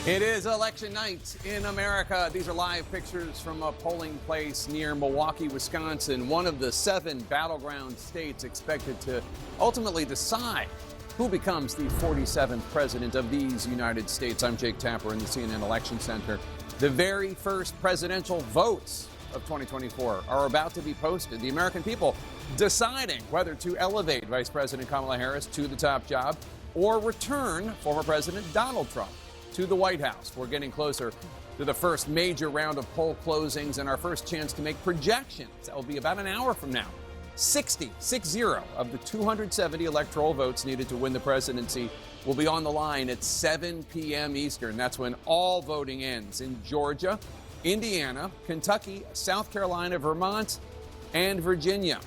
It is election night in America. These are live pictures from a polling place near Milwaukee, Wisconsin, one of the 7 battleground states expected to ultimately decide who becomes the 47th president of these United States. I'm Jake Tapper in the CNN Election Center. The very first presidential votes of 2024 are about to be posted. The American people deciding whether to elevate Vice President Kamala Harris to the top job or return former President Donald Trump to the White House. We're getting closer to the first major round of poll closings and our first chance to make projections. That will be about an hour from now. 60 of the 270 electoral votes needed to win the presidency will be on the line at 7 p.m. Eastern. That's when all voting ends in Georgia, Indiana, Kentucky, South Carolina, Vermont, and Virginia.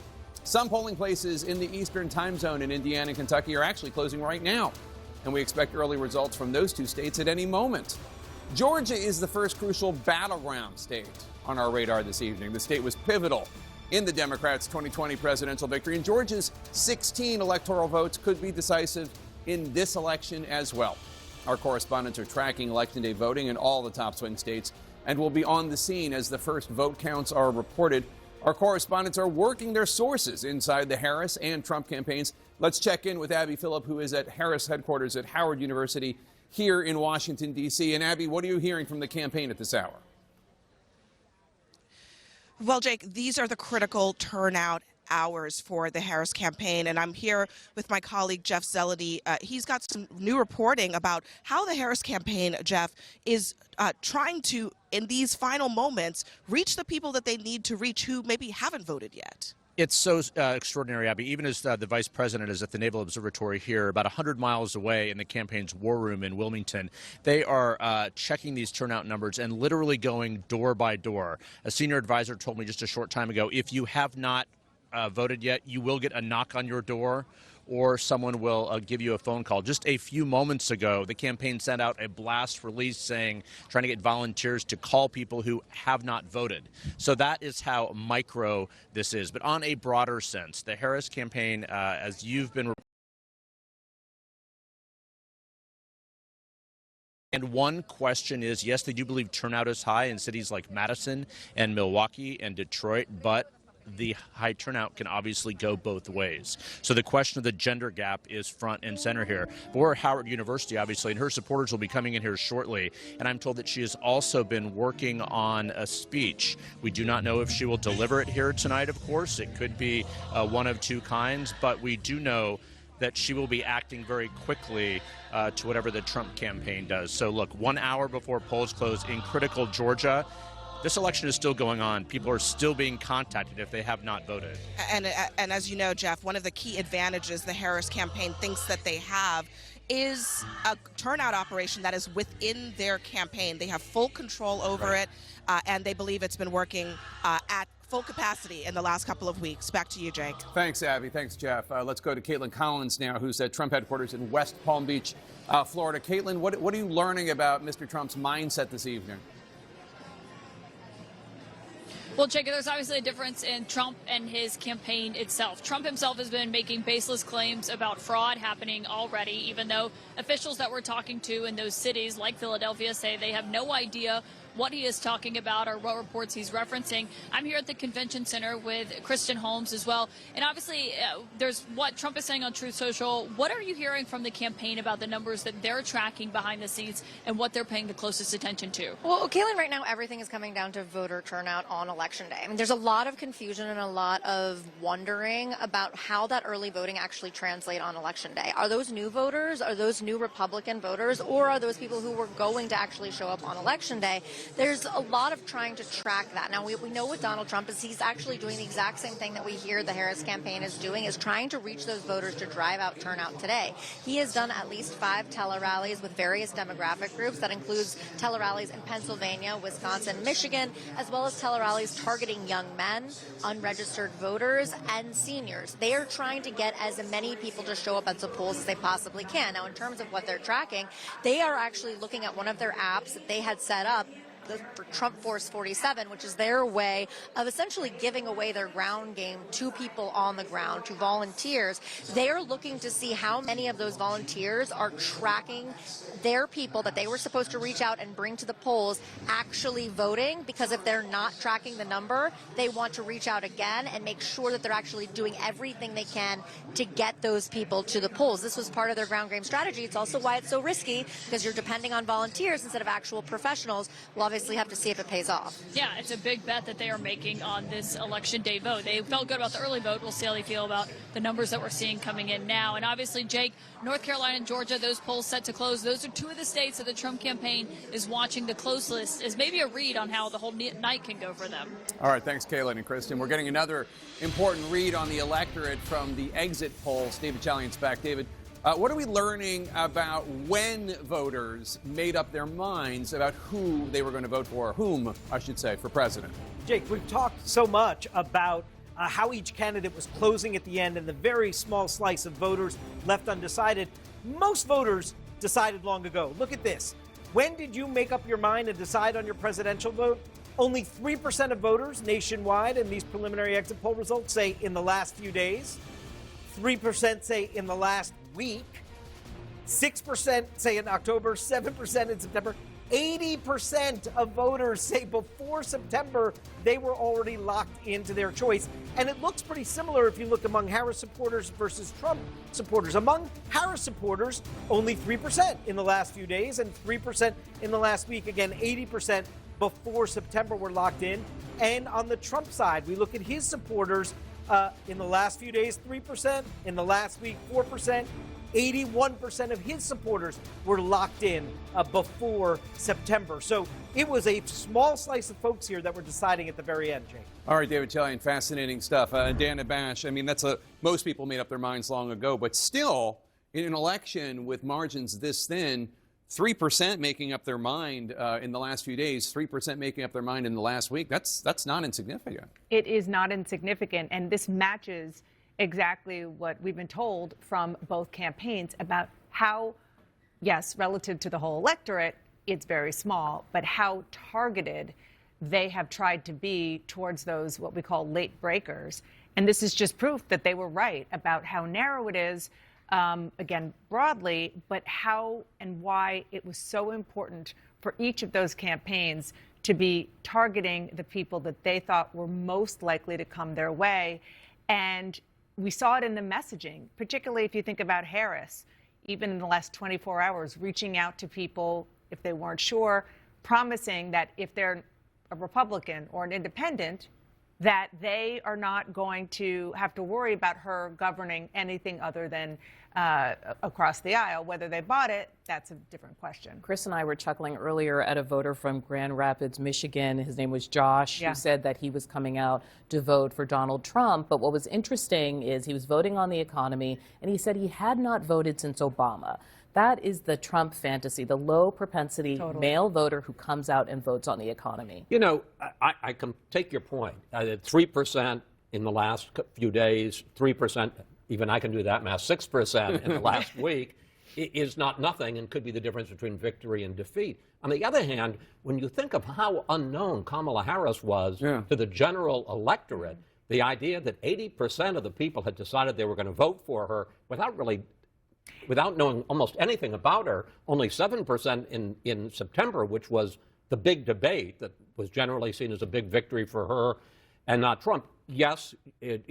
Some polling places in the Eastern time zone in Indiana and Kentucky are actually closing right now, and we expect early results from those 2 states at any moment. Georgia is the first crucial battleground state on our radar this evening. The state was pivotal in the Democrats' 2020 presidential victory, and Georgia's 16 electoral votes could be decisive in this election as well. Our correspondents are tracking Election Day voting in all the top swing states and will be on the scene as the first vote counts are reported. Our correspondents are working their sources inside the Harris and Trump campaigns. Let's check in with Abby Phillip, who is at Harris headquarters at Howard University here in Washington, D.C. And Abby, what are you hearing from the campaign at this hour? Well, Jake, these are the critical turnout hours for the Harris campaign, and I'm here with my colleague Jeff Zelady. He's got some new reporting about how the Harris campaign, Jeff, is trying to, in these final moments, reach the people that they need to reach who maybe haven't voted yet. It's so extraordinary, Abby. Even as the vice president is at the Naval Observatory here, about 100 miles away in the campaign's war room in Wilmington, they are checking these turnout numbers and literally going door by door. A senior advisor told me just a short time ago, if you have not voted yet, you will get a knock on your door, or someone will give you a phone call. Just a few moments ago, the campaign sent out a blast release trying to get volunteers to call people who have not voted. So that is how micro this is. But on a broader sense, the Harris campaign, as you've been and one question is, yes, they do believe turnout is high in cities like Madison and Milwaukee and Detroit, but the high turnout can obviously go both ways. So the question of the gender gap is front and center here. But we're at Howard University, obviously, and her supporters will be coming in here shortly. And I'm told that she has also been working on a speech. We do not know if she will deliver it here tonight, of course. It could be one of 2 kinds, but we do know that she will be acting very quickly to whatever the Trump campaign does. So look, 1 hour before polls close in critical Georgia, this election is still going on. People are still being contacted if they have not voted. And as you know, Jeff, one of the key advantages the Harris campaign thinks that they have is a turnout operation that is within their campaign. They have full control over it, and they believe it's been working at full capacity in the last couple of weeks. Back to you, Jake. Thanks, Abby. Thanks, Jeff. Let's go to Caitlin Collins now, who's at Trump headquarters in West Palm Beach, Florida. Caitlin, what are you learning about Mr. Trump's mindset this evening? Well, Jake, there's obviously a difference in Trump and his campaign itself. Trump himself has been making baseless claims about fraud happening already, even though officials that we're talking to in those cities like Philadelphia say they have no idea what he is talking about or what reports he's referencing. I'm here at the convention center with Kristen Holmes as well. And obviously, there's what Trump is saying on Truth Social. What are you hearing from the campaign about the numbers that they're tracking behind the scenes and what they're paying the closest attention to? Well, Caitlin, right now, everything is coming down to voter turnout on Election Day. I mean, there's a lot of confusion and a lot of wondering about how that early voting actually translates on Election Day. Are those new voters? Are those new Republican voters? Or are those people who were going to actually show up on Election Day? There's a lot of trying to track that. Now, we know with Donald Trump is he's actually doing the exact same thing that we hear the Harris campaign is doing, is trying to reach those voters to drive out turnout today. He has done at least 5 tele-rallies with various demographic groups. That includes tele-rallies in Pennsylvania, Wisconsin, Michigan, as well as tele-rallies targeting young men, unregistered voters, and seniors. They are trying to get as many people to show up at the polls as they possibly can. Now, in terms of what they're tracking, they are actually looking at one of their apps that they had set up for Trump Force 47, which is their way of essentially giving away their ground game to people on the ground, to volunteers. They are looking to see how many of those volunteers are tracking their people that they were supposed to reach out and bring to the polls actually voting, because if they're not tracking the number, they want to reach out again and make sure that they're actually doing everything they can to get those people to the polls. This was part of their ground game strategy. It's also why it's so risky, because you're depending on volunteers instead of actual professionals. We'll obviously have to see if it pays off. Yeah, it's a big bet that they are making on this election day vote. They felt good about the early vote. We'll see how they feel about the numbers that we're seeing coming in now. And obviously, Jake, North Carolina and Georgia, those polls set to close. Those are two of the states that the Trump campaign is watching the close list as maybe a read on how the whole night can go for them. All right, thanks, Kaylin and Kristen. We're getting another important read on the electorate from the exit polls. David Chalian's back. David, what are we learning about when voters made up their minds about who they were going to vote for, whom, I should say, for president? Jake, we've talked so much about how each candidate was closing at the end and the very small slice of voters left undecided. Most voters decided long ago. Look at this. When did you make up your mind and decide on your presidential vote? Only 3% of voters nationwide in these preliminary exit poll results say in the last few days. 3% say in the last week. 6% say in October, 7% in September. 80% of voters say before September they were already locked into their choice. And it looks pretty similar if you look among Harris supporters versus Trump supporters. Among Harris supporters, only 3% in the last few days and 3% in the last week. Again, 80% before September were locked in. And on the Trump side, we look at his supporters in the last few days, 3%, in the last week, 4%. 81% of his supporters were locked in before September. So it was a small slice of folks here that were deciding at the very end, Jake. All right, David Chalian, fascinating stuff. Dana Bash, I mean, most people made up their minds long ago, but still, in an election with margins this thin, 3% making up their mind in the last few days, 3% making up their mind in the last week, that's not insignificant. It is not insignificant, and this matches exactly what we've been told from both campaigns about how, yes, relative to the whole electorate, it's very small, but how targeted they have tried to be towards those what we call late breakers. And this is just proof that they were right about how narrow it is, again, broadly, but how and why it was so important for each of those campaigns to be targeting the people that they thought were most likely to come their way. And we saw it in the messaging, particularly if you think about Harris, even in the last 24 hours, reaching out to people if they weren't sure, promising that if they're a Republican or an independent, that they are not going to have to worry about her governing anything other than across the aisle. Whether they bought it, that's a different question. Chris and I were chuckling earlier at a voter from Grand Rapids, Michigan. His name was Josh, who said that he was coming out to vote for Donald Trump. But what was interesting is he was voting on the economy, and he said he had not voted since Obama. That is the Trump fantasy, the low propensity male voter who comes out and votes on the economy. You know, I can take your point. 3% in the last few days, 3%, even I can do that math, 6% in the last week is not nothing and could be the difference between victory and defeat. On the other hand, when you think of how unknown Kamala Harris was to the general electorate, the idea that 80% of the people had decided they were going to vote for her without knowing almost anything about her, only 7% in September, which was the big debate that was generally seen as a big victory for her and not Trump. Yes, if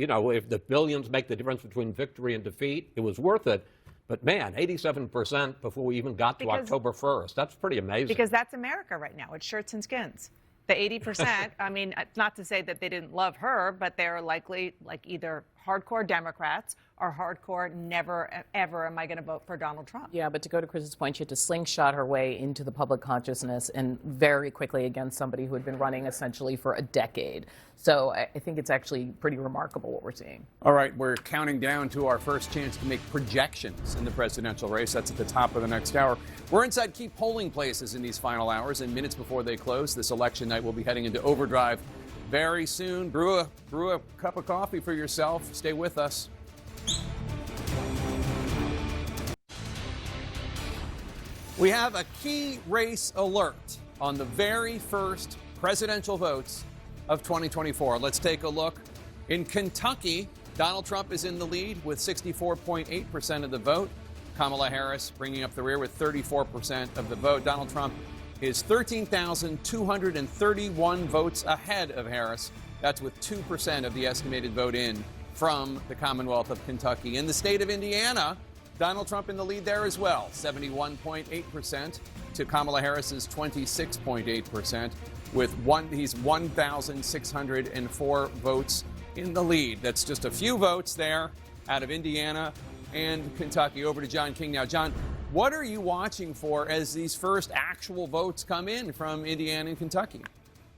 the billions make the difference between victory and defeat, it was worth it. But man, 87% before we even got to October 1st. That's pretty amazing. Because that's America right now. It's shirts and skins. The 80%, I mean, not to say that they didn't love her, but they're likely like either hardcore Democrats or hardcore never, ever am I going to vote for Donald Trump. Yeah, but to go to Chris's point, she had to slingshot her way into the public consciousness and very quickly against somebody who had been running essentially for a decade. So I think it's actually pretty remarkable what we're seeing. All right, we're counting down to our first chance to make projections in the presidential race. That's at the top of the next hour. We're inside key polling places in these final hours, and minutes before they close, this election night will be heading into overdrive very soon. Brew a cup of coffee for yourself. Stay with us. We have a key race alert on the very first presidential votes of 2024. Let's take a look. In Kentucky, Donald Trump is in the lead with 64.8% of the vote. Kamala Harris bringing up the rear with 34% of the vote. Donald Trump is 13,231 votes ahead of Harris. That's with 2% of the estimated vote in from the Commonwealth of Kentucky. In the state of Indiana, Donald Trump in the lead there as well, 71.8% to Kamala Harris's 26.8%. He's 1,604 votes in the lead. That's just a few votes there out of Indiana and Kentucky. Over to John King now. John, what are you watching for as these first actual votes come in from Indiana and Kentucky?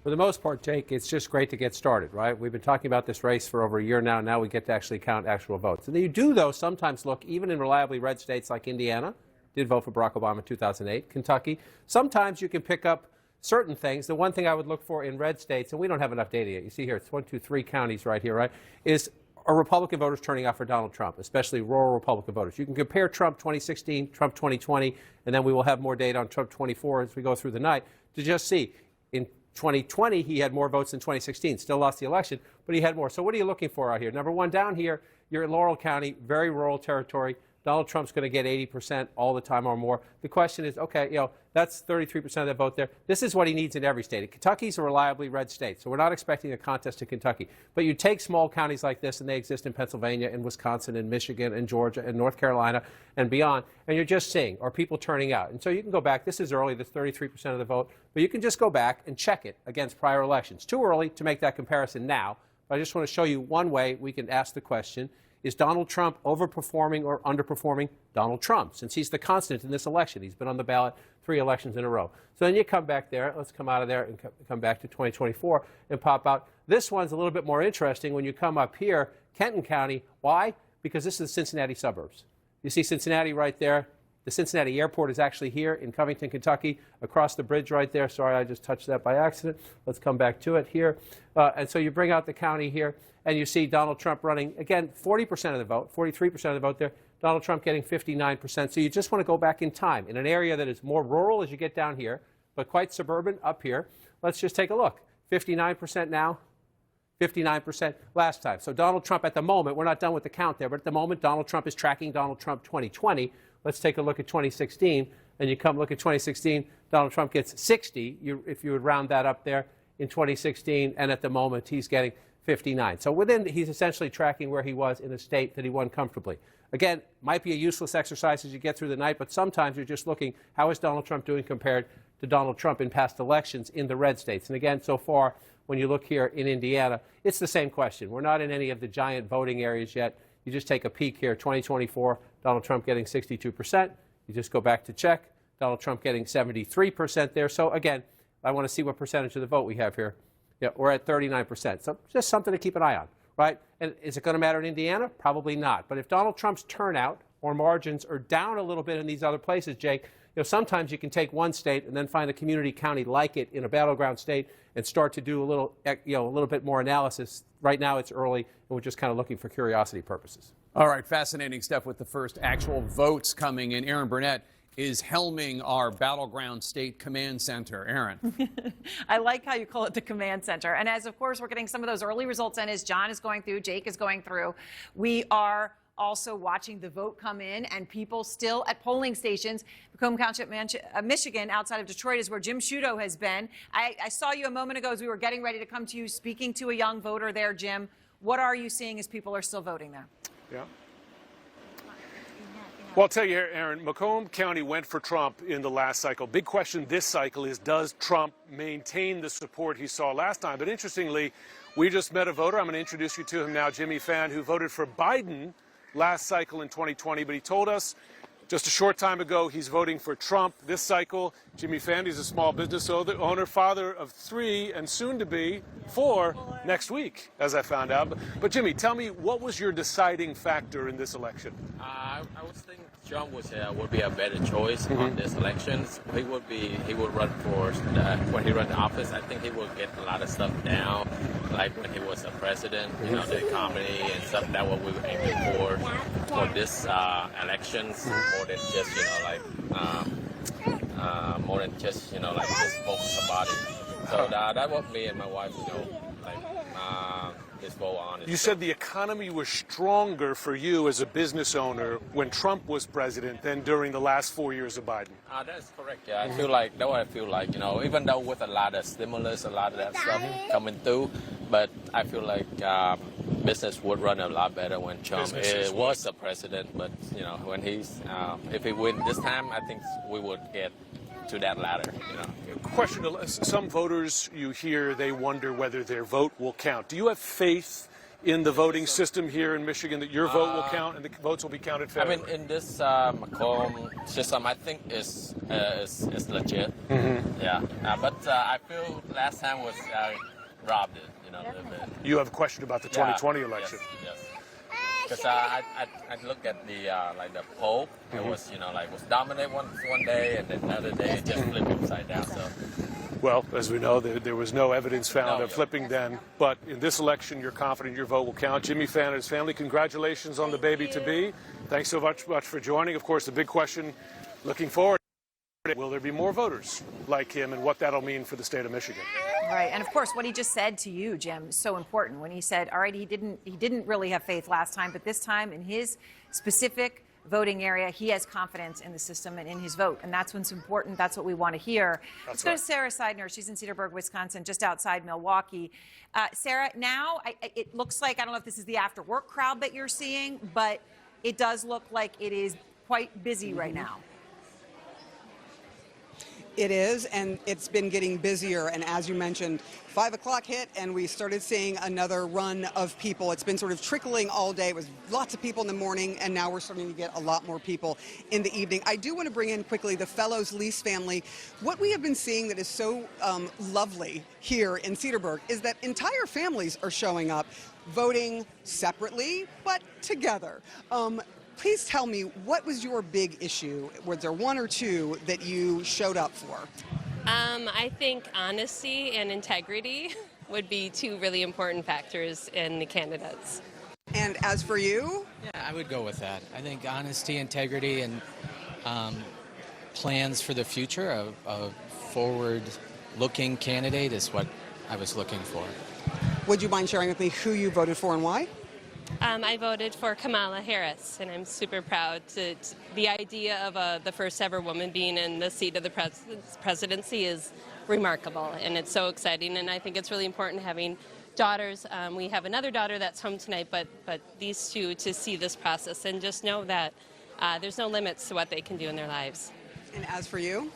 For the most part, Jake, it's just great to get started, right? We've been talking about this race for over a year now. Now we get to actually count actual votes. And you do, though, sometimes look, even in reliably red states like Indiana, did vote for Barack Obama in 2008, Kentucky, sometimes you can pick up certain things. The one thing I would look for in red states, and we don't have enough data yet, you see here, it's 1, 2, 3 counties right here, right, is are Republican voters turning out for Donald Trump, especially rural Republican voters. You can compare Trump 2016, Trump 2020, and then we will have more data on Trump 24 as we go through the night to just see. In 2020, he had more votes than 2016. Still lost the election, but he had more. So what are you looking for out here? Number one, down here, you're in Laurel County, very rural territory. Donald Trump's going to get 80% all the time or more. The question is, okay, that's 33% of the vote there. This is what he needs in every state. Kentucky's a reliably red state, so we're not expecting a contest to Kentucky. But you take small counties like this, and they exist in Pennsylvania and Wisconsin and Michigan and Georgia and North Carolina and beyond, and you're just seeing, are people turning out? And so you can go back. This is early, this 33% of the vote, but you can just go back and check it against prior elections. Too early to make that comparison now, but I just want to show you one way we can ask the question. Is Donald Trump overperforming or underperforming Donald Trump? Since he's the constant in this election. He's been on the ballot 3 elections in a row. So then you come back there. Let's come out of there and come back to 2024 and pop out. This one's a little bit more interesting when you come up here, Kenton County. Why? Because this is the Cincinnati suburbs. You see Cincinnati right there. The Cincinnati airport is actually here in Covington, Kentucky, across the bridge right there. Sorry, I just touched that by accident. Let's come back to it here. And so you bring out the county here, and you see Donald Trump running, again, 40% of the vote, 43% of the vote there. Donald Trump getting 59%. So you just want to go back in time. In an area that is more rural as you get down here, but quite suburban up here. Let's just take a look. 59% now, 59% last time. So Donald Trump at the moment, we're not done with the count there, but at the moment Donald Trump is tracking Donald Trump 2020. Let's take a look at 2016, and you come look at 2016, Donald Trump gets 60, if you would round that up there, in 2016, and at the moment he's getting 59. So he's essentially tracking where he was in a state that he won comfortably. Again, might be a useless exercise as you get through the night, but sometimes you're just looking, how is Donald Trump doing compared to Donald Trump in past elections in the red states? And again, so far, when you look here in Indiana, it's the same question. We're not in any of the giant voting areas yet. You just take a peek here, 2024, Donald Trump getting 62%. You just go back to check, Donald Trump getting 73% there. So again, I want to see what percentage of the vote we have here. Yeah, we're at 39%. So just something to keep an eye on, right? And is it going to matter in Indiana? Probably not. But if Donald Trump's turnout or margins are down a little bit in these other places, Jake, sometimes you can take one state and then find a community county like it in a battleground state and start to do a little bit more analysis. Right now it's early, and we're just kind of looking for curiosity purposes. All right, fascinating stuff with the first actual votes coming in. Aaron Burnett is helming our Battleground State Command Center. Aaron. I like how you call it the Command Center. And as, of course, we're getting some of those early results in as John is going through, Jake is going through, we are also watching the vote come in, and people still at polling stations. Macomb Township, Michigan, outside of Detroit, is where Jim Sciutto has been. I saw you a moment ago as we were getting ready to come to you, speaking to a young voter there, Jim. What are you seeing as people are still voting there? Yeah. Well, I'll tell you, Aaron, Macomb County went for Trump in the last cycle. Big question this cycle is, does Trump maintain the support he saw last time? But interestingly, we just met a voter. I'm going to introduce you to him now, Jimmy Fan, who voted for Biden last cycle in 2020. But he told us just a short time ago he's voting for Trump this cycle. Jimmy Fan, he's a small business owner, father of 3 and soon to be 4 next week, as I found out. But Jimmy, tell me, what was your deciding factor in this election? I was thinking Trump would be a better choice on this election. He would run for when he ran the office. I think he would get a lot of stuff down, like when he was a president. The economy and stuff. That's what we were aiming for this elections, more than just more than just just focus about it. So that what me and my wife his vote on. You said the economy was stronger for you as a business owner when Trump was president than during the last 4 years of Biden. That's correct. Yeah, I feel like, even though with a lot of stimulus, a lot of that stuff coming through, but I feel like business would run a lot better when Trump was the president. But when he's, if he wins this time, I think we would get to that ladder. Question: some voters, you hear, they wonder whether their vote will count. Do you have faith in the voting system here in Michigan that your vote will count and the votes will be counted fairly? I mean, in this Macomb system, I think is legit. Mm-hmm. Yeah, but I feel last time was robbed it. A little bit. You have a question about the 2020 election. Yes. Because I looked at the the poll. It was was dominant one day, and then another day it just flipped upside down. So. Well, as we know, there was no evidence found of flipping then. But in this election, you're confident your vote will count. Jimmy Fan and his family, congratulations on the baby-to-be. Thanks so much for joining. Of course, the big question looking forward, will there be more voters like him and what that'll mean for the state of Michigan? Right, and of course, what he just said to you, Jim, is so important. When he said, all right, he didn't really have faith last time, but this time in his specific voting area, he has confidence in the system and in his vote, and that's what's important. That's what we want to hear. Let's go to Sarah Seidner. She's in Cedarburg, Wisconsin, just outside Milwaukee. Sarah, now it looks like, I don't know if this is the after-work crowd that you're seeing, but it does look like it is quite busy right now. It is, and it's been getting busier. And as you mentioned, 5 o'clock hit, and we started seeing another run of people. It's been sort of trickling all day. It was lots of people in the morning, and now we're starting to get a lot more people in the evening. I do want to bring in quickly the Fellows Lease family. What we have been seeing that is so lovely here in Cedarburg is that entire families are showing up, voting separately, but together. Please tell me, what was your big issue? Was there one or two that you showed up for? I think honesty and integrity would be two really important factors in the candidates. And as for you? Yeah, I would go with that. I think honesty, integrity, and plans for the future, a forward-looking candidate is what I was looking for. Would you mind sharing with me who you voted for and why? I voted for Kamala Harris, and I'm super proud to the idea of the first ever woman being in the seat of the presidency is remarkable, and it's so exciting, and I think it's really important having daughters. We have another daughter that's home tonight, but these two to see this process and just know that there's no limits to what they can do in their lives. And as for you?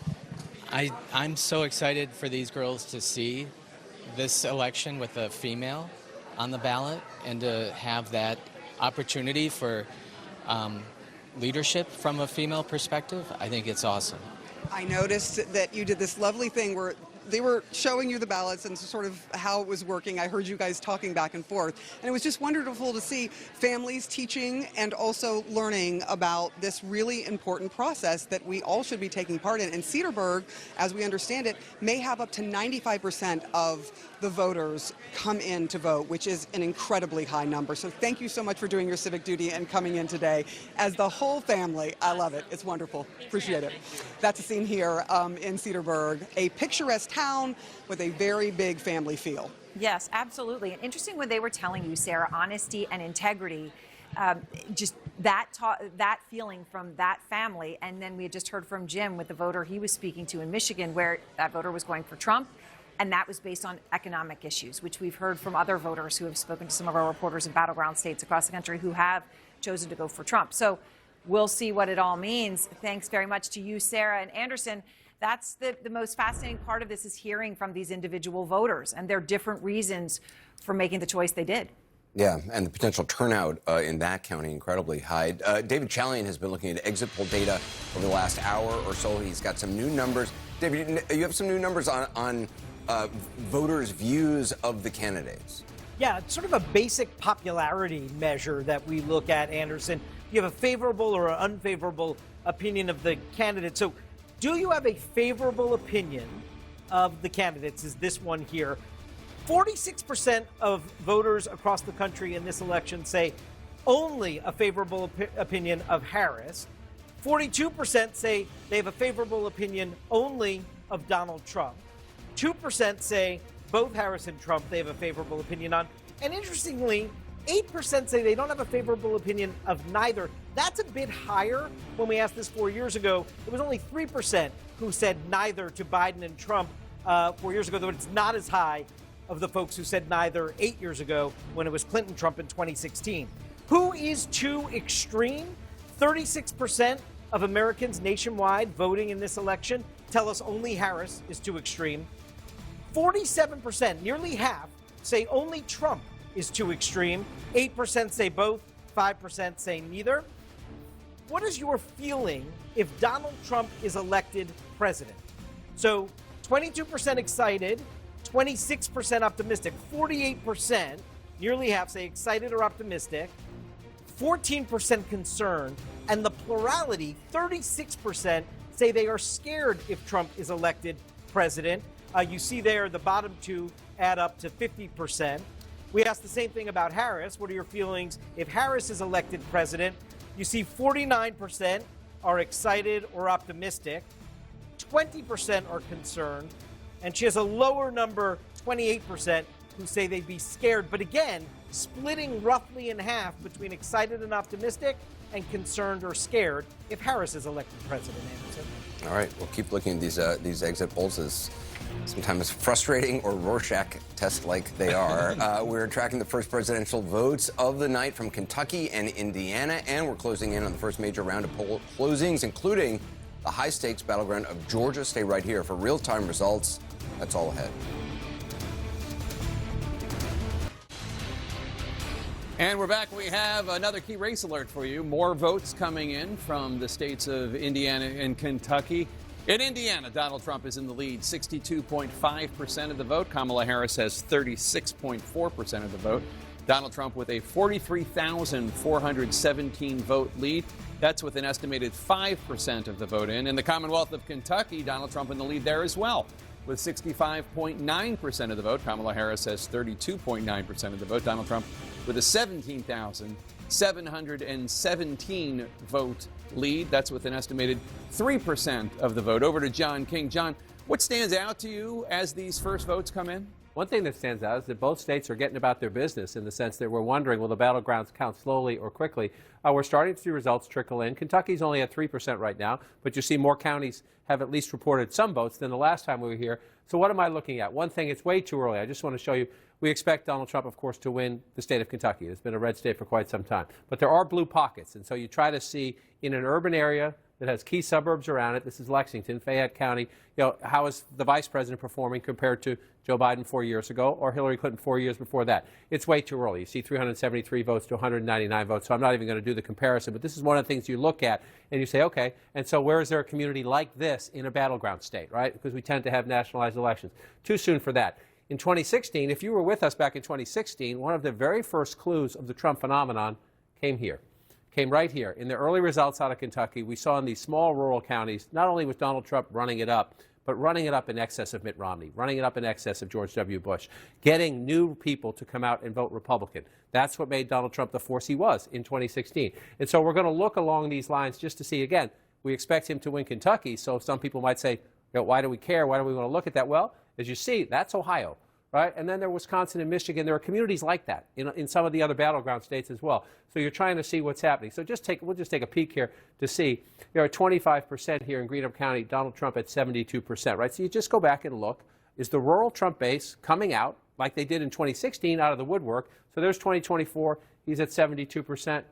I'm so excited for these girls to see this election with a female on the ballot and to have that opportunity for leadership from a female perspective. I think it's awesome. I noticed that you did this lovely thing where they were showing you the ballots and sort of how it was working. I heard you guys talking back and forth. And it was just wonderful to see families teaching and also learning about this really important process that we all should be taking part in. And Cedarburg, as we understand it, may have up to 95% of the voters come in to vote, which is an incredibly high number. So thank you so much for doing your civic duty and coming in today. As the whole family, I love it. It's wonderful. Appreciate it. That's a scene here in Cedarburg, a picturesque town with a very big family feel. Yes, absolutely. And interesting when they were telling you, Sarah, honesty and integrity, just that feeling from that family. And then we had just heard from Jim with the voter he was speaking to in Michigan, where that voter was going for Trump. And that was based on economic issues, which we've heard from other voters who have spoken to some of our reporters in battleground states across the country who have chosen to go for Trump. So we'll see what it all means. Thanks very much to you, Sarah. And Anderson, that's the most fascinating part of this, is hearing from these individual voters and their different reasons for making the choice they did. Yeah, and the potential turnout in that county incredibly high. David Chalian has been looking at exit poll data over the last hour or so. He's got some new numbers. David, you have some new numbers on voters' views of the candidates. Yeah, it's sort of a basic popularity measure that we look at, Anderson. You have a favorable or an unfavorable opinion of the candidate. So do you have a favorable opinion of the candidates? Is this one here? 46% of voters across the country in this election say only a favorable opinion of Harris. 42% say they have a favorable opinion only of Donald Trump. 2% say both Harris and Trump they have a favorable opinion on. And interestingly, 8% say they don't have a favorable opinion of neither. That's a bit higher. When we asked this 4 years ago, it was only 3% who said neither to Biden and Trump 4 years ago, though it's not as high of the folks who said neither 8 years ago when it was Clinton-Trump in 2016. Who is too extreme? 36% of Americans nationwide voting in this election tell us only Harris is too extreme. 47%, nearly half, say only Trump is too extreme. 8% say both, 5% say neither. What is your feeling if Donald Trump is elected president? So 22% excited, 26% optimistic, 48%, nearly half, say excited or optimistic, 14% concerned, and the plurality, 36%, say they are scared if Trump is elected president. You see there the bottom two add up to 50%. We asked the same thing about Harris. What are your feelings if Harris is elected president? You see 49% are excited or optimistic, 20% are concerned, and she has a lower number, 28%, who say they'd be scared. But again, splitting roughly in half between excited and optimistic and concerned or scared if Harris is elected president, Anderson. All right, we'll keep looking at these exit polls as sometimes frustrating or Rorschach test-like they are. We're tracking the first presidential votes of the night from Kentucky and Indiana, and we're closing in on the first major round of poll closings, including the high-stakes battleground of Georgia. Stay right here for real-time results. That's all ahead. And we're back. We have another key race alert for you. More votes coming in from the states of Indiana and Kentucky. In Indiana, Donald Trump is in the lead, 62.5% of the vote. Kamala Harris has 36.4% of the vote. Donald Trump with a 43,417 vote lead. That's with an estimated 5% of the vote in. In the Commonwealth of Kentucky, Donald Trump in the lead there as well, with 65.9% of the vote. Kamala Harris has 32.9% of the vote. Donald Trump with a 17,717 vote lead. That's with an estimated 3% of the vote. Over to John King. John, what stands out to you as these first votes come in? One thing that stands out is that both states are getting about their business in the sense that we're wondering, will the battlegrounds count slowly or quickly? We're starting to see results trickle in. Kentucky's only at 3% right now, but you see more counties have at least reported some votes than the last time we were here. So what am I looking at? One thing, it's way too early. I just want to show you, we expect Donald Trump, of course, to win the state of Kentucky. It's been a red state for quite some time. But there are blue pockets, and so you try to see in an urban area that has key suburbs around it. This is Lexington, Fayette County. You know, how is the vice president performing compared to Joe Biden 4 years ago or Hillary Clinton 4 years before that? It's way too early. You see 373 votes to 199 votes, so I'm not even going to do the comparison. But this is one of the things you look at and you say, okay, and so where is there a community like this in a battleground state, right? Because we tend to have nationalized elections. Too soon for that. In 2016, if you were with us back in 2016, one of the very first clues of the Trump phenomenon came here. Came right here. In the early results out of Kentucky, we saw in these small rural counties, not only was Donald Trump running it up, but running it up in excess of Mitt Romney, running it up in excess of George W. Bush, getting new people to come out and vote Republican. That's what made Donald Trump the force he was in 2016. And so we're going to look along these lines just to see, again, we expect him to win Kentucky. So some people might say, you know, why do we care? Why do we want to look at that? Well, as you see, that's Ohio. Right? And then there are Wisconsin and Michigan. There are communities like that in some of the other battleground states as well. So you're trying to see what's happening. So we'll just take a peek here to see. There are 25% here in Greenup County, Donald Trump at 72%, right? So you just go back and look. Is the rural Trump base coming out like they did in 2016 out of the woodwork? So there's 2024. He's at 72%.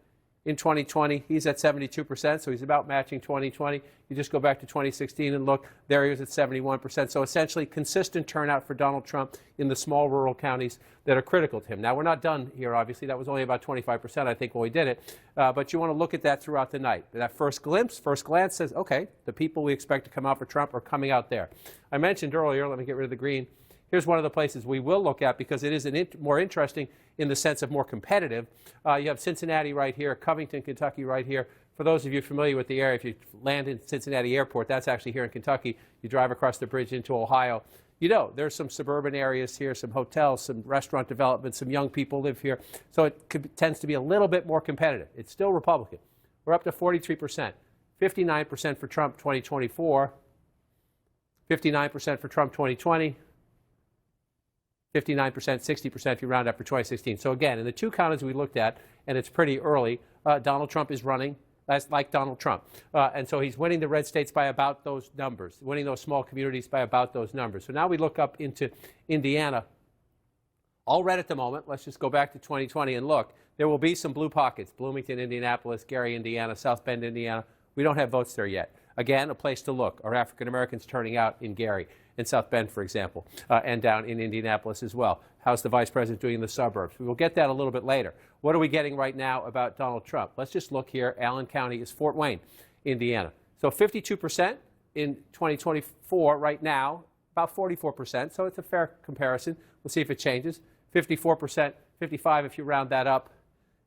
In 2020, he's at 72%, so he's about matching 2020. You just go back to 2016 and look, there he was at 71%. So essentially consistent turnout for Donald Trump in the small rural counties that are critical to him. Now, we're not done here, obviously. That was only about 25%, I think, when we did it. But you want to look at that throughout the night. That first glimpse, first glance says, okay, the people we expect to come out for Trump are coming out there. I mentioned earlier, let me get rid of the green. Here's one of the places we will look at because it is more interesting in the sense of more competitive. You have Cincinnati right here, Covington, Kentucky right here. For those of you familiar with the area, if you land in Cincinnati Airport, that's actually here in Kentucky. You drive across the bridge into Ohio. You know, there's some suburban areas here, some hotels, some restaurant development, some young people live here. So it tends to be a little bit more competitive. It's still Republican. We're up to 43%, 59% for Trump 2024, 59% for Trump 2020, 59%, 60% if you round up for 2016. So again, in the two counties we looked at, and it's pretty early, Donald Trump is running. That's like Donald Trump. And so he's winning the red states by about those numbers, winning those small communities by about those numbers. So now we look up into Indiana. All red at the moment. Let's just go back to 2020 and look. There will be some blue pockets: Bloomington, Indianapolis, Gary, Indiana, South Bend, Indiana. We don't have votes there yet. Again, a place to look. Are African Americans turning out in Gary and South Bend, for example, and down in Indianapolis as well? How's the vice president doing in the suburbs? We will get that a little bit later. What are we getting right now about Donald Trump? Let's just look here. Allen County is Fort Wayne, Indiana. So 52% in 2024 right now, about 44%. So it's a fair comparison. We'll see if it changes. 54%, 55% if you round that up,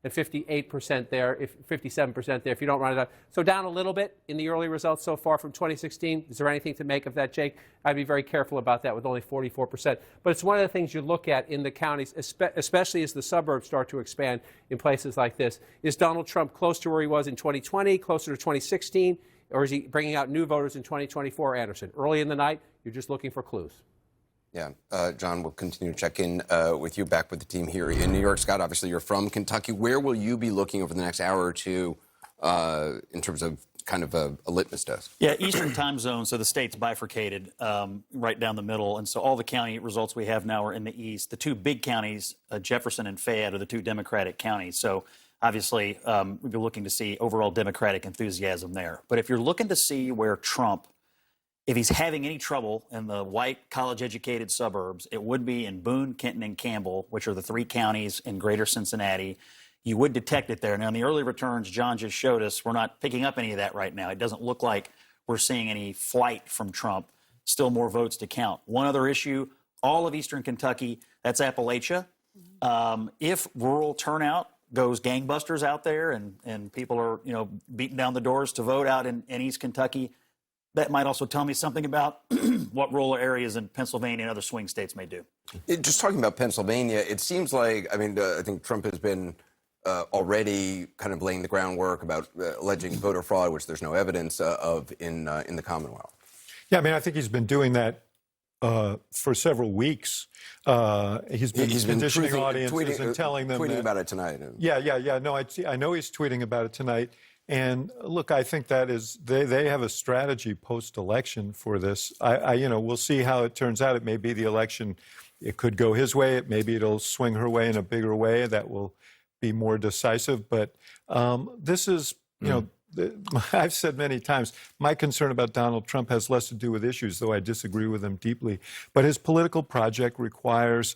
and 58% there, 57% there if you don't round it up. So down a little bit in the early results so far from 2016. Is there anything to make of that, Jake? I'd be very careful about that with only 44%. But it's one of the things you look at in the counties, especially as the suburbs start to expand in places like this. Is Donald Trump close to where he was in 2020, closer to 2016, or is he bringing out new voters in 2024, Anderson? Early in the night, you're just looking for clues. Yeah, John, we'll continue to check in with you, back with the team here in New York. Scott, obviously you're from Kentucky. Where will you be looking over the next hour or two in terms of kind of a litmus test? Yeah, Eastern time zone, so the state's bifurcated right down the middle. And so all the county results we have now are in the east. The two big counties, Jefferson and Fayette, are the two Democratic counties. So obviously we'd be looking to see overall Democratic enthusiasm there. But if you're looking to see where Trump, if he's having any trouble in the white college-educated suburbs, it would be in Boone, Kenton, and Campbell, which are the three counties in greater Cincinnati. You would detect it there. Now, in the early returns John just showed us, we're not picking up any of that right now. It doesn't look like we're seeing any flight from Trump. Still more votes to count. One other issue, all of eastern Kentucky, that's Appalachia. If rural turnout goes gangbusters out there and people are, beating down the doors to vote out in East Kentucky, that might also tell me something about what rural areas in Pennsylvania and other swing states may do. Just talking about Pennsylvania, it seems like, I think Trump has been already kind of laying the groundwork about alleging voter fraud, which there's no evidence of in the Commonwealth. Yeah, I think he's been doing that for several weeks. He's been conditioning audiences and telling them tweeting about it tonight. Yeah. No, I know he's tweeting about it tonight. And look, I think that is they have a strategy post-election for this. We'll see how it turns out. It may be the election, it could go his way. Maybe it'll swing her way in a bigger way that will be more decisive. But this is, I've said many times, my concern about Donald Trump has less to do with issues, though I disagree with him deeply. But his political project requires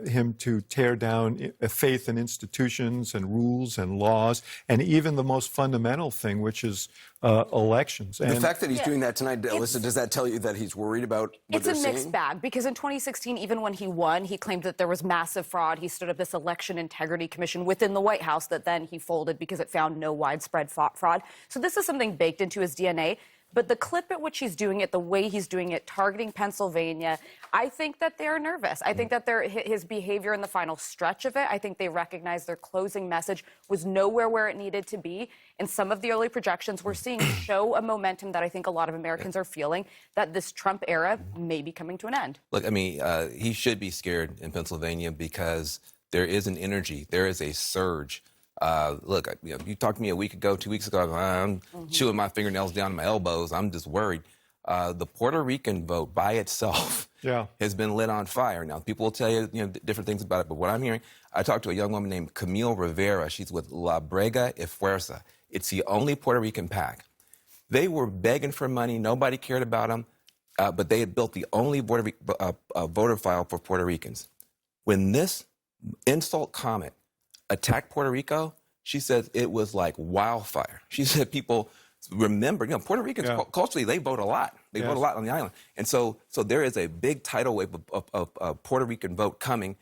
him to tear down faith in institutions and rules and laws, and even the most fundamental thing, which is elections. And the fact that he's doing that tonight, Alyssa, does that tell you that he's worried about what they're saying? It's a mixed bag, because in 2016, even when he won, he claimed that there was massive fraud. He stood up this election integrity commission within the White House that then he folded because it found no widespread fraud. So this is something baked into his DNA. But the clip at which he's doing it, the way he's doing it, targeting Pennsylvania, I think that they're nervous. I think that his behavior in the final stretch of it, I think they recognize their closing message was nowhere where it needed to be. And some of the early projections we're seeing show a momentum that I think a lot of Americans are feeling, that this Trump era may be coming to an end. Look, he should be scared in Pennsylvania because there is an energy, there is a surge. Look, you talked to me a week ago, 2 weeks ago, I'm chewing my fingernails down to my elbows. I'm just worried. The Puerto Rican vote by itself has been lit on fire. Now, people will tell you, different things about it, but what I'm hearing, I talked to a young woman named Camille Rivera. She's with La Brega y Fuerza. It's the only Puerto Rican PAC. They were begging for money. Nobody cared about them, but they had built the only voter file for Puerto Ricans. When this insult comment attacked Puerto Rico, she said it was like wildfire. She said people remember, Puerto Ricans culturally, they vote a lot. They vote a lot on the island. And so there is a big tidal wave of Puerto Rican vote coming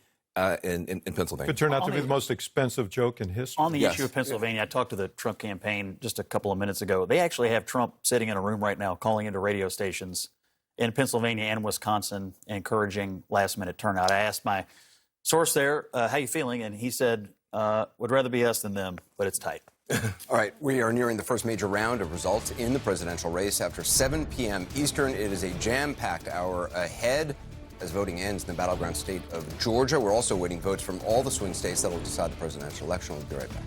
in Pennsylvania. Could turn out to be the most expensive joke in history. On the issue of Pennsylvania, I talked to the Trump campaign just a couple of minutes ago. They actually have Trump sitting in a room right now calling into radio stations in Pennsylvania and Wisconsin, encouraging last-minute turnout. I asked my source there, how you feeling? And he said, would rather be us than them, but it's tight. All right, we are nearing the first major round of results in the presidential race. After 7 p.m. Eastern, it is a jam-packed hour ahead. as voting ends in the battleground state of Georgia. We're also waiting votes from all the swing states that will decide the presidential election. We'll be right back.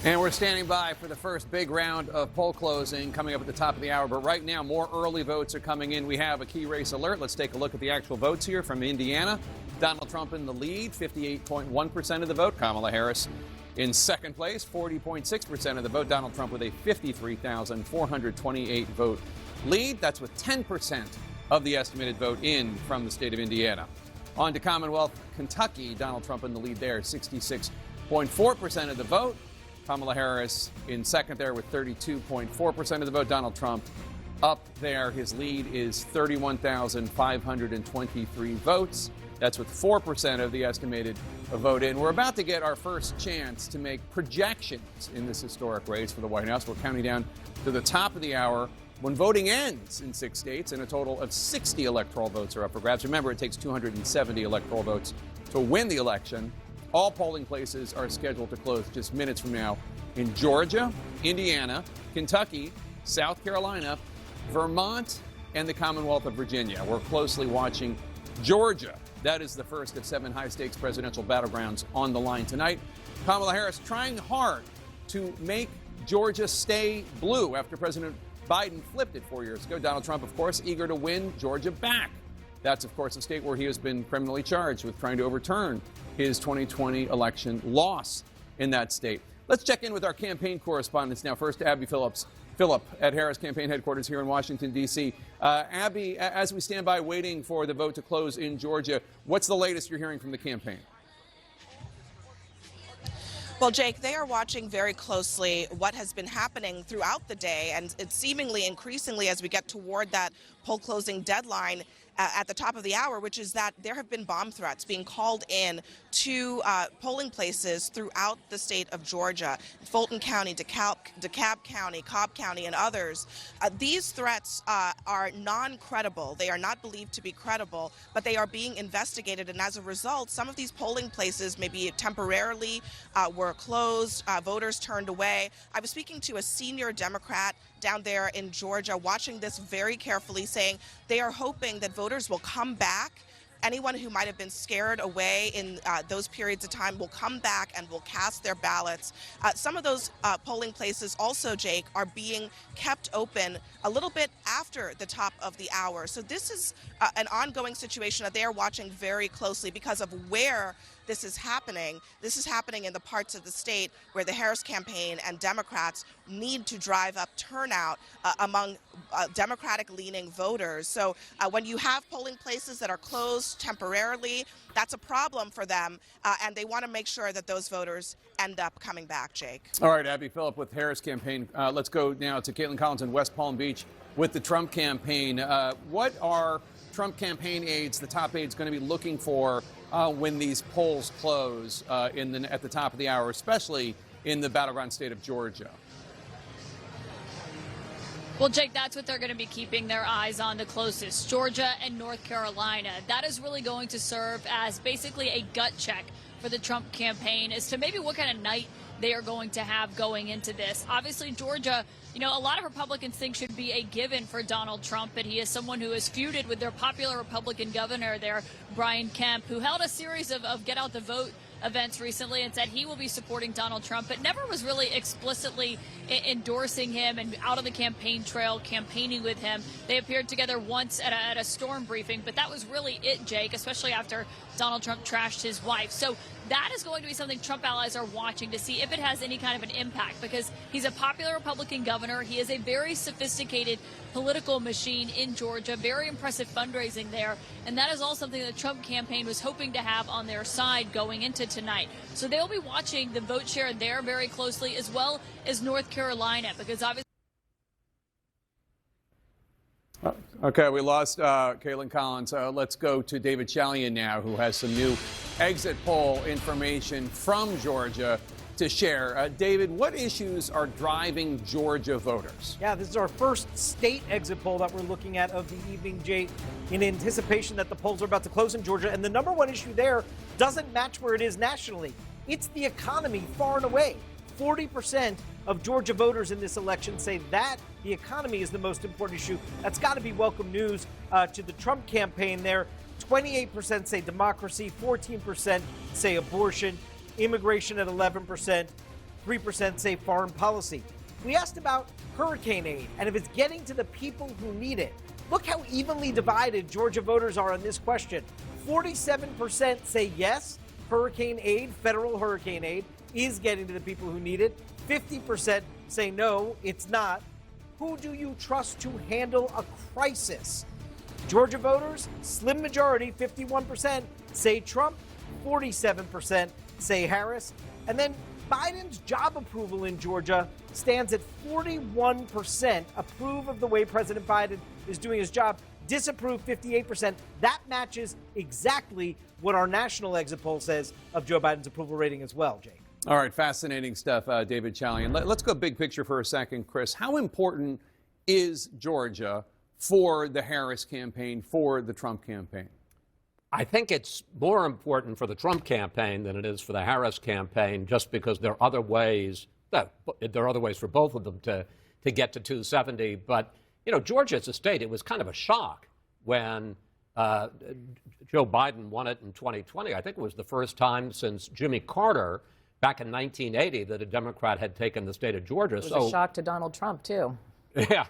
And we're standing by for the first big round of poll closing coming up at the top of the hour. But right now, more early votes are coming in. We have a key race alert. Let's take a look at the actual votes here from Indiana. Donald Trump in the lead, 58.1% of the vote. Kamala Harris in second place, 40.6% of the vote. Donald Trump with a 53,428 vote lead. That's with 10% of the estimated vote in from the state of Indiana. On to Commonwealth, Kentucky. Donald Trump in the lead there, 66.4% of the vote. Kamala Harris in second there with 32.4% of the vote. Donald Trump up there. His lead is 31,523 votes. That's with 4% of the estimated vote in. We're about to get our first chance to make projections in this historic race for the White House. We're counting down to the top of the hour when voting ends in 6 states and a total of 60 electoral votes are up for grabs. Remember, it takes 270 electoral votes to win the election. All polling places are scheduled to close just minutes from now in Georgia, Indiana, Kentucky, South Carolina, Vermont, and the Commonwealth of Virginia. We're closely watching Georgia. That is the first of 7 high-stakes presidential battlegrounds on the line tonight. Kamala Harris trying hard to make Georgia stay blue after President Biden flipped it 4 years ago. Donald Trump, of course, eager to win Georgia back. That's, of course, a state where he has been criminally charged with trying to overturn his 2020 election loss in that state. Let's check in with our campaign correspondents now. First, Abby Phillip at Harris Campaign Headquarters here in Washington, D.C. Abby, as we stand by waiting for the vote to close in Georgia, what's the latest you're hearing from the campaign? Well, Jake, they are watching very closely what has been happening throughout the day, and it's seemingly increasingly as we get toward that poll closing deadline at the top of the hour, which is that there have been bomb threats being called in to polling places throughout the state of Georgia, Fulton County, DeKalb County, Cobb County, and others. These threats are non-credible. They are not believed to be credible, but they are being investigated, and as a result, some of these polling places maybe temporarily were closed, voters turned away. I was speaking to a senior Democrat down there in Georgia, watching this very carefully, saying they are hoping that voters will come back. Anyone who might have been scared away in those periods of time will come back and will cast their ballots. Some of those polling places also, Jake, are being kept open a little bit after the top of the hour. So this is an ongoing situation that they are watching very closely because of where this is happening. This is happening in the parts of the state where the Harris campaign and Democrats need to drive up turnout among Democratic-leaning voters. So when you have polling places that are closed temporarily, that's a problem for them, and they want to make sure that those voters end up coming back, Jake. All right, Abby Phillip with Harris Campaign. Let's go now to Caitlin Collins in West Palm Beach with the Trump campaign. What are Trump campaign aides, the top aides, going to be looking for when these polls close at the top of the hour, especially in the battleground state of Georgia? Well, Jake, that's what they're going to be keeping their eyes on the closest, Georgia and North Carolina. That is really going to serve as basically a gut check for the Trump campaign as to maybe what kind of night they are going to have going into this. Obviously, Georgia, you know, a lot of Republicans think should be a given for Donald Trump, but he is someone who is feuded with their popular Republican governor there, Brian Kemp, who held a series of get out the vote events recently and said he will be supporting Donald Trump, but never was really explicitly endorsing him and out on the campaign trail campaigning with him. They appeared together once at a storm briefing, but that was really it, Jake, especially after Donald Trump trashed his wife. So that is going to be something Trump allies are watching to see if it has any kind of an impact, because he's a popular Republican governor. He is a very sophisticated political machine in Georgia, very impressive fundraising there, and that is all something the Trump campaign was hoping to have on their side going into tonight. So they'll be watching the vote share there very closely, as well as North Carolina, because obviously. Okay, we lost Caitlin Collins. Let's go to David Chalian now, who has some new exit poll information from Georgia to share. David, what issues are driving Georgia voters? Yeah, this is our first state exit poll that we're looking at of the evening, Jake, in anticipation that the polls are about to close in Georgia. And the number one issue there doesn't match where it is nationally. It's the economy far and away. 40% of Georgia voters in this election say that the economy is the most important issue. That's got to be welcome news to the Trump campaign there. 28% say democracy, 14% say abortion, immigration at 11%, 3% say foreign policy. We asked about hurricane aid and if it's getting to the people who need it. Look how evenly divided Georgia voters are on this question. 47% say yes, hurricane aid, federal hurricane aid, is getting to the people who need it. 50% say no, it's not. Who do you trust to handle a crisis? Georgia voters, slim majority, 51%, say Trump, 47% say Harris. And then Biden's job approval in Georgia stands at 41%, approve of the way President Biden is doing his job, disapprove 58%. That matches exactly what our national exit poll says of Joe Biden's approval rating as well, Jake. All right, fascinating stuff, David Chalian. Let's go big picture for a second, Chris. How important is Georgia for the Harris campaign, for the Trump campaign? I think it's more important for the Trump campaign than it is for the Harris campaign, just because there are other ways. There are other ways for both of them to get to 270. But you know, Georgia as a state, it was kind of a shock when Joe Biden won it in 2020. I think it was the first time since Jimmy Carter back in 1980 that a Democrat had taken the state of Georgia. It was a shock to Donald Trump too. Yeah,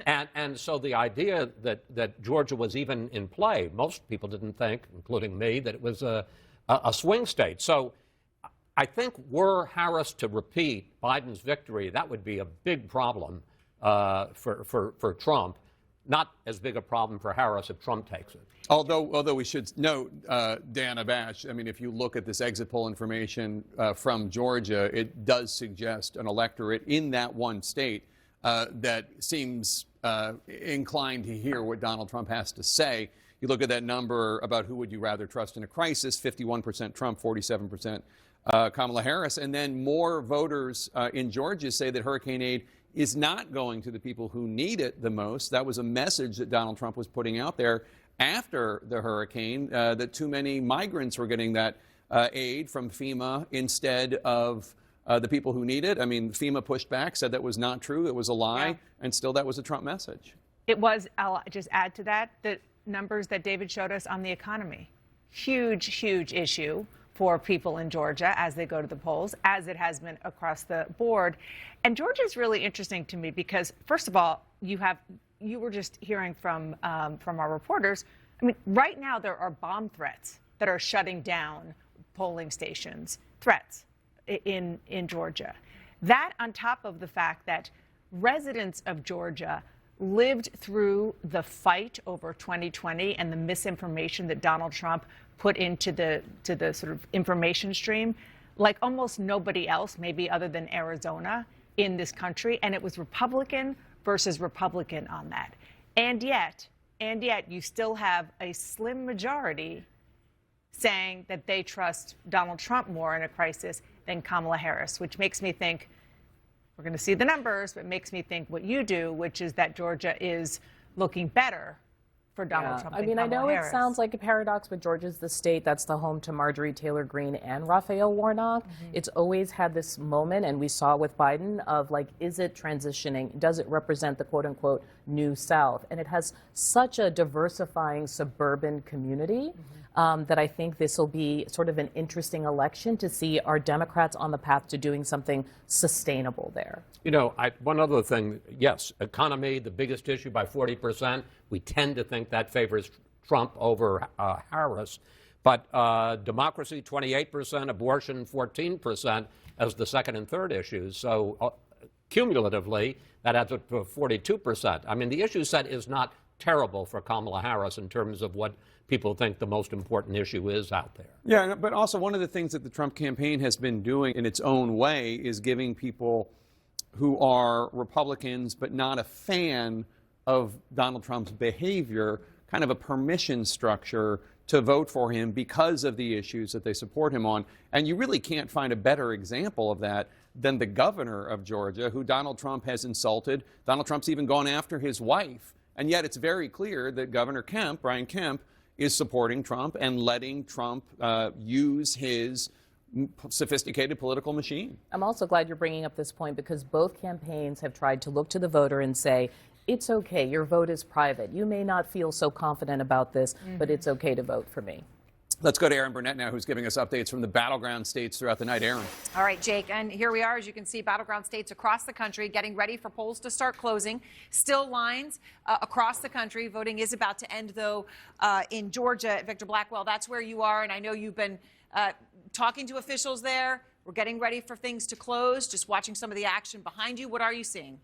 and so the idea that Georgia was even in play, most people didn't think, including me, that it was a swing state. So I think were Harris to repeat Biden's victory, that would be a big problem for Trump. Not as big a problem for Harris if Trump takes it. Although we should note, Dan Abash, I mean, if you look at this exit poll information from Georgia, it does suggest an electorate in that one state that seems inclined to hear what Donald Trump has to say. You look at that number about who would you rather trust in a crisis, 51% Trump, 47% Kamala Harris. And then more voters in Georgia say that hurricane aid is not going to the people who need it the most. That was a message that Donald Trump was putting out there after the hurricane, that too many migrants were getting that aid from FEMA instead of the people who need it. I mean, FEMA pushed back, said that was not true, it was a lie, and still that was a Trump message. It was. I'll just add to that, the numbers that David showed us on the economy. Huge, huge issue for people in Georgia as they go to the polls, as it has been across the board. And Georgia is really interesting to me because, first of all, you were just hearing from our reporters. I mean, right now there are bomb threats that are shutting down polling stations, threats in Georgia. That on top of the fact that residents of Georgia lived through the fight over 2020 and the misinformation that Donald Trump put into the sort of information stream like almost nobody else, maybe other than Arizona in this country. And it was Republican versus Republican on that. And yet you still have a slim majority saying that they trust Donald Trump more in a crisis than Kamala Harris, which makes me think, we're going to see the numbers, but makes me think what you do, which is that Georgia is looking better for Donald Trump. I mean, I know Harris. It sounds like a paradox, but Georgia's the state that's the home to Marjorie Taylor Greene and Raphael Warnock. It's always had this moment, and we saw with Biden, of like, is it transitioning? Does it represent the quote unquote new South? And it has such a diversifying suburban community that I think this will be sort of an interesting election to see are Democrats on the path to doing something sustainable there. You know, one other thing, yes, economy, the biggest issue by 40%. We tend to think that favors Trump over Harris. But democracy, 28%, abortion, 14% as the second and third issues. So cumulatively, that adds up to 42%. I mean, the issue set is not terrible for Kamala Harris in terms of what people think the most important issue is out there. Yeah, but also one of the things that the Trump campaign has been doing in its own way is giving people who are Republicans but not a fan of Donald Trump's behavior kind of a permission structure to vote for him because of the issues that they support him on. And you really can't find a better example of that than the governor of Georgia, who Donald Trump has insulted. Donald Trump's even gone after his wife. And yet it's very clear that Governor Brian Kemp, is supporting Trump and letting Trump use his sophisticated political machine. I'm also glad you're bringing up this point because both campaigns have tried to look to the voter and say, it's okay, your vote is private. You may not feel so confident about this, but it's okay to vote for me. Let's go to Aaron Burnett now, who's giving us updates from the battleground states throughout the night. Aaron. All right, Jake, and here we are, as you can see, battleground states across the country getting ready for polls to start closing. Still lines across the country. Voting is about to end, though, in Georgia. Victor Blackwell, that's where you are, and I know you've been talking to officials there. We're getting ready for things to close, just watching some of the action behind you. What are you seeing?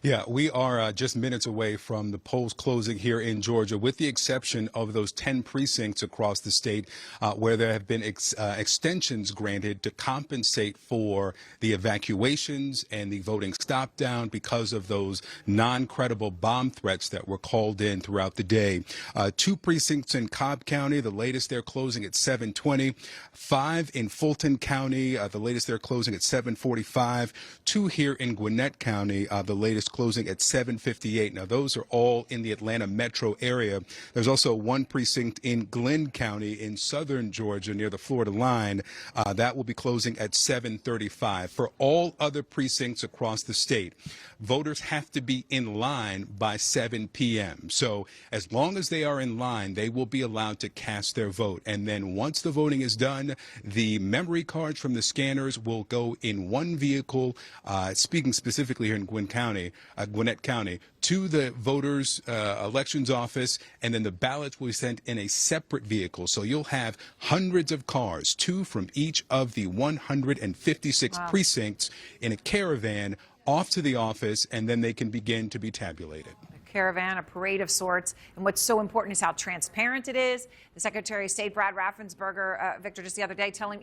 Yeah, we are just minutes away from the polls closing here in Georgia, with the exception of those 10 precincts across the state where there have been extensions granted to compensate for the evacuations and the voting stop down because of those non-credible bomb threats that were called in throughout the day. 2 precincts in Cobb County, the latest they're closing at 7:20. 5 in Fulton County, the latest they're closing at 7:45. 2 here in Gwinnett County, the latest closing at 7:58. Now, those are all in the Atlanta metro area. There's also 1 precinct in Glenn County in southern Georgia near the Florida line. That will be closing at 7:35. For all other precincts across the state, voters have to be in line by 7 p.m. So as long as they are in line, they will be allowed to cast their vote. And then once the voting is done, the memory cards from the scanners will go in one vehicle, speaking specifically here in Gwinnett County, to the voters' elections office, and then the ballots will be sent in a separate vehicle. So you'll have hundreds of cars, 2 from each of the 156 precincts, in a caravan off to the office, and then they can begin to be tabulated. Caravan, a parade of sorts. And what's so important is how transparent it is. The Secretary of State, Brad Raffensperger, Victor, just the other day telling,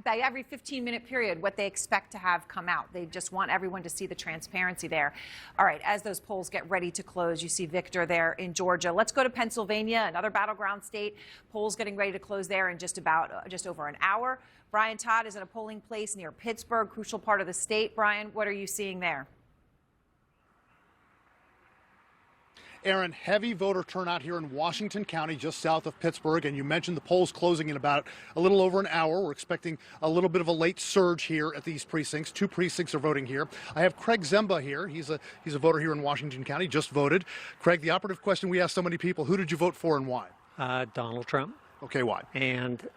by every 15-minute period what they expect to have come out. They just want everyone to see the transparency there. All right, as those polls get ready to close, you see Victor there in Georgia. Let's go to Pennsylvania, another battleground state. Polls getting ready to close there in just over an hour. Brian Todd is in a polling place near Pittsburgh, crucial part of the state. Brian, what are you seeing there? Aaron, heavy voter turnout here in Washington County, just south of Pittsburgh, and you mentioned the polls closing in about a little over an hour. We're expecting a little bit of a late surge here at these precincts. 2 precincts are voting here. I have Craig Zemba here. He's a voter here in Washington County, just voted. Craig, the operative question we asked so many people, who did you vote for and why? Donald Trump. Okay, why? And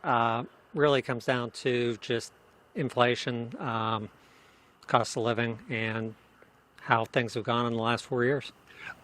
really comes down to just inflation, cost of living, and how things have gone in the last 4 years.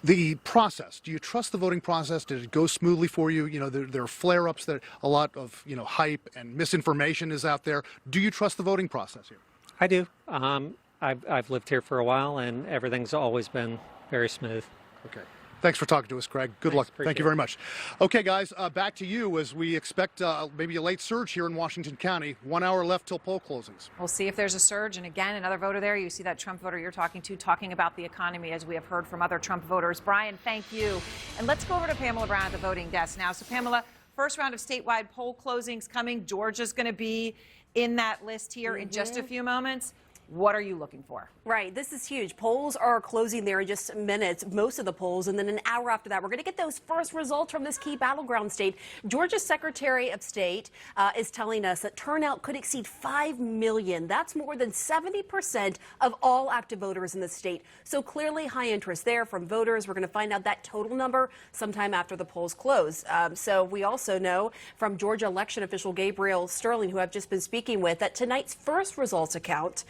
The process, do you trust the voting process? Did it go smoothly for you? There are flare-ups, that a lot of, hype and misinformation is out there. Do you trust the voting process here? I do. I've lived here for a while, and everything's always been very smooth. Okay. Thanks for talking to us, Craig. Good luck. Thank you very much. Okay, guys, back to you as we expect maybe a late surge here in Washington County. 1 hour left till poll closings. We'll see if there's a surge. And again, another voter there. You see that Trump voter you're talking to talking about the economy, as we have heard from other Trump voters. Brian, thank you. And let's go over to Pamela Brown at the voting desk now. So, Pamela, first round of statewide poll closings coming. Georgia's going to be in that list here in just a few moments. What are you looking for? Right. This is huge. Polls are closing there in just minutes, most of the polls. And then an hour after that, we're going to get those first results from this key battleground state. Georgia's Secretary of State is telling us that turnout could exceed 5 million. That's more than 70% of all active voters in the state. So clearly high interest there from voters. We're going to find out that total number sometime after the polls close. So we also know from Georgia election official Gabriel Sterling, who I've just been speaking with, that tonight's first results account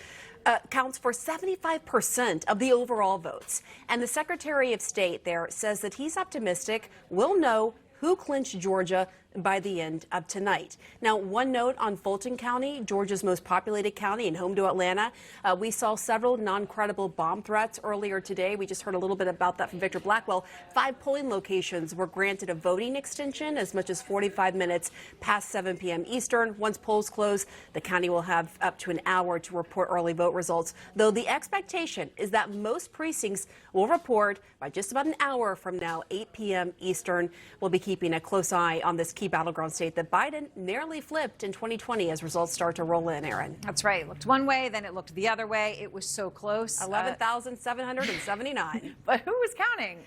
counts for 75% of the overall votes. And the Secretary of State there says that he's optimistic we'll know who clinched Georgia by the end of tonight. Now, one note on Fulton County, Georgia's most populated county and home to Atlanta. We saw several non-credible bomb threats earlier today. We just heard a little bit about that from Victor Blackwell. 5 polling locations were granted a voting extension as much as 45 minutes past 7 p.m. Eastern. Once polls close, the county will have up to an hour to report early vote results, though the expectation is that most precincts will report by just about an hour from now, 8 p.m. Eastern. We'll be keeping a close eye on this key battleground state that Biden narrowly flipped in 2020 as results start to roll in, Aaron. That's right. It looked one way, then it looked the other way. It was so close. 11,779. But who was counting?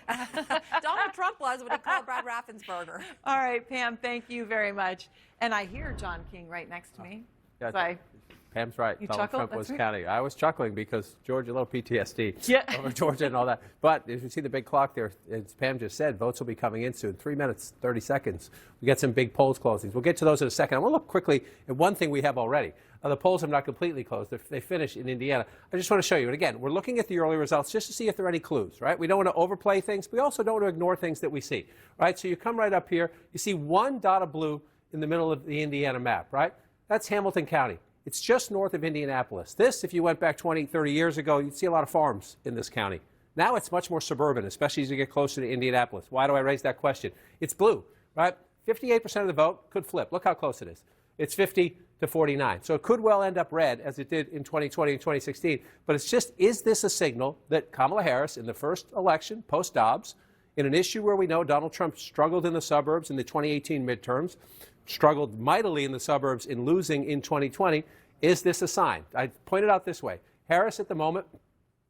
Donald Trump was when he called Brad Raffensperger. All right, Pam, thank you very much. And I hear John King right next to me. Yeah, So Pam's right. You Donald chuckled? Trump was That's right. counting. I was chuckling because Georgia, a little PTSD Yeah. over Georgia and all that. But as you see the big clock there, as Pam just said, votes will be coming in soon. 3 minutes, 30 seconds. We got some big polls closings. We'll get to those in a second. I want to look quickly at one thing we have already. The polls have not completely closed. They finished in Indiana. I just want to show you. And again, we're looking at the early results just to see if there are any clues, right? We don't want to overplay things. We also don't want to ignore things that we see, right? So you come right up here. You see one dot of blue in the middle of the Indiana map, right? That's Hamilton County. It's just north of Indianapolis. This, if you went back 20, 30 years ago, you'd see a lot of farms in this county. Now it's much more suburban, especially as you get closer to Indianapolis. Why do I raise that question? It's blue, right? 58% of the vote could flip. Look how close it is. It's 50 to 49. So it could well end up red, as it did in 2020 and 2016. But it's just, is this a signal that Kamala Harris, in the first election, post-Dobbs, in an issue where we know Donald Trump struggled in the suburbs in the 2018 midterms, struggled mightily in the suburbs in losing in 2020. Is this a sign? I pointed out this way. Harris at the moment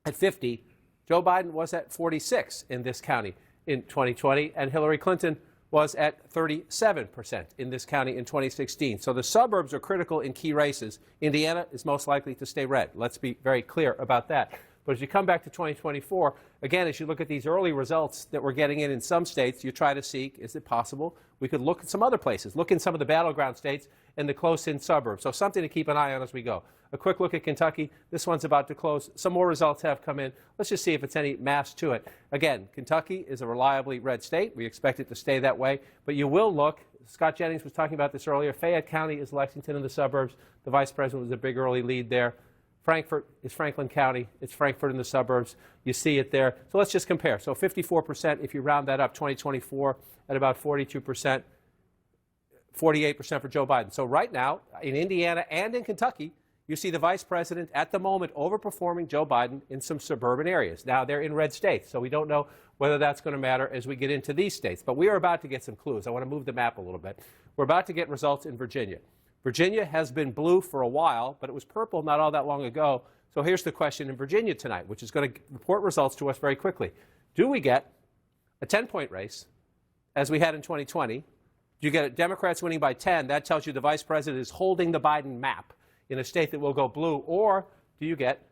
at 50. Joe Biden was at 46 in this county in 2020. And Hillary Clinton was at 37% in this county in 2016. So the suburbs are critical in key races. Indiana is most likely to stay red. Let's be very clear about that. But as you come back to 2024, again, as you look at these early results that we're getting in some states, you try to seek, is it possible we could look at some other places, look in some of the battleground states and the close-in suburbs. So something to keep an eye on as we go. A quick look at Kentucky. This one's about to close. Some more results have come in. Let's just see if it's any mass to it. Again, Kentucky is a reliably red state. We expect it to stay that way. But you will look, Scott Jennings was talking about this earlier, Fayette County is Lexington in the suburbs. The vice president was a big early lead there. Frankfort is Franklin County. It's Frankfort in the suburbs. You see it there. So let's just compare. So 54%, if you round that up, 2024 at about 42%, 48% for Joe Biden. So right now, in Indiana and in Kentucky, you see the vice president at the moment overperforming Joe Biden in some suburban areas. Now, they're in red states, so we don't know whether that's going to matter as we get into these states. But we are about to get some clues. I want to move the map a little bit. We're about to get results in Virginia. Virginia has been blue for a while, but it was purple not all that long ago. So here's the question in Virginia tonight, which is going to report results to us very quickly. Do we get a 10-point race, as we had in 2020? Do you get Democrats winning by 10? That tells you the vice president is holding the Biden map in a state that will go blue. Or do you get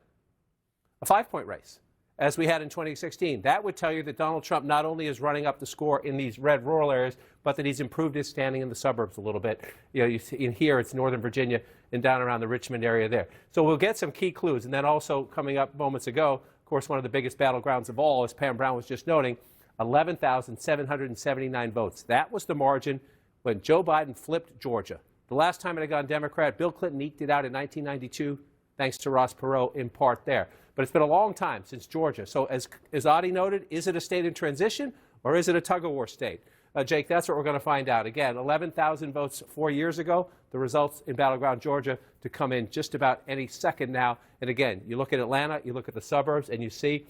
a 5-point race, as we had in 2016? That would tell you that Donald Trump not only is running up the score in these red rural areas, but that he's improved his standing in the suburbs a little bit. You know, you see in here, it's Northern Virginia and down around the Richmond area there. So we'll get some key clues. And then also coming up moments ago, of course, one of the biggest battlegrounds of all, as Pam Brown was just noting, 11,779 votes. That was the margin when Joe Biden flipped Georgia. The last time it had gone Democrat, Bill Clinton eked it out in 1992, thanks to Ross Perot in part there. But it's been a long time since Georgia. So as Adi noted, is it a state in transition or is it a tug-of-war state? Jake, that's what we're going to find out. Again, 11,000 votes 4 years ago. The results in battleground Georgia to come in just about any second now. And again, you look at Atlanta, you look at the suburbs, and you see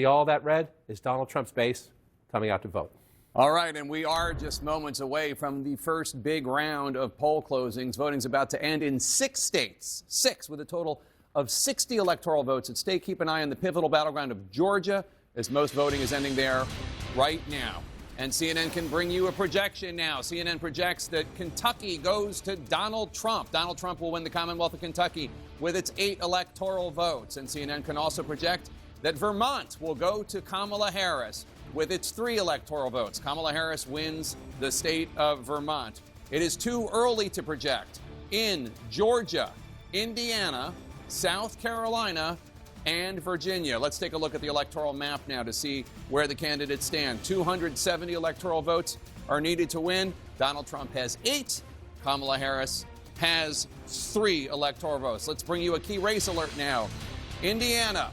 all that red is Donald Trump's base coming out to vote. All right, and we are just moments away from the first big round of poll closings. Voting's about to end in 6 states, 6 with a total of 60 electoral votes at stake. Keep an eye on the pivotal battleground of Georgia, as most voting is ending there right now. And CNN can bring you a projection now. CNN projects that Kentucky goes to Donald Trump. Donald Trump will win the Commonwealth of Kentucky with its 8 electoral votes. And CNN can also project that Vermont will go to Kamala Harris with its 3 electoral votes. Kamala Harris wins the state of Vermont. It is too early to project in Georgia, Indiana, South Carolina, and Virginia. Let's take a look at the electoral map now to see where the candidates stand. 270 electoral votes are needed to win. Donald Trump has 8. Kamala Harris has 3 electoral votes. Let's bring you a key race alert now. Indiana.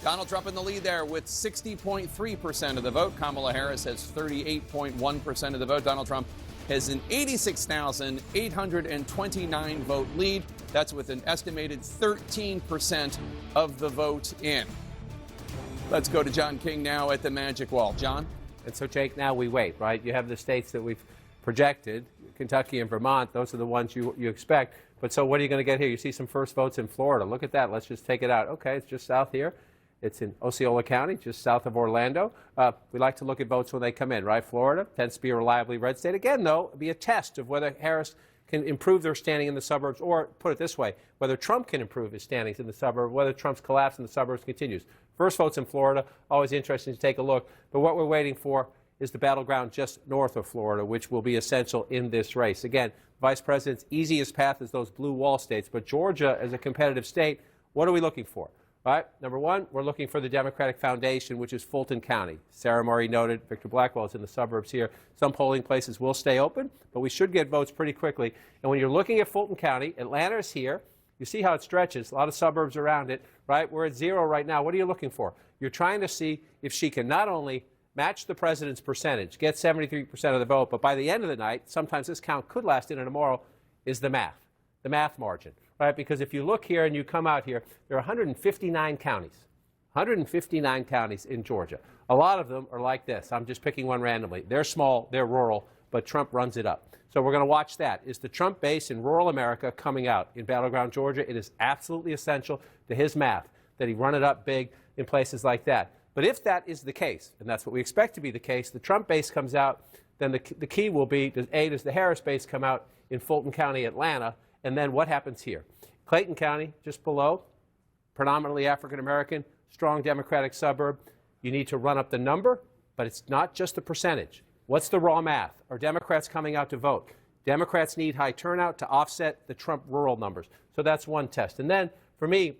Donald Trump in the lead there with 60.3% of the vote. Kamala Harris has 38.1% of the vote. Donald Trump has an 86,829 vote lead. That's with an estimated 13% of the vote in. Let's go to John King now at the Magic Wall. John? And so, Jake, now we wait, right? You have the states that we've projected. Kentucky and Vermont. Those are the ones you expect. But so what are you going to get here? You see some first votes in Florida. Look at that. Let's just take it out. Okay, it's just south here. It's in Osceola County, just south of Orlando. We like to look at votes when they come in, right? Florida tends to be a reliably red state. Again, though, it'll be a test of whether Harris can improve their standing in the suburbs, or put it this way, whether Trump can improve his standings in the suburbs, whether Trump's collapse in the suburbs continues. First votes in Florida, always interesting to take a look. But what we're waiting for is the battleground just north of Florida, which will be essential in this race. Again, Vice President's easiest path is those blue wall states. But Georgia, as a competitive state, what are we looking for? All right, number one, we're looking for the Democratic Foundation, which is Fulton County. Sarah Murray noted, Victor Blackwell is in the suburbs here. Some polling places will stay open, but we should get votes pretty quickly. And when you're looking at Fulton County, Atlanta is here. You see how it stretches, a lot of suburbs around it, right? We're at 0 right now. What are you looking for? You're trying to see if she can not only match the president's percentage, get 73% of the vote, but by the end of the night, sometimes this count could last into tomorrow, is the math margin. Right? Because if you look here and you come out here, there are 159 counties. 159 counties in Georgia. A lot of them are like this. I'm just picking one randomly. They're small, they're rural, but Trump runs it up. So we're going to watch that. Is the Trump base in rural America coming out in battleground Georgia? It is absolutely essential to his math that he run it up big in places like that. But if that is the case, and that's what we expect to be the case, the Trump base comes out, then the key will be, does the Harris base come out in Fulton County, Atlanta? And then what happens here? Clayton County, just below, predominantly African-American, strong Democratic suburb. You need to run up the number, but it's not just the percentage. What's the raw math? Are Democrats coming out to vote? Democrats need high turnout to offset the Trump rural numbers. So that's one test. And then, for me,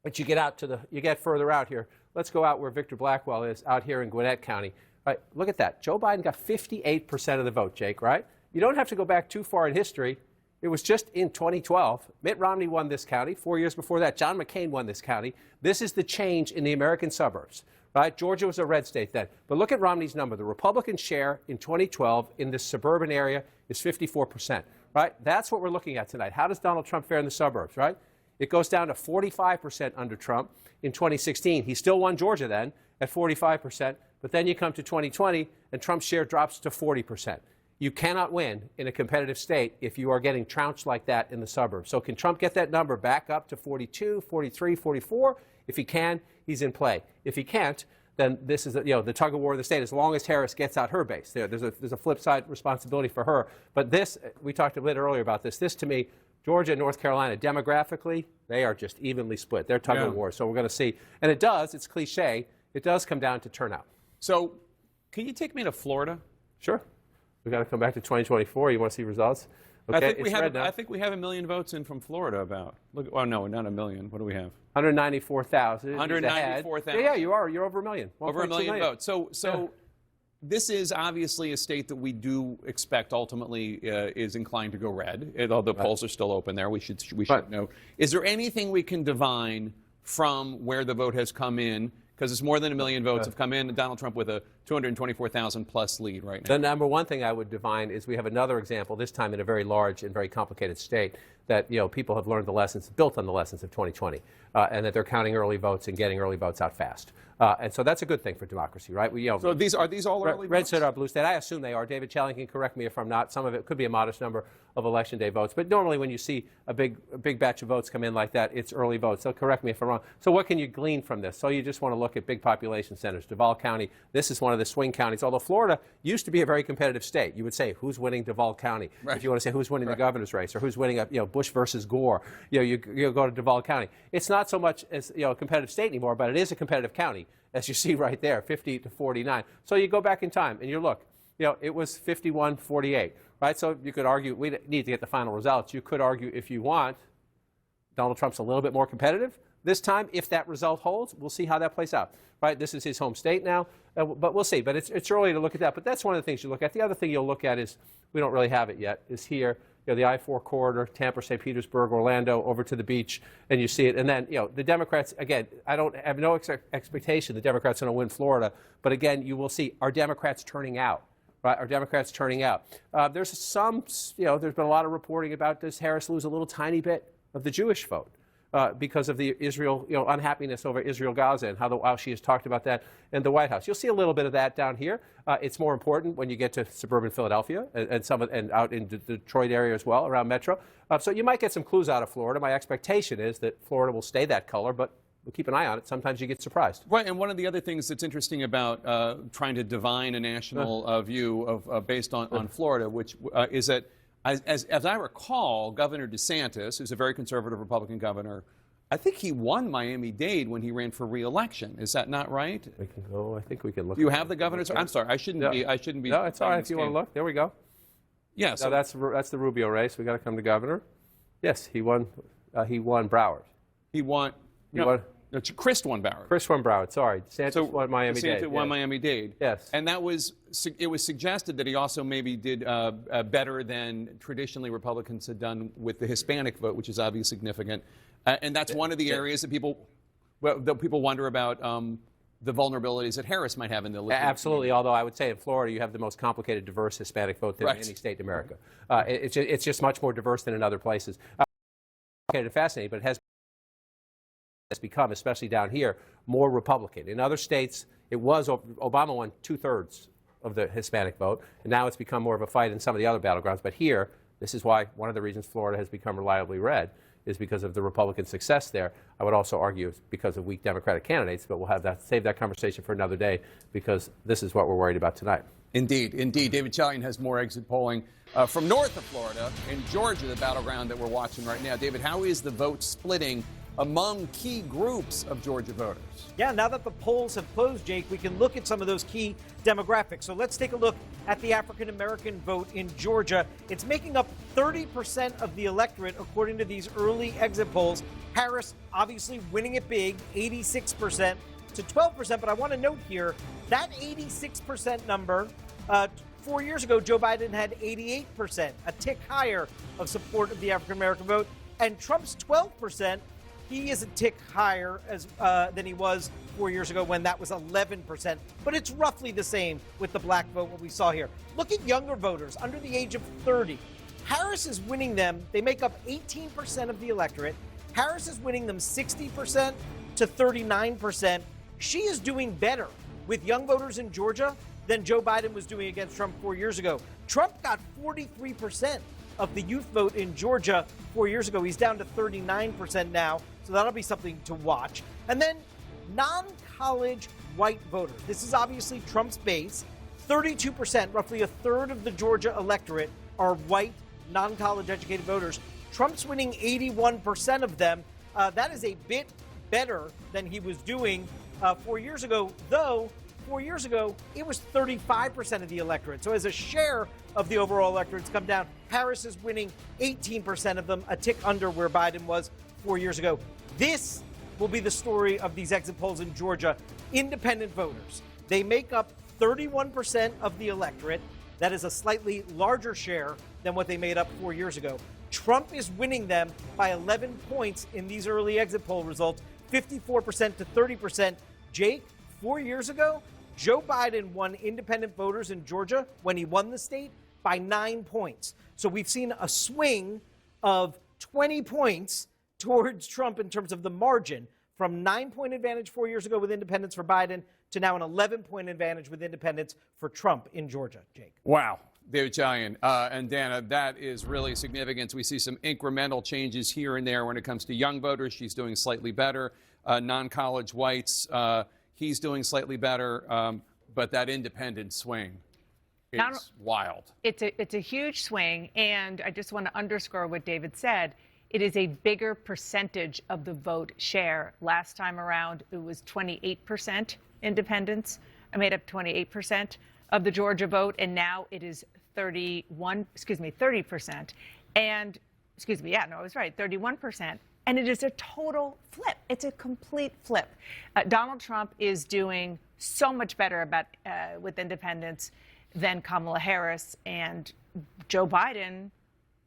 as you get further out here, let's go out where Victor Blackwell is, out here in Gwinnett County. All right, look at that. Joe Biden got 58% of the vote, Jake, right? You don't have to go back too far in history. It was just in 2012. Mitt Romney won this county. 4 years before that, John McCain won this county. This is the change in the American suburbs, right? Georgia was a red state then. But look at Romney's number. The Republican share in 2012 in this suburban area is 54%, right? That's what we're looking at tonight. How does Donald Trump fare in the suburbs, right? It goes down to 45% under Trump in 2016. He still won Georgia then at 45%. But then you come to 2020, and Trump's share drops to 40%. You cannot win in a competitive state if you are getting trounced like that in the suburbs. So can Trump get that number back up to 42, 43, 44? If he can, he's in play. If he can't, then this is the tug of war of the state, as long as Harris gets out her base. There's a flip side responsibility for her. But this, we talked a little earlier about this. This, to me, Georgia and North Carolina, demographically, they are just evenly split. They're tug of war. So we're going to see. And it's cliche, it does come down to turnout. So can you take me to Florida? Sure. We've got to come back to 2024. You want to see results? Okay, I think we have 1 million votes in from Florida about. Look, oh, no, not 1 million. What do we have? 194,000. 194,000. Yeah, you are. You're over 1 million. Over 1 million votes. So this is obviously a state that we do expect ultimately is inclined to go red, although the polls are still open there. We should know. Is there anything we can divine from where the vote has come in? Because it's more than 1 million votes have come in, and Donald Trump with a 224,000 plus lead right now. The number one thing I would divine is we have another example, this time in a very large and very complicated state, that people have learned the lessons, built on the lessons of 2020, and that they're counting early votes and getting early votes out fast. And so that's a good thing for democracy, right? So are these all early votes? Red state or blue state? I assume they are. David Challing can correct me if I'm not. Some of it could be a modest number of election day votes. But normally when you see a big batch of votes come in like that, it's early votes. So correct me if I'm wrong. So what can you glean from this? So you just want to look at big population centers. Duval County, this is one of the swing counties. Although Florida used to be a very competitive state. You would say, who's winning Duval County? Right. If you want to say who's winning the governor's race or who's winning Bush versus Gore, you go to Duval County. It's not so much as a competitive state anymore, but it is a competitive county, as you see right there, 50 to 49. So you go back in time and you look, it was 51-48, right? So you could argue, we need to get the final results. You could argue, if you want, Donald Trump's a little bit more competitive this time. If that result holds, we'll see how that plays out, right? This is his home state now, but we'll see. But it's early to look at that. But that's one of the things you look at. The other thing you'll look at is, we don't really have it yet, is here. The I-4 corridor, Tampa, St. Petersburg, Orlando, over to the beach, and you see it. And then, the Democrats, again, I don't have no expectation the Democrats are going to win Florida. But again, you will see, are Democrats turning out? Right? Are Democrats turning out? There's been a lot of reporting about, does Harris lose a little tiny bit of the Jewish vote? because of the Israel, unhappiness over Israel-Gaza and how she has talked about that in the White House. You'll see a little bit of that down here. It's more important when you get to suburban Philadelphia and out in the Detroit area as well, around Metro. So you might get some clues out of Florida. My expectation is that Florida will stay that color, but we'll keep an eye on it. Sometimes you get surprised. Right, and one of the other things that's interesting about trying to divine a national view of based on Florida, which is that, as I recall, Governor DeSantis, who's a very conservative Republican governor, I think he won Miami-Dade when he ran for re-election. Is that not right? We can go. I think we can look. Do you have the governor's? I'm sorry. I shouldn't be. No, it's all right. If you want to look, there we go. Yeah. So that's the Rubio race. We got to come to governor. Yes, he won. He won Broward. He won. Chris won Broward. Chris won Broward. Sorry, DeSantis won Miami-Dade. DeSantis won Miami-Dade. Yes. And it was suggested that he also maybe did better than traditionally Republicans had done with the Hispanic vote, which is obviously significant. And that's one of the areas that people wonder about the vulnerabilities that Harris might have in the Latino Absolutely. community. Although I would say in Florida you have the most complicated, diverse Hispanic vote than any state in America. It's just much more diverse than in other places. Complicated and fascinating, but it has become, especially down here, more Republican. In other states, Obama won 2/3 of the Hispanic vote, and now it's become more of a fight in some of the other battlegrounds. But here, this is why one of the reasons Florida has become reliably red is because of the Republican success there. I would also argue it's because of weak Democratic candidates, but we'll save that conversation for another day because this is what we're worried about tonight. Indeed. David Chalian has more exit polling from north of Florida in Georgia, the battleground that we're watching right now. David, how is the vote splitting among key groups of Georgia voters? Yeah, now that the polls have closed, Jake, we can look at some of those key demographics. So let's take a look at the African-American vote in Georgia. It's making up 30% of the electorate, according to these early exit polls. Harris obviously winning it big, 86% to 12%. But I want to note here, that 86% number, 4 years ago, Joe Biden had 88%, a tick higher of support of the African-American vote. And Trump's 12%, he is a tick higher than he was 4 years ago when that was 11%. But it's roughly the same with the black vote, what we saw here. Look at younger voters under the age of 30. Harris is winning them. They make up 18% of the electorate. Harris is winning them 60% to 39%. She is doing better with young voters in Georgia than Joe Biden was doing against Trump 4 years ago. Trump got 43% of the youth vote in Georgia 4 years ago. He's down to 39% now, so that'll be something to watch. And then non-college white voters. This is obviously Trump's base. 32%, roughly a third of the Georgia electorate, are white, non-college educated voters. Trump's winning 81% of them. That is a bit better than he was doing 4 years ago, though 4 years ago, it was 35% of the electorate. So as a share of the overall electorate, it's come down. Harris is winning 18% of them, a tick under where Biden was 4 years ago. This will be the story of these exit polls in Georgia. Independent voters. They make up 31% of the electorate. That is a slightly larger share than what they made up 4 years ago. Trump is winning them by 11 points in these early exit poll results, 54% to 30%. Jake, 4 years ago, Joe Biden won independent voters in Georgia when he won the state by 9 points. So we've seen a swing of 20 points towards Trump in terms of the margin, from 9-point advantage 4 years ago with independents for Biden to now an 11-point advantage with independents for Trump in Georgia. Jake. Wow. David Chalian and Dana, that is really significant. We see some incremental changes here and there when it comes to young voters. She's doing slightly better. Non-college whites, he's doing slightly better. But that independent swing is wild. It's a huge swing. And I just want to underscore what David said. It is a bigger percentage of the vote share. Last time around, it was 28% independents. I made up 28% of the Georgia vote, and now it is 30%. And, I was right, 31%. And it is a total flip. It's a complete flip. Donald Trump is doing so much better with independents than Kamala Harris, and Joe Biden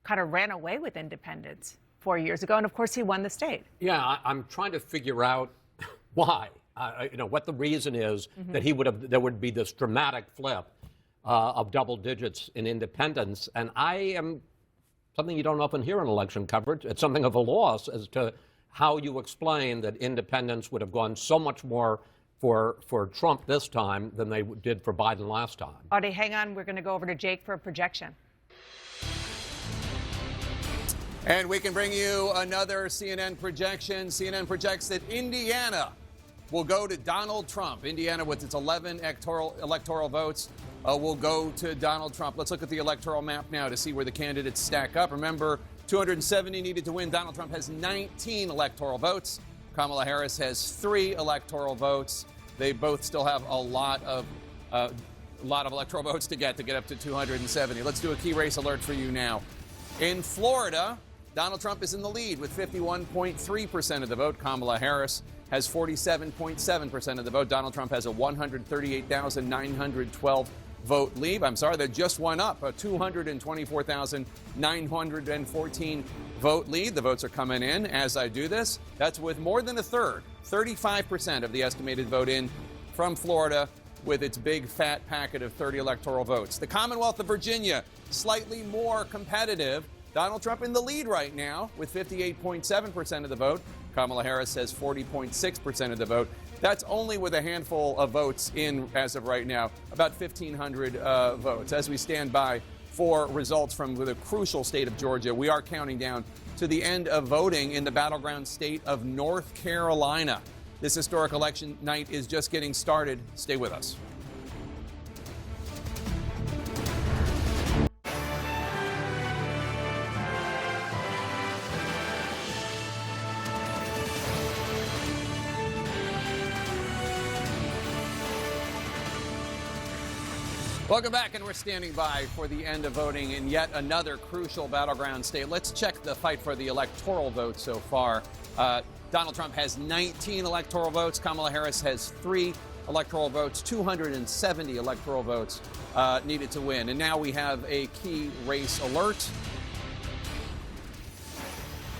kind of ran away with independents 4 years ago, and of course he won the state. Yeah, I'm trying to figure out why. What the reason is that there would be this dramatic flip of double digits in independents, and I am something you don't often hear in election coverage. It's something of a loss as to how you explain that independents would have gone so much more for Trump this time than they did for Biden last time. Audie, hang on. We're going to go over to Jake for a projection. And we can bring you another CNN projection. CNN projects that Indiana will go to Donald Trump. Indiana, with its 11 electoral votes, will go to Donald Trump. Let's look at the electoral map now to see where the candidates stack up. Remember, 270 needed to win. Donald Trump has 19 electoral votes. Kamala Harris has 3 electoral votes. They both still have a lot of electoral votes to get up to 270. Let's do a key race alert for you now. In Florida, Donald Trump is in the lead with 51.3% of the vote. Kamala Harris has 47.7% of the vote. Donald Trump has a 138,912 vote lead. I'm sorry, that just went up, a 224,914 vote lead. The votes are coming in as I do this. That's with more than a third, 35% of the estimated vote in from Florida, with its big fat packet of 30 electoral votes. The Commonwealth of Virginia, slightly more competitive. Donald Trump in the lead right now with 58.7% of the vote. Kamala Harris has 40.6% of the vote. That's only with a handful of votes in as of right now, about 1,500 votes. As we stand by for results from the crucial state of Georgia, we are counting down to the end of voting in the battleground state of North Carolina. This historic election night is just getting started. Stay with us. Welcome back, and we're standing by for the end of voting in yet another crucial battleground state. Let's check the fight for the electoral vote so far. Donald Trump has 19 electoral votes. Kamala Harris has 3 electoral votes, 270 electoral votes needed to win. And now we have a key race alert.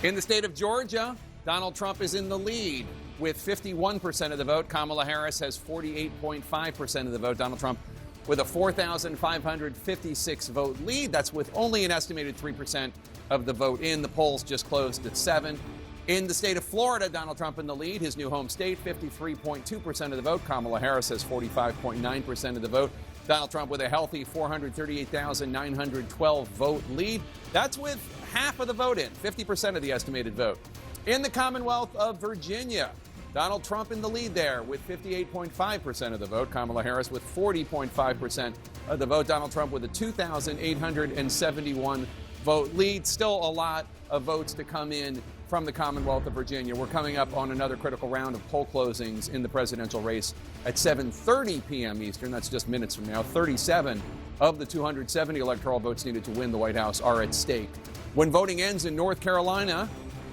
In the state of Georgia, Donald Trump is in the lead with 51% of the vote. Kamala Harris has 48.5% of the vote. Donald Trump with a 4,556 vote lead. That's with only an estimated 3% of the vote in. The polls just closed at 7. In the state of Florida, Donald Trump in the lead, his new home state, 53.2% of the vote. Kamala Harris has 45.9% of the vote. Donald Trump with a healthy 438,912 vote lead. That's with half of the vote in, 50% of the estimated vote. In the Commonwealth of Virginia, Donald Trump in the lead there with 58.5% of the vote. Kamala Harris with 40.5% of the vote. Donald Trump with a 2,871 vote lead. Still a lot of votes to come in from the Commonwealth of Virginia. We're coming up on another critical round of poll closings in the presidential race at 7:30 p.m. Eastern. That's just minutes from now. 37 of the 270 electoral votes needed to win the White House are at stake. When voting ends in North Carolina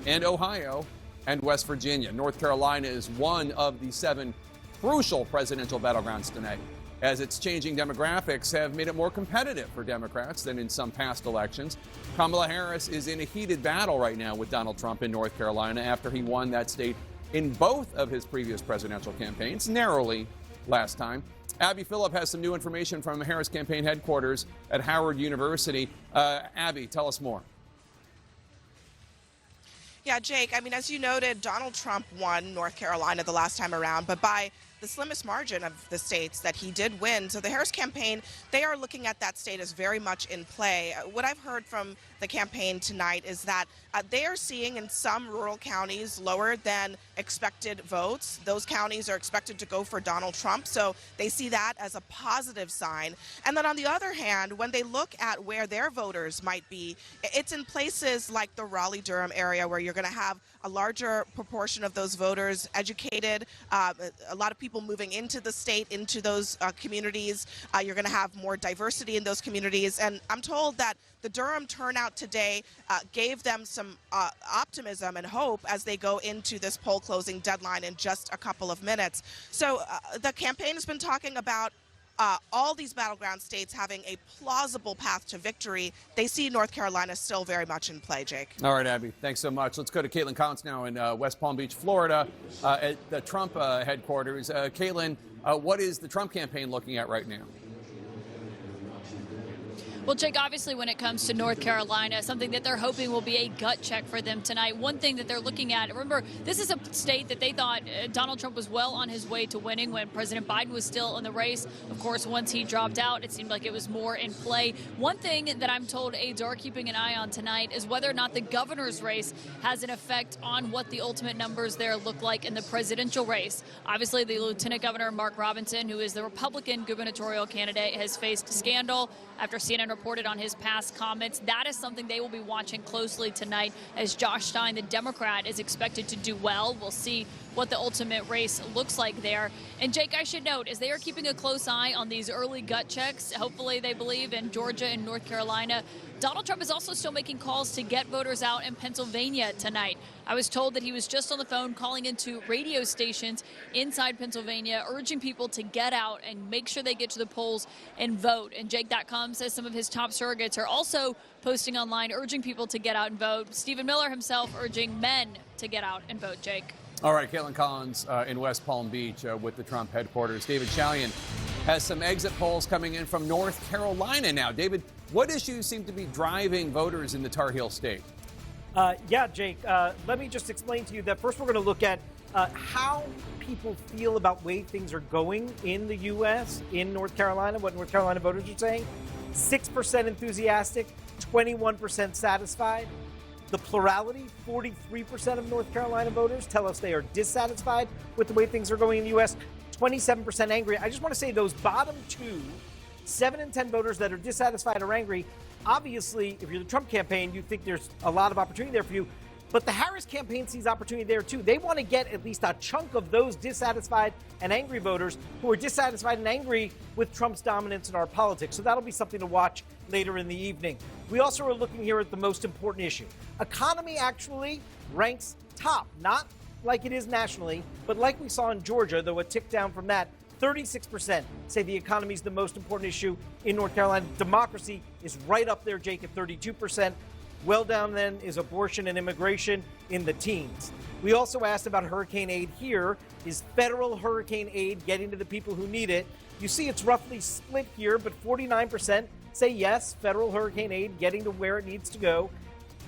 and Ohio and West Virginia. North Carolina is one of the 7 crucial presidential battlegrounds tonight, as its changing demographics have made it more competitive for Democrats than in some past elections. Kamala Harris is in a heated battle right now with Donald Trump in North Carolina after he won that state in both of his previous presidential campaigns, narrowly last time. Abby Phillip has some new information from Harris campaign headquarters at Howard University. Abby, tell us more. Yeah, Jake, I mean, as you noted, Donald Trump won North Carolina the last time around, but by the slimmest margin of the states that he did win. So the Harris campaign, they are looking at that state as very much in play. What I've heard from the campaign tonight is that they are seeing in some rural counties lower than expected votes. Those counties are expected to go for Donald Trump, so they see that as a positive sign. And then on the other hand, when they look at where their voters might be, it's in places like the Raleigh-Durham area where you're going to have a larger proportion of those voters educated, a lot of people moving into the state, into those communities. You're going to have more diversity in those communities. And I'm told that the Durham turnout today gave them some optimism and hope as they go into this poll closing deadline in just a couple of minutes. So the campaign has been talking about all these battleground states having a plausible path to victory. They see North Carolina still very much in play, Jake. All right, Abby, thanks so much. Let's go to Caitlin Collins now in West Palm Beach, Florida, at the Trump headquarters. Caitlin, what is the Trump campaign looking at right now? Well, Jake, obviously when it comes to North Carolina, something that they're hoping will be a gut check for them tonight. One thing that they're looking at, remember, this is a state that they thought Donald Trump was well on his way to winning when President Biden was still in the race. Of course, once he dropped out, it seemed like it was more in play. One thing that I'm told aides are keeping an eye on tonight is whether or not the governor's race has an effect on what the ultimate numbers there look like in the presidential race. Obviously, the Lieutenant Governor, Mark Robinson, who is the Republican gubernatorial candidate, has faced scandal after CNN reported on his past comments. That is something they will be watching closely tonight, as Josh Stein, the Democrat, is expected to do well. We'll see what the ultimate race looks like there. And Jake, I should note, as they are keeping a close eye on these early gut checks, hopefully they believe in Georgia and North Carolina, Donald Trump is also still making calls to get voters out in Pennsylvania tonight. I was told that he was just on the phone calling into radio stations inside Pennsylvania, urging people to get out and make sure they get to the polls and vote. And Jake.com says some of his top surrogates are also posting online, urging people to get out and vote. Stephen Miller himself urging men to get out and vote, Jake. All right, Caitlin Collins in West Palm Beach with the Trump headquarters. David Chalian has some exit polls coming in from North Carolina now. David, what issues seem to be driving voters in the Tar Heel state? Yeah, Jake, let me just explain to you that first we're going to look at how people feel about way things are going in the U.S., in North Carolina, what North Carolina voters are saying. 6% enthusiastic, 21% satisfied. The plurality, 43% of North Carolina voters tell us they are dissatisfied with the way things are going in the U.S., 27% angry. I just want to say those bottom two, 7 in 10 voters that are dissatisfied or angry, obviously, if you're the Trump campaign, you think there's a lot of opportunity there for you. But the Harris campaign sees opportunity there, too. They want to get at least a chunk of those dissatisfied and angry voters who are dissatisfied and angry with Trump's dominance in our politics. So that'll be something to watch later in the evening. We also are looking here at the most important issue. Economy actually ranks top, not like it is nationally, but like we saw in Georgia, though a tick down from that. 36% say the economy is the most important issue in North Carolina. Democracy is right up there, Jake, at 32%. Well down then is abortion and immigration in the teens. We also asked about hurricane aid here. Is federal hurricane aid getting to the people who need it? You see it's roughly split here, but 49% say yes, federal hurricane aid getting to where it needs to go.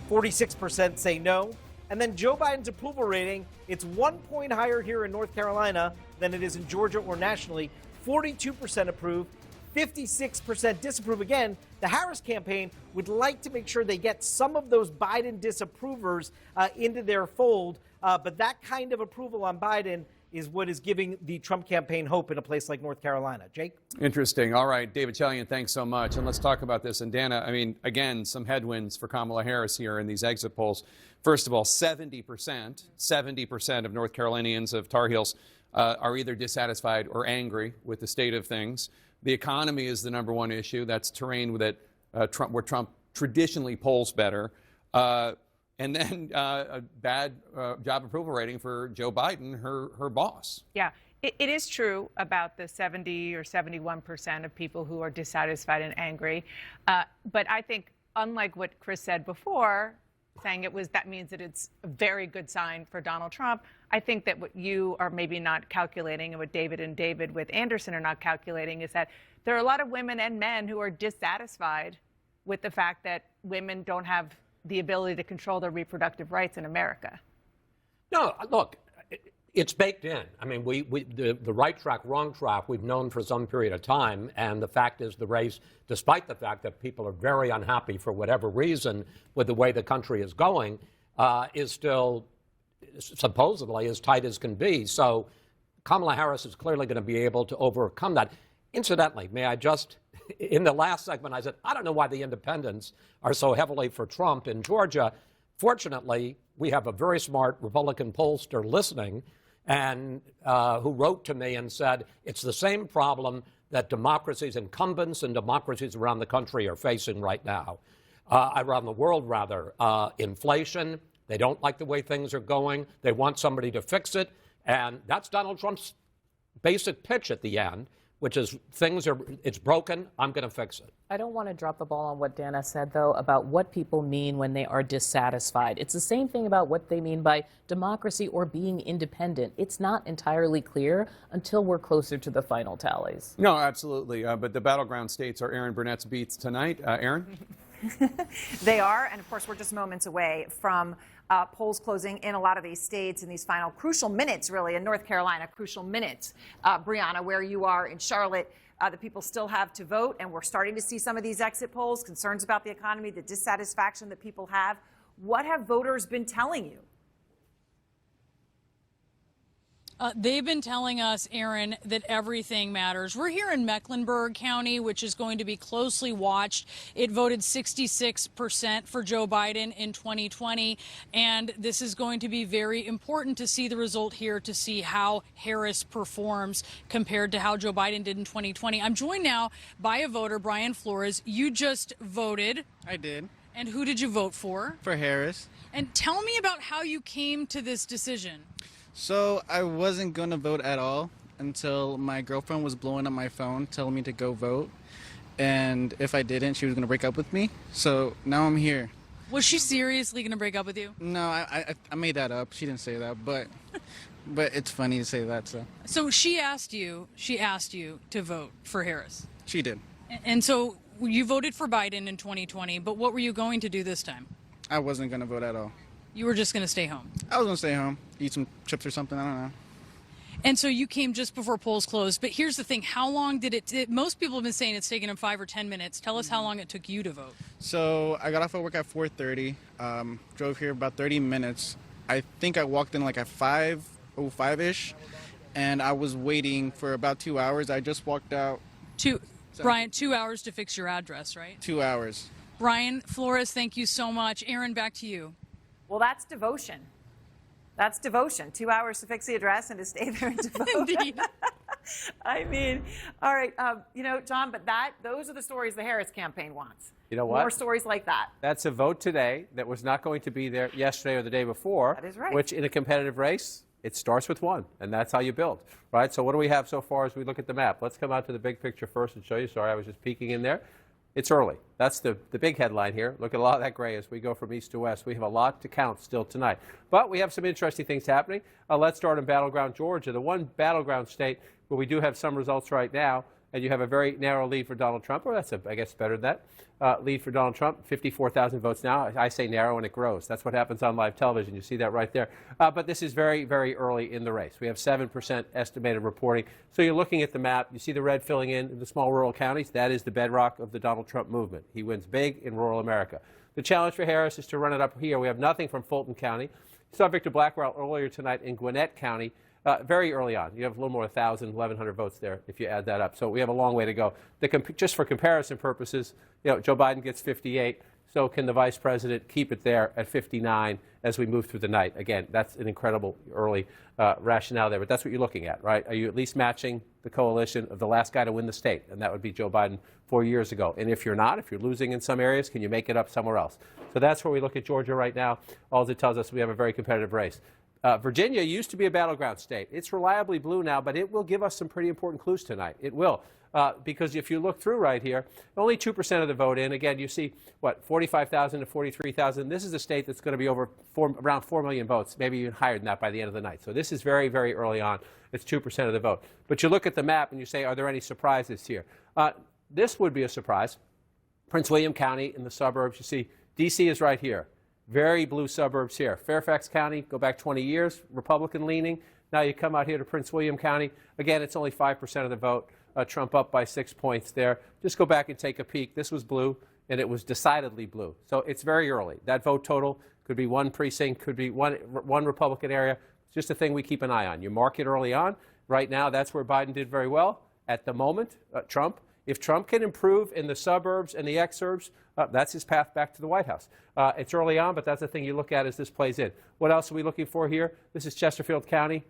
46% say no. And then Joe Biden's approval rating, it's 1 point higher here in North Carolina than it is in Georgia or nationally. 42% approve, 56% disapprove. Again, the Harris campaign would like to make sure they get some of those Biden disapprovers into their fold. But that kind of approval on Biden is what is giving the Trump campaign hope in a place like North Carolina. Jake? Interesting. All right, David Chalian, thanks so much. And let's talk about this. And Dana, I mean, again, some headwinds for Kamala Harris here in these exit polls. First of all, 70% of North Carolinians of Tar Heels are either dissatisfied or angry with the state of things. The economy is the number one issue. That's terrain that where Trump traditionally polls better. And then a bad job approval rating for Joe Biden, her boss. Yeah, it is true about the 70 or 71% of people who are dissatisfied and angry. But I think, unlike what Chris said before, saying that means that it's a very good sign for Donald Trump, I think that what you are maybe not calculating and what David and David with Anderson are not calculating is that there are a lot of women and men who are dissatisfied with the fact that women don't have the ability to control their reproductive rights in America. No, look, it's baked in. I mean, the right track, wrong track, we've known for some period of time. And the fact is the race, despite the fact that people are very unhappy for whatever reason with the way the country is going, is still supposedly as tight as can be. So Kamala Harris is clearly going to be able to overcome that. Incidentally, may I just, in the last segment, I said, I don't know why the independents are so heavily for Trump in Georgia. Fortunately, we have a very smart Republican pollster listening and who wrote to me and said, it's the same problem that democracies, incumbents and democracies around the country are facing right now, around the world, rather. Inflation. They don't like the way things are going. They want somebody to fix it. And that's Donald Trump's basic pitch at the end, which is it's broken, I'm going to fix it. I don't want to drop the ball on what Dana said, though, about what people mean when they are dissatisfied. It's the same thing about what they mean by democracy or being independent. It's not entirely clear until we're closer to the final tallies. No, absolutely. But the battleground states are Aaron Burnett's beats tonight. Aaron? They are, and of course, we're just moments away from polls closing in a lot of these states in these final crucial minutes, really, in North Carolina, crucial minutes. Brianna, where you are in Charlotte, the people still have to vote, and we're starting to see some of these exit polls, concerns about the economy, the dissatisfaction that people have. What have voters been telling you? They've been telling us, Aaron, that everything matters. We're here in Mecklenburg County, which is going to be closely watched. It voted 66% for Joe Biden in 2020, and this is going to be very important to see the result here, to see how Harris performs compared to how Joe Biden did in 2020. I'm joined now by a voter, Brian Flores. You just voted. I did. And who did you vote for? For Harris. And tell me about how you came to this decision. So I wasn't going to vote at all until my girlfriend was blowing up my phone telling me to go vote. And if I didn't, she was going to break up with me. So now I'm here. Was she seriously going to break up with you? No, I made that up. She didn't say that, but it's funny to say that. So she asked you to vote for Harris. She did. And so you voted for Biden in 2020, but what were you going to do this time? I wasn't going to vote at all. You were just going to stay home? I was going to stay home, eat some chips or something, I don't know. And so you came just before polls closed, but here's the thing, how long did it most people have been saying it's taken them 5 or 10 minutes. Tell us how long it took you to vote. So I got off of work at 4:30, drove here about 30 minutes. I think I walked in like at 5:05-ish, and I was waiting for about 2 hours. I just walked out. Brian, 2 hours to fix your address, right? 2 hours. Brian Flores, thank you so much. Aaron, back to you. Well, that's devotion. That's devotion. 2 hours to fix the address and to stay there and to vote. Indeed. I mean, all right, John, but those are the stories the Harris campaign wants. You know what? More stories like that. That's a vote today that was not going to be there yesterday or the day before. That is right. Which, in a competitive race, it starts with one, and that's how you build, right? So what do we have so far as we look at the map? Let's come out to the big picture first and show you. Sorry, I was just peeking in there. It's early. That's the big headline here. Look at a lot of that gray as we go from east to west. We have a lot to count still tonight. But we have some interesting things happening. Let's start in battleground Georgia, the one battleground state where we do have some results right now, and you have a very narrow lead for Donald Trump, or I guess better than that. Lead for Donald Trump, 54,000 votes now. I say narrow and it grows. That's what happens on live television. You see that right there. But this is very, very early in the race. We have 7% estimated reporting. So you're looking at the map. You see the red filling in the small rural counties. That is the bedrock of the Donald Trump movement. He wins big in rural America. The challenge for Harris is to run it up here. We have nothing from Fulton County. You saw Victor Blackwell earlier tonight in Gwinnett County. Very early on. You have a little more 1,000, 1,100 votes there if you add that up. So we have a long way to go. Just for comparison purposes, Joe Biden gets 58. So can the vice president keep it there at 59 as we move through the night? Again, that's an incredible early rationale there. But that's what you're looking at, right? Are you at least matching the coalition of the last guy to win the state? And that would be Joe Biden 4 years ago. And if you're not, if you're losing in some areas, can you make it up somewhere else? So that's where we look at Georgia right now. All it tells us we have a very competitive race. Virginia used to be a battleground state. It's reliably blue now, but it will give us some pretty important clues tonight. It will. Because if you look through right here, only 2% of the vote in. Again, you see, 45,000 to 43,000. This is a state that's going to be around 4 million votes, maybe even higher than that by the end of the night. So this is very, very early on. It's 2% of the vote. But you look at the map and you say, are there any surprises here? This would be a surprise. Prince William County in the suburbs, you see, D.C. is right here. Very blue suburbs here. Fairfax County, go back 20 years, Republican leaning. Now you come out here to Prince William County. Again, it's only 5% of the vote. Trump up by 6 points there. Just go back and take a peek. This was blue, and it was decidedly blue. So it's very early. That vote total could be one precinct, could be one Republican area. It's just a thing we keep an eye on. You mark it early on. Right now, that's where Biden did very well. At the moment, Trump. If Trump can improve in the suburbs and the exurbs, that's his path back to the White House. It's early on, but that's the thing you look at as this plays in. What else are we looking for here? This is Chesterfield County.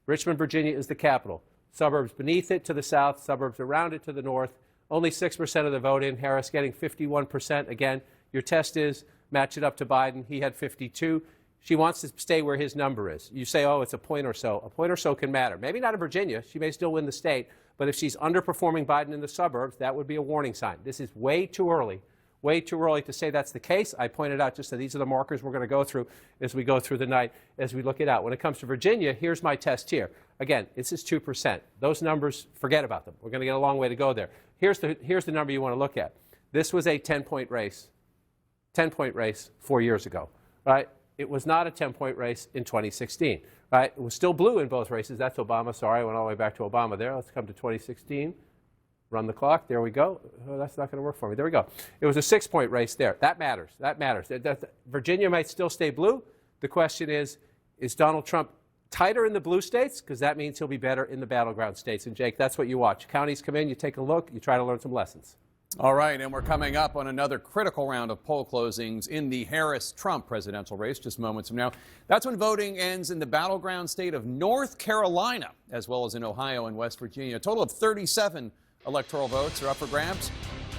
Richmond, Virginia is the capital. Suburbs beneath it to the south, suburbs around it to the north. Only 6% of the vote in. Harris getting 51%. Again, your test is match it up to Biden. He had 52. She wants to stay where his number is. You say, oh, it's a point or so. A point or so can matter. Maybe not in Virginia. She may still win the state. But if she's underperforming Biden in the suburbs, that would be a warning sign. This is way too early to say that's the case. I pointed out just that these are the markers we're going to go through as we go through the night, as we look it out. When it comes to Virginia, here's my test here. Again, this is 2%. Those numbers, forget about them. We're going to get a long way to go there. Here's the number you want to look at. This was a 10-point race. 10-point race 4 years ago, right? It was not a 10-point race in 2016, right? It was still blue in both races. That's Obama. Sorry, I went all the way back to Obama there. Let's come to 2016. Run the clock. There we go. Oh, that's not going to work for me. There we go. It was a 6-point race there. That matters. That matters. Virginia might still stay blue. The question is Donald Trump tighter in the blue states? Because that means he'll be better in the battleground states. And, Jake, that's what you watch. Counties come in, you take a look, you try to learn some lessons. All right, and we're coming up on another critical round of poll closings in the Harris-Trump presidential race just moments from now. That's when voting ends in the battleground state of North Carolina, as well as in Ohio and West Virginia. A total of 37 electoral votes are up for grabs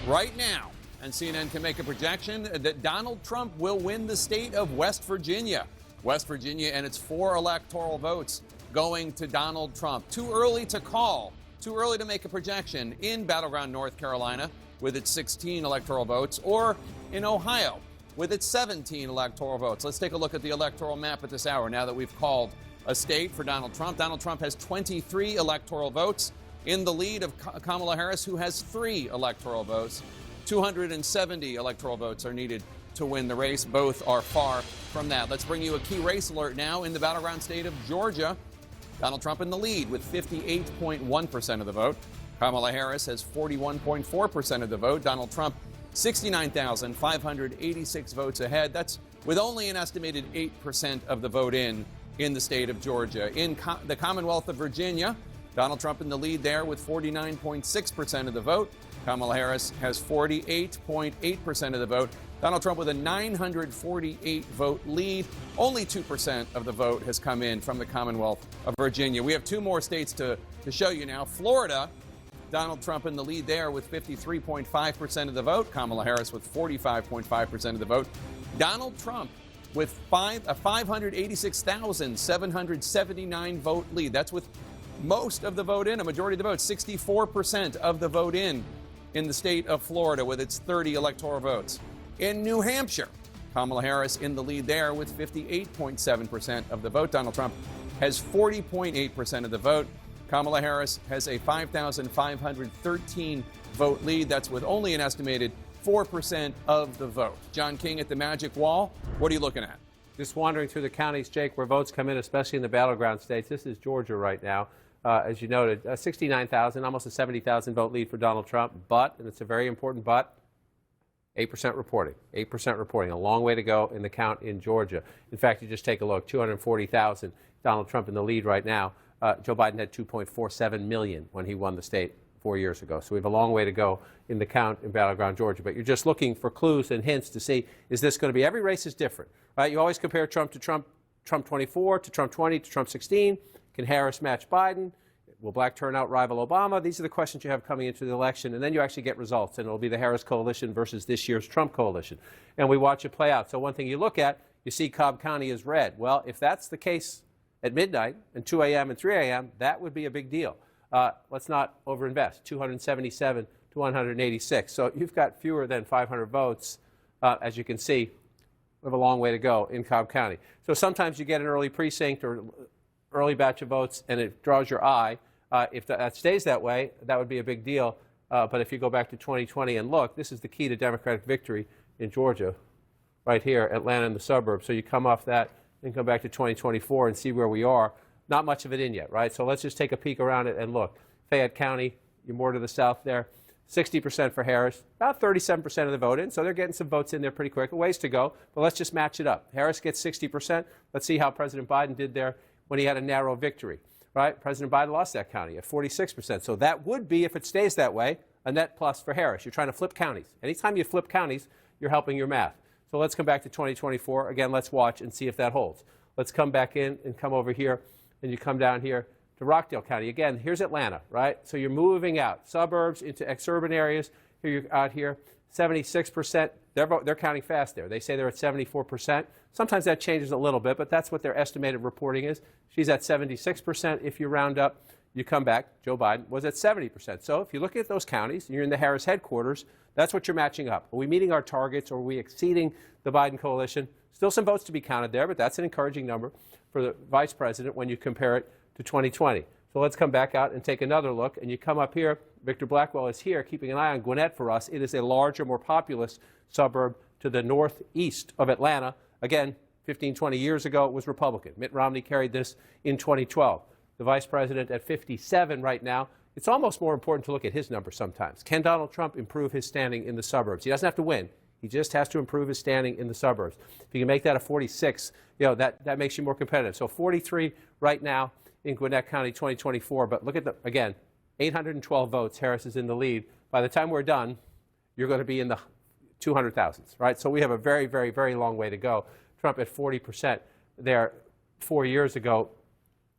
right now. And CNN can make a projection that Donald Trump will win the state of West Virginia. West Virginia and its 4 electoral votes going to Donald Trump. Too early to call, too early to make a projection in battleground North Carolina with its 16 electoral votes, or in Ohio with its 17 electoral votes. Let's take a look at the electoral map at this hour now that we've called a state for Donald Trump. Donald Trump has 23 electoral votes in the lead of Kamala Harris, who has 3 electoral votes. 270 electoral votes are needed to win the race. Both are far from that. Let's bring you a key race alert now in the battleground state of Georgia. Donald Trump in the lead with 58.1% of the vote. Kamala Harris has 41.4% of the vote. Donald Trump, 69,586 votes ahead. That's with only an estimated 8% of the vote in the state of Georgia. In the Commonwealth of Virginia, Donald Trump in the lead there with 49.6% of the vote. Kamala Harris has 48.8% of the vote. Donald Trump with a 948 vote lead. Only 2% of the vote has come in from the Commonwealth of Virginia. We have 2 more states to show you now. Florida, Donald Trump in the lead there with 53.5% of the vote. Kamala Harris with 45.5% of the vote. Donald Trump with a 586,779 vote lead. That's with most of the vote in, a majority of the vote, 64% of the vote in the state of Florida with its 30 electoral votes. In New Hampshire, Kamala Harris in the lead there with 58.7% of the vote. Donald Trump has 40.8% of the vote. Kamala Harris has a 5,513 vote lead. That's with only an estimated 4% of the vote. John King at the Magic Wall. What are you looking at? Just wandering through the counties, Jake, where votes come in, especially in the battleground states. This is Georgia right now. As you noted, 69,000, almost a 70,000 vote lead for Donald Trump. But, and it's a very important but, 8% reporting. 8% reporting. A long way to go in the count in Georgia. In fact, you just take a look, 240,000. Donald Trump in the lead right now. Joe Biden had 2.47 million when he won the state 4 years ago. So we have a long way to go in the count in battleground Georgia. But you're just looking for clues and hints to see, is this going to be, every race is different, right? You always compare Trump to Trump 24 to Trump 20 to Trump 16. Can Harris match Biden? Will black turnout rival Obama? These are the questions you have coming into the election. And then you actually get results. And it'll be the Harris coalition versus this year's Trump coalition. And we watch it play out. So one thing you look at, you see Cobb County is red. Well, if that's the case at midnight and 2 a.m. and 3 a.m., that would be a big deal. Let's not overinvest. 277 to 186. So you've got fewer than 500 votes. As you can see, we have a long way to go in Cobb County. So sometimes you get an early precinct or early batch of votes and it draws your eye. If that stays that way, that would be a big deal. But if you go back to 2020 and look, this is the key to Democratic victory in Georgia, right here, Atlanta and the suburbs. So you come off that and come back to 2024 and see where we are. Not much of it in yet, right? So let's just take a peek around it and look. Fayette County, you're more to the south there. 60% for Harris, about 37% of the vote in. So they're getting some votes in there pretty quick. A ways to go, but let's just match it up. Harris gets 60%. Let's see how President Biden did there when he had a narrow victory, right? President Biden lost that county at 46%. So that would be, if it stays that way, a net plus for Harris. You're trying to flip counties. Anytime you flip counties, you're helping your math. So let's come back to 2024. Again, let's watch and see if that holds. Let's come back in and come over here, and you come down here to Rockdale County. Again, here's Atlanta, right? So you're moving out, suburbs into ex-urban areas. Here you're out here, 76%. They're counting fast there. They say they're at 74%. Sometimes that changes a little bit, but that's what their estimated reporting is. She's at 76% if you round up. You come back, Joe Biden was at 70%. So if you look at those counties and you're in the Harris headquarters, that's what you're matching up. Are we meeting our targets, or are we exceeding the Biden coalition? Still some votes to be counted there, but that's an encouraging number for the vice president when you compare it to 2020. So let's come back out and take another look. And you come up here, Victor Blackwell is here keeping an eye on Gwinnett for us. It is a larger, more populous suburb to the northeast of Atlanta. Again, 15, 20 years ago, it was Republican. Mitt Romney carried this in 2012. The vice president at 57 right now. It's almost more important to look at his numbers sometimes. Can Donald Trump improve his standing in the suburbs? He doesn't have to win. He just has to improve his standing in the suburbs. If you can make that a 46, that makes you more competitive. So 43 right now in Gwinnett County 2024. But look at again, 812 votes. Harris is in the lead. By the time we're done, you're going to be in the 200,000s, right? So we have a very, very, very long way to go. Trump at 40% there 4 years ago.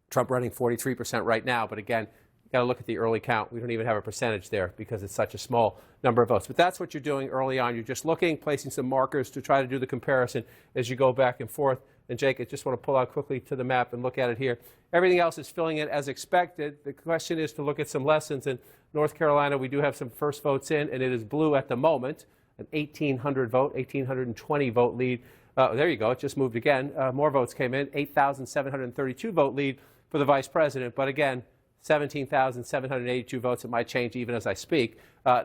Trump running 43% right now. But again, you got to look at the early count. We don't even have a percentage there because it's such a small number of votes. But that's what you're doing early on. You're just looking, placing some markers to try to do the comparison as you go back and forth. And Jake, I just want to pull out quickly to the map and look at it here. Everything else is filling in as expected. The question is to look at some lessons. In North Carolina, we do have some first votes in, and it is blue at the moment, an 1,820 vote lead. There you go. It just moved again. More votes came in, 8,732 vote lead for the vice president. But again, 17,782 votes. It might change even as I speak.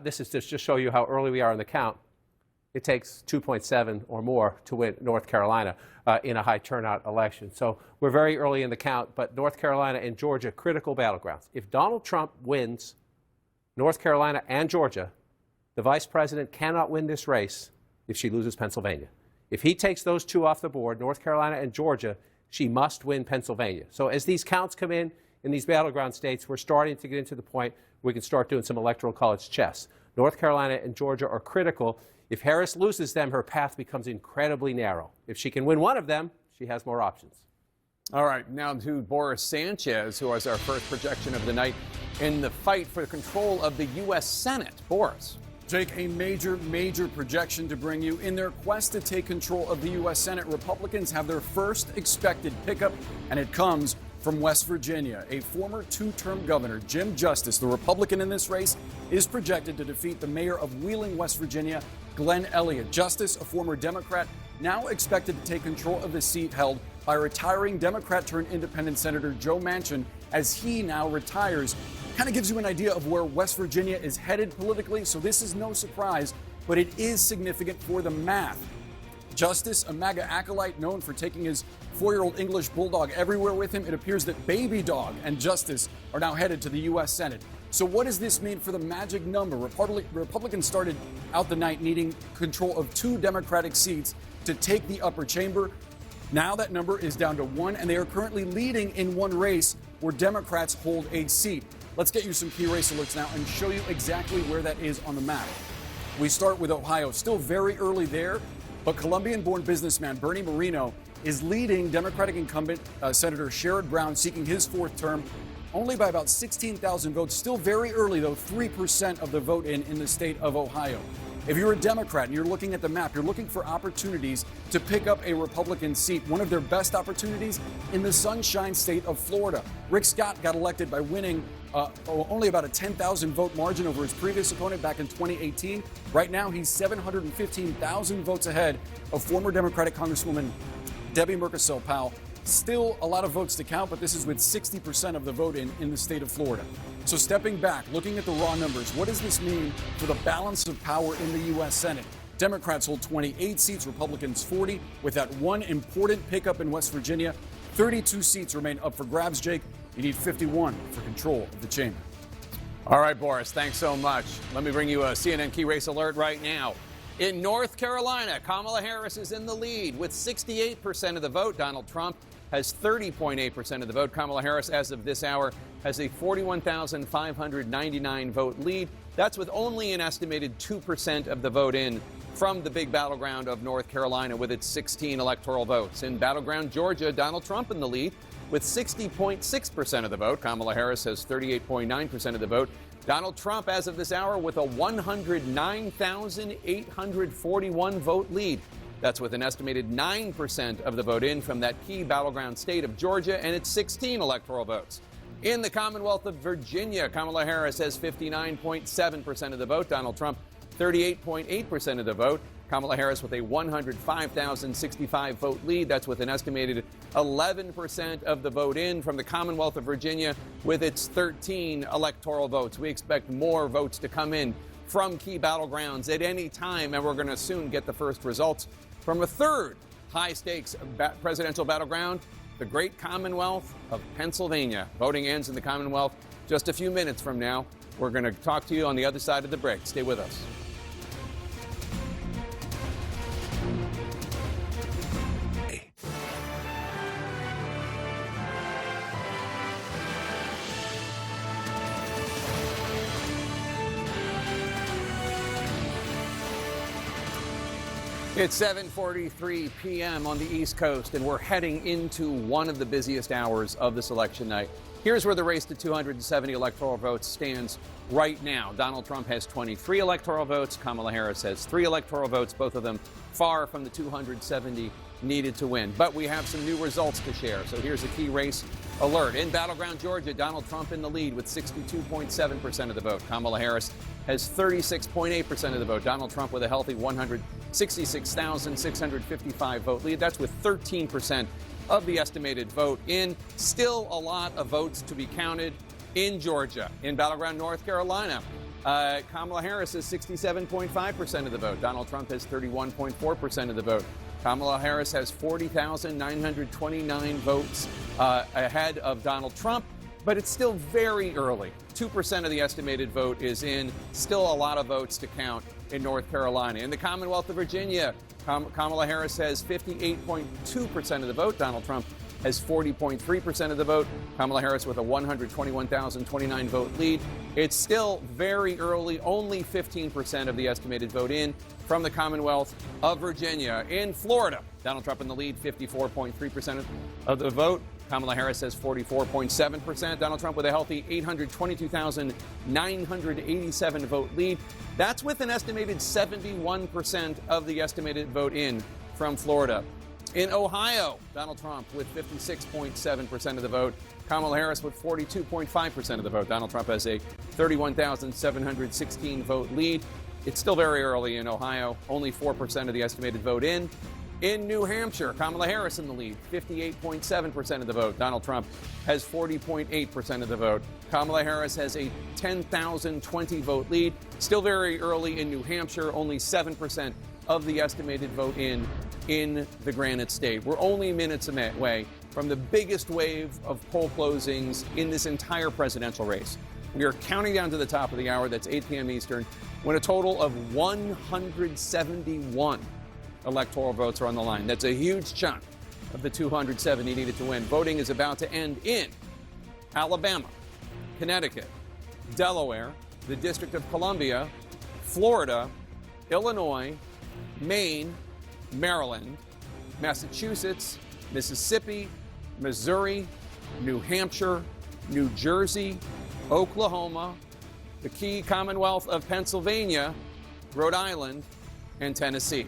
This is to just show you how early we are in the count. It takes 2.7 or more to win North Carolina in a high turnout election. So we're very early in the count, but North Carolina and Georgia, critical battlegrounds. If Donald Trump wins North Carolina and Georgia, the vice president cannot win this race if she loses Pennsylvania. If he takes those two off the board, North Carolina and Georgia, she must win Pennsylvania. So as these counts come in these battleground states, we're starting to get into the point where we can start doing some electoral college chess. North Carolina and Georgia are critical. If Harris loses them, her path becomes incredibly narrow. If she can win one of them, she has more options. All right, now to Boris Sanchez, who has our first projection of the night in the fight for control of the U.S. Senate. Boris. Jake, a major projection to bring you. In their quest to take control of the U.S. Senate, Republicans have their first expected pickup, and it comes from West Virginia. A former two-term governor, Jim Justice, the Republican in this race, is projected to defeat the mayor of Wheeling, West Virginia, Glenn Elliott. Justice, a former Democrat, now expected to take control of the seat held by retiring Democrat-turned-independent Senator Joe Manchin as he now retires. Kind of gives you an idea of where West Virginia is headed politically, so this is no surprise, but it is significant for the math. Justice, a MAGA acolyte known for taking his 4-year-old English bulldog everywhere with him, it appears that Baby Dog and Justice are now headed to the U.S. Senate. So what does this mean for the magic number? Republicans started out the night needing control of 2 Democratic seats to take the upper chamber. Now that number is down to 1, and they are currently leading in one race where Democrats hold a seat. Let's get you some key race alerts now and show you exactly where that is on the map. We start with Ohio, still very early there, but Colombian-born businessman Bernie Moreno is leading Democratic incumbent Senator Sherrod Brown, seeking his 4th term, only by about 16,000 votes. Still very early, though, 3% of the vote in the state of Ohio. If you're a Democrat and you're looking at the map, you're looking for opportunities to pick up a Republican seat. One of their best opportunities in the Sunshine State of Florida. Rick Scott got elected by winning only about a 10,000 vote margin over his previous opponent back in 2018. Right now, he's 715,000 votes ahead of former Democratic Congresswoman Debbie Murkisell-Powell. Still a lot of votes to count, but this is with 60% of the vote in the state of Florida. So stepping back, looking at the raw numbers, what does this mean for the balance of power in the U.S. Senate? Democrats hold 28 seats, Republicans 40, with that one important pickup in West Virginia. 32 seats remain up for grabs, Jake. You need 51 for control of the chamber. All right, Boris, thanks so much. Let me bring you a CNN key race alert right now. In North Carolina, Kamala Harris is in the lead with 68% of the vote. Donald Trump has 30.8% of the vote. Kamala Harris, as of this hour, has a 41,599 vote lead. That's with only an estimated 2% of the vote in from the big battleground of North Carolina with its 16 electoral votes. In battleground Georgia, Donald Trump in the lead with 60.6% of the vote. Kamala Harris has 38.9% of the vote. Donald Trump, as of this hour, with a 109,841 vote lead. That's with an estimated 9% of the vote in from that key battleground state of Georgia and its 16 electoral votes. In the Commonwealth of Virginia, Kamala Harris has 59.7% of the vote. Donald Trump, 38.8% of the vote. Kamala Harris with a 105,065 vote lead. That's with an estimated 11% of the vote in from the Commonwealth of Virginia with its 13 electoral votes. We expect more votes to come in from key battlegrounds at any time, and we're going to soon get the first results from a third high-stakes presidential battleground, the great Commonwealth of Pennsylvania. Voting ends in the Commonwealth just a few minutes from now. We're going to talk to you on the other side of the break. Stay with us. It's 7:43 p.m. on the East Coast, and we're heading into one of the busiest hours of this election night. Here's where the race to 270 electoral votes stands right now. Donald Trump has 23 electoral votes. Kamala Harris has 3 electoral votes, both of them far from the 270 needed to win. But we have some new results to share. So here's a key race alert. In battleground Georgia, Donald Trump in the lead with 62.7% of the vote. Kamala Harris has 36.8% of the vote. Donald Trump with a healthy 166,655 vote lead. That's with 13% of the estimated vote in. Still a lot of votes to be counted in Georgia. In battleground North Carolina, Kamala Harris has 67.5% of the vote. Donald Trump has 31.4% of the vote. Kamala Harris has 40,929 votes ahead of Donald Trump, but it's still very early. 2% of the estimated vote is in. Still a lot of votes to count in North Carolina. In the Commonwealth of Virginia, Kamala Harris has 58.2% of the vote. Donald Trump has 40.3% of the vote. Kamala Harris with a 121,029 vote lead. It's still very early, only 15% of the estimated vote in from the Commonwealth of Virginia. In Florida, Donald Trump in the lead, 54.3% of the vote. Kamala Harris has 44.7%. Donald Trump with a healthy 822,987 vote lead. That's with an estimated 71% of the estimated vote in from Florida. In Ohio, Donald Trump with 56.7% of the vote. Kamala Harris with 42.5% of the vote. Donald Trump has a 31,716 vote lead. It's still very early in Ohio, only 4% of the estimated vote in. In New Hampshire, Kamala Harris in the lead, 58.7% of the vote. Donald Trump has 40.8% of the vote. Kamala Harris has a 10,020 vote lead. Still very early in New Hampshire, only 7% of the estimated vote in the Granite State. We're only minutes away from the biggest wave of poll closings in this entire presidential race. We are counting down to the top of the hour. That's 8 p.m. Eastern, when a total of 171 electoral votes are on the line. That's a huge chunk of the 270 needed to win. Voting is about to end in Alabama, Connecticut, Delaware, the District of Columbia, Florida, Illinois, Maine, Maryland, Massachusetts, Mississippi, Missouri, New Hampshire, New Jersey, Oklahoma, the key Commonwealth of Pennsylvania, Rhode Island, and Tennessee.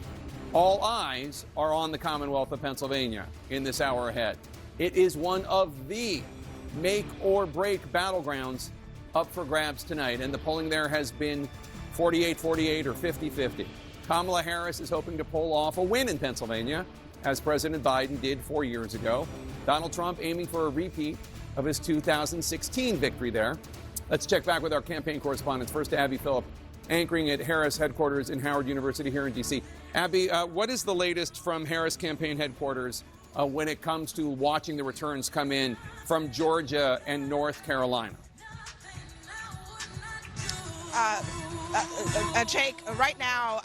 All eyes are on the Commonwealth of Pennsylvania in this hour ahead. It is one of the make-or-break battlegrounds up for grabs tonight, and the polling there has been 48-48 or 50-50. Kamala Harris is hoping to pull off a win in Pennsylvania, as President Biden did 4 years ago. Donald Trump aiming for a repeat of his 2016 victory there. Let's check back with our campaign correspondents. First to Abby Phillip, anchoring at Harris headquarters in Howard University here in D.C. Abby, what is the latest from Harris campaign headquarters when it comes to watching the returns come in from Georgia and North Carolina? Jake, right now,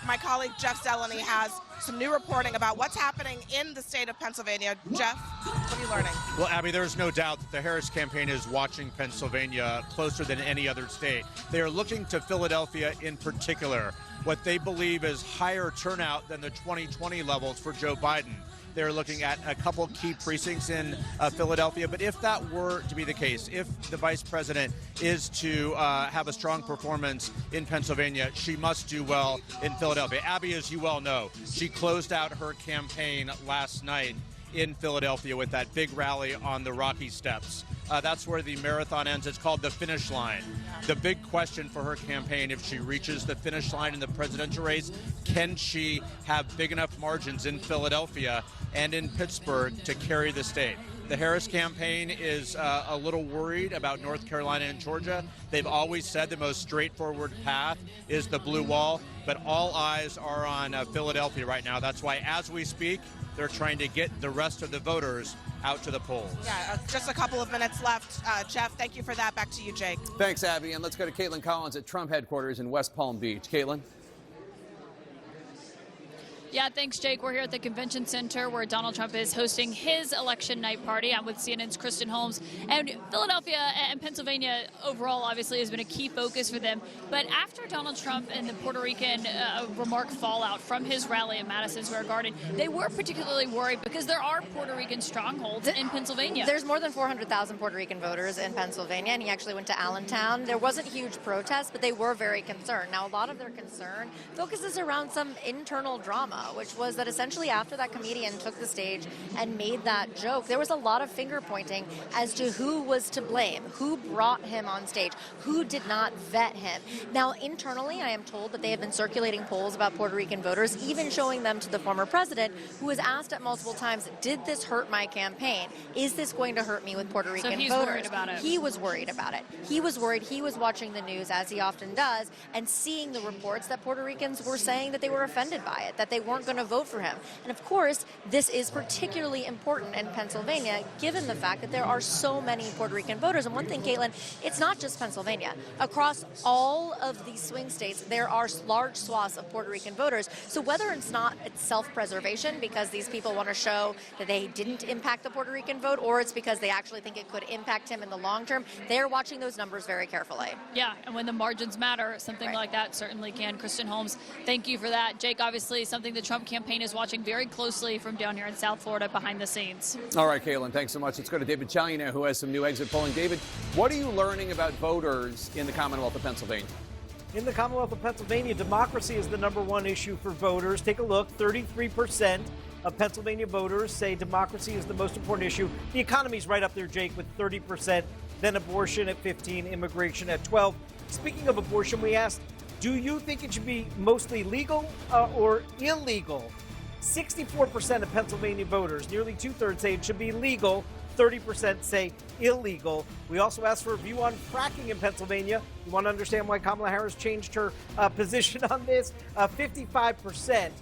my colleague Jeff Zeleny has some new reporting about what's happening in the state of Pennsylvania. Jeff, what are you learning? Well, Abby, there's no doubt that the Harris campaign is watching Pennsylvania closer than any other state. They are looking to Philadelphia in particular, what they believe is higher turnout than the 2020 levels for Joe Biden. They're looking at a couple key precincts in Philadelphia. But if that were to be the case, if the vice president is to have a strong performance in Pennsylvania, she must do well in Philadelphia. Abby, as you well know, she closed out her campaign last night in Philadelphia with that big rally on the Rocky Steps. That's where the marathon ends. It's called the finish line. The big question for her campaign, if she reaches the finish line in the presidential race, can she have big enough margins in Philadelphia and in Pittsburgh to carry the state? The Harris campaign is a little worried about North Carolina and Georgia. They've always said the most straightforward path is the blue wall, but all eyes are on Philadelphia right now. That's why, as we speak, they're trying to get the rest of the voters out to the polls. Yeah, just a couple of minutes left. Jeff, thank you for that. Back to you, Jake. Thanks, Abby. And let's go to Caitlin Collins at Trump headquarters in West Palm Beach. Caitlin? Yeah, thanks, Jake. We're here at the convention center where Donald Trump is hosting his election night party. I'm with CNN's Kristen Holmes. And Philadelphia and Pennsylvania overall obviously has been a key focus for them. But after Donald Trump and the Puerto Rican remark fallout from his rally in Madison Square Garden, they were particularly worried because there are Puerto Rican strongholds in Pennsylvania. There's more than 400,000 Puerto Rican voters in Pennsylvania, and he actually went to Allentown. There wasn't huge protests, but they were very concerned. Now, a lot of their concern focuses around some internal drama, which was that essentially after that comedian took the stage and made that joke, there was a lot of finger pointing as to who was to blame, who brought him on stage, who did not vet him. Now, internally, I am told that they have been circulating polls about Puerto Rican voters, even showing them to the former president, who was asked at multiple times, did this hurt my campaign? Is this going to hurt me with Puerto Rican so he's voters? Worried about it. He was worried about it. He was worried. He was watching the news, as he often does, and seeing the reports that Puerto Ricans were saying that they were offended by it, that they weren't going to vote for him. And of course, this is particularly important in Pennsylvania, given the fact that there are so many Puerto Rican voters. And one thing, Caitlin, it's not just Pennsylvania. Across all of these swing states, there are large swaths of Puerto Rican voters. So whether it's self-preservation because these people want to show that they didn't impact the Puerto Rican vote, or it's because they actually think it could impact him in the long term, they're watching those numbers very carefully. Yeah, and when the margins matter, something like that certainly can. Kristen Holmes, thank you for that. Jake, obviously something the Trump campaign is watching very closely from down here in South Florida behind the scenes. All right, Caitlin, thanks so much. Let's go to David Chalian now, who has some new exit polling. David, what are you learning about voters in the Commonwealth of Pennsylvania? In the Commonwealth of Pennsylvania, democracy is the #1 issue for voters. Take a look, 33% of Pennsylvania voters say democracy is the most important issue. The economy's right up there, Jake, with 30%, then abortion at 15%, immigration at 12%. Speaking of abortion, we asked, do you think it should be mostly legal or illegal? 64% of Pennsylvania voters, nearly 2/3, say it should be legal. 30% say illegal. We also asked for a view on fracking in Pennsylvania. You want to understand why Kamala Harris changed her position on this? 55%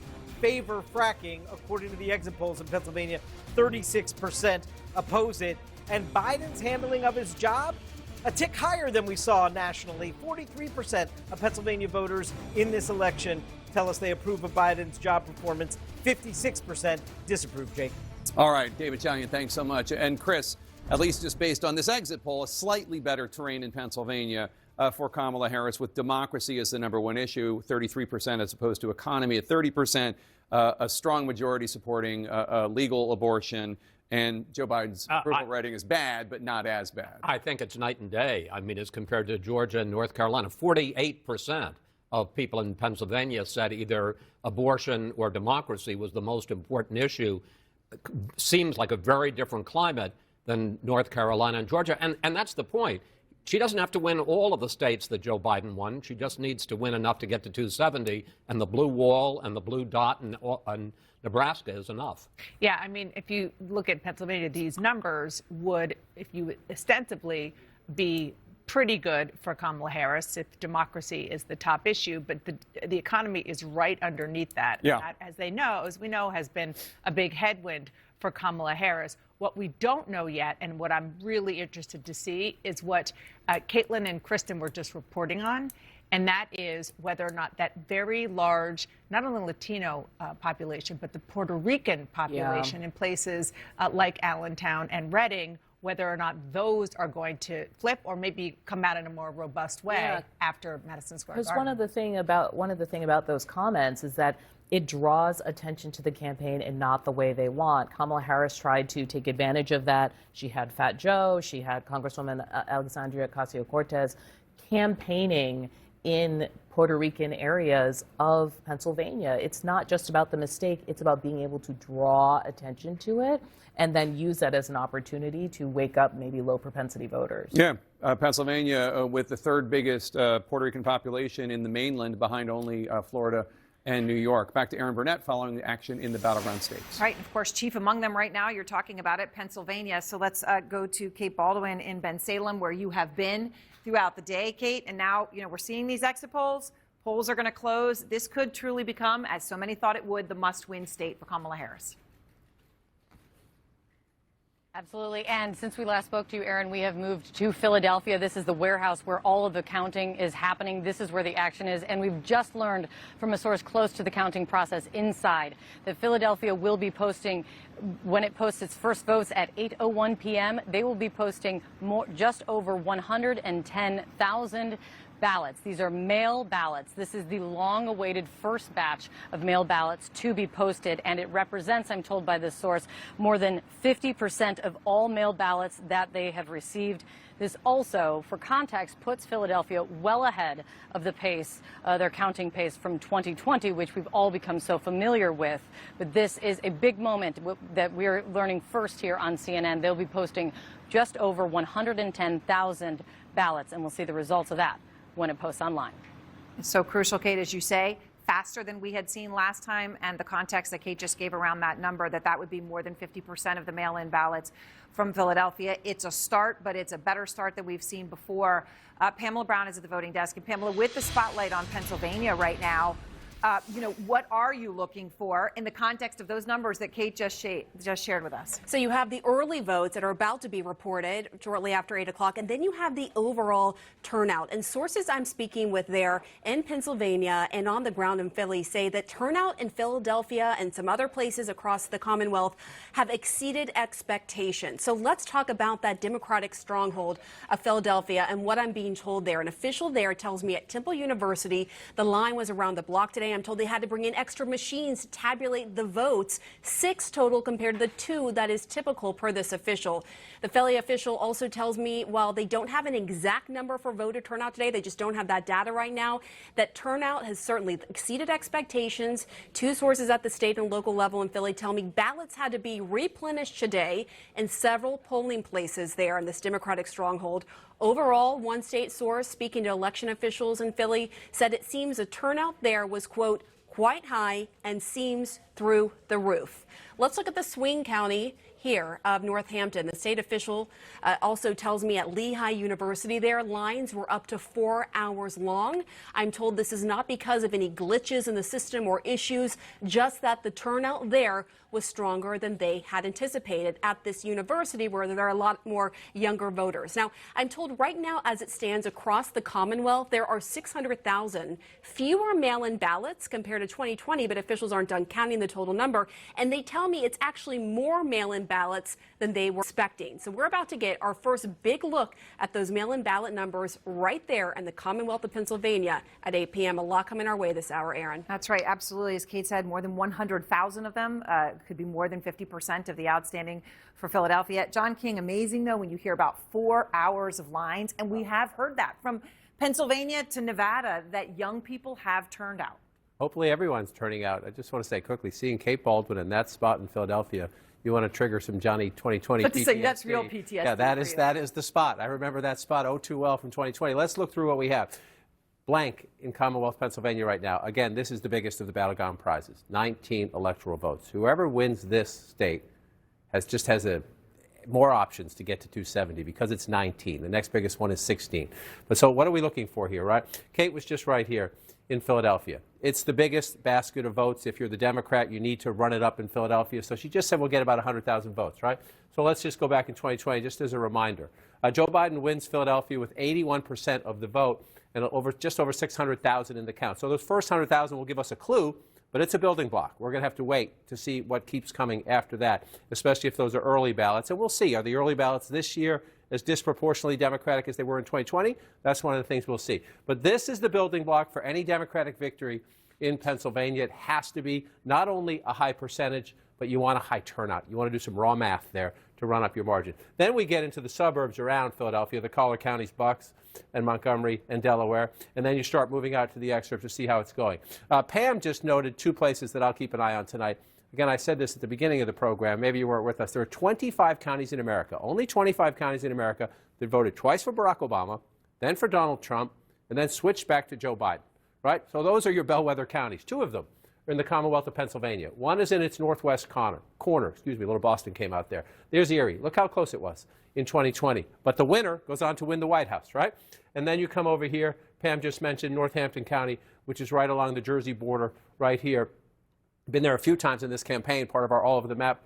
favor fracking, according to the exit polls in Pennsylvania. 36% oppose it. And Biden's handling of his job, a tick higher than we saw nationally. 43% of Pennsylvania voters in this election tell us they approve of Biden's job performance. 56% disapprove, Jake. All right, David Chalian, thanks so much. And Chris, at least just based on this exit poll, a slightly better terrain in Pennsylvania for Kamala Harris, with democracy as the #1 issue, 33% as opposed to economy at 30%, a strong majority supporting legal abortion. And Joe Biden's approval rating is bad, but not as bad. I think it's night and day. I mean, as compared to Georgia and North Carolina, 48% of people in Pennsylvania said either abortion or democracy was the most important issue. Seems like a very different climate than North Carolina and Georgia. And that's the point. She doesn't have to win all of the states that Joe Biden won. She just needs to win enough to get to 270, and the blue wall and the blue dot and Nebraska is enough. Yeah, I mean, if you look at Pennsylvania, these numbers would, if you would ostensibly be pretty good for Kamala Harris if democracy is the top issue, but the economy is right underneath that. Yeah. And that, as we know, has been a big headwind for Kamala Harris. What we don't know yet, and what I'm really interested to see, is what Caitlin and Kristen were just reporting on, and that is whether or not that very large, not only Latino population, but the Puerto Rican population in places like Allentown and Reading, whether or not those are going to flip or maybe come out in a more robust way after Madison Square Garden. Because one of the thing about those comments is that it draws attention to the campaign in not the way they want. Kamala Harris tried to take advantage of that. She had Fat Joe, she had Congresswoman Alexandria Ocasio-Cortez campaigning in Puerto Rican areas of Pennsylvania. It's not just about the mistake, it's about being able to draw attention to it and then use that as an opportunity to wake up maybe low propensity voters. Yeah, Pennsylvania with the third biggest Puerto Rican population in the mainland, behind only Florida and New York. Back to Aaron Burnett following the action in the battleground states. Right, of course, chief among them right now, you're talking about it, Pennsylvania. So let's go to Kate Baldwin in Bensalem, where you have been throughout the day, Kate. And now, we're seeing these exit polls. Polls are going to close. This could truly become, as so many thought it would, the must-win state for Kamala Harris. Absolutely. And since we last spoke to you, Aaron, we have moved to Philadelphia. This is the warehouse where all of the counting is happening. This is where the action is. And we've just learned from a source close to the counting process inside that Philadelphia will be posting, when it posts its first votes at 8:01 p.m., they will be posting just over 110,000 ballots. These are mail ballots. This is the long-awaited first batch of mail ballots to be posted, and it represents, I'm told by this source, more than 50% of all mail ballots that they have received. This also, for context, puts Philadelphia well ahead of the pace, their counting pace from 2020, which we've all become so familiar with. But this is a big moment that we're learning first here on CNN. They'll be posting just over 110,000 ballots, and we'll see the results of that when it posts online. It's so crucial, Kate, as you say, faster than we had seen last time, and the context that Kate just gave around that number, that would be more than 50% of the mail-in ballots from Philadelphia. It's a start, but it's a better start than we've seen before. Pamela Brown is at the voting desk. And Pamela, with the spotlight on Pennsylvania right now, what are you looking for in the context of those numbers that Kate just shared with us? So you have the early votes that are about to be reported shortly after 8 o'clock, and then you have the overall turnout. And sources I'm speaking with there in Pennsylvania and on the ground in Philly say that turnout in Philadelphia and some other places across the Commonwealth have exceeded expectations. So let's talk about that Democratic stronghold of Philadelphia and what I'm being told there. An official there tells me at Temple University the line was around the block today. I'm told they had to bring in extra machines to tabulate the votes, 6 total compared to the 2 that is typical per this official. The Philly official also tells me while they don't have an exact number for voter turnout today, they just don't have that data right now, that turnout has certainly exceeded expectations. 2 sources at the state and local level in Philly tell me ballots had to be replenished today in several polling places there in this Democratic stronghold. Overall, one state source speaking to election officials in Philly said it seems the turnout there was, quote, quite high and seems through the roof. Let's look at the swing county here of Northampton. The state official also tells me at Lehigh University there, lines were up to 4 hours long. I'm told this is not because of any glitches in the system or issues, just that the turnout there was stronger than they had anticipated at this university where there are a lot more younger voters. Now, I'm told right now as it stands across the Commonwealth, there are 600,000 fewer mail-in ballots compared to 2020, but officials aren't done counting the total number. And they tell me it's actually more mail-in ballots than they were expecting. So we're about to get our first big look at those mail-in ballot numbers right there in the Commonwealth of Pennsylvania at 8 p.m. A lot coming our way this hour, Aaron. That's right. Absolutely. As Kate said, more than 100,000 of them, could be more than 50% of the outstanding for Philadelphia. John King, amazing, though, when you hear about 4 hours of lines. And we have heard that from Pennsylvania to Nevada, that young people have turned out. Hopefully everyone's turning out. I just want to say quickly, seeing Kate Baldwin in that spot in Philadelphia, you want to trigger some Johnny 2020 PTSD. Say, that's real PTSD. Yeah, that is the spot. I remember that spot oh too well from 2020. Let's look through what we have. Blank in Commonwealth, Pennsylvania right now. Again, this is the biggest of the battleground prizes, 19 electoral votes. Whoever wins this state has more options to get to 270 because it's 19. The next biggest one is 16. But so what are we looking for here, right? Kate was just right here in Philadelphia. It's the biggest basket of votes. If you're the Democrat, you need to run it up in Philadelphia. So she just said we'll get about 100,000 votes, right? So let's just go back in 2020 just as a reminder. Joe Biden wins Philadelphia with 81% of the vote and just over 600,000 in the count. So those first 100,000 will give us a clue, but it's a building block. We're going to have to wait to see what keeps coming after that, especially if those are early ballots. And we'll see. Are the early ballots this year as disproportionately Democratic as they were in 2020? That's one of the things we'll see. But this is the building block for any Democratic victory in Pennsylvania. It has to be not only a high percentage, but you want a high turnout. You want to do some raw math there to run up your margin. Then we get into the suburbs around Philadelphia, the collar counties, Bucks and Montgomery and Delaware, and then you start moving out to the excerpt to see how it's going. Pam just noted 2 places that I'll keep an eye on tonight. Again, I said this at the beginning of the program. Maybe you weren't with us. There are 25 counties in America, only 25 counties in America that voted twice for Barack Obama, then for Donald Trump, and then switched back to Joe Biden, right? So those are your bellwether counties. 2 of them are in the Commonwealth of Pennsylvania. One is in its northwest corner. Little Boston came out there. There's Erie. Look how close it was in 2020. But the winner goes on to win the White House, right? And then you come over here. Pam just mentioned Northampton County, which is right along the Jersey border right here. Been there a few times in this campaign, part of our All Over the Map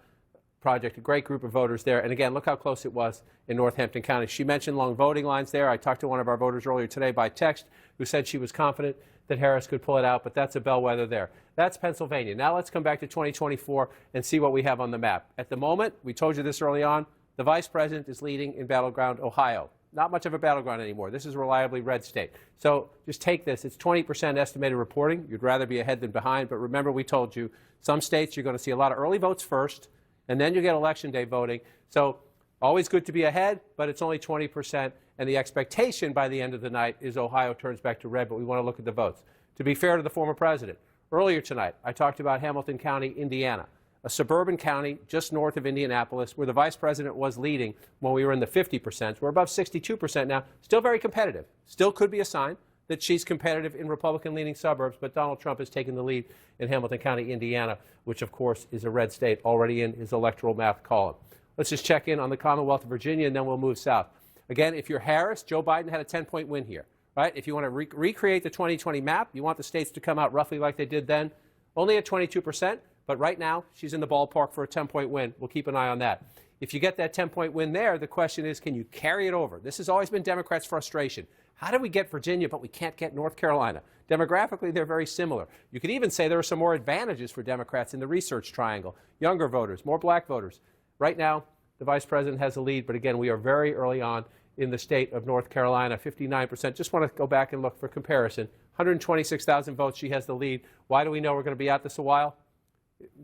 project, a great group of voters there. And again, look how close it was in Northampton County. She mentioned long voting lines there. I talked to one of our voters earlier today by text who said she was confident that Harris could pull it out, but that's a bellwether there. That's Pennsylvania. Now let's come back to 2024 and see what we have on the map. At the moment, we told you this early on, the vice president is leading in battleground Ohio. Not much of a battleground anymore. This is a reliably red state. So just take this. It's 20% estimated reporting. You'd rather be ahead than behind, but remember we told you some states you're going to see a lot of early votes first, and then you get election day voting. So always good to be ahead, but it's only 20%, and the expectation by the end of the night is Ohio turns back to red, but we want to look at the votes. To be fair to the former president, earlier tonight I talked about Hamilton County, Indiana, a suburban county just north of Indianapolis where the vice president was leading when we were in the 50%. We're above 62% now, still very competitive. Still could be a sign that she's competitive in Republican-leaning suburbs, but Donald Trump has taken the lead in Hamilton County, Indiana, which, of course, is a red state already in his electoral math column. Let's just check in on the Commonwealth of Virginia, and then we'll move south. Again, if you're Harris, Joe Biden had a 10-point win here, right? If you want to recreate the 2020 map, you want the states to come out roughly like they did then, only at 22%, but right now she's in the ballpark for a 10-point win. We'll keep an eye on that. If you get that 10-point win there, the question is, can you carry it over? This has always been Democrats' frustration. How did we get Virginia, but we can't get North Carolina? Demographically, they're very similar. You could even say there are some more advantages for Democrats in the research triangle. Younger voters, more black voters. Right now, the vice president has a lead, but again, we are very early on in the state of North Carolina, 59%. Just want to go back and look for comparison. 126,000 votes, she has the lead. Why do we know we're going to be at this a while?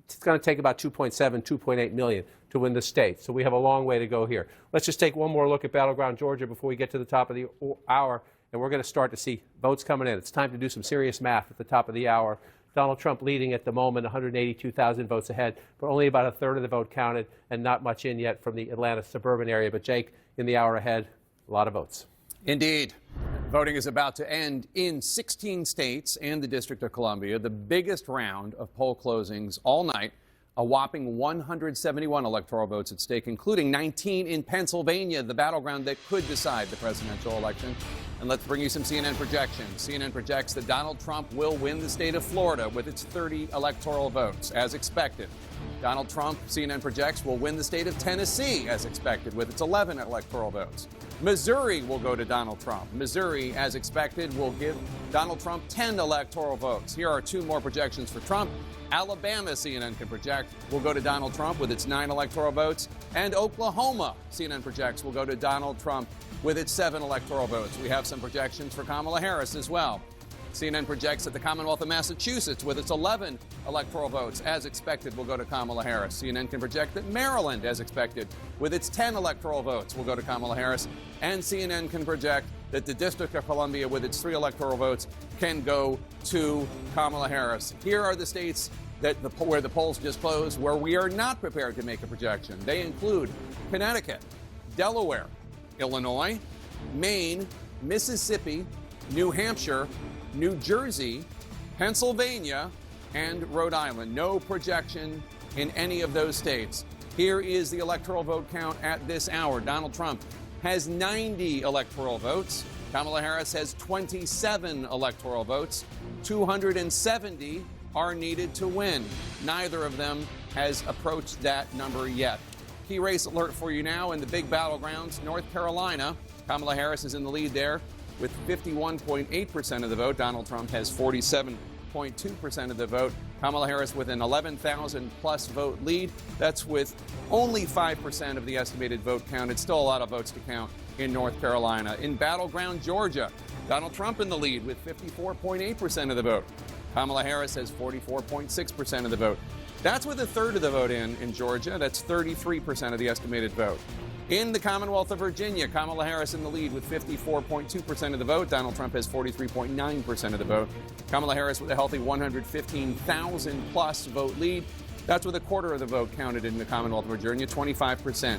It's going to take about 2.7, 2.8 million to win the state. So we have a long way to go here. Let's just take one more look at battleground Georgia before we get to the top of the hour, and we're going to start to see votes coming in. It's time to do some serious math at the top of the hour. Donald Trump leading at the moment, 182,000 votes ahead, but only about a third of the vote counted, and not much in yet from the Atlanta suburban area. But Jake, in the hour ahead, a lot of votes. Indeed. Voting is about to end in 16 states and the District of Columbia, the biggest round of poll closings all night. A whopping 171 electoral votes at stake, including 19 in Pennsylvania, the battleground that could decide the presidential election. And let's bring you some CNN projections. CNN projects that Donald Trump will win the state of Florida with its 30 electoral votes, as expected. Donald Trump, CNN projects, will win the state of Tennessee, as expected, with its 11 electoral votes. Missouri will go to Donald Trump. Missouri, as expected, will give Donald Trump 10 electoral votes. Here are 2 more projections for Trump. Alabama, CNN can project, will go to Donald Trump with its 9 electoral votes. And Oklahoma, CNN projects, will go to Donald Trump with its 7 electoral votes. We have some projections for Kamala Harris as well. CNN projects that the Commonwealth of Massachusetts, with its 11 electoral votes, as expected, will go to Kamala Harris. CNN can project that Maryland, as expected, with its 10 electoral votes, will go to Kamala Harris. And CNN can project that the District of Columbia, with its 3 electoral votes, can go to Kamala Harris. Here are the states where the polls just closed, where we are not prepared to make a projection. They include Connecticut, Delaware, Illinois, Maine, Mississippi, New Hampshire, New Jersey, Pennsylvania, and Rhode Island. No projection in any of those states. Here is the electoral vote count at this hour. Donald Trump has 90 electoral votes. Kamala Harris has 27 electoral votes. 270 are needed to win. Neither of them has approached that number yet. Key race alert for you now in the big battlegrounds. North Carolina, Kamala Harris is in the lead there with 51.8% of the vote. Donald Trump has 47.2% of the vote. Kamala Harris with an 11,000 plus vote lead. That's with only 5% of the estimated vote counted. Still a lot of votes to count in North Carolina. In battleground Georgia, Donald Trump in the lead with 54.8% of the vote. Kamala Harris has 44.6% of the vote. That's with a third of the vote in Georgia. That's 33% of the estimated vote. In the Commonwealth of Virginia, Kamala Harris in the lead with 54.2% of the vote. Donald Trump has 43.9% of the vote. Kamala Harris with a healthy 115,000 plus vote lead. That's with a quarter of the vote counted in the Commonwealth of Virginia, 25%.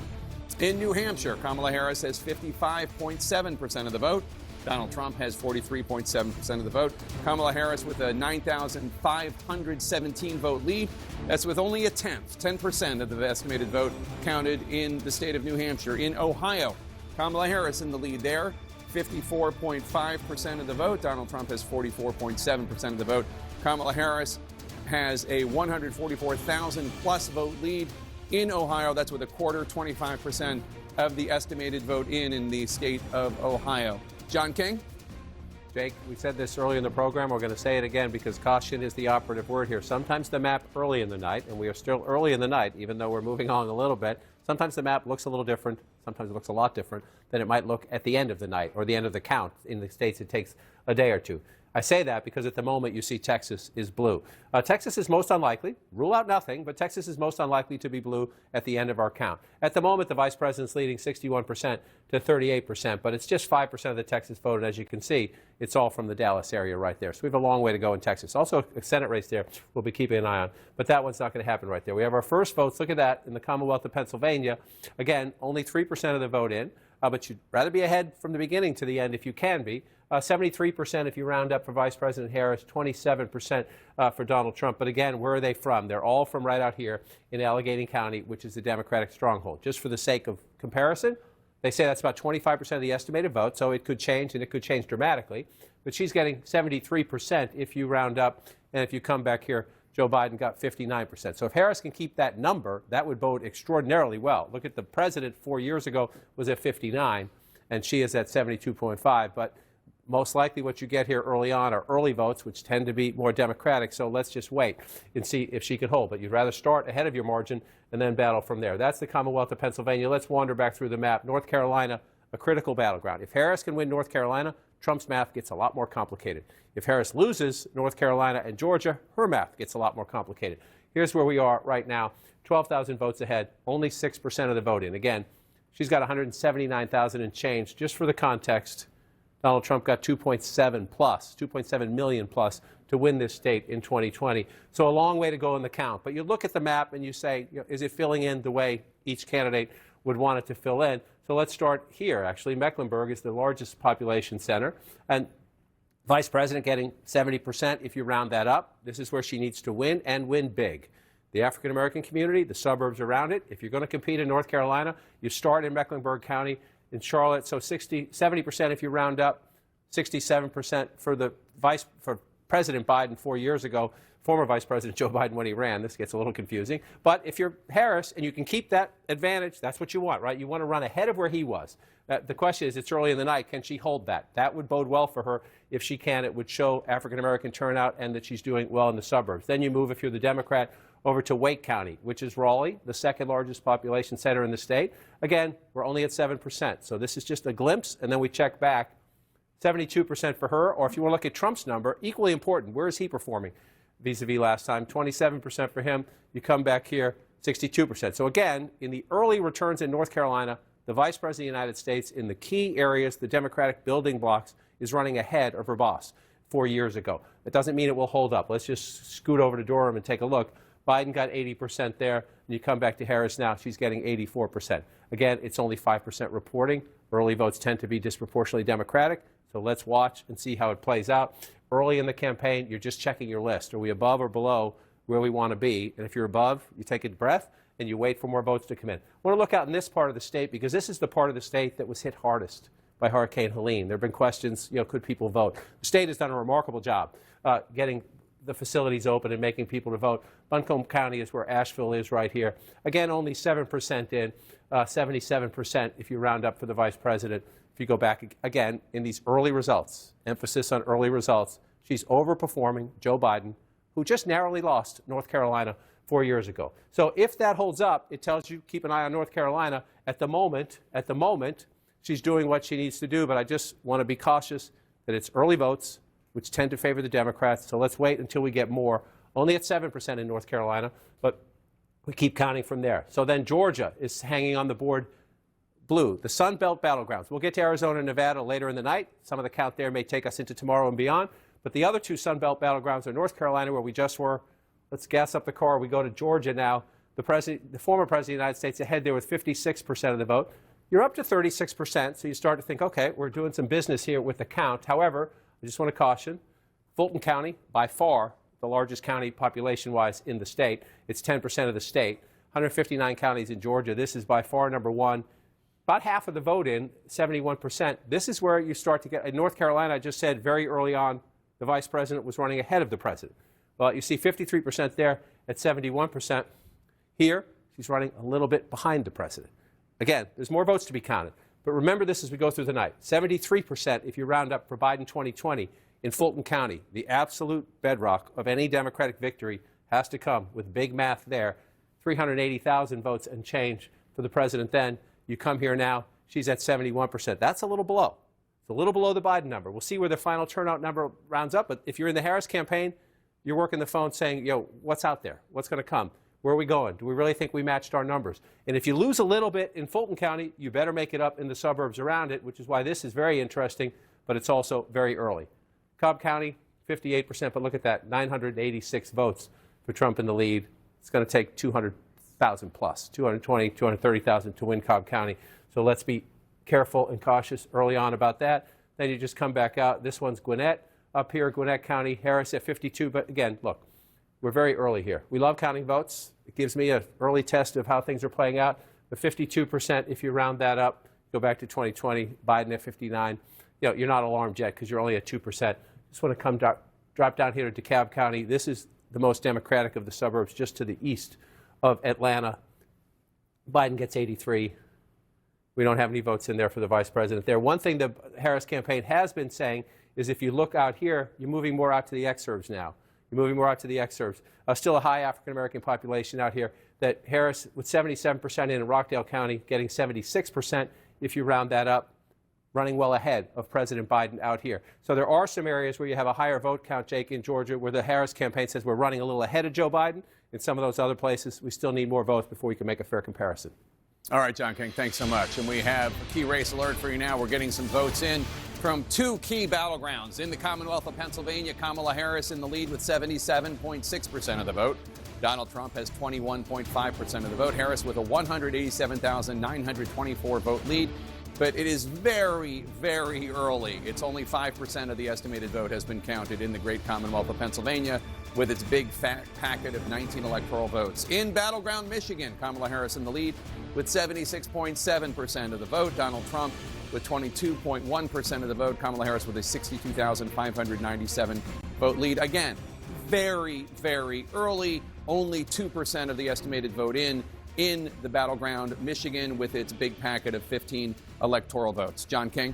In New Hampshire, Kamala Harris has 55.7% of the vote. Donald Trump has 43.7% of the vote. Kamala Harris with a 9,517 vote lead. That's with only a tenth, 10% of the estimated vote counted in the state of New Hampshire. In Ohio, Kamala Harris in the lead there, 54.5% of the vote. Donald Trump has 44.7% of the vote. Kamala Harris has a 144,000 plus vote lead in Ohio. That's with a quarter, 25% of the estimated vote in the state of Ohio. John King? Jake, we said this early in the program. We're going to say it again because caution is the operative word here. Sometimes the map early in the night, and we are still early in the night, even though we're moving on a little bit, sometimes the map looks a little different. Sometimes it looks a lot different than it might look at the end of the night or the end of the count. In the states, it takes a day or two. I say that because at the moment you see Texas is blue. Texas is most unlikely. Rule out nothing, but Texas is most unlikely to be blue at the end of our count. At the moment, the vice president's leading 61% to 38%, but it's just 5% of the Texas vote. And as you can see, it's all from the Dallas area right there. So we have a long way to go in Texas. Also, a Senate race there we'll be keeping an eye on, but that one's not going to happen right there. We have our first votes. Look at that in the Commonwealth of Pennsylvania. Again, only 3% of the vote in. But you'd rather be ahead from the beginning to the end if you can be. 73% if you round up for Vice President Harris, 27% for Donald Trump. But again, where are they from? They're all from right out here in Allegheny County, which is the Democratic stronghold. Just for the sake of comparison, they say that's about 25% of the estimated vote, so it could change, and it could change dramatically. But she's getting 73% if you round up, and if you come back here, Joe Biden got 59%. So if Harris can keep that number, that would bode extraordinarily well. Look at the president 4 years ago was at 59, and she is at 72.5. But most likely what you get here early on are early votes, which tend to be more Democratic. So let's just wait and see if she can hold. But you'd rather start ahead of your margin and then battle from there. That's the Commonwealth of Pennsylvania. Let's wander back through the map. North Carolina, a critical battleground. If Harris can win North Carolina, Trump's math gets a lot more complicated. If Harris loses North Carolina and Georgia, her math gets a lot more complicated. Here's where we are right now. 12,000 votes ahead, only 6% of the vote in. Again, she's got 179,000 and change. Just for the context, Donald Trump got 2.7 million plus to win this state in 2020. So a long way to go in the count. But you look at the map and you say, is it filling in the way each candidate would want it to fill in? So let's start here. Actually, Mecklenburg is the largest population center. And Vice President getting 70% if you round that up. This is where she needs to win and win big. The African-American community, the suburbs around it. If you're going to compete in North Carolina, you start in Mecklenburg County, in Charlotte. So 70% if you round up, 67% for President Biden 4 years ago, former Vice President Joe Biden when he ran. This gets a little confusing. But if you're Harris and you can keep that advantage, that's what you want, right? You want to run ahead of where he was. The question is, it's early in the night, can she hold that? That would bode well for her. If she can, it would show African-American turnout and that she's doing well in the suburbs. Then you move, if you're the Democrat, over to Wake County, which is Raleigh, the second largest population center in the state. Again, we're only at 7%. So this is just a glimpse, and then we check back. 72% for her, or if you want to look at Trump's number, equally important, where is he performing vis-a-vis last time? 27% for him. You come back here, 62%. So again, in the early returns in North Carolina, the Vice President of the United States in the key areas, the Democratic building blocks, is running ahead of her boss 4 years ago. It doesn't mean it will hold up. Let's just scoot over to Durham and take a look. Biden got 80% there, and you come back to Harris now, she's getting 84%. Again, it's only 5% reporting. Early votes tend to be disproportionately Democratic, so let's watch and see how it plays out. Early in the campaign, you're just checking your list. Are we above or below where we want to be? And if you're above, you take a breath and you wait for more votes to come in. I want to look out in this part of the state because this is the part of the state that was hit hardest by Hurricane Helene. There have been questions, could people vote? The state has done a remarkable job getting the facilities open and making people to vote. Buncombe County is where Asheville is right here. Again, only 7% in, 77% if you round up for the vice president. If you go back again in these early results, emphasis on early results, she's overperforming Joe Biden, who just narrowly lost North Carolina 4 years ago. So if that holds up, it tells you keep an eye on North Carolina. At the moment, she's doing what she needs to do, but I just want to be cautious that it's early votes, which tend to favor the Democrats. So let's wait until we get more Only at 7% in North Carolina, but we keep counting from there. So then Georgia is hanging on the board blue, the Sun Belt battlegrounds. We'll get to Arizona and Nevada later in the night. Some of the count there may take us into tomorrow and beyond. But the other two Sun Belt battlegrounds are North Carolina, where we just were. Let's gas up the car. We go to Georgia now. The former president of the United States ahead there with 56% of the vote. You're up to 36%, so you start to think, okay, we're doing some business here with the count. However, I just want to caution, Fulton County, by far the largest county population-wise in the state. It's 10% of the state. 159 counties in Georgia. This is by far number one. About half of the vote in, 71%. This is where you start to get, in North Carolina, I just said very early on, the vice president was running ahead of the president. Well, you see 53% there at 71%. Here, she's running a little bit behind the president. Again, there's more votes to be counted. But remember this as we go through the night. 73% if you round up for Biden 2020 in Fulton County. The absolute bedrock of any Democratic victory has to come with big math there. 380,000 votes and change for the president then. You come here now, she's at 71%. That's a little below. It's a little below the Biden number. We'll see where the final turnout number rounds up. But if you're in the Harris campaign, you're working the phone saying, yo, what's out there? What's going to come? Where are we going? Do we really think we matched our numbers? And if you lose a little bit in Fulton County, you better make it up in the suburbs around it, which is why this is very interesting, but it's also very early. Cobb County, 58%, but look at that, 986 votes for Trump in the lead. It's going to take 200,000 plus, 220, 230,000 to win Cobb County. So let's be careful and cautious early on about that. Then you just come back out. This one's Gwinnett up here, Gwinnett County, Harris at 52. But again, look, we're very early here. We love counting votes. It gives me an early test of how things are playing out. But 52%, if you round that up, go back to 2020, Biden at 59. You know, you're not alarmed yet because you're only at 2%. Just want to come drop down here to DeKalb County. This is the most Democratic of the suburbs just to the east of Atlanta. Biden gets 83. We don't have any votes in there for the vice president there. One thing the Harris campaign has been saying is if you look out here, you're moving more out to the exurbs now. You're moving more out to the exurbs. Still a high African-American population out here. That Harris, with 77% in Rockdale County, getting 76% if you round that up, running well ahead of President Biden out here. So there are some areas where you have a higher vote count, Jake, in Georgia, where the Harris campaign says we're running a little ahead of Joe Biden. In some of those other places, we still need more votes before we can make a fair comparison. All right, John King, thanks so much. And we have a key race alert for you now. We're getting some votes in from two key battlegrounds. In the Commonwealth of Pennsylvania, Kamala Harris in the lead with 77.6% of the vote. Donald Trump has 21.5% of the vote. Harris with a 187,924 vote lead. But it is very, very early. It's only 5% of the estimated vote has been counted in the great Commonwealth of Pennsylvania with its big fat packet of 19 electoral votes. In battleground Michigan, Kamala Harris in the lead with 76.7% of the vote. Donald Trump with 22.1% of the vote. Kamala Harris with a 62,597 vote lead. Again, very, very early. Only 2% of the estimated vote in the battleground Michigan with its big packet of 15 electoral votes. John King.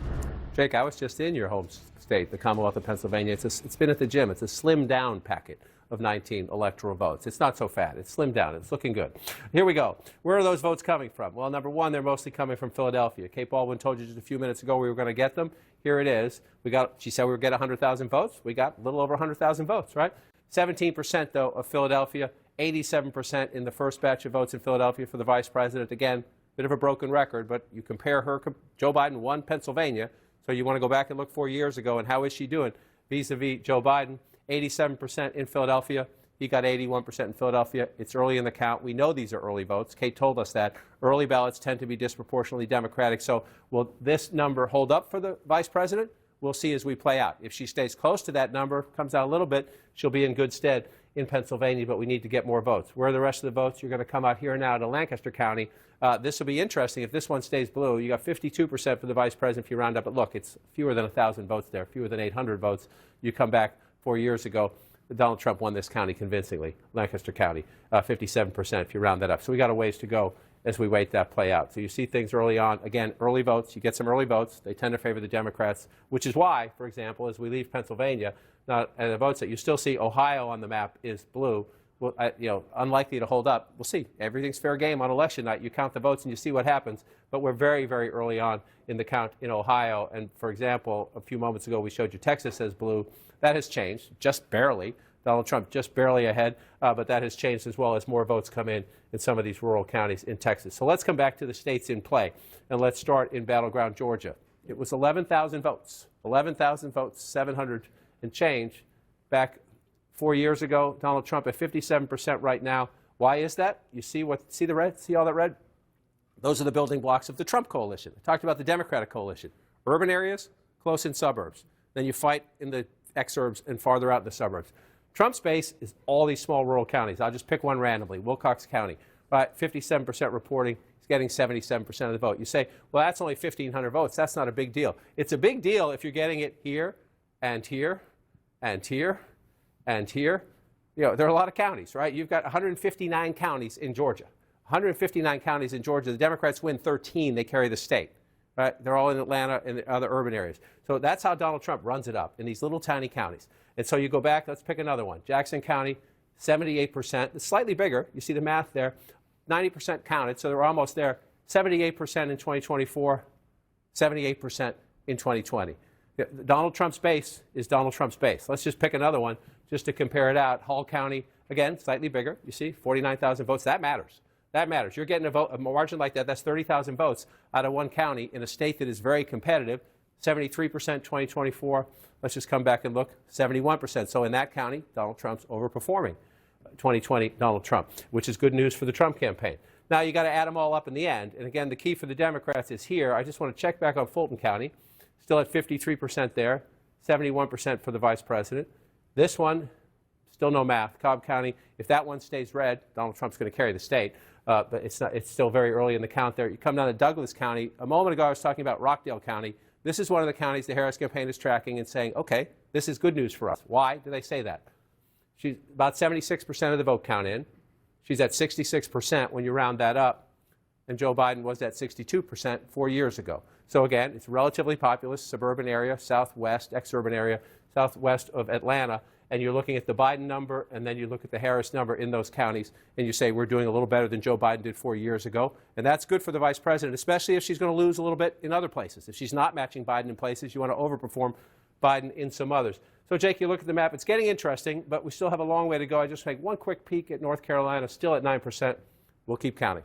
Jake, I was just in your home state, the Commonwealth of Pennsylvania. It's been at the gym. It's a slimmed down packet of 19 electoral votes. It's not so fat. It's slimmed down. It's looking good. Here we go. Where are those votes coming from? Well, number one, they're mostly coming from Philadelphia. Kate Baldwin told you just a few minutes ago we were going to get them. Here it is. She said we would get 100,000 votes. We got a little over 100,000 votes, right? 17%, though, of Philadelphia. 87% in the first batch of votes in Philadelphia for the vice president. Again, bit of a broken record, but you compare her, Joe Biden won Pennsylvania, so you want to go back and look 4 years ago, and how is she doing vis-a-vis Joe Biden? 87% in Philadelphia. He got 81% in Philadelphia. It's early in the count. We know these are early votes. Kate told us that. Early ballots tend to be disproportionately Democratic. So will this number hold up for the vice president? We'll see as we play out. If she stays close to that number, comes out a little bit, she'll be in good stead in Pennsylvania, but we need to get more votes. Where are the rest of the votes? You're going to come out here now to Lancaster County. This will be interesting. If this one stays blue, you got 52% for the vice president if you round up. But look, it's fewer than 1,000 votes there, fewer than 800 votes. You come back 4 years ago, Donald Trump won this county convincingly, Lancaster County, 57% if you round that up. So we got a ways to go as we wait that play out. So you see things early on. Again, early votes. You get some early votes. They tend to favor the Democrats, which is why, for example, as we leave Pennsylvania, and the votes that you still see Ohio on the map is blue. Well, unlikely to hold up. We'll see. Everything's fair game on election night. You count the votes and you see what happens. But we're very, very early on in the count in Ohio. And, for example, a few moments ago we showed you Texas as blue. That has changed, just barely. Donald Trump just barely ahead, but that has changed as well as more votes come in some of these rural counties in Texas. So let's come back to the states in play, and let's start in battleground Georgia. It was 11,000 votes, 700 and change back 4 years ago. Donald Trump at 57% right now. Why is that? You see the red? See all that red? Those are the building blocks of the Trump coalition. I talked about the Democratic coalition. Urban areas, close in suburbs. Then you fight in the exurbs and farther out in the suburbs. Trump's base is all these small rural counties. I'll just pick one randomly, Wilcox County. 57% reporting. He's getting 77% of the vote. You say, well, that's only 1,500 votes. That's not a big deal. It's a big deal if you're getting it here and here and here and here. You know, there are a lot of counties, right? You've got 159 counties in Georgia. 159 counties in Georgia. The Democrats win 13. They carry the state. Right? They're all in Atlanta and the other urban areas. So that's how Donald Trump runs it up, in these little tiny counties. And so you go back, let's pick another one. Jackson County, 78%. It's slightly bigger. You see the math there. 90% counted, so they're almost there. 78% in 2024, 78% in 2020. Donald Trump's base is Donald Trump's base. Let's just pick another one just to compare it out. Hall County, again, slightly bigger. You see, 49,000 votes. That matters. That matters. You're getting a margin like that. That's 30,000 votes out of one county in a state that is very competitive. 73% 2024. Let's just come back and look. 71%. So in that county, Donald Trump's overperforming 2020 Donald Trump, which is good news for the Trump campaign. Now you got to add them all up in the end. And again, the key for the Democrats is here. I just want to check back on Fulton County. Still at 53% there. 71% for the vice president. This one, still no math. Cobb County, if that one stays red, Donald Trump's going to carry the state. But it's still very early in the count there. You come down to Douglas County. A moment ago, I was talking about Rockdale County. This is one of the counties the Harris campaign is tracking and saying, okay, this is good news for us. Why do they say that? She's about 76% of the vote count in. She's at 66% when you round that up. And Joe Biden was at 62% 4 years ago. So again, it's a relatively populous suburban area, southwest, exurban area, southwest of Atlanta. And you're looking at the Biden number, and then you look at the Harris number in those counties, and you say we're doing a little better than Joe Biden did 4 years ago. And that's good for the vice president, especially if she's going to lose a little bit in other places. If she's not matching Biden in places, you want to overperform Biden in some others. So, Jake, you look at the map. It's getting interesting, but we still have a long way to go. I just take one quick peek at North Carolina, still at 9%. We'll keep counting.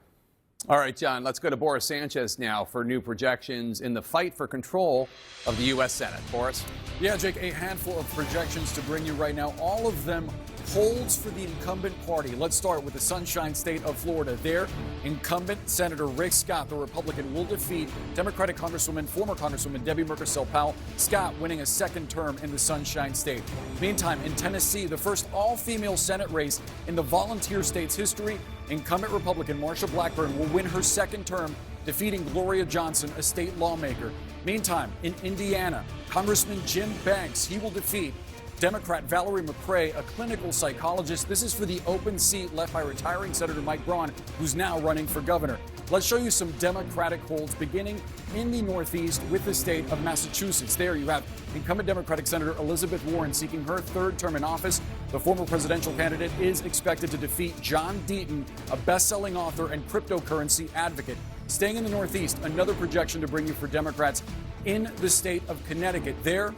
All right, John, let's go to Boris Sanchez now for new projections in the fight for control of the U.S. Senate. Boris? Yeah, Jake, a handful of projections to bring you right now. All of them holds for the incumbent party. Let's start with the Sunshine State of Florida. There, incumbent Senator Rick Scott, the Republican, will defeat Democratic Congresswoman, former Congresswoman Debbie Merkersell-Powell. Scott winning a second term in the Sunshine State. Meantime, in Tennessee, the first all-female Senate race in the volunteer state's history, incumbent Republican Marsha Blackburn will win her second term, defeating Gloria Johnson, a state lawmaker. Meantime, in Indiana, Congressman Jim Banks, he will defeat Democrat Valerie McCrae, a clinical psychologist. This is for the open seat left by retiring Senator Mike Braun, who's now running for governor. Let's show you some Democratic holds beginning in the Northeast with the state of Massachusetts. There you have incumbent Democratic Senator Elizabeth Warren seeking her third term in office. The former presidential candidate is expected to defeat John Deaton, a best-selling author and cryptocurrency advocate. Staying in the Northeast, another projection to bring you for Democrats in the state of Connecticut. There,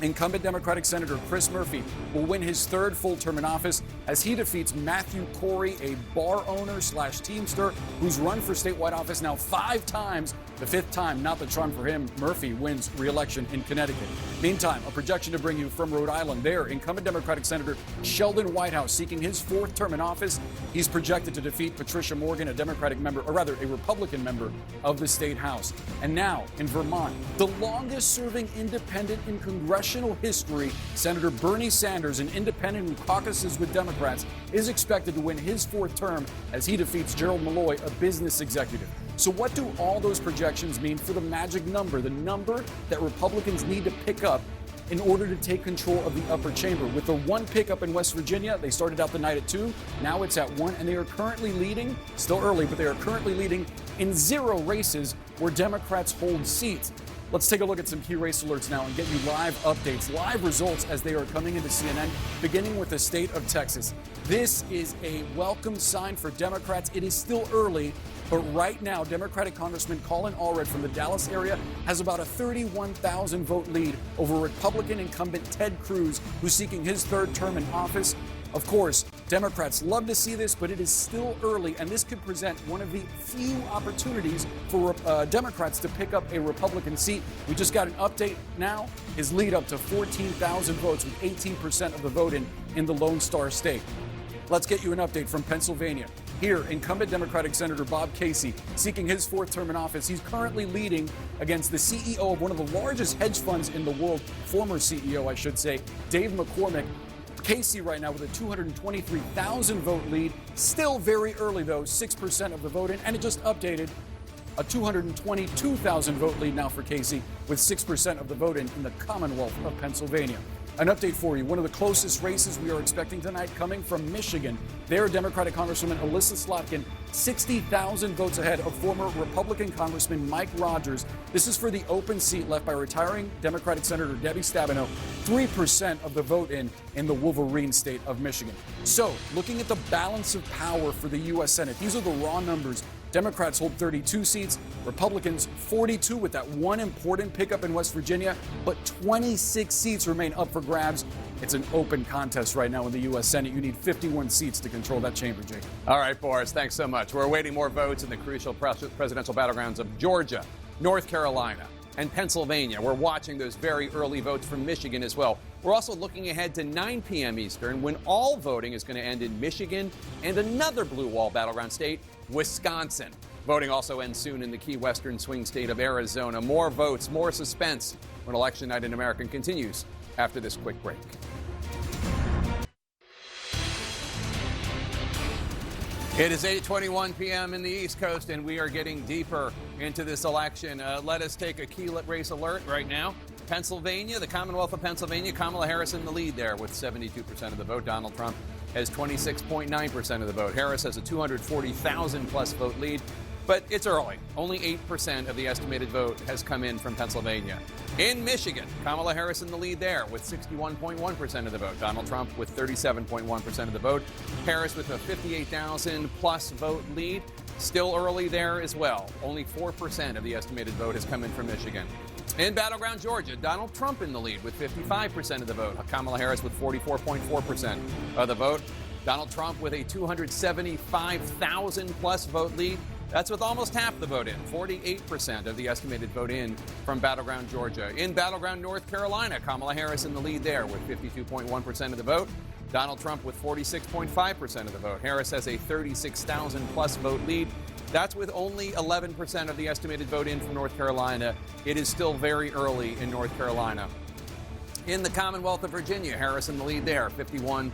incumbent Democratic Senator Chris Murphy will win his third full term in office as he defeats Matthew Corey, a bar owner / teamster who's run for statewide office now 5 times. The 5th time, not the charm for him. Murphy wins re-election in Connecticut. Meantime, a projection to bring you from Rhode Island. There, incumbent Democratic Senator Sheldon Whitehouse seeking his 4th term in office. He's projected to defeat Patricia Morgan, a Democratic member, or rather a Republican member of the state House. And now, in Vermont, the longest-serving independent in congressional history, Senator Bernie Sanders, an independent who caucuses with Democrats, is expected to win his 4th term as he defeats Gerald Malloy, a business executive. So what do all those projections mean for the magic number, the number that Republicans need to pick up in order to take control of the upper chamber? With the 1 pickup in West Virginia, they started out the night at 2, now it's at 1, and they are currently leading, still early, but they are currently leading in 0 races where Democrats hold seats. Let's take a look at some key race alerts now and get you live updates, live results as they are coming into CNN, beginning with the state of Texas. This is a welcome sign for Democrats. It is still early, but right now, Democratic Congressman Colin Allred from the Dallas area has about a 31,000 vote lead over Republican incumbent Ted Cruz, who's seeking his third term in office. Of course, Democrats love to see this, but it is still early, and this could present one of the few opportunities for Democrats to pick up a Republican seat. We just got an update now. His lead up to 14,000 votes with 18% of the vote in the Lone Star State. Let's get you an update from Pennsylvania. Here, incumbent Democratic Senator Bob Casey, seeking his fourth term in office. He's currently leading against the CEO of one of the largest hedge funds in the world, former CEO, I should say, Dave McCormick. Casey right now with a 223,000 vote lead. Still very early, though, 6% of the vote in. And it just updated a 222,000 vote lead now for Casey with 6% of the vote in the Commonwealth of Pennsylvania. An update for you. One of the closest races we are expecting tonight coming from Michigan. There, Democratic Congresswoman Alyssa Slotkin, 60,000 votes ahead of former Republican Congressman Mike Rogers. This is for the open seat left by retiring Democratic Senator Debbie Stabenow, 3% of the vote in the Wolverine state of Michigan. So, looking at the balance of power for the U.S. Senate, these are the raw numbers. Democrats hold 32 seats, Republicans 42 with that one important pickup in West Virginia, but 26 seats remain up for grabs. It's an open contest right now in the U.S. Senate. You need 51 seats to control that chamber, Jake. All right, Boris, thanks so much. We're awaiting more votes in the crucial presidential battlegrounds of Georgia, North Carolina, and Pennsylvania. We're watching those very early votes from Michigan as well. We're also looking ahead to 9 p.m. Eastern when all voting is going to end in Michigan and another blue wall battleground state, Wisconsin. Voting also ends soon in the key western swing state of Arizona. More votes, more suspense when Election Night in America continues after this quick break. It is 8:21 p.m. in the East Coast, and we are getting deeper into this election. Let us take a key race alert right now. Pennsylvania, the Commonwealth of Pennsylvania, Kamala Harris in the lead there with 72% of the vote. Donald Trump has 26.9% of the vote. Harris has a 240,000 plus vote lead, but it's early. Only 8% of the estimated vote has come in from Pennsylvania. In Michigan, Kamala Harris in the lead there with 61.1% of the vote. Donald Trump with 37.1% of the vote. Harris with a 58,000 plus vote lead. Still early there as well. Only 4% of the estimated vote has come in from Michigan. In battleground Georgia, Donald Trump in the lead with 55% of the vote. Kamala Harris with 44.4% of the vote. Donald Trump with a 275,000 plus vote lead. That's with almost half the vote in, 48% of the estimated vote in from battleground Georgia. In battleground North Carolina, Kamala Harris in the lead there with 52.1% of the vote. Donald Trump with 46.5% of the vote. Harris has a 36,000 plus vote lead. That's with only 11% of the estimated vote in from North Carolina. It is still very early in North Carolina. In the Commonwealth of Virginia, Harris in the lead there, 51%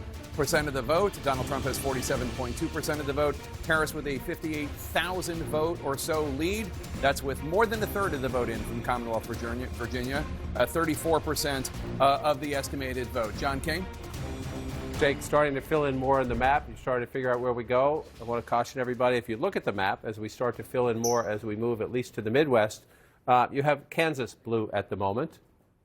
of the vote. Donald Trump has 47.2% of the vote. Harris with a 58,000 vote or so lead. That's with more than a third of the vote in from Commonwealth Virginia, 34% of the estimated vote. John King? Jake, starting to fill in more on the map. You're starting to figure out where we go. I want to caution everybody, if you look at the map, as we start to fill in more, as we move at least to the Midwest, you have Kansas blue at the moment.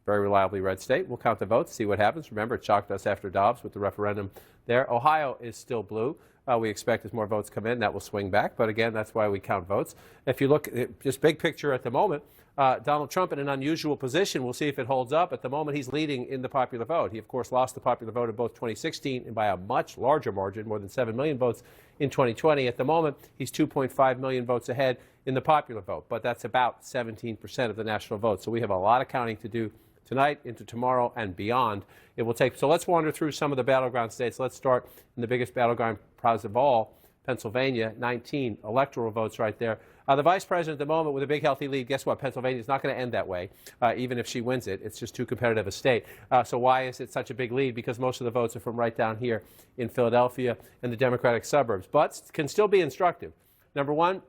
Very reliably red state. We'll count the votes, see what happens. Remember, it shocked us after Dobbs with the referendum there. Ohio is still blue. We expect as more votes come in, that will swing back. But again, that's why we count votes. If you look at just big picture at the moment, Donald Trump in an unusual position. We'll see if it holds up. At the moment, he's leading in the popular vote. He, of course, lost the popular vote in both 2016 and by a much larger margin, more than 7 million votes in 2020. At the moment, he's 2.5 million votes ahead in the popular vote. But that's about 17% of the national vote. So we have a lot of counting to do tonight, into tomorrow, and beyond. It will take. So let's wander through some of the battleground states. Let's start in the biggest battleground prize of all, Pennsylvania, 19 electoral votes right there. The vice president at the moment with a big healthy lead, guess what? Pennsylvania is not going to end that way, even if she wins it. It's just too competitive a state. So why is it such a big lead? Because most of the votes are from right down here in Philadelphia and the Democratic suburbs, but can still be instructive. Number one,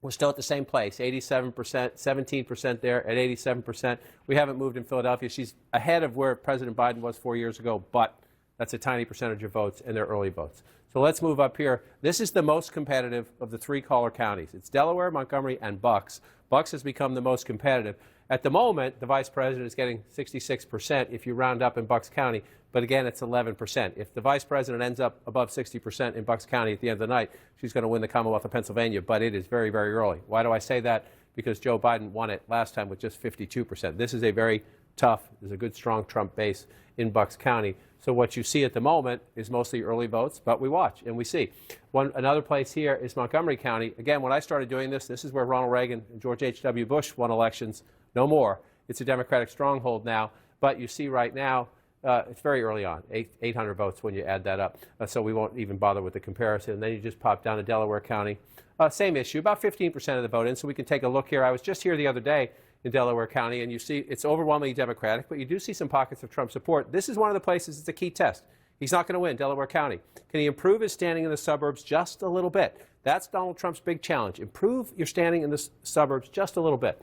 we're still at the same place, 87%, 17% there at 87%. We haven't moved in Philadelphia. She's ahead of where President Biden was 4 years ago, but that's a tiny percentage of votes, and they're early votes. So let's move up here. This is the most competitive of the three caller counties. It's Delaware, Montgomery, and Bucks. Bucks has become the most competitive. At the moment, the vice president is getting 66% if you round up in Bucks County, but again, it's 11%. If the vice president ends up above 60% in Bucks County at the end of the night, she's going to win the Commonwealth of Pennsylvania, but it is very, very early. Why do I say that? Because Joe Biden won it last time with just 52%. This is a very tough, there's a good, strong Trump base in Bucks County. So what you see at the moment is mostly early votes, but we watch and we see. Another place here is Montgomery County. Again, when I started doing this, this is where Ronald Reagan and George H.W. Bush won elections. No more. It's a Democratic stronghold now. But you see right now, it's very early on, 800 votes when you add that up. So we won't even bother with the comparison. And then you just pop down to Delaware County. Same issue, about 15% of the vote in. So we can take a look here. I was just here the other day in Delaware County, and you see it's overwhelmingly Democratic, but you do see some pockets of Trump support. This is one of the places it's a key test. He's not going to win Delaware County. Can he improve his standing in the suburbs just a little bit? That's Donald Trump's big challenge. Improve your standing in the suburbs just a little bit.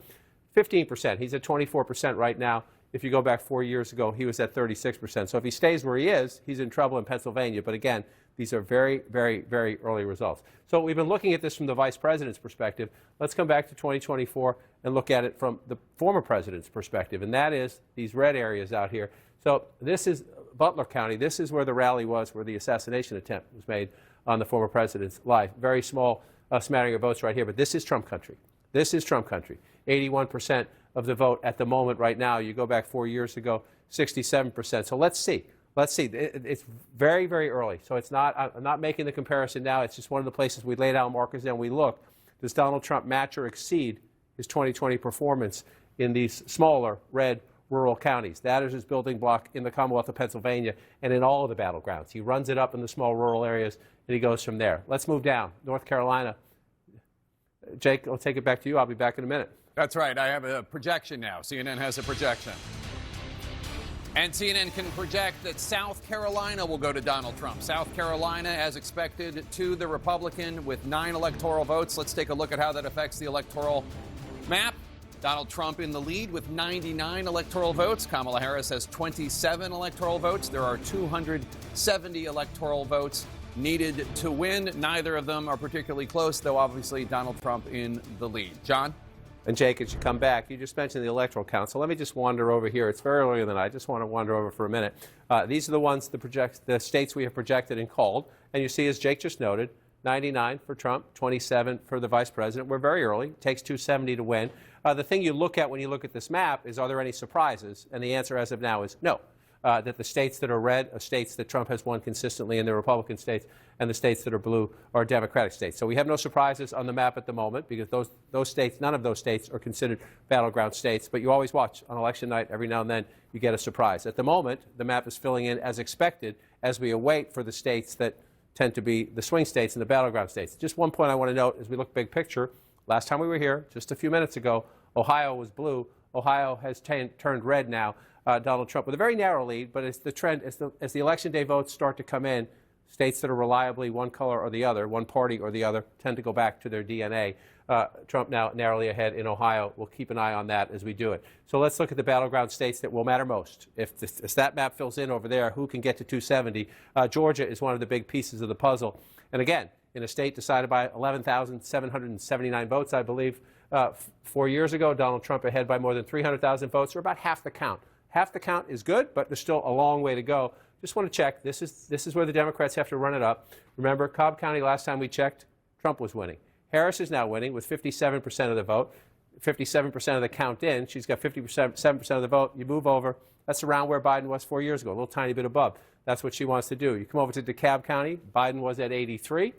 15%. He's at 24% right now. If you go back 4 years ago, he was at 36%. So if he stays where he is, he's in trouble in Pennsylvania. But again, these are very, very, very early results. So we've been looking at this from the vice president's perspective. Let's come back to 2024 and look at it from the former president's perspective, and that is these red areas out here. So this is Butler County. This is where the rally was, where the assassination attempt was made on the former president's life. Very small smattering of votes right here, but this is Trump country. This is Trump country. 81% of the vote at the moment right now. You go back 4 years ago, 67%. So let's see. Let's see. It's very, very early. So it's not, I'm not making the comparison now. It's just one of the places we lay down markers and we look. Does Donald Trump match or exceed his 2020 performance in these smaller red rural counties? That is his building block in the Commonwealth of Pennsylvania and in all of the battlegrounds. He runs it up in the small rural areas and he goes from there. Let's move down. North Carolina. Jake, I'll take it back to you. I'll be back in a minute. That's right. I have a projection now. CNN has a projection. And CNN can project that South Carolina will go to Donald Trump. South Carolina, as expected, to the Republican with 9 electoral votes. Let's take a look at how that affects the electoral map. Donald Trump in the lead with 99 electoral votes. Kamala Harris has 27 electoral votes. There are 270 electoral votes needed to win. Neither of them are particularly close, though obviously Donald Trump in the lead. John? And Jake, as you come back, you just mentioned the Electoral Council. Let me just wander over here. It's very early in the night. I just want to wander over for a minute. These are the ones, the states we have projected and called. And you see, as Jake just noted, 99 for Trump, 27 for the vice president. We're very early. It takes 270 to win. The thing you look at when you look at this map is, are there any surprises? And the answer as of now is no. That the states that are red are states that Trump has won consistently in the Republican states, and the states that are blue are Democratic states. So we have no surprises on the map at the moment because those states, none of those states are considered battleground states. But you always watch on election night, every now and then you get a surprise. At the moment, the map is filling in as expected as we await for the states that tend to be the swing states and the battleground states. Just one point I want to note as we look big picture. Last time we were here, just a few minutes ago, Ohio was blue. Ohio has turned red now. Donald Trump with a very narrow lead, but as the trend, as the election day votes start to come in, states that are reliably one color or the other, one party or the other, tend to go back to their DNA. Trump now narrowly ahead in Ohio. We'll keep an eye on that as we do it. So let's look at the battleground states that will matter most. If that map fills in over there, who can get to 270? Georgia is one of the big pieces of the puzzle. And again, in a state decided by 11,779 votes, I believe, 4 years ago, Donald Trump ahead by more than 300,000 votes, or about half the count. Half the count is good, but there's still a long way to go. Just want to check. This is where the Democrats have to run it up. Remember, Cobb County, last time we checked, Trump was winning. Harris is now winning with 57% of the vote, 57% of the count in. She's got 57% of the vote. You move over. That's around where Biden was 4 years ago, a little tiny bit above. That's what she wants to do. You come over to DeKalb County. Biden was at 83.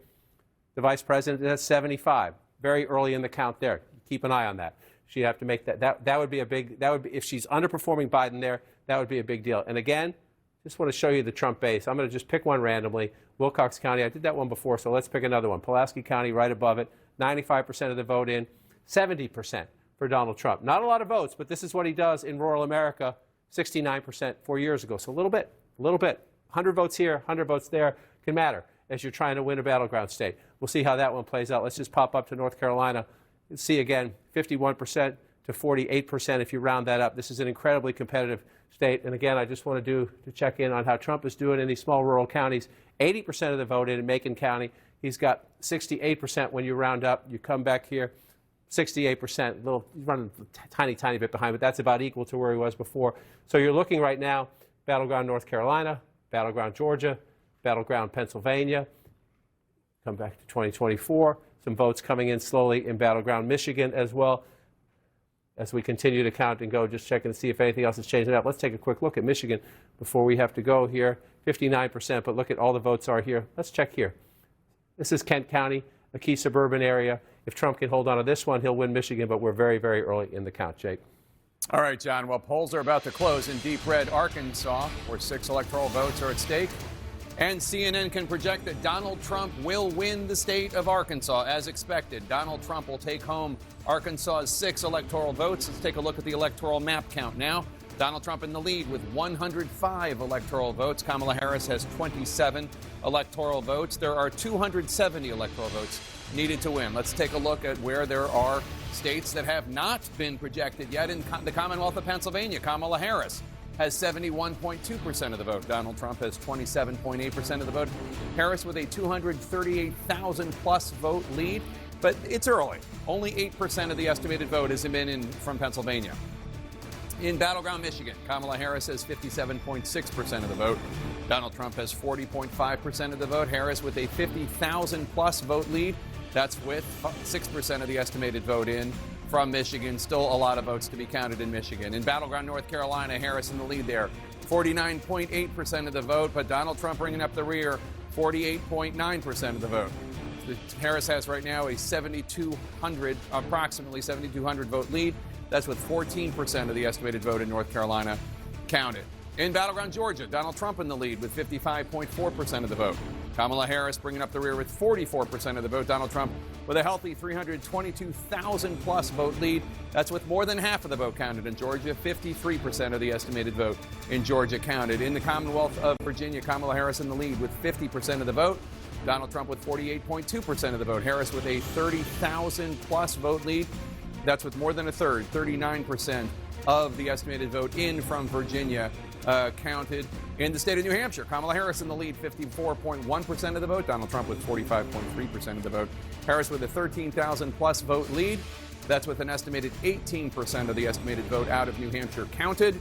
The vice president is at 75. Very early in the count there. Keep an eye on that. She'd have to make that would be a big, if she's underperforming Biden there, that would be a big deal. And again, just want to show you the Trump base. I'm going to just pick one randomly. Wilcox County, I did that one before, so let's pick another one. Pulaski County right above it, 95% of the vote in, 70% for Donald Trump. Not a lot of votes, but this is what he does in rural America, 69% 4 years ago. So a little bit. 100 votes here, 100 votes there can matter as you're trying to win a battleground state. We'll see how that one plays out. Let's just pop up to North Carolina. See again, 51% to 48% if you round that up. This is an incredibly competitive state. And again, I just want to check in on how Trump is doing in these small rural counties. 80% of the vote in Macon County. He's got 68% when you round up. You come back here, 68%, running a tiny bit behind, but that's about equal to where he was before. So you're looking right now, battleground North Carolina, battleground Georgia, battleground Pennsylvania. Come back to 2024. Some votes coming in slowly in battleground Michigan as well. As we continue to count and go, just checking to see if anything else is changing up. Let's take a quick look at Michigan before we have to go here. 59%, but look at all the votes are here. Let's check here. This is Kent County, a key suburban area. If Trump can hold on to this one, he'll win Michigan, but we're very, very early in the count, Jake. All right, John. Well, polls are about to close in deep red Arkansas, where 6 electoral votes are at stake. And CNN can project that Donald Trump will win the state of Arkansas as expected. Donald Trump will take home Arkansas's 6 electoral votes. Let's take a look at the electoral map count now. Donald Trump in the lead with 105 electoral votes. Kamala Harris has 27 electoral votes. There are 270 electoral votes needed to win. Let's take a look at where there are states that have not been projected yet. In the Commonwealth of Pennsylvania, Kamala Harris has 71.2% of the vote. Donald Trump has 27.8% of the vote. Harris with a 238,000 plus vote lead, but it's early. Only 8% of the estimated vote has been in from Pennsylvania. In battleground Michigan, Kamala Harris has 57.6% of the vote. Donald Trump has 40.5% of the vote. Harris with a 50,000 plus vote lead. That's with 6% of the estimated vote in from Michigan. Still a lot of votes to be counted in Michigan. In battleground North Carolina, Harris in the lead there. 49.8% of the vote, but Donald Trump bringing up the rear, 48.9% of the vote. Harris has right now a approximately 7,200 vote lead. That's with 14% of the estimated vote in North Carolina counted. In battleground Georgia, Donald Trump in the lead with 55.4% of the vote. Kamala Harris bringing up the rear with 44% of the vote. Donald Trump with a healthy 322,000 plus vote lead. That's with more than half of the vote counted in Georgia. 53% of the estimated vote in Georgia counted. In the Commonwealth of Virginia, Kamala Harris in the lead with 50% of the vote. Donald Trump with 48.2% of the vote. Harris with a 30,000 plus vote lead. That's with more than a third, 39% of the estimated vote in from Virginia counted. In the state of New Hampshire, Kamala Harris in the lead, 54.1% of the vote. Donald Trump with 45.3% of the vote. Harris with a 13,000 plus vote lead. That's with an estimated 18% of the estimated vote out of New Hampshire counted.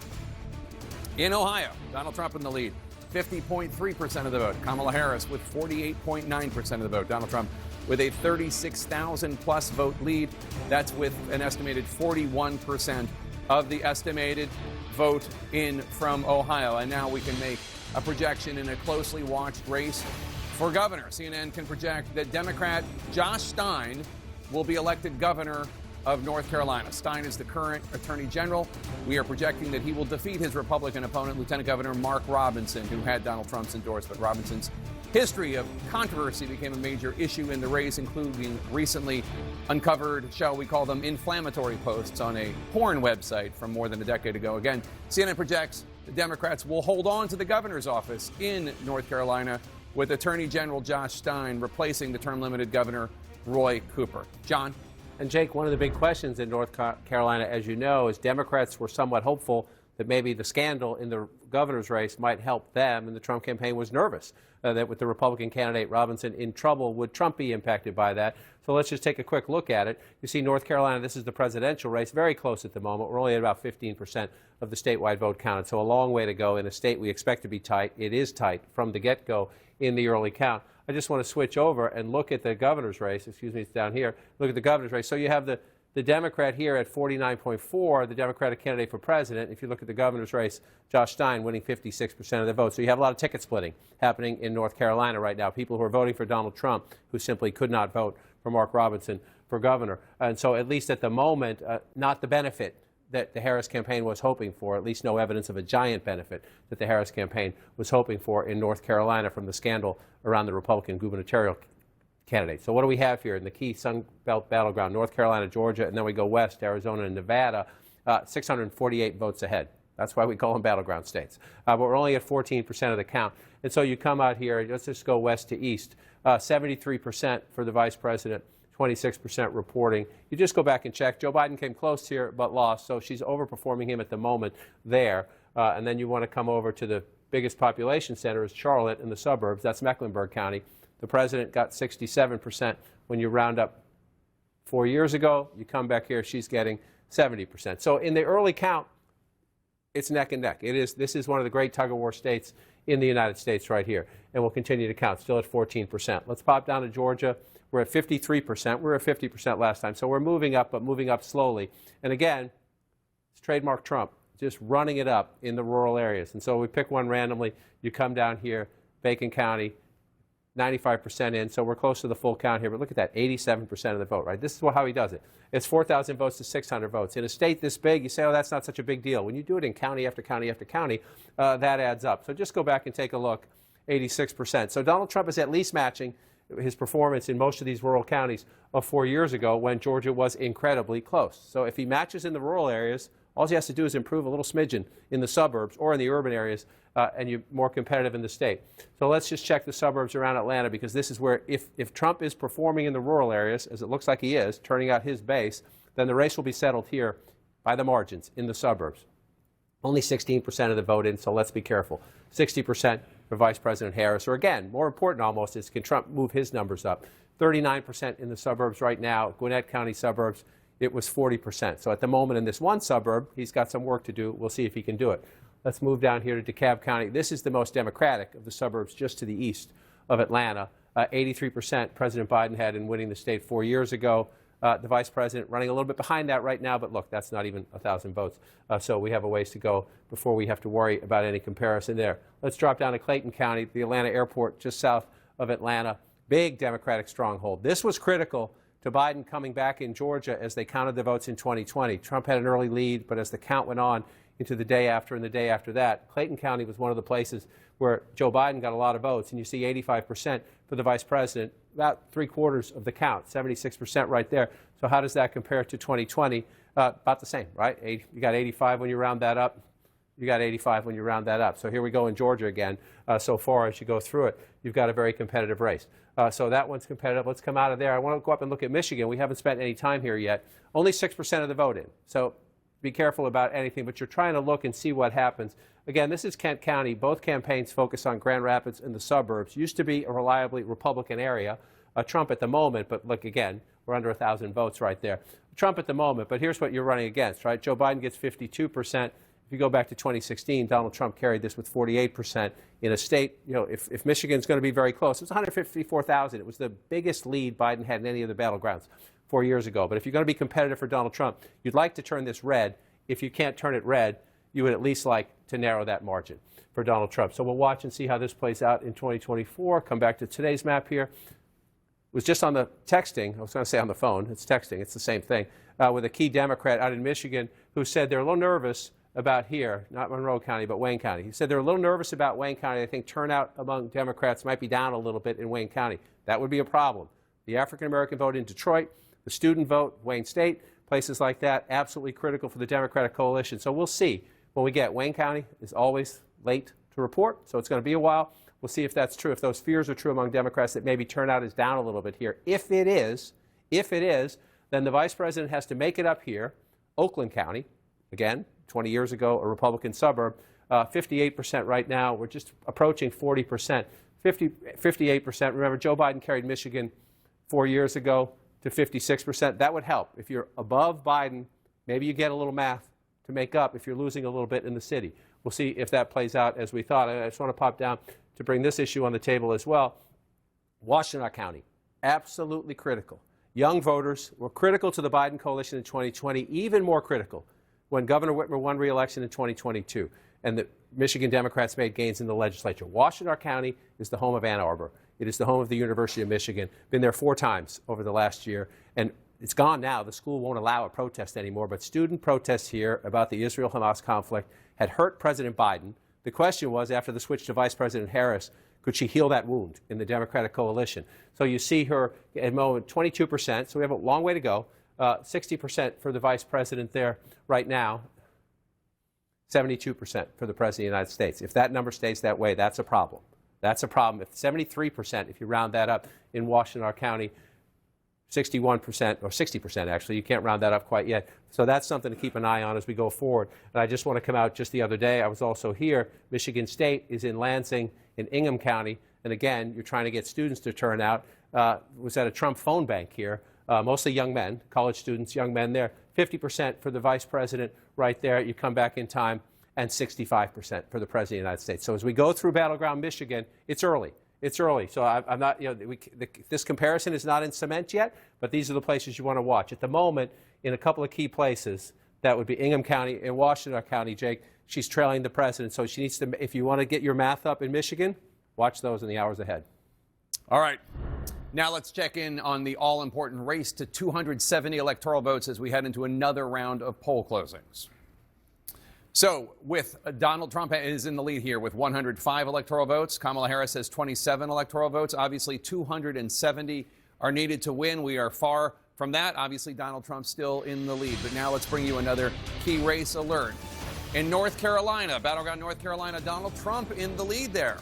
In Ohio, Donald Trump in the lead, 50.3% of the vote. Kamala Harris with 48.9% of the vote. Donald Trump with a 36,000 plus vote lead. That's with an estimated 41% of the estimated vote in from Ohio. And now we can make a projection in a closely watched race for governor. CNN can project that Democrat Josh Stein will be elected governor of North Carolina. Stein is the current attorney general. We are projecting that he will defeat his Republican opponent, Lieutenant Governor Mark Robinson, who had Donald Trump's endorsement. Robinson's history of controversy became a major issue in the race, including recently uncovered, shall we call them, inflammatory posts on a porn website from more than a decade ago. Again, CNN projects the Democrats will hold on to the governor's office in North Carolina, with Attorney General Josh Stein replacing the term-limited Governor Roy Cooper. John? And Jake, one of the big questions in North Carolina, as you know, is Democrats were somewhat hopeful that maybe the scandal in the governor's race might help them, and the Trump campaign was nervous that with the Republican candidate Robinson in trouble, would Trump be impacted by that? So let's just take a quick look at it. You see North Carolina, this is the presidential race, very close at the moment. We're only at about 15% of the statewide vote counted, so a long way to go in a state we expect to be tight. It is tight from the get-go in the early count. I just want to switch over and look at the governor's race. Excuse me, it's down here. Look at the governor's race. So you have the Democrat here at 49.4, the Democratic candidate for president. If you look at the governor's race, Josh Stein winning 56% of the vote. So you have a lot of ticket splitting happening in North Carolina right now. People who are voting for Donald Trump who simply could not vote for Mark Robinson for governor. And so at least at the moment, not the benefit that the Harris campaign was hoping for, at least no evidence of a giant benefit that the Harris campaign was hoping for in North Carolina from the scandal around the Republican gubernatorial candidate. So what do we have here in the key Sun Belt battleground, North Carolina, Georgia, and then we go west, Arizona and Nevada, 648 votes ahead. That's why we call them battleground states. But we're only at 14% of the count. And so you come out here, let's just go west to east, 73% for the vice president, 26% reporting. You just go back and check. Joe Biden came close here but lost, so she's overperforming him at the moment there. And then you want to come over to the biggest population center is Charlotte in the suburbs. That's Mecklenburg County. The president got 67% when you round up 4 years ago. You come back here, she's getting 70%. So in the early count, it's neck and neck. This is one of the great tug-of-war states in the United States right here, and we'll continue to count, still at 14%. Let's pop down to Georgia. We're at 53%. We were at 50% last time, so we're moving up, but moving up slowly. And again, it's trademark Trump, just running it up in the rural areas. And so we pick one randomly. You come down here, Bacon County, 95% in, so we're close to the full count here. But look at that, 87% of the vote, right? This is how he does it. It's 4,000 votes to 600 votes. In a state this big, you say, oh, that's not such a big deal. When you do it in county after county after county, that adds up. So just go back and take a look, 86%. So Donald Trump is at least matching his performance in most of these rural counties of 4 years ago when Georgia was incredibly close. So if he matches in the rural areas, all he has to do is improve a little smidgen in the suburbs or in the urban areas, and you're more competitive in the state. So let's just check the suburbs around Atlanta, because this is where if Trump is performing in the rural areas, as it looks like he is, turning out his base, then the race will be settled here by the margins in the suburbs. Only 16% of the vote in, so let's be careful. 60% for Vice President Harris, or again, more important almost is, can Trump move his numbers up? 39% in the suburbs right now, Gwinnett County suburbs, it was 40%. So at the moment in this one suburb, he's got some work to do. We'll see if he can do it. Let's move down here to DeKalb County. This is the most Democratic of the suburbs just to the east of Atlanta. 83% President Biden had in winning the state 4 years ago. The vice president running a little bit behind that right now, but look, that's not even 1,000 votes. So we have a ways to go before we have to worry about any comparison there. Let's drop down to Clayton County, the Atlanta airport just south of Atlanta. Big Democratic stronghold. This was critical to Biden coming back in Georgia as they counted the votes in 2020. Trump had an early lead, but as the count went on into the day after and the day after that, Clayton County was one of the places where Joe Biden got a lot of votes. And you see 85% for the vice president, about 3/4 of the count, 76% right there. So how does that compare to 2020? About the same, right? You got 85 when you round that up. You got 85 when you round that up. So here we go in Georgia again. So far as you go through it, you've got a very competitive race. So that one's competitive. Let's come out of there. I want to go up and look at Michigan. We haven't spent any time here yet. Only 6% of the vote in. So be careful about anything, but you're trying to look and see what happens. Again, this is Kent County. Both campaigns focus on Grand Rapids and the suburbs. Used to be a reliably Republican area. Trump at the moment, but look again, we're under 1,000 votes right there. Trump at the moment, but here's what you're running against, right? Joe Biden gets 52%. If you go back to 2016, Donald Trump carried this with 48% in a state. You know, if Michigan's going to be very close, it was 154,000. It was the biggest lead Biden had in any of the battlegrounds 4 years ago. But if you're going to be competitive for Donald Trump, you'd like to turn this red. If you can't turn it red, you would at least like to narrow that margin for Donald Trump. So we'll watch and see how this plays out in 2024. Come back to today's map here. It was just on the texting. I was going to say on the phone. It's texting. It's the same thing. With a key Democrat out in Michigan who said they're a little nervous about here, not Monroe County, but Wayne County. He said they're a little nervous about Wayne County. I think turnout among Democrats might be down a little bit in Wayne County. That would be a problem. The African-American vote in Detroit, the student vote, Wayne State, places like that, absolutely critical for the Democratic coalition. So we'll see when we get. Wayne County is always late to report, so it's going to be a while. We'll see if that's true, if those fears are true among Democrats that maybe turnout is down a little bit here. If it is, then the vice president has to make it up here. Oakland County, again, 20 years ago, a Republican suburb, 58% right now. We're just approaching 40%, 58%. Remember, Joe Biden carried Michigan 4 years ago to 56%. That would help. If you're above Biden, maybe you get a little math to make up if you're losing a little bit in the city. We'll see if that plays out as we thought. I just want to pop down to bring this issue on the table as well. Washtenaw County, absolutely critical. Young voters were critical to the Biden coalition in 2020, even more critical when Governor Whitmer won re-election in 2022 and the Michigan Democrats made gains in the legislature. Washtenaw County is the home of Ann Arbor. It is the home of the University of Michigan. Been there 4 times over the last year, and it's gone now. The school won't allow a protest anymore, but student protests here about the Israel-Hamas conflict had hurt President Biden. The question was, after the switch to Vice President Harris, could she heal that wound in the Democratic coalition? So you see her at the moment 22%, so we have a long way to go. 60% for the vice president there right now, 72% for the president of the United States. If that number stays that way, that's a problem. That's a problem. If 73%, if you round that up in Washtenaw County, 61%, or 60% actually, you can't round that up quite yet. So that's something to keep an eye on as we go forward. And I just want to come out just the other day, I was also here, Michigan State is in Lansing in Ingham County. And again, you're trying to get students to turn out. Was at a Trump phone bank here. mostly young men, college students, young men there. 50% for the vice president right there. You come back in time, and 65% for the president of the United States. So as we go through battleground Michigan, it's early. It's early. So I'm not, this comparison is not in cement yet, but these are the places you want to watch. At the moment, in a couple of key places, that would be Ingham County and Washington County, Jake, she's trailing the president. So she needs to, if you want to get your math up in Michigan, watch those in the hours ahead. All right. Now let's check in on the all-important race to 270 electoral votes as we head into another round of poll closings. So with Donald Trump is in the lead here with 105 electoral votes. Kamala Harris has 27 electoral votes. Obviously, 270 are needed to win. We are far from that. Obviously, Donald Trump's still in the lead. But now let's bring you another key race alert. In North Carolina, battleground North Carolina, Donald Trump in the lead there.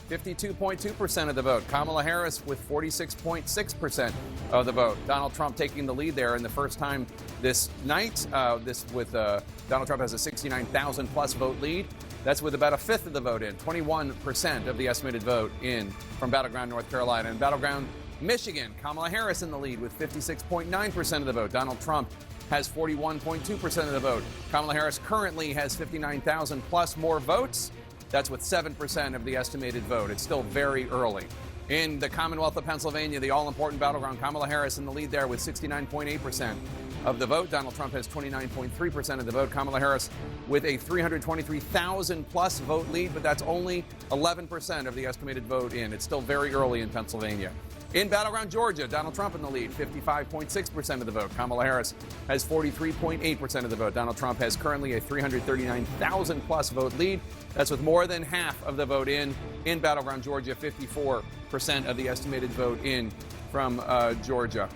52.2% of the vote. Kamala Harris with 46.6% of the vote. Donald Trump taking the lead there in the first time this night. Donald Trump has a 69,000 plus vote lead. That's with about a fifth of the vote in, 21% of the estimated vote in from battleground North Carolina. And battleground Michigan, Kamala Harris in the lead with 56.9% of the vote. Donald Trump has 41.2% of the vote. Kamala Harris currently has 59,000 plus more votes. That's with 7% of the estimated vote. It's still very early. In the Commonwealth of Pennsylvania, the all-important battleground, Kamala Harris in the lead there with 69.8% of the vote. Donald Trump has 29.3% of the vote. Kamala Harris with a 323,000 plus vote lead, but that's only 11% of the estimated vote in. It's still very early in Pennsylvania. In battleground Georgia, Donald Trump in the lead, 55.6% of the vote. Kamala Harris has 43.8% of the vote. Donald Trump has currently a 339,000 plus vote lead. That's with more than half of the vote in battleground Georgia, 54% of the estimated vote in from Georgia.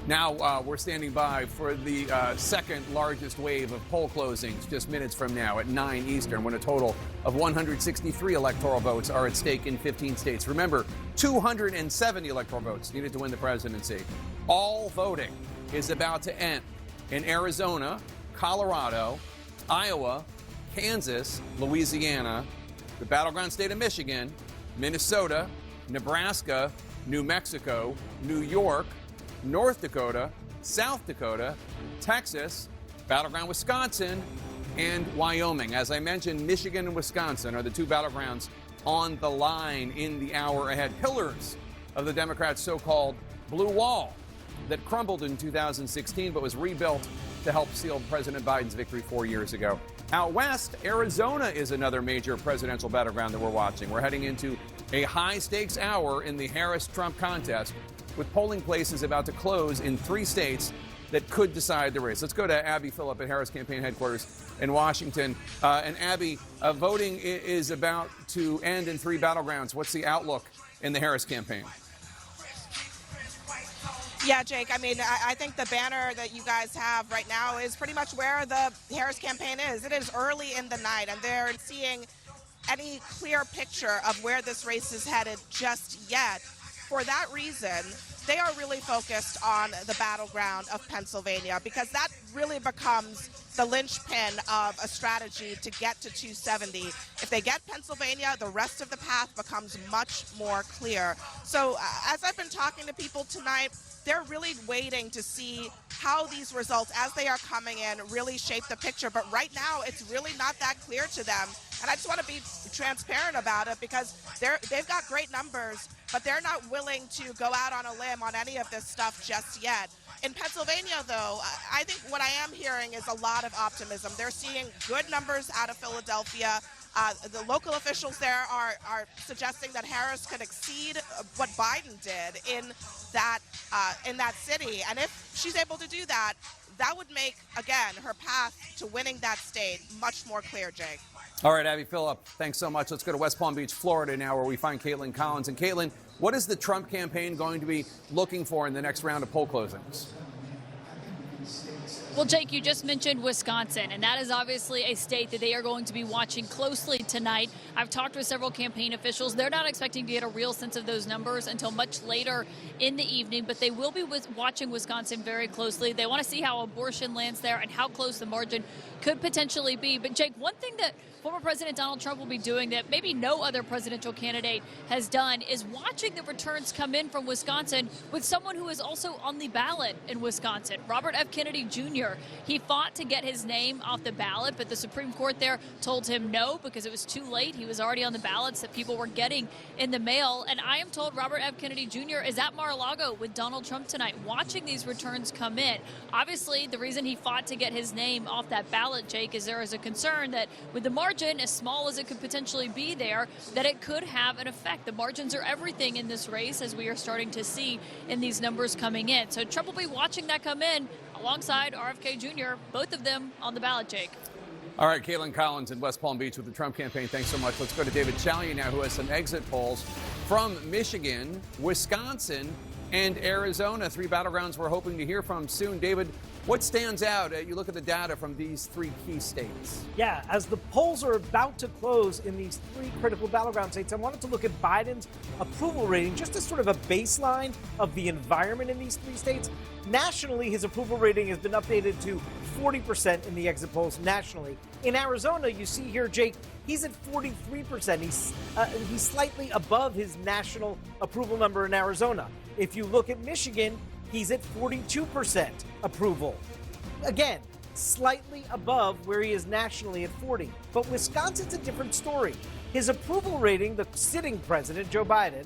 Now we're standing by for the second largest wave of poll closings just minutes from now at 9 Eastern, when a total of 163 electoral votes are at stake in 15 states. Remember, 270 electoral votes needed to win the presidency. All voting is about to end in Arizona, Colorado, Iowa, Kansas, Louisiana, the battleground state of Michigan, Minnesota, Nebraska, New Mexico, New York, North Dakota, South Dakota, Texas, battleground Wisconsin, and Wyoming. As I mentioned, Michigan and Wisconsin are the two battlegrounds on the line in the hour ahead. Pillars of the Democrats' so-called blue wall that crumbled in 2016 but was rebuilt to help seal President Biden's victory 4 years ago. Out west, Arizona is another major presidential battleground that we're watching. We're heading into a high-stakes hour in the Harris-Trump contest, with polling places about to close in 3 states that could decide the race. Let's go to Abby Phillip at Harris Campaign Headquarters in Washington. And Abby, voting is about to end in 3 battlegrounds. What's the outlook in the Harris campaign? Yeah, Jake, I mean, I think the banner that you guys have right now is pretty much where the Harris campaign is. It is early in the night, and they're seeing any clear picture of where this race is headed just yet. For that reason, they are really focused on the battleground of Pennsylvania, because that really becomes the linchpin of a strategy to get to 270. If they get Pennsylvania, the rest of the path becomes much more clear. So as I've been talking to people tonight, they're really waiting to see how these results, as they are coming in, really shape the picture. But right now, it's really not that clear to them. And I just want to be transparent about it, because they've got great numbers, but they're not willing to go out on a limb on any of this stuff just yet. In Pennsylvania, though, I think what I am hearing is a lot of optimism. They're seeing good numbers out of Philadelphia. The local officials there are suggesting that Harris could exceed what Biden did in that city. And if she's able to do that, that would make, again, her path to winning that state much more clear, Jake. All right, Abby Phillip, thanks so much. Let's go to West Palm Beach, Florida now, where we find Caitlin Collins. And Caitlin, what is the Trump campaign going to be looking for in the next round of poll closings? Well, Jake, you just mentioned Wisconsin, and that is obviously a state that they are going to be watching closely tonight. I've talked with several campaign officials. They're not expecting to get a real sense of those numbers until much later in the evening, but they will be watching Wisconsin very closely. They want to see how abortion lands there and how close the margin could potentially be. But, Jake, one thing that former President Donald Trump will be doing that maybe no other presidential candidate has done is watching the returns come in from Wisconsin with someone who is also on the ballot in Wisconsin, Robert F. Kennedy Jr. He fought to get his name off the ballot, but the Supreme Court there told him no because it was too late. He was already on the ballots that people were getting in the mail. And I am told Robert F. Kennedy Jr. is at Mar-a-Lago with Donald Trump tonight, watching these returns come in. Obviously, the reason he fought to get his name off that ballot, Jake, is there is a concern that with the margin, as small as it could potentially be there, that it could have an effect. The margins are everything in this race, as we are starting to see in these numbers coming in. So Trump will be watching that come in alongside RFK Jr., both of them on the ballot, Jake. All right, Caitlin Collins in West Palm Beach with the Trump campaign. Thanks so much. Let's go to David Chalier now, who has some exit polls from Michigan, Wisconsin, and Arizona. 3 battlegrounds we're hoping to hear from soon. David, what stands out? You look at the data from these 3 key states. Yeah, as the polls are about to close in these 3 critical battleground states, I wanted to look at Biden's approval rating just as sort of a baseline of the environment in these 3 states. Nationally, his approval rating has been updated to 40% in the exit polls nationally. In Arizona, you see here, Jake, he's at 43%. He's slightly above his national approval number in Arizona. If you look at Michigan, he's at 42% approval. Again, slightly above where he is nationally at 40. But Wisconsin's a different story. His approval rating, the sitting president, Joe Biden,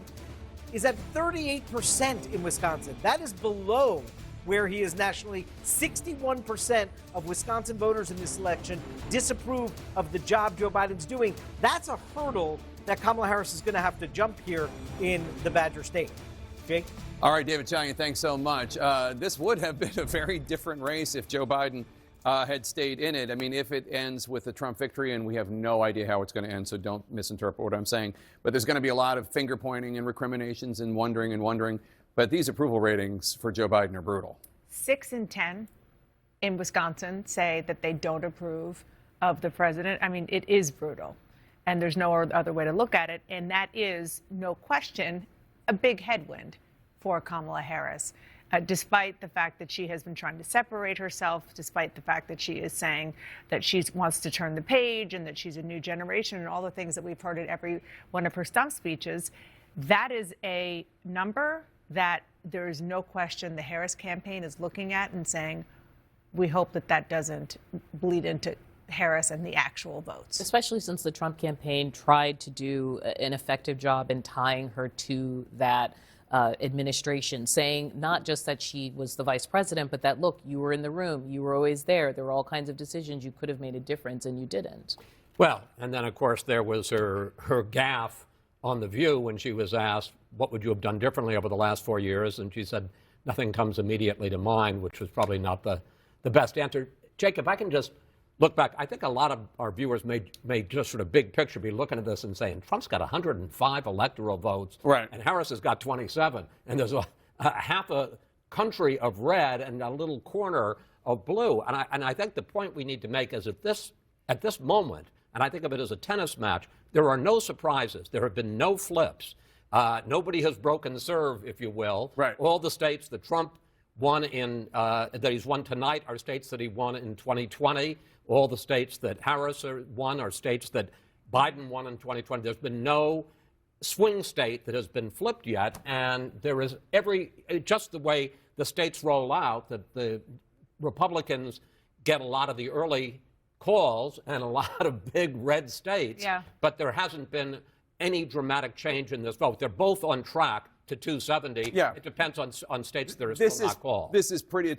is at 38% in Wisconsin. That is below where he is nationally. 61% of Wisconsin voters in this election disapprove of the job Joe Biden's doing. That's a hurdle that Kamala Harris is going to have to jump here in the Badger State. Jake? All right, David Chalier, thanks so much. This would have been a very different race if Joe Biden had stayed in it. I mean, if it ends with a Trump victory, and we have no idea how it's going to end, so don't misinterpret what I'm saying. But there's going to be a lot of finger pointing and recriminations and wondering. But these approval ratings for Joe Biden are brutal. 6 in 10 in Wisconsin say that they don't approve of the president. I mean, it is brutal. And there's no other way to look at it. And that is, no question, a big headwind for Kamala Harris. Despite the fact that she has been trying to separate herself, despite the fact that she is saying that she wants to turn the page and that she's a new generation and all the things that we've heard at every one of her stump speeches, that is a number that there is no question the Harris campaign is looking at and saying, we hope that that doesn't bleed into Harris and the actual votes. Especially since the Trump campaign tried to do an effective job in tying her to that administration, saying not just that she was the vice president, but that, look, you were in the room, you were always there. There were all kinds of decisions you could have made a difference, and you didn't. Well, and then, of course, there was her gaffe on The View when she was asked, what would you have done differently over the last 4 years? And she said, nothing comes immediately to mind, which was probably not the best answer. Jake, if I can just look back, I think a lot of our viewers may just sort of big picture be looking at this and saying, Trump's got 105 electoral votes, right, and Harris has got 27, and there's a half a country of red and a little corner of blue. And I think the point we need to make is at this moment, and I think of it as a tennis match, there are no surprises. There have been no flips. Nobody has broken serve, if you will. Right. All the states that Trump won that he's won tonight are states that he won in 2020. All the states that Harris won are states that Biden won in 2020. There's been no swing state that has been flipped yet. And there is just the way the states roll out, that the Republicans get a lot of the early calls and a lot of big red states. Yeah. But there hasn't been any dramatic change in this vote. They're both on track to 270. Yeah. It depends on states that are still not called. It's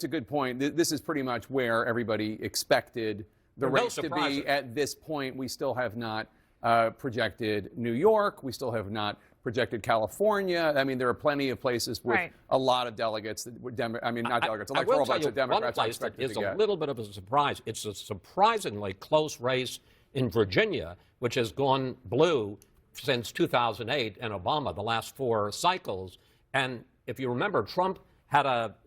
a good point. This is pretty much where everybody expected the race to be at this point. We still have not projected New York. We still have not projected California. I mean, there are plenty of places with a lot of delegates that would not delegates, electoral votes that Democrats are expected to get. One place that is a little bit of a surprise. It's a surprisingly close race in Virginia, which has gone blue since 2008 and Obama, the last 4 cycles. And if you remember, Trump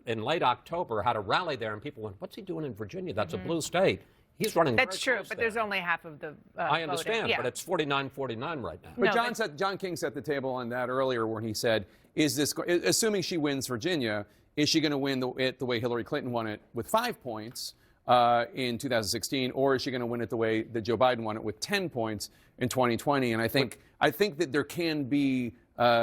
in late October, had a rally there, and people went, what's he doing in Virginia? That's a blue state. He's running. That's true, but there's only half of the I understand, voting. Yeah. but it's 49-49 right now. But John King set the table on that earlier when he said, is this, assuming she wins Virginia, is she going to win it the way Hillary Clinton won it with 5 points in 2016, or is she going to win it the way that Joe Biden won it with 10 points in 2020? And I think that there can be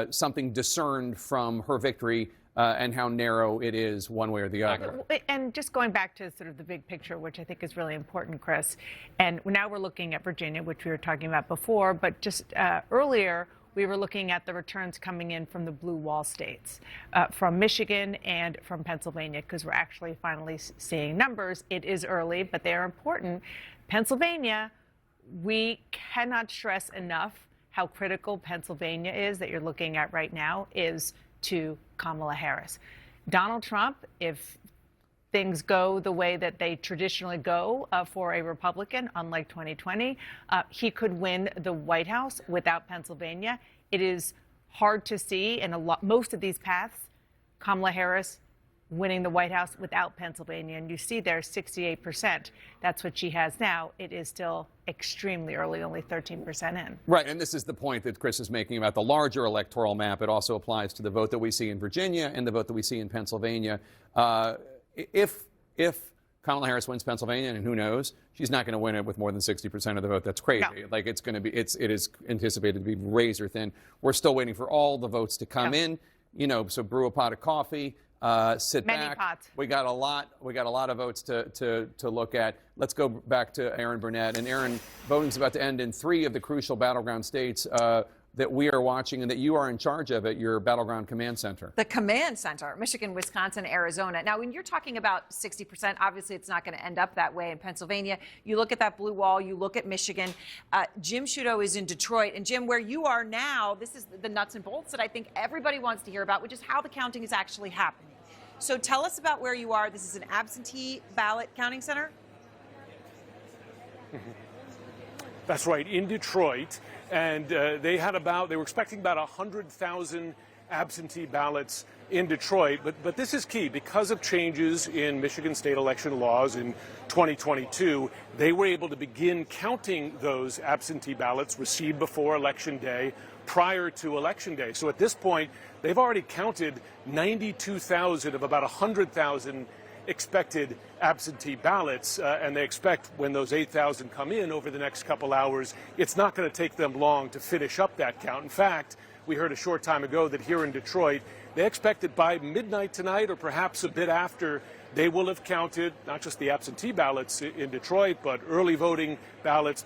something discerned from her victory and how narrow it is one way or the other. And just going back to sort of the big picture, which I think is really important, Chris, and now we're looking at Virginia, which we were talking about before, but just earlier, we were looking at the returns coming in from the blue wall states, from Michigan and from Pennsylvania, because we're actually finally seeing numbers. It is early, but they are important. Pennsylvania, we cannot stress enough how critical Pennsylvania is that you're looking at right now is to Kamala Harris. Donald Trump, if things go the way that they traditionally go for a Republican, unlike 2020, he could win the White House without Pennsylvania. It is hard to see in most of these paths, Kamala Harris winning the White House without Pennsylvania. And you see there 68%. That's what she has now. It is still extremely early, only 13% in. Right, and this is the point that Chris is making about the larger electoral map. It also applies to the vote that we see in Virginia and the vote that we see in Pennsylvania. If Kamala Harris wins Pennsylvania, and who knows, she's not going to win it with more than 60% of the vote. That's crazy. No. Like it is anticipated to be razor thin. We're still waiting for all the votes to come in. You know, so brew a pot of coffee. Sit Many back. Pots. We got a lot of votes to look at. Let's go back to Aaron Burnett. And Aaron, voting's about to end in 3 of the crucial battleground states that we are watching and that you are in charge of at your Battleground Command Center. The Command Center, Michigan, Wisconsin, Arizona. Now, when you're talking about 60%, obviously it's not going to end up that way in Pennsylvania. You look at that blue wall, you look at Michigan. Jim Sciutto is in Detroit. And Jim, where you are now, this is the nuts and bolts that I think everybody wants to hear about, which is how the counting is actually happening. So tell us about where you are. This is an absentee ballot counting center? That's right, in Detroit. And they were expecting about 100,000 absentee ballots in Detroit. But this is key. Because of changes in Michigan state election laws in 2022, they were able to begin counting those absentee ballots received before Election Day prior to Election Day. So at this point, they've already counted 92,000 of about 100,000 expected absentee ballots, and they expect when those 8,000 come in over the next couple hours, it's not going to take them long to finish up that count. In fact, we heard a short time ago that here in Detroit, they expect that by midnight tonight or perhaps a bit after, they will have counted not just the absentee ballots in Detroit, but early voting ballots,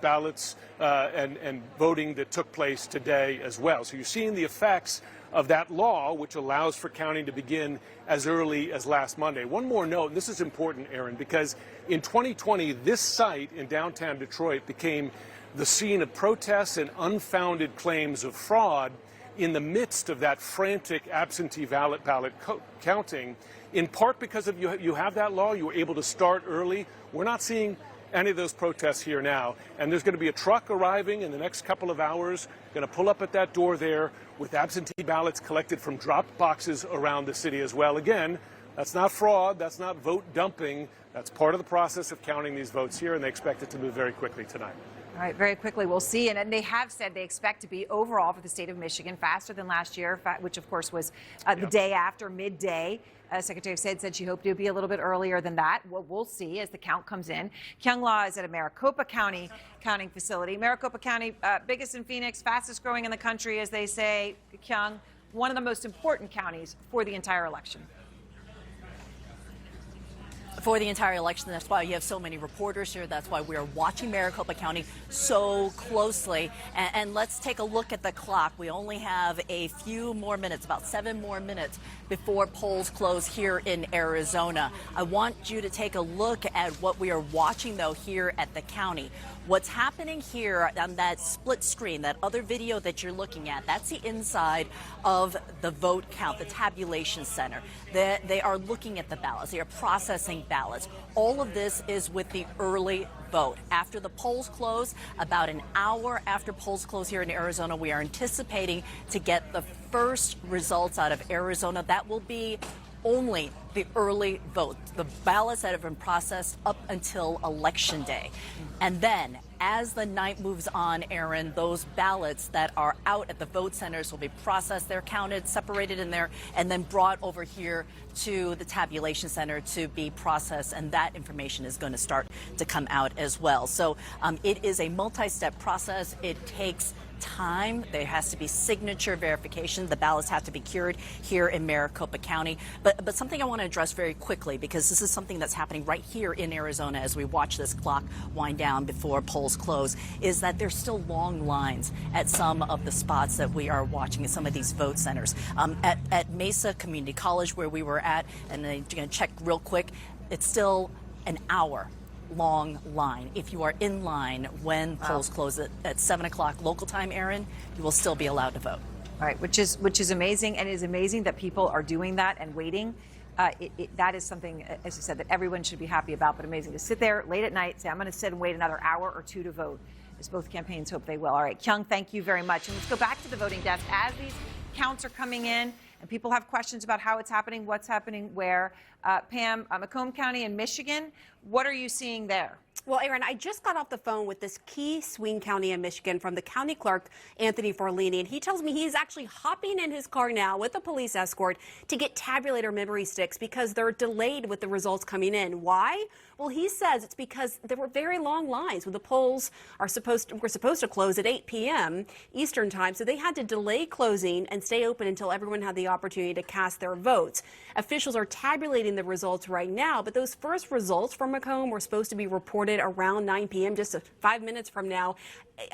and voting that took place today as well. So you're seeing the effects of that law, which allows for counting to begin as early as last Monday. One more note, and this is important, Aaron, because in 2020, this site in downtown Detroit became the scene of protests and unfounded claims of fraud in the midst of that frantic absentee ballot counting, in part because of you have that law, you were able to start early. We're not seeing any of those protests here now. And there's going to be a truck arriving in the next couple of hours, going to pull up at that door there with absentee ballots collected from drop boxes around the city as well. Again, that's not fraud, that's not vote dumping. That's part of the process of counting these votes here, and they expect it to move very quickly tonight. All right, very quickly, we'll see. And they have said they expect to be overall for the state of Michigan faster than last year, which of course was the day after midday. Secretary of State said she hoped it would be a little bit earlier than that. Well, we'll see as the count comes in. Kyung Law is at a Maricopa County counting facility. Maricopa County, biggest in Phoenix, fastest growing in the country, as they say. Kyung, one of the most important counties for the entire election. For the entire election. That's why you have so many reporters here. That's why we are watching Maricopa County so closely. And let's take a look at the clock. We only have a few more minutes, about 7 more minutes before polls close here in Arizona. I want you to take a look at what we are watching, though, here at the county. What's happening here on that split screen, that other video that you're looking at, that's the inside of the vote count, the tabulation center. They are looking at the ballots. They are processing ballots. All of this is with the early vote. After the polls close, about an hour after polls close here in Arizona, we are anticipating to get the first results out of Arizona. That will be only the early votes, the ballots that have been processed up until Election Day. And then, as the night moves on, Aaron, those ballots that are out at the vote centers will be processed. They're counted, separated in there, and then brought over here to the tabulation center to be processed. And that information is going to start to come out as well. So it is a multi-step process. It takes time. There has to be signature verification. The ballots have to be cured here in Maricopa County. But something I want to address very quickly, because this is something that's happening right here in Arizona as we watch this clock wind down before polls close, is that there's still long lines at some of the spots that we are watching at some of these vote centers. At Mesa Community College, where we were at, and I'm going to check real quick, it's still an hour long line. If you are in line when polls close at 7 o'clock local time, Aaron, you will still be allowed to vote. Right, which is amazing, and it is amazing that people are doing that and waiting. That is something, as I said, that everyone should be happy about, but amazing to sit there late at night, say, I'm going to sit and wait another hour or two to vote, as both campaigns hope they will. All right, Kyung, thank you very much. And let's go back to the voting desk. As these counts are coming in and people have questions about how it's happening, what's happening where, Pam, Macomb County in Michigan, what are you seeing there? Well, Aaron, I just got off the phone with this key swing county in Michigan from the county clerk, Anthony Forlini, and he tells me he's actually hopping in his car now with a police escort to get tabulator memory sticks because they're delayed with the results coming in. Why? Well, he says it's because there were very long lines when the polls were supposed to close at 8 p.m. Eastern time, so they had to delay closing and stay open until everyone had the opportunity to cast their votes. Officials are tabulating the results right now, but those first results from Macomb were supposed to be reported around 9 p.m., just 5 minutes from now.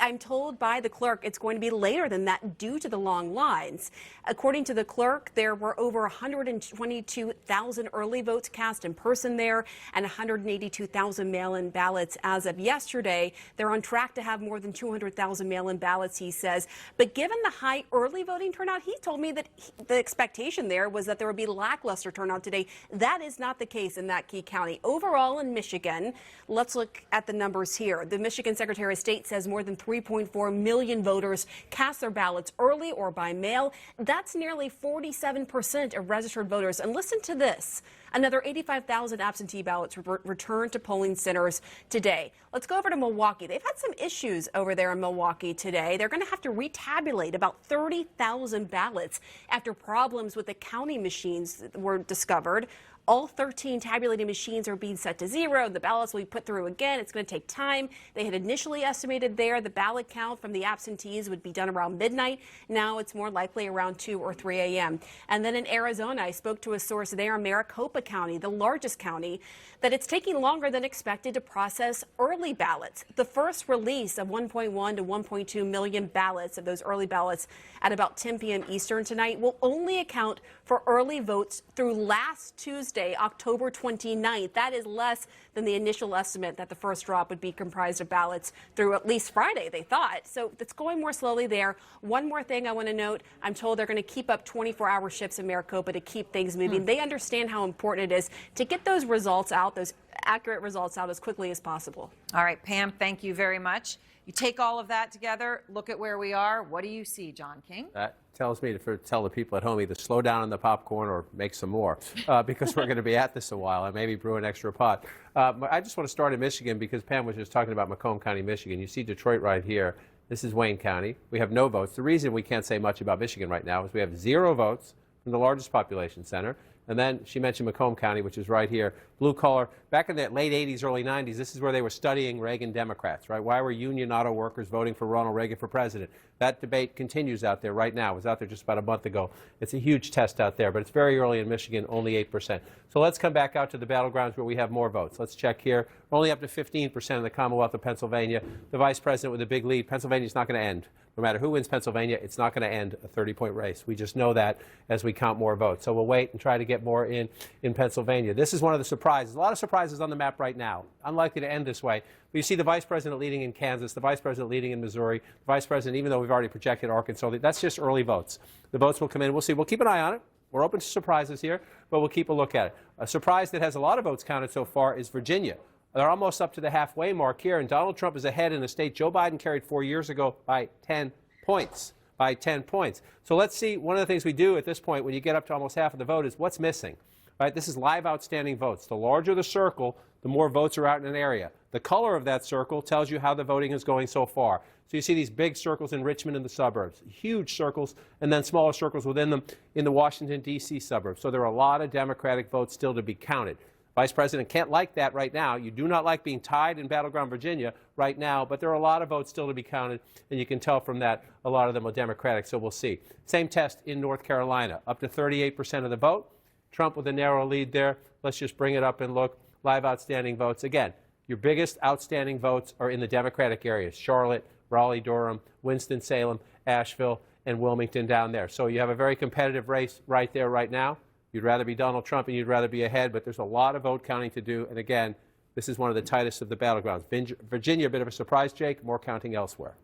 I'm told by the clerk it's going to be later than that due to the long lines. According to the clerk, there were over 122,000 early votes cast in person there and 182,000 mail-in ballots as of yesterday. They're on track to have more than 200,000 mail-in ballots, he says. But given the high early voting turnout, he told me that the expectation there was that there would be lackluster turnout today. That is not the case in that key county. Overall in Michigan, let's look at the numbers here. The Michigan Secretary of State says more than 3.4 million voters cast their ballots early or by mail. That's nearly 47% of registered voters. And listen to this. Another 85,000 absentee ballots returned to polling centers today. Let's go over to Milwaukee. They've had some issues over there in Milwaukee today. They're going to have to retabulate about 30,000 ballots after problems with the counting machines were discovered. All 13 tabulating machines are being set to zero. The ballots will be put through again. It's going to take time. They had initially estimated there the ballot count from the absentees would be done around midnight. Now it's more likely around 2 or 3 a.m. And then in Arizona, I spoke to a source there in Maricopa County, the largest county, that it's taking longer than expected to process early ballots. The first release of 1.1 to 1.2 million ballots of those early ballots at about 10 p.m. Eastern tonight will only account for early votes through last Tuesday, October 29th. That is less than the initial estimate that the first drop would be comprised of ballots through at least Friday, they thought. So it's going more slowly there. One more thing I want to note, I'm told they're going to keep up 24-hour shifts in Maricopa to keep things moving. They understand how important it is to get those results out, those accurate results out as quickly as possible. All right, Pam, thank you very much. You take all of that together, look at where we are. What do you see, John King? That tells me to tell the people at home either slow down on the popcorn or make some more because we're going to be at this a while and maybe brew an extra pot. I just want to start in Michigan because Pam was just talking about Macomb County, Michigan. You see Detroit right here. This is Wayne County. We have no votes. The reason we can't say much about Michigan right now is we have 0 votes from the largest population center. And then she mentioned Macomb County, which is right here, blue collar. Back in the late 80s, early 90s, this is where they were studying Reagan Democrats, right? Why were union auto workers voting for Ronald Reagan for president? That debate continues out there right now. It was out there just about a month ago. It's a huge test out there, but it's very early in Michigan, only 8%. So let's come back out to the battlegrounds where we have more votes. Let's check here. We're only up to 15% in the Commonwealth of Pennsylvania. The vice president with a big lead. Pennsylvania's not going to end. No matter who wins Pennsylvania, it's not going to end a 30-point race. We just know that as we count more votes. So we'll wait and try to get more in Pennsylvania. This is one of the surprises. A lot of surprises on the map right now. Unlikely to end this way. But you see the vice president leading in Kansas, the vice president leading in Missouri, the vice president, even though we've already projected Arkansas, that's just early votes. The votes will come in. We'll see. We'll keep an eye on it. We're open to surprises here, but we'll keep a look at it. A surprise that has a lot of votes counted so far is Virginia. They're almost up to the halfway mark here, and Donald Trump is ahead in a state Joe Biden carried 4 years ago by 10 points. by 10 points. So let's see, one of the things we do at this point when you get up to almost half of the vote is what's missing. Right? This is live outstanding votes. The larger the circle, the more votes are out in an area. The color of that circle tells you how the voting is going so far. So you see these big circles in Richmond and the suburbs, huge circles, and then smaller circles within them in the Washington, D.C. suburbs. So there are a lot of Democratic votes still to be counted. Vice President can't like that right now. You do not like being tied in battleground Virginia right now, but there are a lot of votes still to be counted, and you can tell from that a lot of them are Democratic, so we'll see. Same test in North Carolina, up to 38% of the vote. Trump with a narrow lead there. Let's just bring it up and look. Live outstanding votes. Again, your biggest outstanding votes are in the Democratic areas, Charlotte, Raleigh-Durham, Winston-Salem, Asheville, and Wilmington down there. So you have a very competitive race right there right now. You'd rather be Donald Trump and you'd rather be ahead, but there's a lot of vote counting to do. And again, this is one of the tightest of the battlegrounds. Virginia, a bit of a surprise, Jake, more counting elsewhere.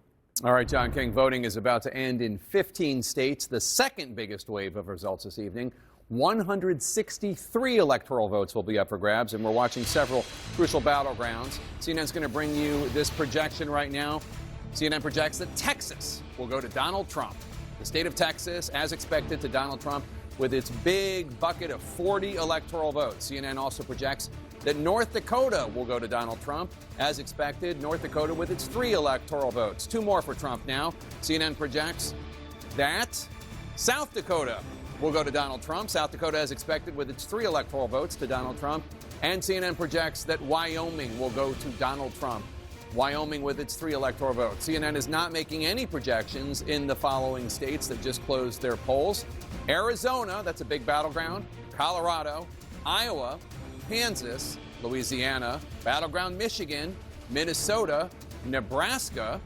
All right, John King, voting is about to end in 15 states, the second biggest wave of results this evening. 163 electoral votes will be up for grabs, and we're watching several crucial battlegrounds. CNN's going to bring you this projection right now. CNN projects that Texas will go to Donald Trump. The state of Texas, as expected, to Donald Trump with its big bucket of 40 electoral votes. CNN also projects that North Dakota will go to Donald Trump. As expected, North Dakota with its 3 electoral votes. 2 more for Trump now. CNN projects that South Dakota will go to Donald Trump. South Dakota, as expected, with its 3 electoral votes to Donald Trump. And CNN projects that Wyoming will go to Donald Trump. Wyoming with its 3 electoral votes. CNN is not making any projections in the following states that just closed their polls. Arizona, that's a big battleground. Colorado, Iowa, Kansas, Louisiana, battleground Michigan, Minnesota, Nebraska,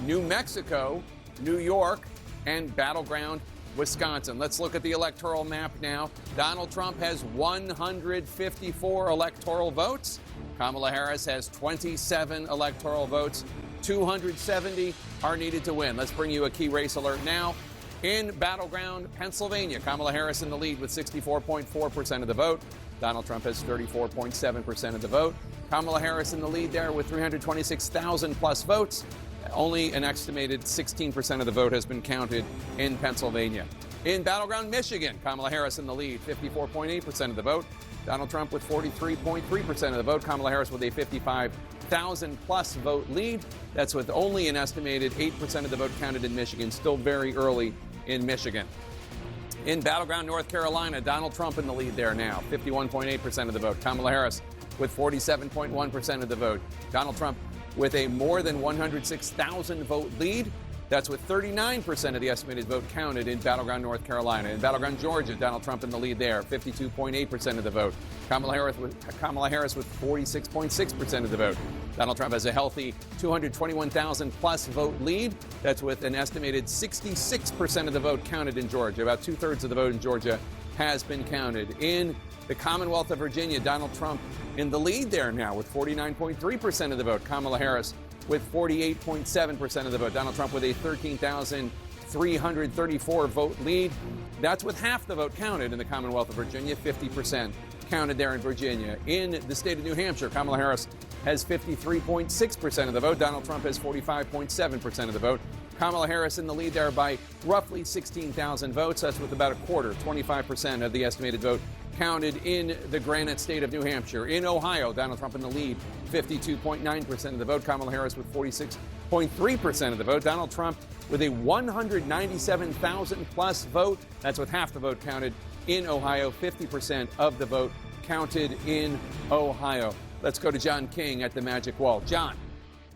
New Mexico, New York, and battleground Wisconsin. Let's look at the electoral map now. Donald Trump has 154 electoral votes. Kamala Harris has 27 electoral votes. 270 are needed to win. Let's bring you a key race alert now. In battleground Pennsylvania, Kamala Harris in the lead with 64.4% of the vote. Donald Trump has 34.7% of the vote. Kamala Harris in the lead there with 326,000 plus votes. Only an estimated 16% of the vote has been counted in Pennsylvania. In battleground Michigan, Kamala Harris in the lead, 54.8% of the vote. Donald Trump with 43.3% of the vote. Kamala Harris with a 55,000 plus vote lead. That's with only an estimated 8% of the vote counted in Michigan. Still very early in Michigan. In battleground North Carolina, Donald Trump in the lead there now, 51.8% of the vote. Kamala Harris with 47.1% of the vote. Donald Trump with a more than 106,000 vote lead. That's with 39% of the estimated vote counted in battleground North Carolina. In battleground Georgia, Donald Trump in the lead there, 52.8% of the vote. Kamala Harris with 46.6% of the vote. Donald Trump has a healthy 221,000 plus vote lead. That's with an estimated 66% of the vote counted in Georgia. About 2/3 of the vote in Georgia has been counted. In the Commonwealth of Virginia, Donald Trump in the lead there now with 49.3% of the vote. Kamala Harris with 48.7% of the vote. Donald Trump with a 13,334 vote lead. That's with half the vote counted in the Commonwealth of Virginia, 50% counted there in Virginia. In the state of New Hampshire, Kamala Harris has 53.6% of the vote. Donald Trump has 45.7% of the vote. Kamala Harris in the lead there by roughly 16,000 votes. That's with about a quarter, 25% of the estimated vote counted in the Granite State of New Hampshire. In Ohio, Donald Trump in the lead, 52.9% of the vote. Kamala Harris with 46.3% of the vote. Donald Trump with a 197,000 plus vote. That's with half the vote counted in Ohio, 50% of the vote counted in Ohio. Let's go to John King at the Magic Wall. John.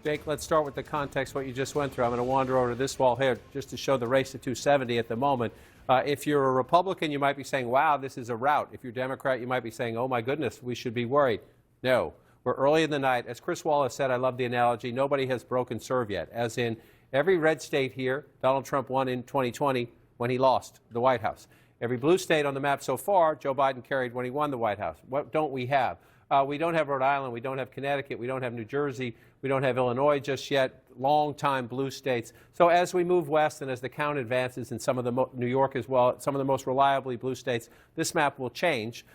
Jake, let's start with the context, what you just went through. I'm going to wander over to this wall here just to show the race to 270 at the moment. If you're a Republican, you might be saying, wow, this is a rout. If you're a Democrat, you might be saying, oh, my goodness, we should be worried. No, we're early in the night. As Chris Wallace said, I love the analogy, nobody has broken serve yet. As in, every red state here, Donald Trump won in 2020 when he lost the White House. Every blue state on the map so far, Joe Biden carried when he won the White House. What don't we have? We don't have Rhode Island. We don't have Connecticut. We don't have New Jersey. We don't have Illinois just yet. Long-time blue states. So as we move west and as the count advances in some of the New York as well, some of the most reliably blue states, this map will change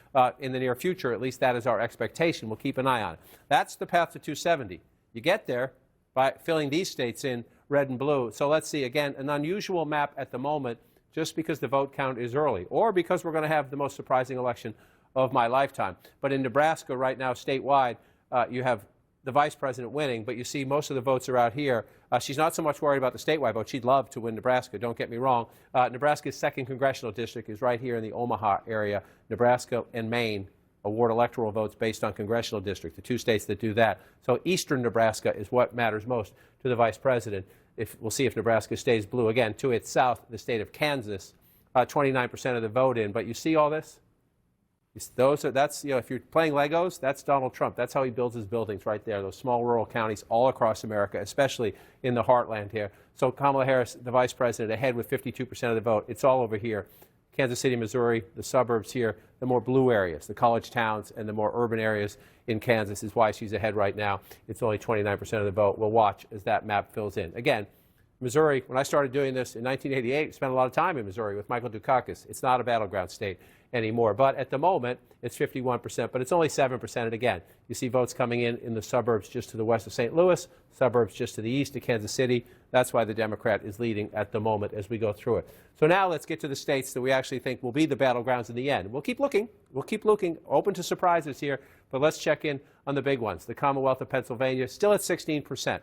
in the near future. At least that is our expectation. We'll keep an eye on it. That's the path to 270. You get there, by filling these states in red and blue. So let's see, again, an unusual map at the moment just because the vote count is early or because we're going to have the most surprising election of my lifetime. But in Nebraska right now, statewide, you have the vice president winning, but you see most of the votes are out here. She's not so much worried about the statewide vote. She'd love to win Nebraska, don't get me wrong. Nebraska's 2nd congressional district is right here in the Omaha area. Nebraska and Maine award electoral votes based on congressional district, the 2 states that do that. So eastern Nebraska is what matters most to the vice president. We'll see if Nebraska stays blue. Again, to its south, the state of Kansas, 29% of the vote in. But you see all this? That's, if you're playing Legos, that's Donald Trump. That's how he builds his buildings right there, those small rural counties all across America, especially in the heartland here. So Kamala Harris, the vice president, ahead with 52% of the vote. It's all over here. Kansas City, Missouri, the suburbs here, the more blue areas, the college towns and the more urban areas in Kansas is why she's ahead right now. It's only 29% of the vote. We'll watch as that map fills in. Again, Missouri, when I started doing this in 1988, I spent a lot of time in Missouri with Michael Dukakis. It's not a battleground state anymore. But at the moment, it's 51%, but it's only 7%. And again, you see votes coming in the suburbs just to the west of St. Louis, suburbs just to the east of Kansas City. That's why the Democrat is leading at the moment as we go through it. So now let's get to the states that we actually think will be the battlegrounds in the end. We'll keep looking. We'll keep looking, open to surprises here. But let's check in on the big ones. The Commonwealth of Pennsylvania, still at 16%.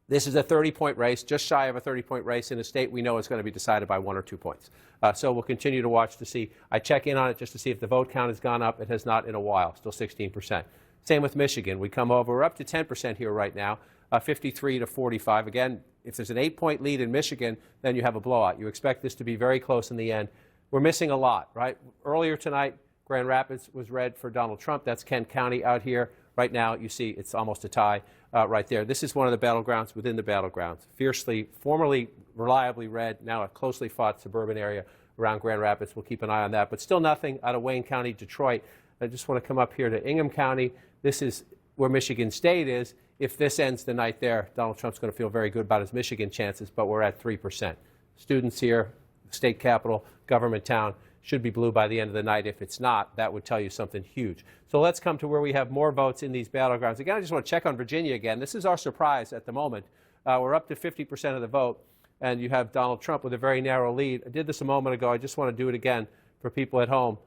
This is a 30-point race, just shy of a 30-point race in a state we know is going to be decided by 1 or 2 points. So we'll continue to watch to see. I check in on it just to see if the vote count has gone up. It has not in a while, still 16%. Same with Michigan. We come over, we're up to 10% here right now, 53 to 45. Again, if there's an 8-point lead in Michigan, then you have a blowout. You expect this to be very close in the end. We're missing a lot, right? Earlier tonight, Grand Rapids was red for Donald Trump. That's Kent County out here. Right now, you see it's almost a tie right there. This is one of the battlegrounds within the battlegrounds. Fiercely, formerly reliably red, now a closely fought suburban area around Grand Rapids. We'll keep an eye on that. But still nothing out of Wayne County, Detroit. I just want to come up here to Ingham County. This is where Michigan State is. If this ends the night there, Donald Trump's going to feel very good about his Michigan chances, but we're at 3%. Students here, state capital, government town, should be blue by the end of the night. If it's not, that would tell you something huge. So let's come to where we have more votes in these battlegrounds. Again, I just want to check on Virginia again. This is our surprise at the moment. We're up to 50% of the vote, and you have Donald Trump with a very narrow lead. I did this a moment ago. I just want to do it again for people at home.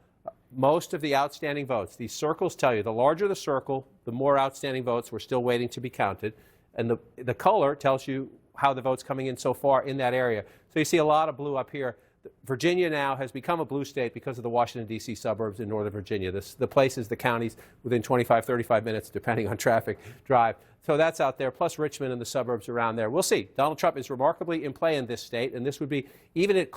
Most of the outstanding votes, these circles tell you, the larger the circle, the more outstanding votes. We're still waiting to be counted. And the color tells you how the vote's coming in so far in that area. So you see a lot of blue up here. Virginia now has become a blue state because of the Washington, D.C. suburbs in Northern Virginia. The places, the counties, within 25, 35 minutes, depending on traffic, drive. So that's out there, plus Richmond and the suburbs around there. We'll see. Donald Trump is remarkably in play in this state, and this would be, even if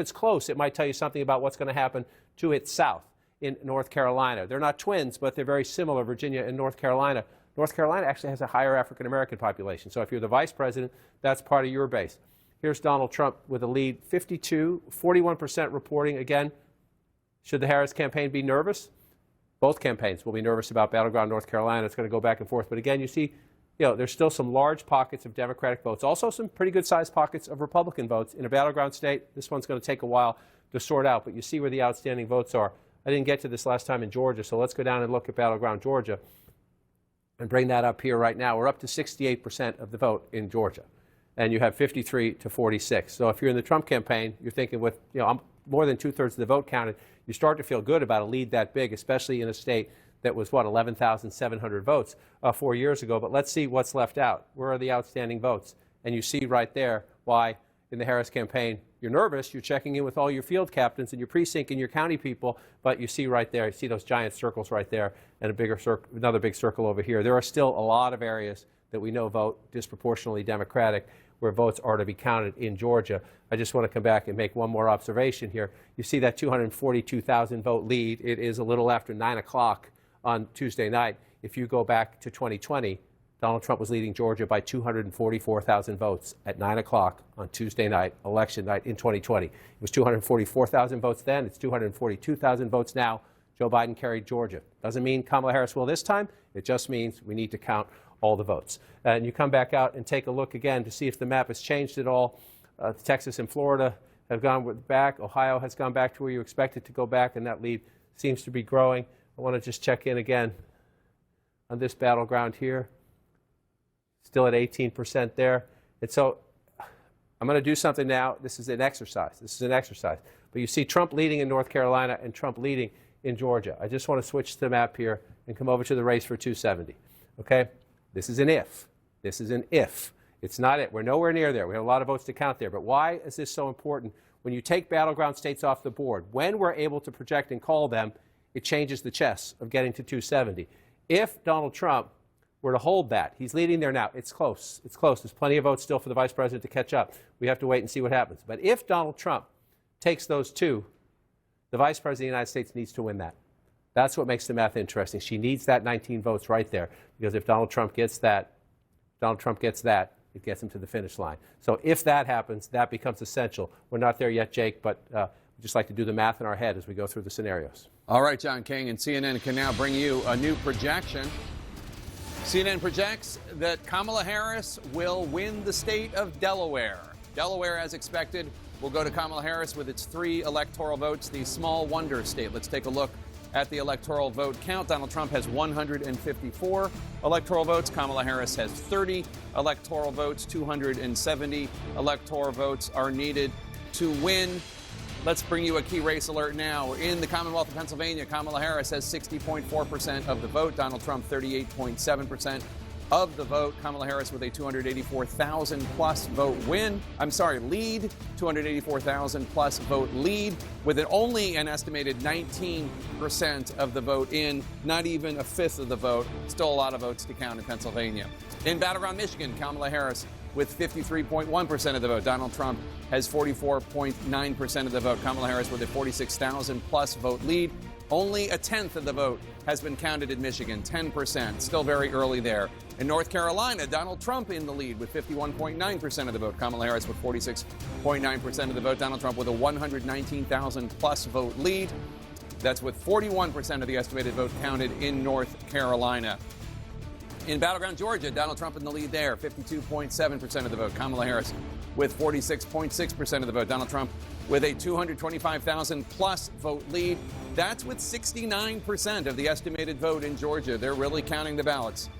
it's close, it might tell you something about what's going to happen to its south in North Carolina. They're not twins, but they're very similar, Virginia and North Carolina. North Carolina actually has a higher African-American population. So if you're the vice president, that's part of your base. Here's Donald Trump with a lead, 41% reporting. Again, should the Harris campaign be nervous? Both campaigns will be nervous about battleground North Carolina. It's going to go back and forth. But again, you see, there's still some large pockets of Democratic votes. Also some pretty good-sized pockets of Republican votes in a battleground state. This one's going to take a while to sort out. But you see where the outstanding votes are. I didn't get to this last time in Georgia, so let's go down and look at battleground Georgia and bring that up here right now. We're up to 68% of the vote in Georgia. And you have 53 to 46. So if you're in the Trump campaign, you're thinking with more than 2/3 of the vote counted, you start to feel good about a lead that big, especially in a state that was, 11,700 votes 4 years ago. But let's see what's left out. Where are the outstanding votes? And you see right there why in the Harris campaign you're nervous. You're checking in with all your field captains and your precinct and your county people. But you see right there, you see those giant circles right there and a bigger circle, another big circle over here. There are still a lot of areas that we know vote disproportionately Democratic, where votes are to be counted in Georgia. I just want to come back and make one more observation here. You see that 242,000 vote lead. It is a little after 9 o'clock on Tuesday night. If you go back to 2020, Donald Trump was leading Georgia by 244,000 votes at 9 o'clock on Tuesday night, election night in 2020. It was 244,000 votes then. It's 242,000 votes now. Joe Biden carried Georgia. Doesn't mean Kamala Harris will this time. It just means we need to count all the votes. And you come back out and take a look again to see if the map has changed at all. Texas and Florida have gone back. Ohio has gone back to where you expect it to go back, and that lead seems to be growing. I want to just check in again on this battleground here. Still at 18% there. And so I'm going to do something now. This is an exercise. But you see Trump leading in North Carolina and Trump leading in Georgia. I just want to switch the map here and come over to the race for 270. Okay? This is an if. It's not it. We're nowhere near there. We have a lot of votes to count there. But why is this so important? When you take battleground states off the board, when we're able to project and call them, it changes the chess of getting to 270. If Donald Trump were to hold that, he's leading there now. It's close. There's plenty of votes still for the vice president to catch up. We have to wait and see what happens. But if Donald Trump takes those two, the vice president of the United States needs to win that. That's what makes the math interesting. She needs that 19 votes right there. Because if Donald Trump gets that, it gets him to the finish line. So if that happens, that becomes essential. We're not there yet, Jake, but we just like to do the math in our head as we go through the scenarios. All right, John King, and CNN can now bring you a new projection. CNN projects that Kamala Harris will win the state of Delaware. Delaware, as expected, will go to Kamala Harris with its 3 electoral votes, the small wonder state. Let's take a look at the electoral vote count. Donald Trump has 154 electoral votes. Kamala Harris has 30 electoral votes. 270 electoral votes are needed to win. Let's bring you a key race alert now. In the Commonwealth of Pennsylvania, Kamala Harris has 60.4% of the vote. Donald Trump, 38.7% of the vote. Kamala Harris with a 284,000 plus vote lead, 284,000 plus vote lead, with only an estimated 19% of the vote in, not even a fifth of the vote. Still a lot of votes to count in Pennsylvania. In battleground Michigan, Kamala Harris with 53.1% of the vote. Donald Trump has 44.9% of the vote. Kamala Harris with a 46,000 plus vote lead. Only a tenth of the vote has been counted in Michigan, 10%. Still very early there. In North Carolina, Donald Trump in the lead with 51.9% of the vote. Kamala Harris with 46.9% of the vote. Donald Trump with a 119,000 plus vote lead. That's with 41% of the estimated vote counted in North Carolina. In battleground Georgia, Donald Trump in the lead there, 52.7% of the vote. Kamala Harris with 46.6% of the vote. Donald Trump with a 225,000 plus vote lead. That's with 69% of the estimated vote in Georgia. They're really counting the ballots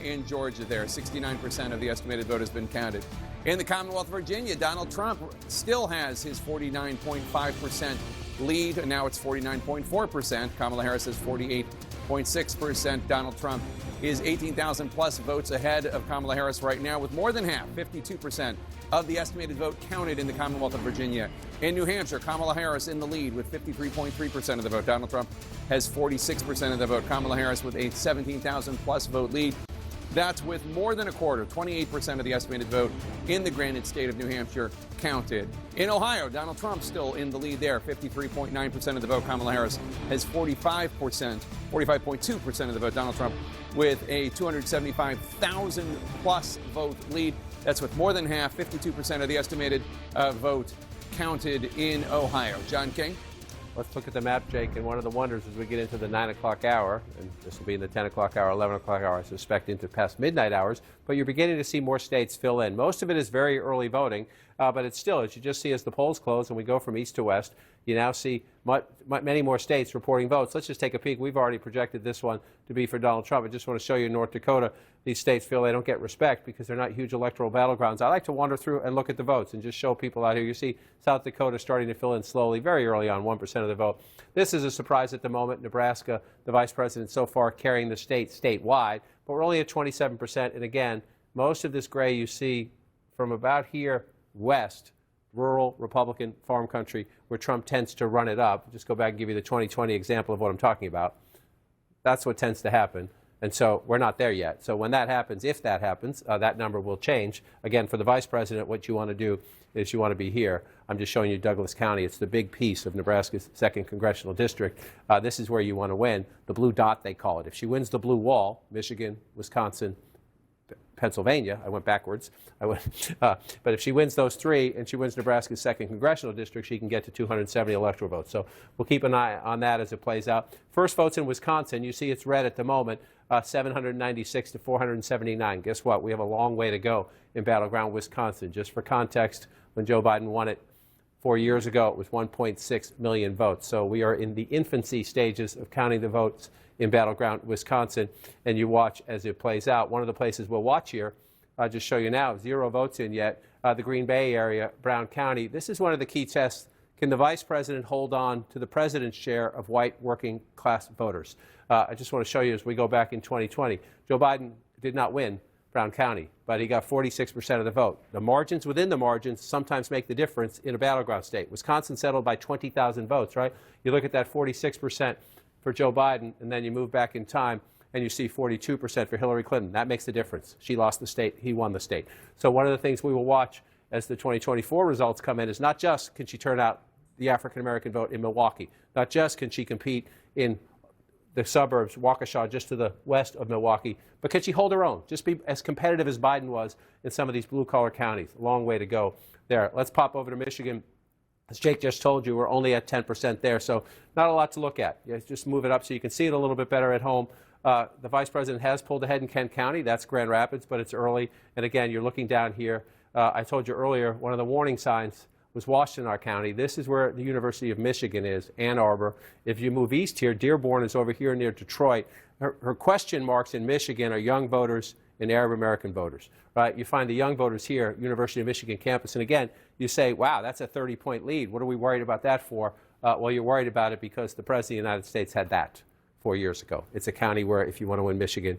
in Georgia there. 69% of the estimated vote has been counted. In the Commonwealth of Virginia, Donald Trump still has his 49.5% lead, and now it's 49.4%. Kamala Harris has 48.6%. Donald Trump is 18,000 plus votes ahead of Kamala Harris right now, with more than half, 52% of the estimated vote counted in the Commonwealth of Virginia. In New Hampshire, Kamala Harris in the lead with 53.3% of the vote. Donald Trump has 46% of the vote. Kamala Harris with a 17,000 plus vote lead. That's with more than a quarter, 28% of the estimated vote in the granted state of New Hampshire counted. In Ohio, Donald Trump still in the lead there, 53.9% of the vote. Kamala Harris has 45.2% of the vote. Donald Trump with a 275,000 plus vote lead. That's with more than half, 52% of the estimated vote counted in Ohio. John King. Let's look at the map, Jake, and one of the wonders as we get into the 9 o'clock hour, and this will be in the 10 o'clock hour, 11 o'clock hour, I suspect, into past midnight hours, but you're beginning to see more states fill in. Most of it is very early voting, but it's still, as you just see as the polls close and we go from east to west, you now see many more states reporting votes. Let's just take a peek. We've already projected this one to be for Donald Trump. I just want to show you in North Dakota, these states feel they don't get respect because they're not huge electoral battlegrounds. I like to wander through and look at the votes and just show people out here. You see South Dakota starting to fill in slowly, very early on, 1% of the vote. This is a surprise at the moment. Nebraska, the vice president so far carrying the state statewide, but we're only at 27%. And again, most of this gray you see from about here west, rural Republican farm country where Trump tends to run it up. Just go back and give you the 2020 example of what I'm talking about. That's what tends to happen. And so we're not there yet. So when that happens, if that happens, that number will change. Again, for the vice president, what you want to do is you want to be here. I'm just showing you Douglas County. It's the big piece of Nebraska's 2nd congressional district. This is where you want to win. The blue dot, they call it. If she wins the blue wall, Michigan, Wisconsin, Pennsylvania, I went backwards. But if she wins those 3 and she wins Nebraska's 2nd congressional district, she can get to 270 electoral votes. So we'll keep an eye on that as it plays out. First votes in Wisconsin, you see it's red at the moment, 796 to 479. Guess what? We have a long way to go in battleground Wisconsin. Just for context, when Joe Biden won it 4 years ago, it was 1.6 million votes. So we are in the infancy stages of counting the votes in battleground Wisconsin, and you watch as it plays out. One of the places we'll watch here I'll just show you now, 0 votes in yet. The Green Bay area, Brown County. This is one of the key tests. Can the vice president hold on to the president's share of white working class voters? I just want to show you as we go back in 2020. Joe Biden did not win Brown County, but he got 46% of the vote. The margins within the margins sometimes make the difference in a battleground state. Wisconsin settled by 20,000 votes, right? You look at that 46% for Joe Biden, and then you move back in time, and you see 42% for Hillary Clinton. That makes the difference. She lost the state, he won the state. So one of the things we will watch as the 2024 results come in is not just can she turn out the African-American vote in Milwaukee, not just can she compete in the suburbs, Waukesha, just to the west of Milwaukee, but can she hold her own? Just be as competitive as Biden was in some of these blue-collar counties. A long way to go there. Let's pop over to Michigan. As Jake just told you, we're only at 10% there, so not a lot to look at. Just move it up so you can see it a little bit better at home. The vice president has pulled ahead in Kent County. That's Grand Rapids, but it's early. And again, you're looking down here. I told you earlier, one of the warning signs was Washtenaw County. This is where the University of Michigan is, Ann Arbor. If you move east here, Dearborn is over here near Detroit. Her question marks in Michigan are young voters and Arab American voters, right? You find the young voters here, University of Michigan campus. And again, you say, wow, that's a 30-point lead. What are we worried about that for? Well, you're worried about it because the President of the United States had that 4 years ago. It's a county where if you want to win Michigan,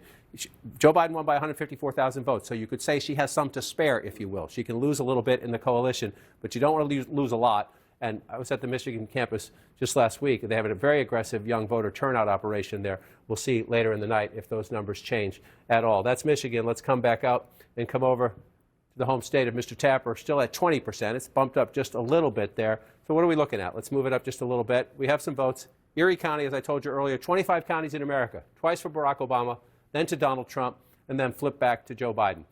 Joe Biden won by 154,000 votes. So you could say she has some to spare, if you will. She can lose a little bit in the coalition, but you don't want to lose a lot. And I was at the Michigan campus just last week. They have a very aggressive young voter turnout operation there. We'll see later in the night if those numbers change at all. That's Michigan. Let's come back out and come over to the home state of Mr. Tapper, still at 20%. It's bumped up just a little bit there. So what are we looking at? Let's move it up just a little bit. We have some votes. Erie County, as I told you earlier, 25 counties in America, twice for Barack Obama, then to Donald Trump, and then flip back to Joe Biden.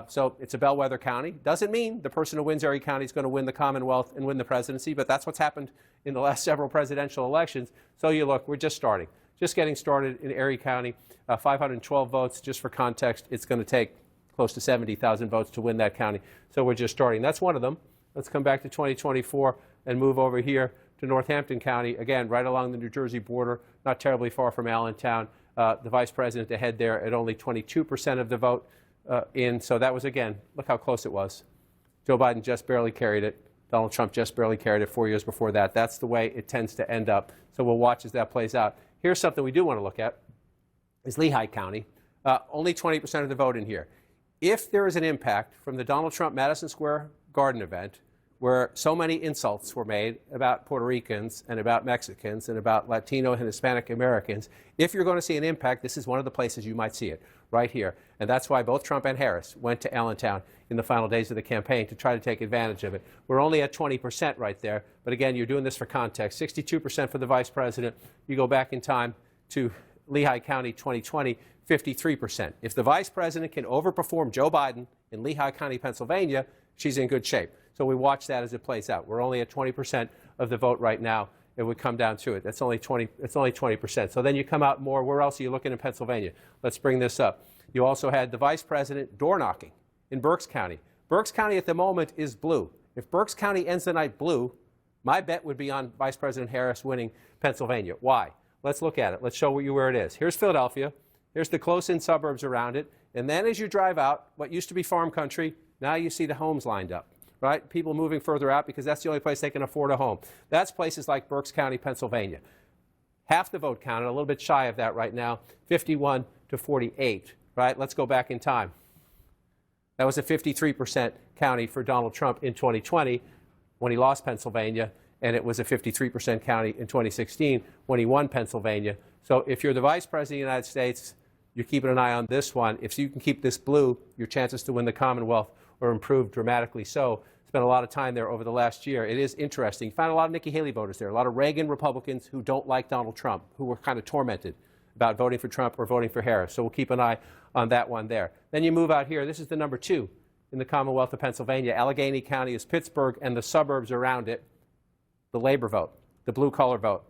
So it's a bellwether county. Doesn't mean the person who wins Erie County is going to win the Commonwealth and win the presidency, but that's what's happened in the last several presidential elections. So you look, we're just starting, just getting started in Erie County. 512 votes, just for context, it's going to take close to 70,000 votes to win that county. So we're just starting. That's one of them. Let's come back to 2024 and move over here to Northampton County, again, right along the New Jersey border, not terribly far from Allentown. The vice president ahead there at only 22% of the vote in. So that was, again, look how close it was. Joe Biden just barely carried it. Donald Trump just barely carried it 4 years before that. That's the way it tends to end up. So we'll watch as that plays out. Here's something we do want to look at, is Lehigh County. Only 20% of the vote in here. If there is an impact from the Donald Trump Madison Square Garden event, where so many insults were made about Puerto Ricans and about Mexicans and about Latino and Hispanic Americans, if you're going to see an impact, this is one of the places you might see it, right here. And that's why both Trump and Harris went to Allentown in the final days of the campaign to try to take advantage of it. We're only at 20% right there, but again, you're doing this for context. 62% for the vice president. You go back in time to Lehigh County 2020, 53%. If the vice president can overperform Joe Biden in Lehigh County, Pennsylvania, she's in good shape. So we watch that as it plays out. We're only at 20% of the vote right now. It would come down to it. That's only 20. It's only 20%. So then you come out more. Where else are you looking in Pennsylvania? Let's bring this up. You also had the vice president door knocking in Berks County. Berks County at the moment is blue. If Berks County ends the night blue, my bet would be on Vice President Harris winning Pennsylvania. Why? Let's look at it. Let's show you where it is. Here's Philadelphia. Here's the close-in suburbs around it. And then as you drive out, what used to be farm country, now you see the homes lined up. Right? People moving further out because that's the only place they can afford a home. That's places like Berks County, Pennsylvania. Half the vote counted, a little bit shy of that right now, 51 to 48. Right? Let's go back in time. That was a 53% county for Donald Trump in 2020 when he lost Pennsylvania, and it was a 53% county in 2016 when he won Pennsylvania. So if you're the vice president of the United States, you're keeping an eye on this one. If you can keep this blue, your chances to win the Commonwealth are improved dramatically so. Spent a lot of time there over the last year. It is interesting. You find a lot of Nikki Haley voters there, a lot of Reagan Republicans who don't like Donald Trump, who were kind of tormented about voting for Trump or voting for Harris. So we'll keep an eye on that one there. Then you move out here. This is the number 2 in the Commonwealth of Pennsylvania. Allegheny County is Pittsburgh and the suburbs around it, the labor vote, the blue-collar vote,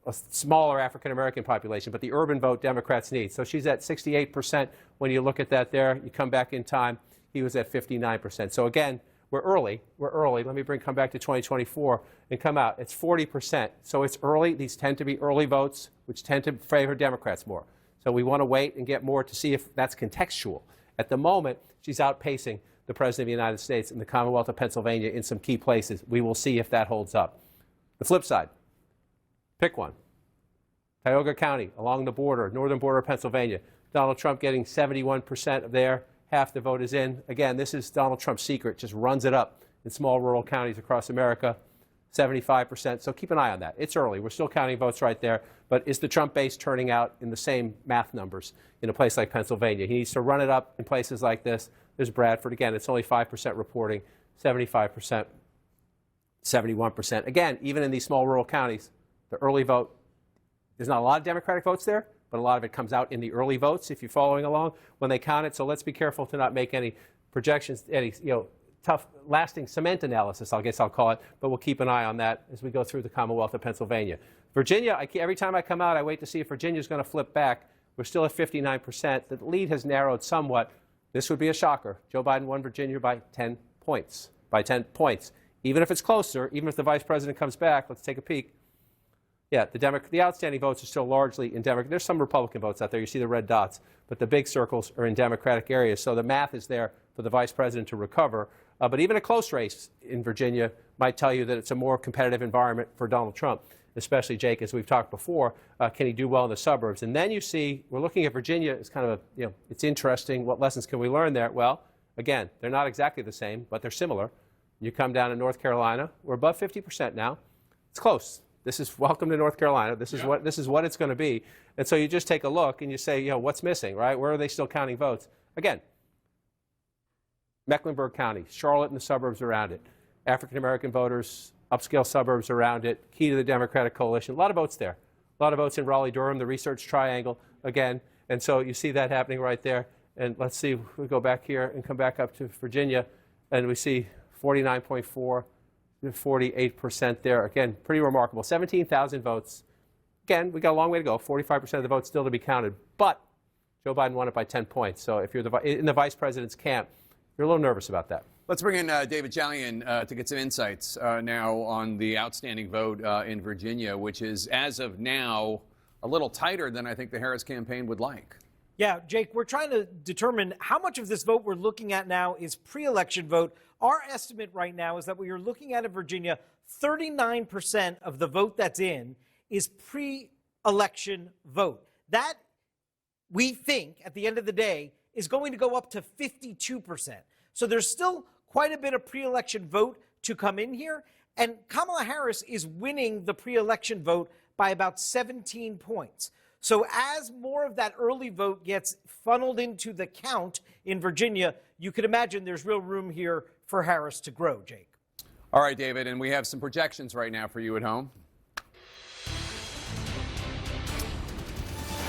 a smaller African-American population, but the urban vote Democrats need. So she's at 68% when you look at that there. You come back in time, he was at 59%. So again, we're early. Let me come back to 2024 and come out. It's 40%. So it's early. These tend to be early votes, which tend to favor Democrats more. So we want to wait and get more to see if that's contextual At the moment, she's outpacing the President of the United States in the Commonwealth of Pennsylvania in some key places. We will see if that holds up. The flip side, pick one. Tioga County, along the border, northern border of Pennsylvania. Donald Trump getting 71% of there. Half the vote is in. Again, this is Donald Trump's secret. Just runs it up in small rural counties across America. 75%. So keep an eye on that. It's early. We're still counting votes right there. But is the Trump base turning out in the same math numbers in a place like Pennsylvania? He needs to run it up in places like this. There's Bradford. Again, it's only 5% reporting, 75%, 71%. Again, even in these small rural counties, the early vote, there's not a lot of Democratic votes there, but a lot of it comes out in the early votes if you're following along when they count it. So let's be careful to not make any projections, any tough, lasting cement analysis, I guess I'll call it, but we'll keep an eye on that as we go through the Commonwealth of Pennsylvania. Virginia, every time I come out, I wait to see if Virginia's going to flip back. We're still at 59%. The lead has narrowed somewhat. This would be a shocker. Joe Biden won Virginia by 10 points. By 10 points. Even if it's closer, even if the vice president comes back, let's take a peek. Yeah, the outstanding votes are still largely in Democrat. There's some Republican votes out there. You see the red dots, but the big circles are in Democratic areas. So the math is there for the vice president to recover. But even a close race in Virginia might tell you that it's a more competitive environment for Donald Trump, especially, Jake, as we've talked before. Can he do well in the suburbs? And then you see, we're looking at Virginia as kind of it's interesting. What lessons can we learn there? Well, again, they're not exactly the same, but they're similar. You come down to North Carolina, we're above 50% now. It's close. This is welcome to North Carolina. This is what it's going to be. And so you just take a look and you say, what's missing, right? Where are they still counting votes? Again, Mecklenburg County, Charlotte and the suburbs around it, African-American voters, upscale suburbs around it, key to the Democratic coalition. A lot of votes there. A lot of votes in Raleigh-Durham, the Research Triangle, again. And so you see that happening right there. And let's see, we go back here and come back up to Virginia, and we see 49.4%. 48% there. Again, pretty remarkable. 17,000 votes. Again, we got a long way to go. 45% of the votes still to be counted. But Joe Biden won it by 10 points. So if you're in the vice president's camp, you're a little nervous about that. Let's bring in David Chalian to get some insights now on the outstanding vote in Virginia, which is, as of now, a little tighter than I think the Harris campaign would like. Yeah, Jake, we're trying to determine how much of this vote we're looking at now is pre-election vote. Our estimate right now is that what you're looking at in Virginia, 39% of the vote that's in is pre-election vote. That, we think, at the end of the day, is going to go up to 52%. So there's still quite a bit of pre-election vote to come in here. And Kamala Harris is winning the pre-election vote by about 17 points. So as more of that early vote gets funneled into the count in Virginia, you could imagine there's real room here for Harris to grow, Jake. All right, David, and we have some projections right now for you at home.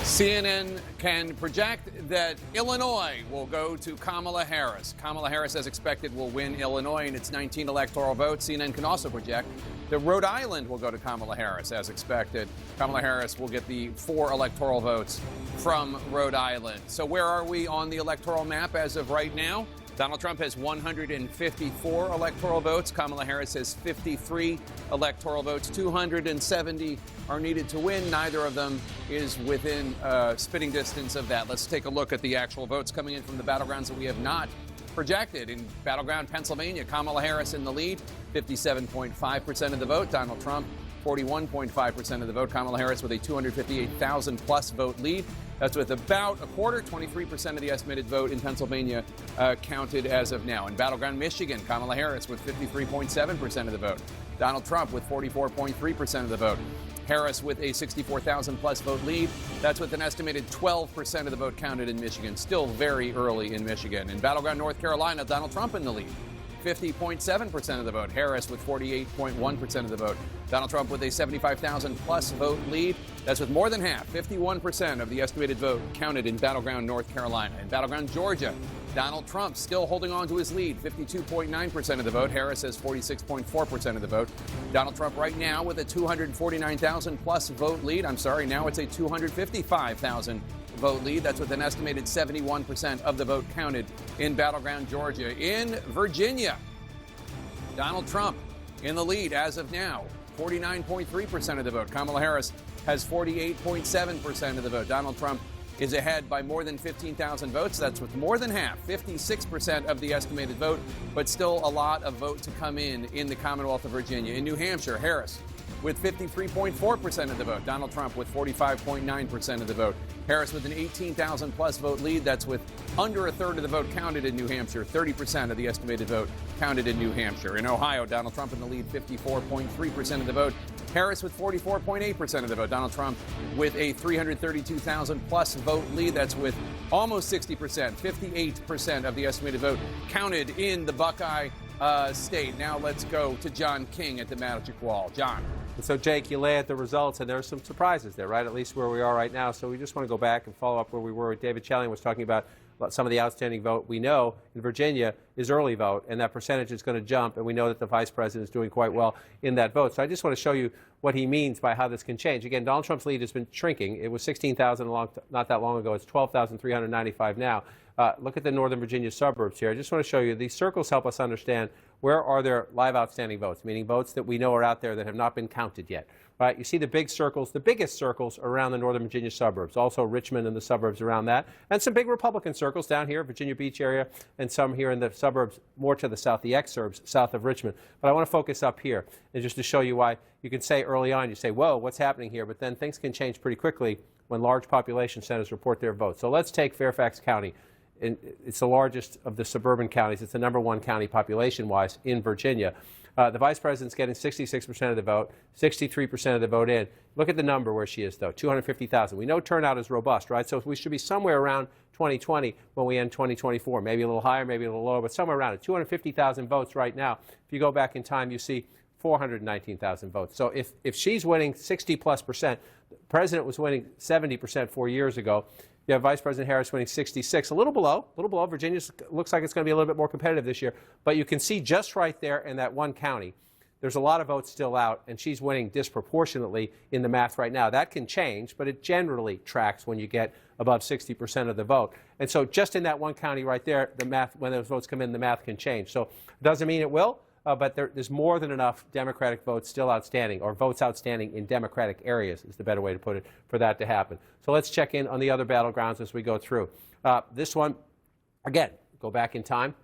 CNN can project that Illinois will go to Kamala Harris. Kamala Harris, as expected, will win Illinois in its 19 electoral votes. CNN can also project that Rhode Island will go to Kamala Harris, as expected. Kamala Harris will get the 4 electoral votes from Rhode Island. So where are we on the electoral map as of right now? Donald Trump has 154 electoral votes. Kamala Harris has 53 electoral votes. 270 are needed to win. Neither of them is within spitting distance of that. Let's take a look at the actual votes coming in from the battlegrounds that we have not projected. In battleground Pennsylvania, Kamala Harris in the lead, 57.5% of the vote. Donald Trump, 41.5% of the vote. Kamala Harris with a 258,000 plus vote lead. That's with about a quarter, 23% of the estimated vote in Pennsylvania counted as of now. In battleground Michigan, Kamala Harris with 53.7% of the vote. Donald Trump with 44.3% of the vote. Harris with a 64,000 plus vote lead. That's with an estimated 12% of the vote counted in Michigan. Still very early in Michigan. In battleground North Carolina, Donald Trump in the lead. 50.7% of the vote. Harris with 48.1% of the vote. Donald Trump with a 75,000 plus vote lead. That's with more than half, 51% of the estimated vote counted in battleground North Carolina. In battleground Georgia, Donald Trump still holding on to his lead, 52.9% of the vote. Harris has 46.4% of the vote. Donald Trump right now with a 249,000 plus vote lead. Now it's a 255,000 vote lead. That's with an estimated 71% of the vote counted in battleground Georgia. In Virginia, Donald Trump in the lead as of now, 49.3% of the vote. Kamala Harris has 48.7% of the vote. Donald Trump is ahead by more than 15,000 votes. That's with more than half, 56% of the estimated vote, but still a lot of vote to come in the Commonwealth of Virginia. In New Hampshire, Harris with 53.4% of the vote. Donald Trump with 45.9% of the vote. Harris with an 18,000 plus vote lead. That's with under a third of the vote counted in New Hampshire. 30% of the estimated vote counted in New Hampshire. In Ohio, Donald Trump in the lead, 54.3% of the vote. Harris with 44.8% of the vote. Donald Trump with a 332,000 plus vote lead. That's with almost 60%, 58% of the estimated vote counted in the Buckeye state. Now let's go to John King at the Magic Wall. John. And so, Jake, you lay out the results, and there are some surprises there, right? At least where we are right now. So we just want to go back and follow up where we were. David Challian was talking about some of the outstanding vote. We know in Virginia is early vote, and that percentage is going to jump, and we know that the vice president is doing quite well in that vote. So I just want to show you what he means by how this can change. Again, Donald Trump's lead has been shrinking. It was 16,000 not that long ago. It's 12,395 now. Look at the Northern Virginia suburbs here. I just want to show you these circles help us understand where are there live outstanding votes, meaning votes that we know are out there that have not been counted yet. Right? You see the big circles, the biggest circles around the Northern Virginia suburbs, also Richmond and the suburbs around that, and some big Republican circles down here, Virginia Beach area, and some here in the suburbs more to the south, the exurbs south of Richmond. But I want to focus up here, and just to show you why you can say early on, you say, whoa, what's happening here? But then things can change pretty quickly when large population centers report their votes. So let's take Fairfax County. It's the largest of the suburban counties. It's the #1 county population-wise in Virginia. The vice president's getting 66% of the vote, 63% of the vote in. Look at the number where she is, though, 250,000. We know turnout is robust, right? So we should be somewhere around 2020 when we end 2024, maybe a little higher, maybe a little lower, but somewhere around it. 250,000 votes right now. If you go back in time, you see 419,000 votes. So if she's winning 60+%, the president was winning 70% 4 years ago. You have Vice President Harris winning 66, a little below. Virginia looks like it's going to be a little bit more competitive this year. But you can see just right there in that one county, there's a lot of votes still out, and she's winning disproportionately in the math right now. That can change, but it generally tracks when you get above 60% of the vote. And so just in that one county right there, the math, when those votes come in, the math can change. So it doesn't mean it will. But there's more than enough Democratic votes still outstanding, or votes outstanding in Democratic areas is the better way to put it, for that to happen. So let's check in on the other battlegrounds as we go through. This one, again, go back in time.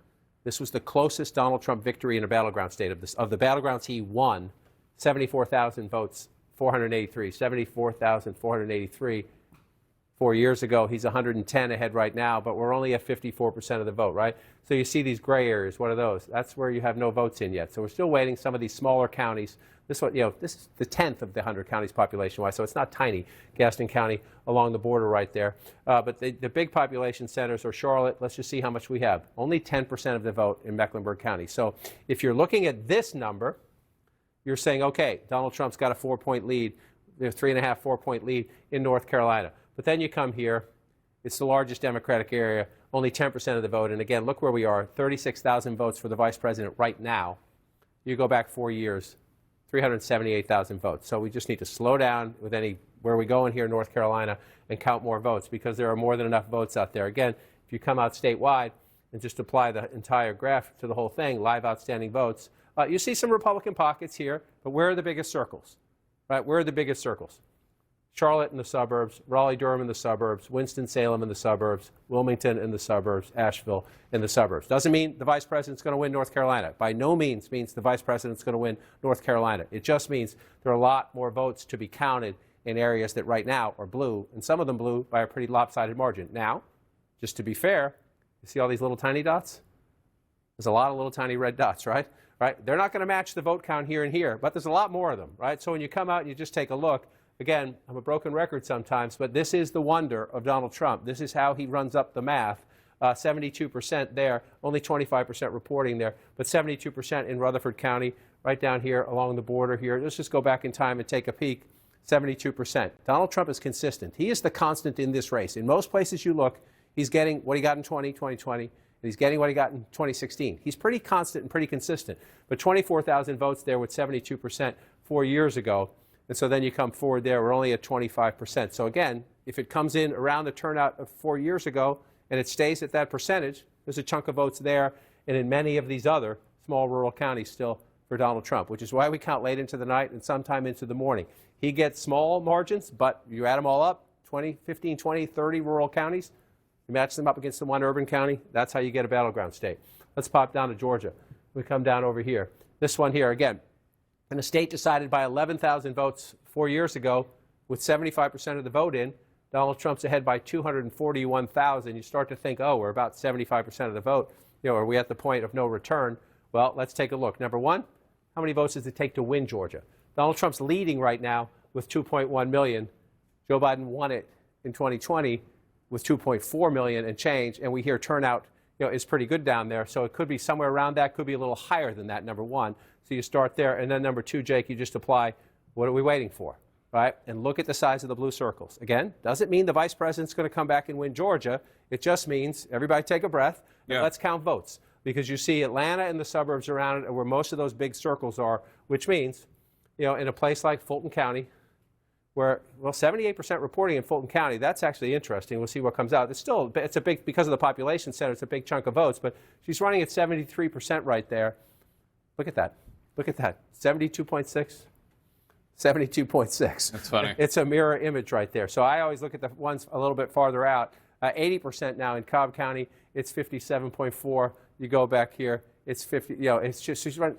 This was the closest Donald Trump victory in a battleground state. Of the battlegrounds he won, 74,000 votes, 483, 74,483. 4 years ago, he's 110 ahead right now, but we're only at 54% of the vote, right? So you see these gray areas. What are those? That's where you have no votes in yet. So we're still waiting. Some of these smaller counties. This one, this is the 10th of the 100 counties population-wise, so it's not tiny. Gaston County along the border right there. But the big population centers are Charlotte. Let's just see how much we have. Only 10% of the vote in Mecklenburg County. So if you're looking at this number, you're saying, okay, Donald Trump's got a 4-point lead, 3.5, 4-point lead in North Carolina. But then you come here, it's the largest Democratic area, only 10% of the vote. And again, look where we are, 36,000 votes for the vice president right now. You go back 4 years, 378,000 votes. So we just need to slow down with where we go in here in North Carolina and count more votes, because there are more than enough votes out there. Again, if you come out statewide and just apply the entire graph to the whole thing, live outstanding votes, you see some Republican pockets here, but where are the biggest circles? Right? Where are the biggest circles? Charlotte in the suburbs, Raleigh-Durham in the suburbs, Winston-Salem in the suburbs, Wilmington in the suburbs, Asheville in the suburbs. Doesn't mean the vice president's going to win North Carolina. By no means means the vice president's going to win North Carolina. It just means there are a lot more votes to be counted in areas that right now are blue, and some of them blue by a pretty lopsided margin. Now, just to be fair, you see all these little tiny dots? There's a lot of little tiny red dots, right? They're not going to match the vote count here and here, but there's a lot more of them, right? So when you come out and you just take a look, again, I'm a broken record sometimes, but this is the wonder of Donald Trump. This is how he runs up the math. 72% there, only 25% reporting there, but 72% in Rutherford County, right down here along the border here. Let's just go back in time and take a peek. 72%. Donald Trump is consistent. He is the constant in this race. In most places you look, he's getting what he got in 2020, and he's getting what he got in 2016. He's pretty constant and pretty consistent. But 24,000 votes there with 72% 4 years ago. And so then you come forward there, we're only at 25%. So again, if it comes in around the turnout of 4 years ago and it stays at that percentage, there's a chunk of votes there, and in many of these other small rural counties still for Donald Trump, which is why we count late into the night and sometime into the morning. He gets small margins, but you add them all up, 15, 20, 30 rural counties. You match them up against the one urban county. That's how you get a battleground state. Let's pop down to Georgia. We come down over here. This one here, again, in a state decided by 11,000 votes 4 years ago, with 75% of the vote in, Donald Trump's ahead by 241,000. You start to think, oh, we're about 75% of the vote. You know, are we at the point of no return? Well, let's take a look. Number one, how many votes does it take to win Georgia? Donald Trump's leading right now with 2.1 million. Joe Biden won it in 2020 with 2.4 million and change, and we hear turnout, you know, is pretty good down there. So it could be somewhere around that, could be a little higher than that, number one. So you start there, and then number two, Jake, you just apply, what are we waiting for, right? And look at the size of the blue circles. Again, doesn't mean the vice president's going to come back and win Georgia. It just means, everybody take a breath, and let's count votes. Because you see Atlanta and the suburbs around it are where most of those big circles are, which means, you know, in a place like Fulton County, where, well, 78% reporting in Fulton County, that's actually interesting. We'll see what comes out. It's a big, because of the population center, it's a big chunk of votes, but she's running at 73% right there. Look at that. Look at that. 72.6. 72.6. That's funny. It's a mirror image right there. So I always look at the ones a little bit farther out. 80% now in Cobb County. It's 57.4. You go back here. It's 50. You know, it's just she's running.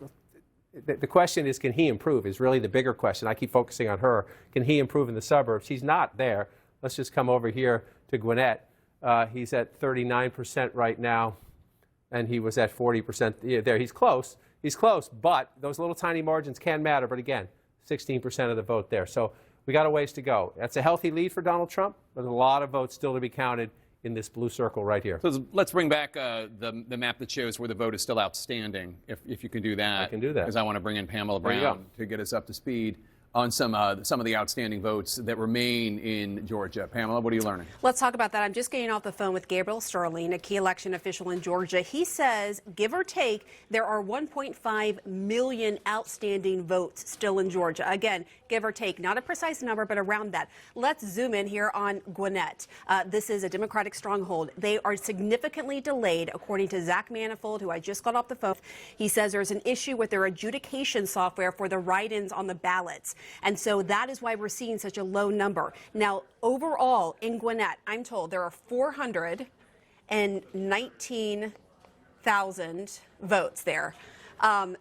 The question is, can he improve? Is really the bigger question. I keep focusing on her. Can he improve in the suburbs? He's not there. Let's just come over here to Gwinnett. He's at 39% right now, and he was at 40% there. He's close. He's close, but those little tiny margins can matter. But again, 16% of the vote there. So we got a ways to go. That's a healthy lead for Donald Trump, but there's a lot of votes still to be counted in this blue circle right here. So let's bring back the map that shows where the vote is still outstanding, if you can do that. I can do that. Because I want to bring in Pamela Brown to get us up to speed on some of the outstanding votes that remain in Georgia. Pamela, what are you learning? Let's talk about that. I'm just getting off the phone with Gabriel Sterling, a key election official in Georgia. He says, give or take, there are 1.5 million outstanding votes still in Georgia. Again, give or take, not a precise number, but around that. Let's zoom in here on Gwinnett. This is a Democratic stronghold. They are significantly delayed, according to Zach Manifold, who I just got off the phone. He says there's an issue with their adjudication software for the write-ins on the ballots. And so that is why we're seeing such a low number. Now, overall in Gwinnett, I'm told there are 419,000 votes there.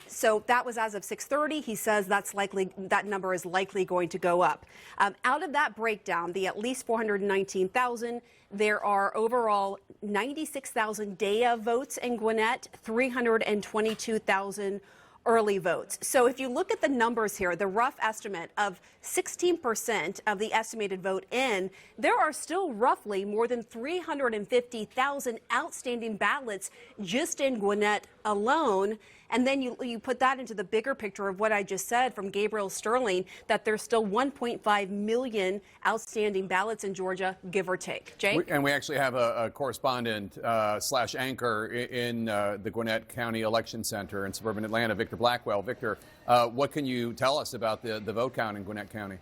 So that was as of 6:30. He says that number is likely going to go up. Out of that breakdown, the at least 419,000, there are overall 96,000 day-of votes in Gwinnett, 322,000 early votes. So if you look at the numbers here, the rough estimate of 16% of the estimated vote in, there are still roughly more than 350,000 outstanding ballots just in Gwinnett alone. And then you put that into the bigger picture of what I just said from Gabriel Sterling, that there's still 1.5 million outstanding ballots in Georgia, give or take. Jake? And we actually have a correspondent / anchor in the Gwinnett County Election Center in suburban Atlanta, Victor Blackwell. Victor, what can you tell us about the vote count in Gwinnett County?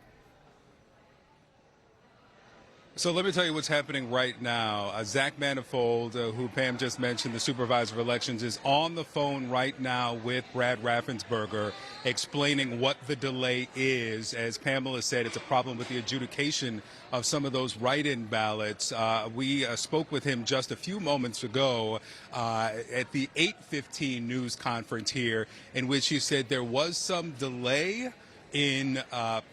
So let me tell you what's happening right now. Zach Manifold, who Pam just mentioned, the supervisor of elections, is on the phone right now with Brad Raffensperger, explaining what the delay is. As Pamela said, it's a problem with the adjudication of some of those write-in ballots. We spoke with him just a few moments ago at the 8:15 news conference here, in which he said there was some delay in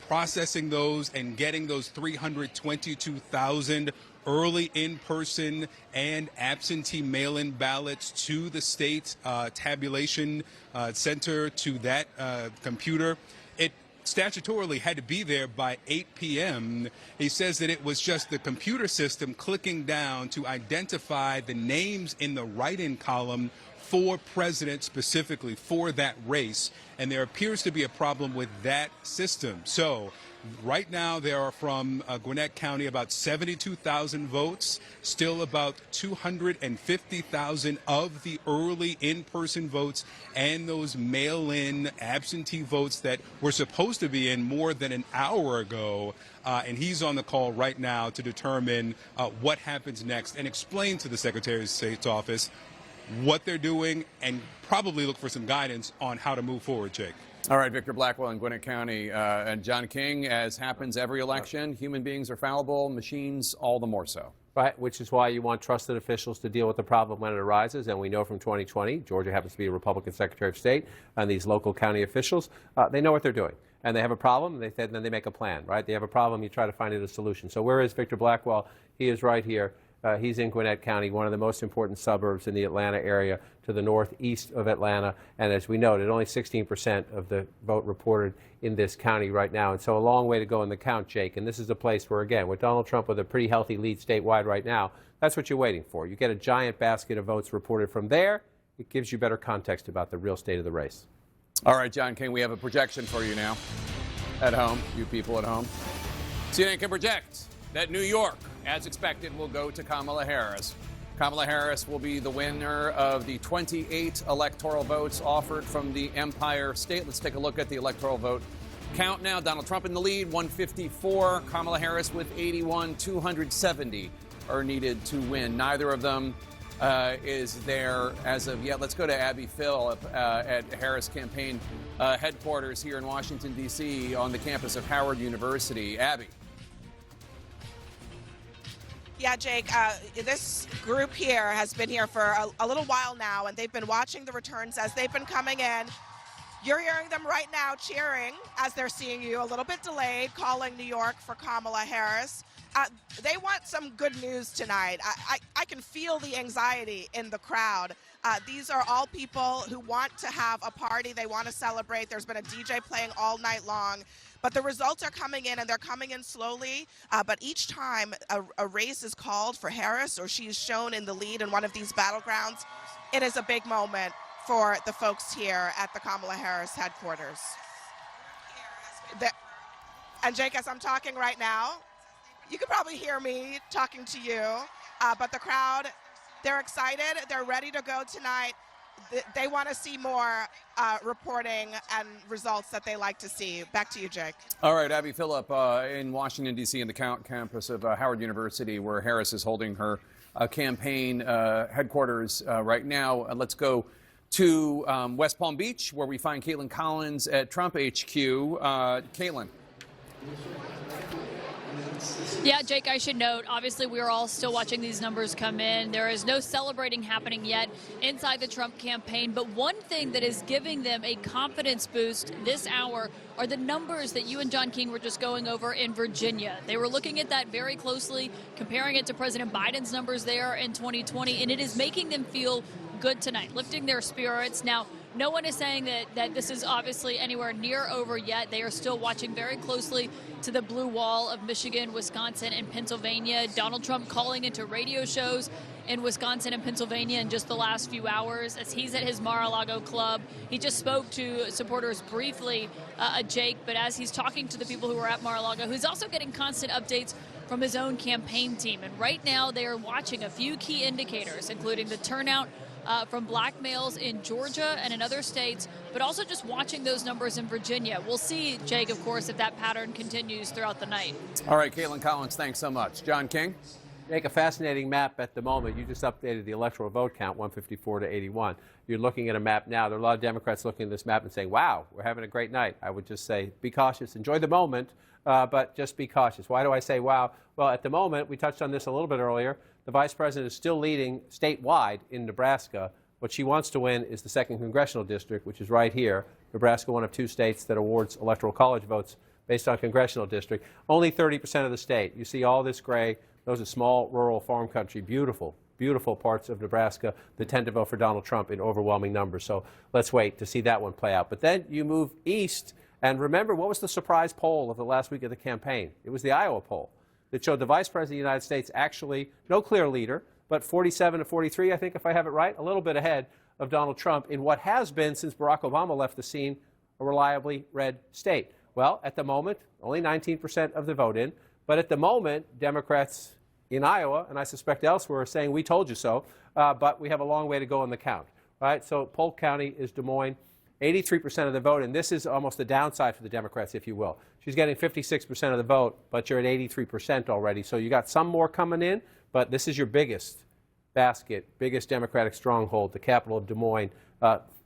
processing those and getting those 322,000 early in-person and absentee mail-in ballots to the state tabulation center, to that computer. It statutorily had to be there by 8 p.m. He says that it was just the computer system clicking down to identify the names in the write-in column for president, specifically for that race, and there appears to be a problem with that system. So right now there are from Gwinnett County about 72,000 votes, still about 250,000 of the early in-person votes and those mail-in absentee votes that were supposed to be in more than an hour ago. And he's on the call right now to determine what happens next and explain to the Secretary of State's office what they're doing and probably look for some guidance on how to move forward, Jake. All right, Victor Blackwell in Gwinnett County. And John King, as happens every election, human beings are fallible, machines all the more so. Right, which is why you want trusted officials to deal with the problem when it arises. And we know from 2020, Georgia happens to be a Republican Secretary of State, and these local county officials, they know what they're doing. And they have a problem, then they make a plan, right? They have a problem, you try to find it a solution. So where is Victor Blackwell? He is right here. He's in Gwinnett County, one of the most important suburbs in the Atlanta area, to the northeast of Atlanta. And as we noted, only 16% of the vote reported in this county right now. And so a long way to go in the count, Jake. And this is a place where, again, with Donald Trump with a pretty healthy lead statewide right now, that's what you're waiting for. You get a giant basket of votes reported from there. It gives you better context about the real state of the race. All right, John King, we have a projection for you now at home, you people at home. CNN can project that New York, as expected, will go to Kamala Harris. Kamala Harris will be the winner of the 28 electoral votes offered from the Empire State. Let's take a look at the electoral vote count now. Donald Trump in the lead, 154. Kamala Harris with 81. 270 are needed to win. Neither of them is there as of yet. Let's go to Abby Phillip at Harris campaign headquarters here in Washington, D.C. on the campus of Howard University. Abby. Yeah, Jake, this group here has been here for a little while now, and they've been watching the returns as they've been coming in. You're hearing them right now cheering as they're seeing you, a little bit delayed, calling New York for Kamala Harris. They want some good news tonight. I can feel the anxiety in the crowd. These are all people who want to have a party. They want to celebrate. There's been a DJ playing all night long. But the results are coming in, and they're coming in slowly. But each time a race is called for Harris, or she is shown in the lead in one of these battlegrounds, it is a big moment for the folks here at the Kamala Harris headquarters. And Jake, as I'm talking right now, you can probably hear me talking to you, but the crowd, they're excited. They're ready to go tonight. They want to see more reporting and results that they like to see. Back to you, Jake. All right, Abby Phillip in Washington, D.C. in the campus of Howard University, where Harris is holding her campaign headquarters right now. Let's go to West Palm Beach, where we find Caitlin Collins at Trump HQ. Caitlin. Yeah, Jake, I should note, obviously we are all still watching these numbers come in. There is no celebrating happening yet inside the Trump campaign, but one thing that is giving them a confidence boost this hour are the numbers that you and John King were just going over in Virginia. They were looking at that very closely, comparing it to President Biden's numbers there in 2020, and it is making them feel good tonight, lifting their spirits. Now, no one is saying that this is obviously anywhere near over yet. They are still watching very closely to the blue wall of Michigan, Wisconsin, and Pennsylvania. Donald Trump calling into radio shows in Wisconsin and Pennsylvania in just the last few hours as he's at his Mar-a-Lago club. He just spoke to supporters briefly, Jake, but as he's talking to the people who are at Mar-a-Lago, he's also getting constant updates from his own campaign team. And right now they are watching a few key indicators, including the turnout from black males in Georgia and in other states, but also just watching those numbers in Virginia. We'll see, Jake, of course, if that pattern continues throughout the night. All right, Caitlin Collins, thanks so much. John King? Make a fascinating map at the moment. You just updated the electoral vote count, 154 to 81. You're looking at a map now. There are a lot of Democrats looking at this map and saying, wow, we're having a great night. I would just say, be cautious. Enjoy the moment, but just be cautious. Why do I say wow? Well, at the moment, we touched on this a little bit earlier, the vice president is still leading statewide in Nebraska. What she wants to win is the 2nd congressional district, which is right here. Nebraska, one of 2 states that awards electoral college votes based on congressional district. Only 30% of the state. You see all this gray. Those are small, rural, farm country, beautiful, beautiful parts of Nebraska that tend to vote for Donald Trump in overwhelming numbers. So let's wait to see that one play out. But then you move east, and remember, what was the surprise poll of the last week of the campaign? It was the Iowa poll that showed the vice president of the United States actually no clear leader, but 47 to 43, I think, if I have it right, a little bit ahead of Donald Trump in what has been, since Barack Obama left the scene, a reliably red state. Well, at the moment, only 19% of the vote in, but at the moment, Democrats in Iowa, and I suspect elsewhere, are saying, we told you so, but we have a long way to go in the count. Right? So Polk County is Des Moines, 83% of the vote, and this is almost the downside for the Democrats, if you will. She's getting 56% of the vote, but you're at 83% already. So you got some more coming in, but this is your biggest basket, biggest Democratic stronghold, the capital of Des Moines.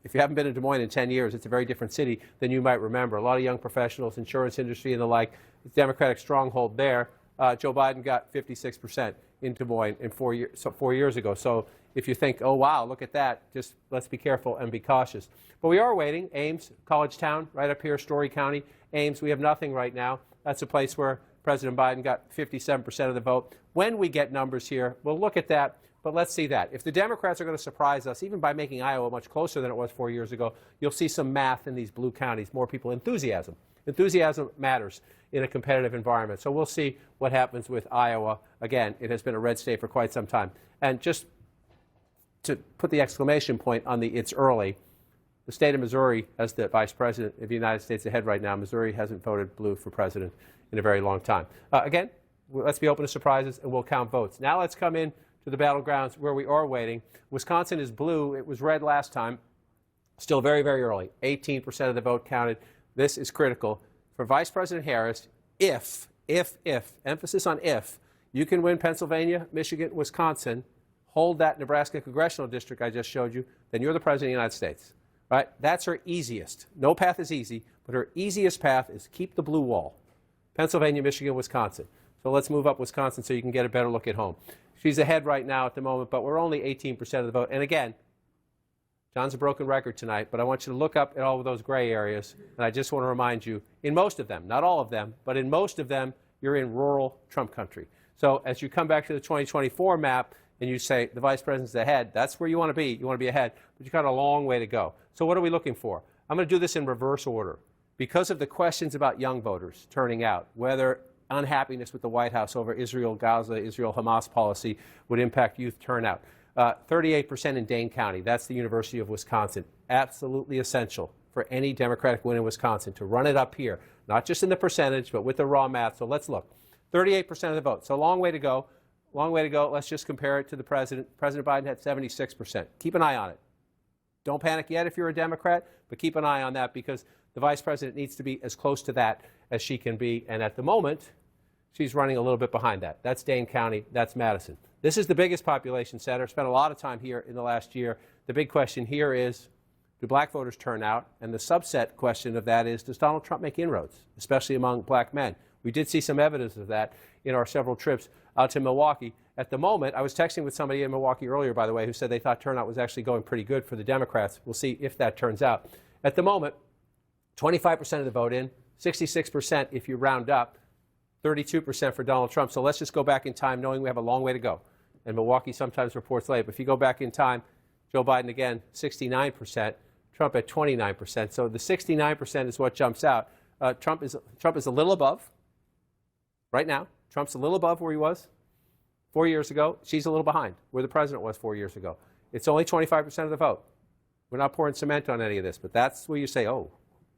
if you haven't been in Des Moines in 10 years, it's a very different city than you might remember. A lot of young professionals, insurance industry and the like, Democratic stronghold there. Joe Biden got 56% in Des Moines in 4 years ago. So if you think, oh, wow, look at that, just let's be careful and be cautious. But we are waiting. Ames, college town, right up here, Story County. Ames, we have nothing right now. That's a place where President Biden got 57% of the vote. When we get numbers here, we'll look at that. But let's see that. If the Democrats are going to surprise us, even by making Iowa much closer than it was 4 years ago, you'll see some math in these blue counties, more people, enthusiasm. Enthusiasm matters in a competitive environment. So we'll see what happens with Iowa. Again, it has been a red state for quite some time. And just to put the exclamation point on the it's early, the state of Missouri has the vice president of the United States ahead right now. Missouri hasn't voted blue for president in a very long time. Again, let's be open to surprises and we'll count votes. Now let's come in to the battlegrounds where we are waiting. Wisconsin is blue. It was red last time. Still very, very early. 18% of the vote counted. This is critical for Vice President Harris. If, emphasis on if, you can win Pennsylvania, Michigan, Wisconsin, hold that Nebraska congressional district I just showed you, then you're the President of the United States. Right? That's her easiest. No path is easy, but her easiest path is keep the blue wall. Pennsylvania, Michigan, Wisconsin. So let's move up Wisconsin so you can get a better look at home. She's ahead right now at the moment, but we're only 18% of the vote. And again, John's a broken record tonight, but I want you to look up at all of those gray areas. And I just want to remind you, in most of them, not all of them, but in most of them, you're in rural Trump country. So as you come back to the 2024 map and you say the vice president's ahead, that's where you want to be. You want to be ahead, but you've got a long way to go. So what are we looking for? I'm going to do this in reverse order. Because of the questions about young voters turning out, whether unhappiness with the White House over Israel-Gaza, Israel-Hamas policy would impact youth turnout. 38% in Dane County. That's the University of Wisconsin. Absolutely essential for any Democratic win in Wisconsin to run it up here, not just in the percentage, but with the raw math. So let's look. 38% of the vote. So a long way to go. Long way to go. Let's just compare it to the president. President Biden had 76%. Keep an eye on it. Don't panic yet if you're a Democrat, but keep an eye on that because the vice president needs to be as close to that as she can be. And at the moment, she's running a little bit behind that. That's Dane County. That's Madison. This is the biggest population center. Spent a lot of time here in the last year. The big question here is, do black voters turn out? And the subset question of that is, does Donald Trump make inroads, especially among black men? We did see some evidence of that in our several trips out to Milwaukee. At the moment, I was texting with somebody in Milwaukee earlier, by the way, who said they thought turnout was actually going pretty good for the Democrats. We'll see if that turns out. At the moment, 25% of the vote in, 66% if you round up, 32% for Donald Trump. So let's just go back in time knowing we have a long way to go. And Milwaukee sometimes reports late. But if you go back in time, Joe Biden again, 69%, Trump at 29%. So the 69% is what jumps out. Trump is a little above right now. Trump's a little above where he was 4 years ago. She's a little behind where the president was 4 years ago. It's only 25% of the vote. We're not pouring cement on any of this, but that's where you say, oh,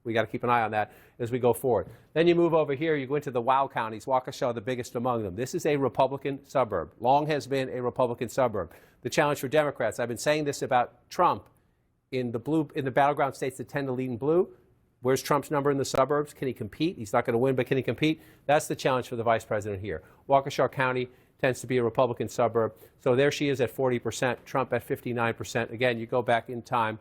we got to keep an eye on that as we go forward. Then you move over here, you go into the WOW counties, Waukesha, the biggest among them. This is a Republican suburb. Long has been a Republican suburb. The challenge for Democrats, I've been saying this about Trump in the battleground states that tend to lead in blue. Where's Trump's number in the suburbs? Can he compete? He's not going to win, but can he compete? That's the challenge for the vice president here. Waukesha County tends to be a Republican suburb. So there she is at 40%, Trump at 59%. Again, you go back in time,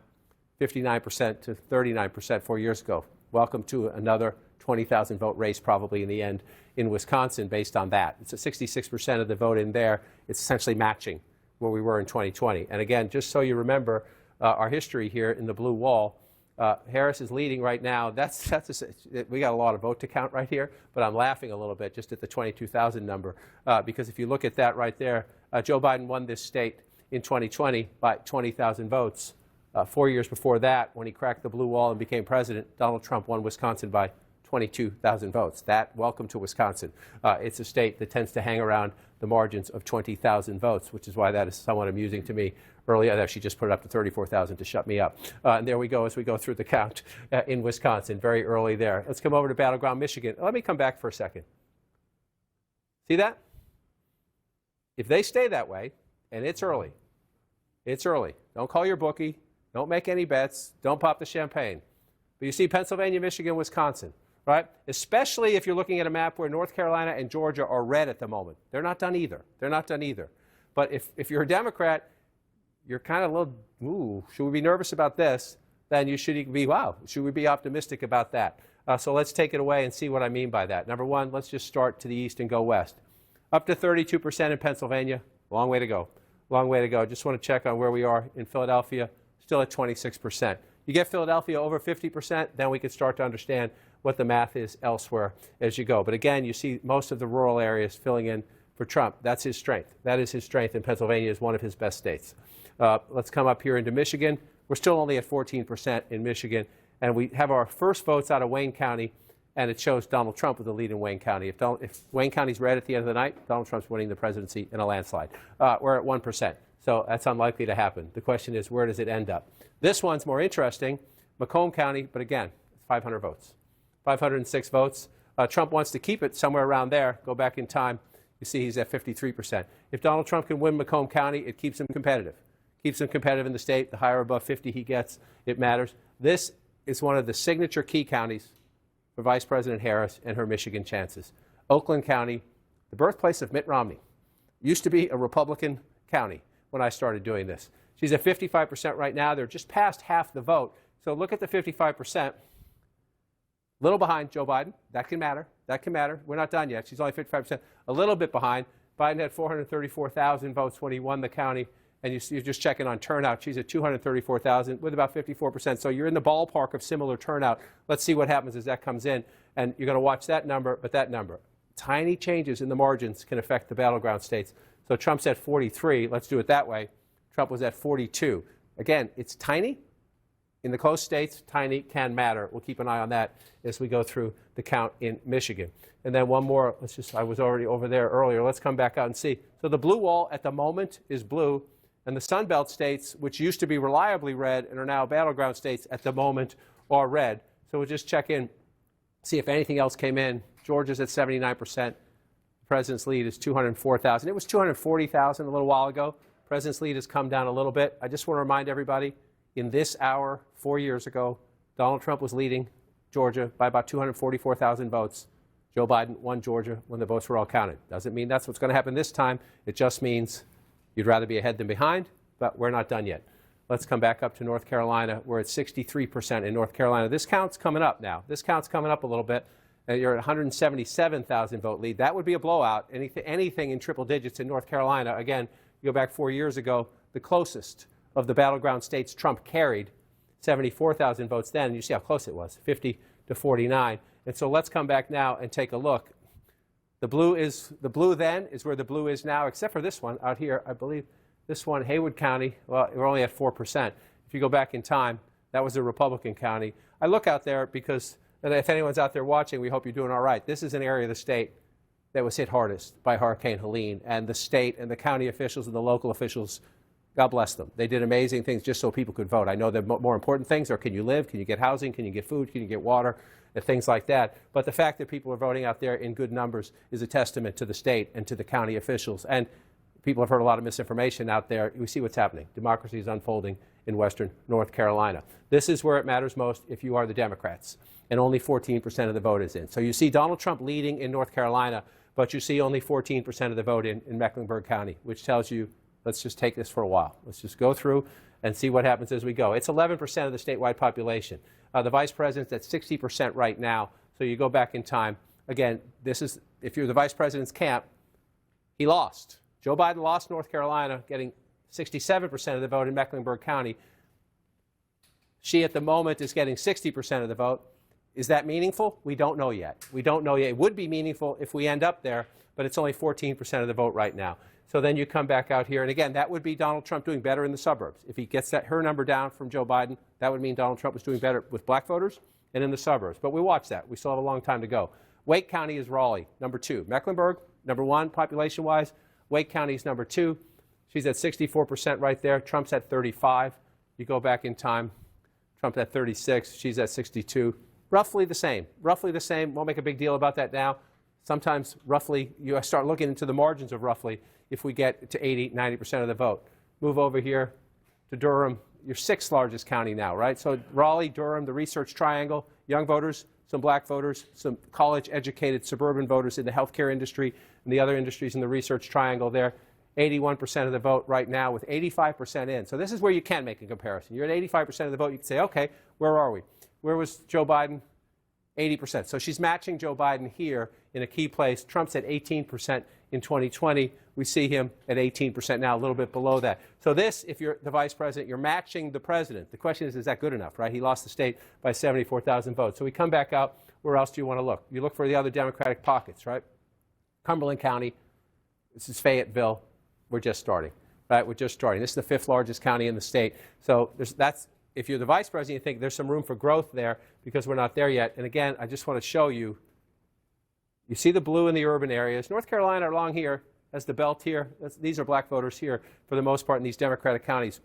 59% to 39% 4 years ago. Welcome to another 20,000 vote race probably in the end in Wisconsin based on that. It's a 66% of the vote in there. It's essentially matching where we were in 2020. And again, just so you remember our history here in the blue wall, Harris is leading right now. We got a lot of vote to count right here, but I'm laughing a little bit just at the 22,000 number because if you look at that right there, Joe Biden won this state in 2020 by 20,000 votes. 4 years before that, when he cracked the blue wall and became president, Donald Trump won Wisconsin by 22,000 votes. Welcome to Wisconsin. It's a state that tends to hang around the margins of 20,000 votes, which is why that is somewhat amusing to me. Earlier, she just put it up to 34,000 to shut me up. And there we go as we go through the count in Wisconsin, very early there. Let's come over to battleground Michigan. Let me come back for a second. See that? If they stay that way, and it's early. Don't call your bookie. Don't make any bets. Don't pop the champagne. But you see Pennsylvania, Michigan, Wisconsin, right? Especially if you're looking at a map where North Carolina and Georgia are red at the moment. They're not done either. But if you're a Democrat, you're kind of a little, should we be nervous about this? then you should be, wow, should we be optimistic about that? So let's take it away and see what I mean by that. Number one, let's just start to the east and go west. Up to 32% in Pennsylvania, long way to go. Long way to go. Just want to check on where we are in Philadelphia, still at 26%. You get Philadelphia over 50%, then we can start to understand what the math is elsewhere as you go. But again, you see most of the rural areas filling in for Trump. That's his strength. That is his strength, and Pennsylvania is one of his best states. Let's come up here into Michigan. We're still only at 14% in Michigan, and we have our first votes out of Wayne County, and it shows Donald Trump with the lead in Wayne County. If Wayne County's red at the end of the night, Donald Trump's winning the presidency in a landslide. We're at 1%, so that's unlikely to happen. The question is, where does it end up? This one's more interesting, Macomb County, but again, it's 500 votes. 506 votes. Trump wants to keep it somewhere around there. Go back in time. You see he's at 53%. If Donald Trump can win Macomb County, it keeps him competitive. Keeps him competitive in the state. The higher above 50 he gets, it matters. This is one of the signature key counties for Vice President Harris and her Michigan chances. Oakland County, the birthplace of Mitt Romney, used to be a Republican county when I started doing this. She's at 55% right now. They're just past half the vote. So look at the 55%. Little behind Joe Biden. That can matter. That can matter. We're not done yet. She's only 55%. A little bit behind. Biden had 434,000 votes when he won the county. And you're just checking on turnout. She's at 234,000 with about 54%. So you're in the ballpark of similar turnout. Let's see what happens as that comes in. And you're going to watch that number, but that number. Tiny changes in the margins can affect the battleground states. So Trump's at 43. Let's do it that way. Trump was at 42. Again, it's tiny. In the close states, tiny can matter. We'll keep an eye on that as we go through the count in Michigan. And then one more. I was already over there earlier. Let's come back out and see. So the blue wall at the moment is blue. And the Sun Belt states, which used to be reliably red and are now battleground states at the moment, are red. So we'll just check in, see if anything else came in. Georgia's at 79%. The president's lead is 204,000. It was 240,000 a little while ago. President's lead has come down a little bit. I just want to remind everybody, in this hour, 4 years ago, Donald Trump was leading Georgia by about 244,000 votes. Joe Biden won Georgia when the votes were all counted. Doesn't mean that's what's going to happen this time. It just means you'd rather be ahead than behind, but we're not done yet. Let's come back up to North Carolina. We're at 63% in North Carolina. This count's coming up now. This count's coming up a little bit. You're at 177,000 vote lead. That would be a blowout. Anything in triple digits in North Carolina. Again, you go back 4 years ago, the closest of the battleground states Trump carried, 74,000 votes then. And you see how close it was, 50 to 49. And so let's come back now and take a look. The blue then is where the blue is now, except for this one out here. I believe this one, Haywood County, well, we're only at 4%. If you go back in time, that was a Republican county. I look out there because, and if anyone's out there watching, we hope you're doing all right. This is an area of the state that was hit hardest by Hurricane Helene, and the state and the county officials and the local officials, God bless them. They did amazing things just so people could vote. I know the more important things are, can you live, can you get housing, can you get food, can you get water, and things like that. But the fact that people are voting out there in good numbers is a testament to the state and to the county officials. And people have heard a lot of misinformation out there. We see what's happening. Democracy is unfolding in western North Carolina. This is where it matters most if you are the Democrats. And only 14% of the vote is in. So you see Donald Trump leading in North Carolina, but you see only 14% of the vote in Mecklenburg County, which tells you, let's just take this for a while. Let's just go through and see what happens as we go. It's 11% of the statewide population. The vice president's at 60% right now. So you go back in time. Again, this is, if you're the vice president's camp, he lost. Joe Biden lost North Carolina, getting 67% of the vote in Mecklenburg County. She, at the moment, is getting 60% of the vote. Is that meaningful? We don't know yet. We don't know yet. It would be meaningful if we end up there, but it's only 14% of the vote right now. So then you come back out here, and again, that would be Donald Trump doing better in the suburbs. If he gets her number down from Joe Biden, that would mean Donald Trump was doing better with black voters and in the suburbs. But we watch that. We still have a long time to go. Wake County is Raleigh, number 2. Mecklenburg, number 1 population-wise. Wake County is number 2. She's at 64% right there. Trump's at 35. You go back in time. Trump's at 36. She's at 62. Roughly the same. Roughly the same. Won't make a big deal about that now. Sometimes roughly, you start looking into the margins of roughly if we get to 80, 90% of the vote. Move over here to Durham, your 6th largest county now, right? So Raleigh, Durham, the Research Triangle, young voters, some black voters, some college-educated suburban voters in the healthcare industry and the other industries in the Research Triangle there. 81% of the vote right now with 85% in. So this is where you can make a comparison. You're at 85% of the vote. You can say, okay, where are we? Where was Joe Biden? 80%. So she's matching Joe Biden here in a key place. Trump's at 18% in 2020. We see him at 18% now, a little bit below that. So this, if you're the vice president, you're matching the president. The question is that good enough, right? He lost the state by 74,000 votes. So we come back out. Where else do you want to look? You look for the other Democratic pockets, right? Cumberland County. This is Fayetteville. We're just starting, right? We're just starting. This is the 5th largest county in the state. So that's, if you're the vice president, you think there's some room for growth there because we're not there yet. And again, I just want to show you, you see the blue in the urban areas. North Carolina along here has the belt here. These are black voters here for the most part in these Democratic counties.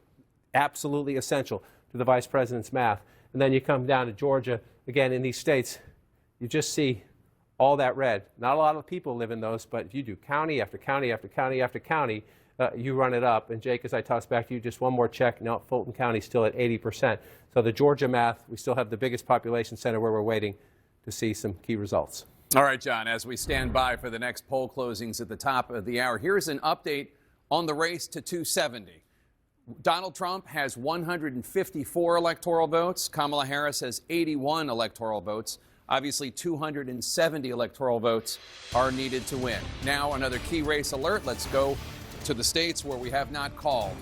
Absolutely essential to the vice president's math. And then you come down to Georgia. Again, in these states, you just see all that red. Not a lot of people live in those, but if you do county after county after county after county, you run it up. And Jake, as I toss back to you, just one more check. No, Fulton County still at 80%. So the Georgia math, we still have the biggest population center where we're waiting to see some key results. All right, John, as we stand by for the next poll closings at the top of the hour, here's an update on the race to 270. Donald Trump has 154 electoral votes. Kamala Harris has 81 electoral votes. Obviously, 270 electoral votes are needed to win. Now, another key race alert. Let's go to the states where we have not called.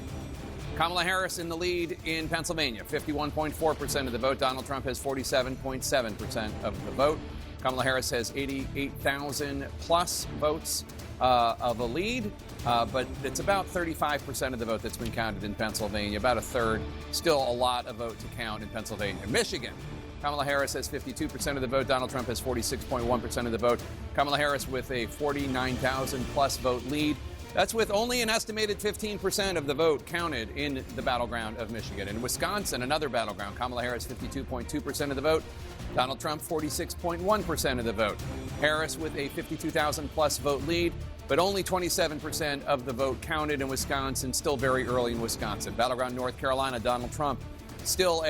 Kamala Harris in the lead in Pennsylvania, 51.4% of the vote. Donald Trump has 47.7% of the vote. Kamala Harris has 88,000 plus votes of a lead, but it's about 35% of the vote that's been counted in Pennsylvania, about a third. Still a lot of vote to count in Pennsylvania. Michigan. Kamala Harris has 52% of the vote. Donald Trump has 46.1% of the vote. Kamala Harris with a 49,000 plus vote lead. That's with only an estimated 15% of the vote counted in the battleground of Michigan. In Wisconsin, another battleground, Kamala Harris 52.2% of the vote. Donald Trump 46.1% of the vote. Harris with a 52,000 plus vote lead, but only 27% of the vote counted in Wisconsin. Still very early in Wisconsin. Battleground North Carolina, Donald Trump still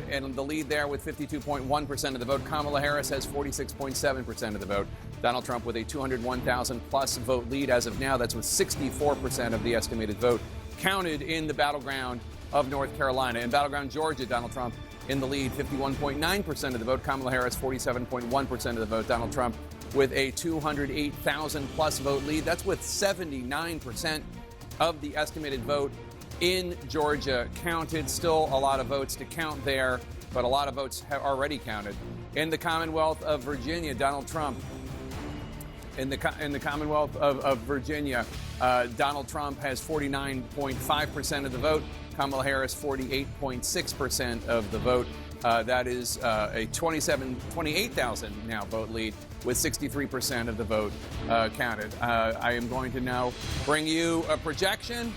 in the lead there with 52.1% of the vote. Kamala Harris has 46.7% of the vote. Donald Trump with a 201,000 plus vote lead as of now. That's with 64% of the estimated vote counted in the battleground of North Carolina. In battleground Georgia, Donald Trump in the lead, 51.9% of the vote. Kamala Harris, 47.1% of the vote. Donald Trump with a 208,000 plus vote lead. That's with 79% of the estimated vote in Georgia counted. Still a lot of votes to count there, but a lot of votes have already counted. In the Commonwealth of Virginia, Donald Trump. In the Commonwealth of Virginia, Donald Trump has 49.5% of the vote. Kamala Harris, 48.6% of the vote. That is a 28,000 now vote lead with 63% of the vote counted. I am going to now bring you a projection.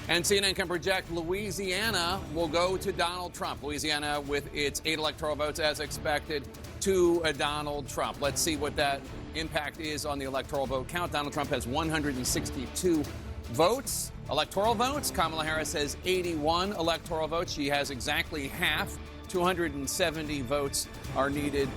And CNN can project Louisiana will go to Donald Trump. Louisiana with its 8 electoral votes as expected to Donald Trump. Let's see what that impact is on the electoral vote count. Donald Trump has 162 votes, electoral votes. Kamala Harris has 81 electoral votes. She has exactly half. 270 votes are needed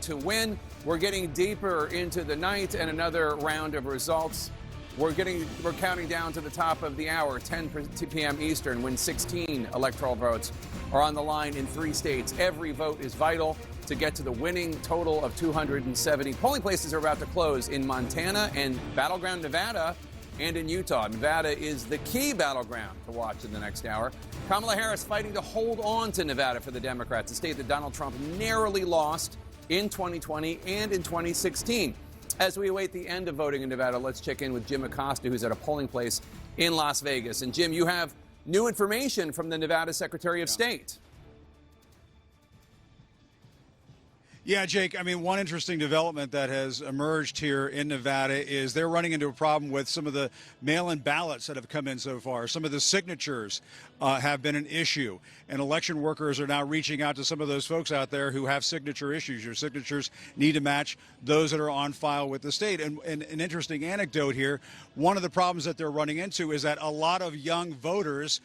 to win. We're getting deeper into the night and another round of results. We're counting down to the top of the hour, 10 p.m. Eastern, when 16 electoral votes are on the line in 3 states. Every vote is vital to get to the winning total of 270. Polling places are about to close in Montana and battleground Nevada and in Utah. Nevada is the key battleground to watch in the next hour. Kamala Harris fighting to hold on to Nevada for the Democrats, a state that Donald Trump narrowly lost in 2020 and in 2016. As we await the end of voting in Nevada, let's check in with Jim Acosta, who's at a polling place in Las Vegas. And Jim, you have new information from the Nevada Secretary of State. Yeah, Jake, I mean, one interesting development that has emerged here in Nevada is they're running into a problem with some of the mail-in ballots that have come in so far. Some of the signatures have been an issue, and election workers are now reaching out to some of those folks out there who have signature issues. Your signatures need to match those that are on file with the state. And an interesting anecdote here, one of the problems that they're running into is that a lot of young voters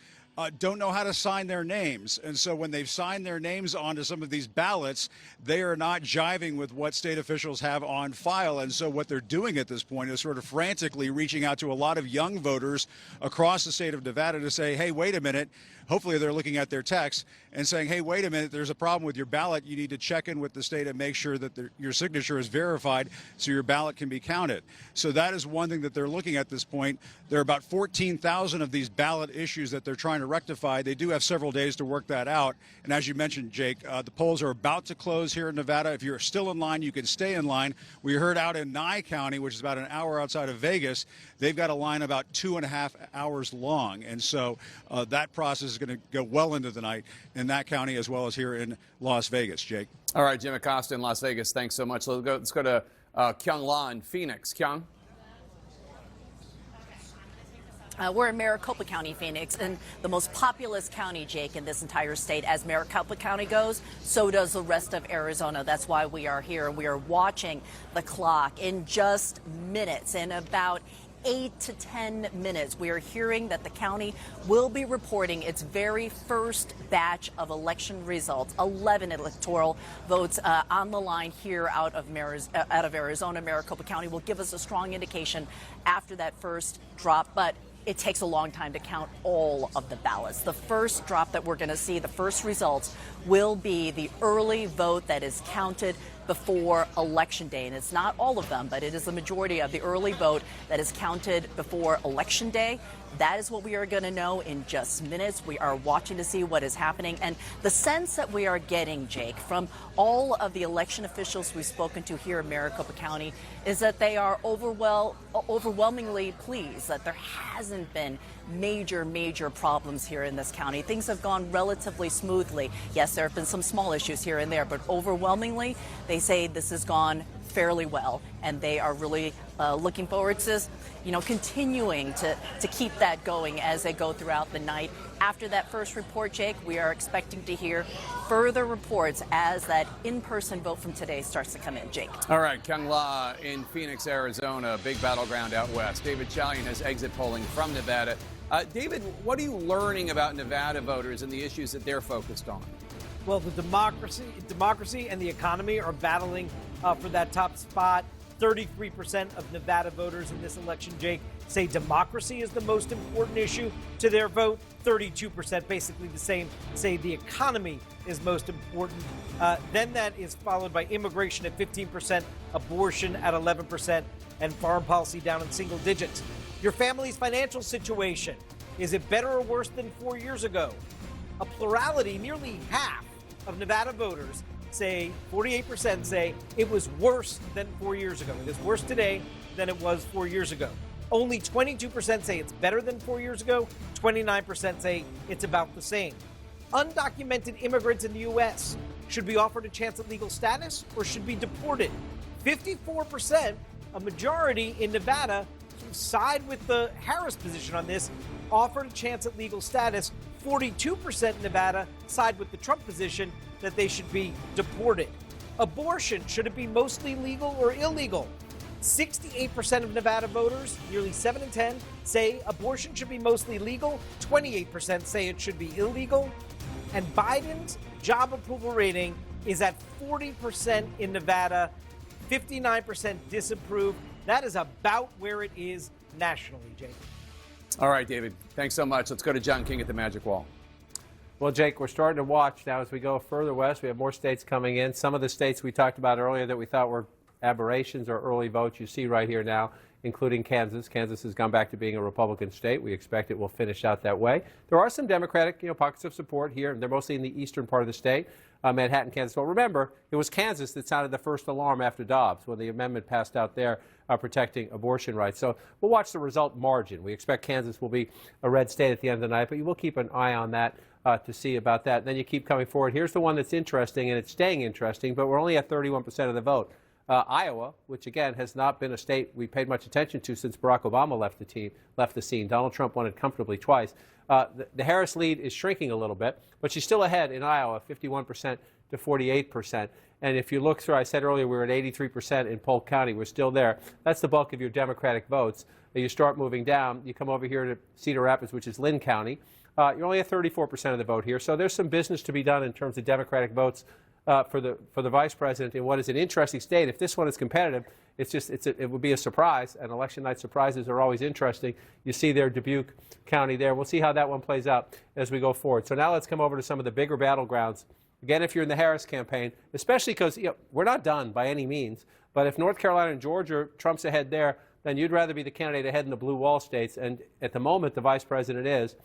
don't know how to sign their names. And so when they've signed their names onto some of these ballots, they are not jiving with what state officials have on file. And so what they're doing at this point is sort of frantically reaching out to a lot of young voters across the state of Nevada to say, hey, wait a minute. Hopefully they're looking at their text and saying, hey, wait a minute, there's a problem with your ballot. You need to check in with the state and make sure that your signature is verified so your ballot can be counted. So that is one thing that they're looking at this point. There are about 14,000 of these ballot issues that they're trying to rectify. They do have several days to work that out. And as you mentioned, Jake, the polls are about to close here in Nevada. If you're still in line, you can stay in line. We heard out in Nye County, which is about an hour outside of Vegas, they've got a line about 2.5 hours long. And so that process is going to go well into the night in that county as well as here in Las Vegas. Jake. All right, Jim Acosta in Las Vegas. Thanks so much. Let's go to Kyung La in Phoenix. Kyung. We're in Maricopa County, Phoenix, and the most populous county, Jake, in this entire state. As Maricopa County goes, so does the rest of Arizona. That's why we are here. We are watching the clock. In just minutes, in about 8 to 10 minutes, we are hearing that the county will be reporting its very first batch of election results. 11 electoral votes on the line here out of Arizona. Maricopa County will give us a strong indication after that first drop, but it takes a long time to count all of the ballots. The first drop that we're going to see, the first results, will be the early vote that is counted before Election Day. And it's not all of them, but it is the majority of the early vote that is counted before Election Day. That is what we are going to know in just minutes. We are watching to see what is happening. And the sense that we are getting, Jake, from all of the election officials we've spoken to here in Maricopa County is that they are overwhelmingly pleased that there hasn't been major problems here in this county. Things have gone relatively smoothly. Yes, there have been some small issues here and there, but overwhelmingly, they say this has gone fairly well, and they are really looking forward to, continuing to keep that going as they go throughout the night. After that first report, Jake, we are expecting to hear further reports as that in-person vote from today starts to come in, Jake. All right, Kyung La in Phoenix, Arizona, big battleground out west. David Chalian has exit polling from Nevada. David, what are you learning about Nevada voters and the issues that they're focused on? Well, the democracy and the economy are battling for that top spot. 33% of Nevada voters in this election, Jake, say democracy is the most important issue to their vote. 32%, basically the same, say the economy is most important. Then that is followed by immigration at 15%, abortion at 11%, and foreign policy down in single digits. Your family's financial situation, is it better or worse than 4 years ago? A plurality, nearly half of Nevada voters say, 48% say it was worse than 4 years ago. It is worse today than it was 4 years ago. Only 22% say it's better than 4 years ago. 29% say it's about the same. Undocumented immigrants in the U.S. should be offered a chance at legal status or should be deported. 54%, a majority in Nevada, side with the Harris position on this, offered a chance at legal status. 42% in Nevada side with the Trump position that they should be deported. Abortion, should it be mostly legal or illegal? 68% of Nevada voters, nearly 7 in 10, say abortion should be mostly legal. 28% say it should be illegal. And Biden's job approval rating is at 40% in Nevada, 59% disapprove. That is about where it is nationally, Jake. All right, David. Thanks so much. Let's go to John King at the Magic Wall. Well, Jake, we're starting to watch now as we go further west. We have more states coming in. Some of the states we talked about earlier that we thought were aberrations or early votes, you see right here now, including Kansas. Kansas has gone back to being a Republican state. We expect it will finish out that way. There are some Democratic, pockets of support here. They're mostly in the eastern part of the state, Manhattan, Kansas. Well, remember, it was Kansas that sounded the first alarm after Dobbs when the amendment passed out there protecting abortion rights. So we'll watch the result margin. We expect Kansas will be a red state at the end of the night, but you will keep an eye on that to see about that. And then you keep coming forward. Here's the one that's interesting, and it's staying interesting, but we're only at 31% of the vote. Iowa, which again has not been a state we paid much attention to since Barack Obama left the scene. Donald Trump won it comfortably twice. The Harris lead is shrinking a little bit, but she's still ahead in Iowa, 51% to 48%. And if you look through, I said earlier we were at 83% in Polk County. We're still there. That's the bulk of your Democratic votes. You start moving down. You come over here to Cedar Rapids, which is Lynn County. You're only at 34% of the vote here. So there's some business to be done in terms of Democratic votes for the vice president in what is an interesting state. If this one is competitive, it would be a surprise, and election night surprises are always interesting. You see there Dubuque County there. We'll see how that one plays out as we go forward. So now let's come over to some of the bigger battlegrounds. Again, if you're in the Harris campaign, especially because we're not done by any means, but if North Carolina and Georgia, Trump's ahead there, then you'd rather be the candidate ahead in the blue wall states. And at the moment, the vice president is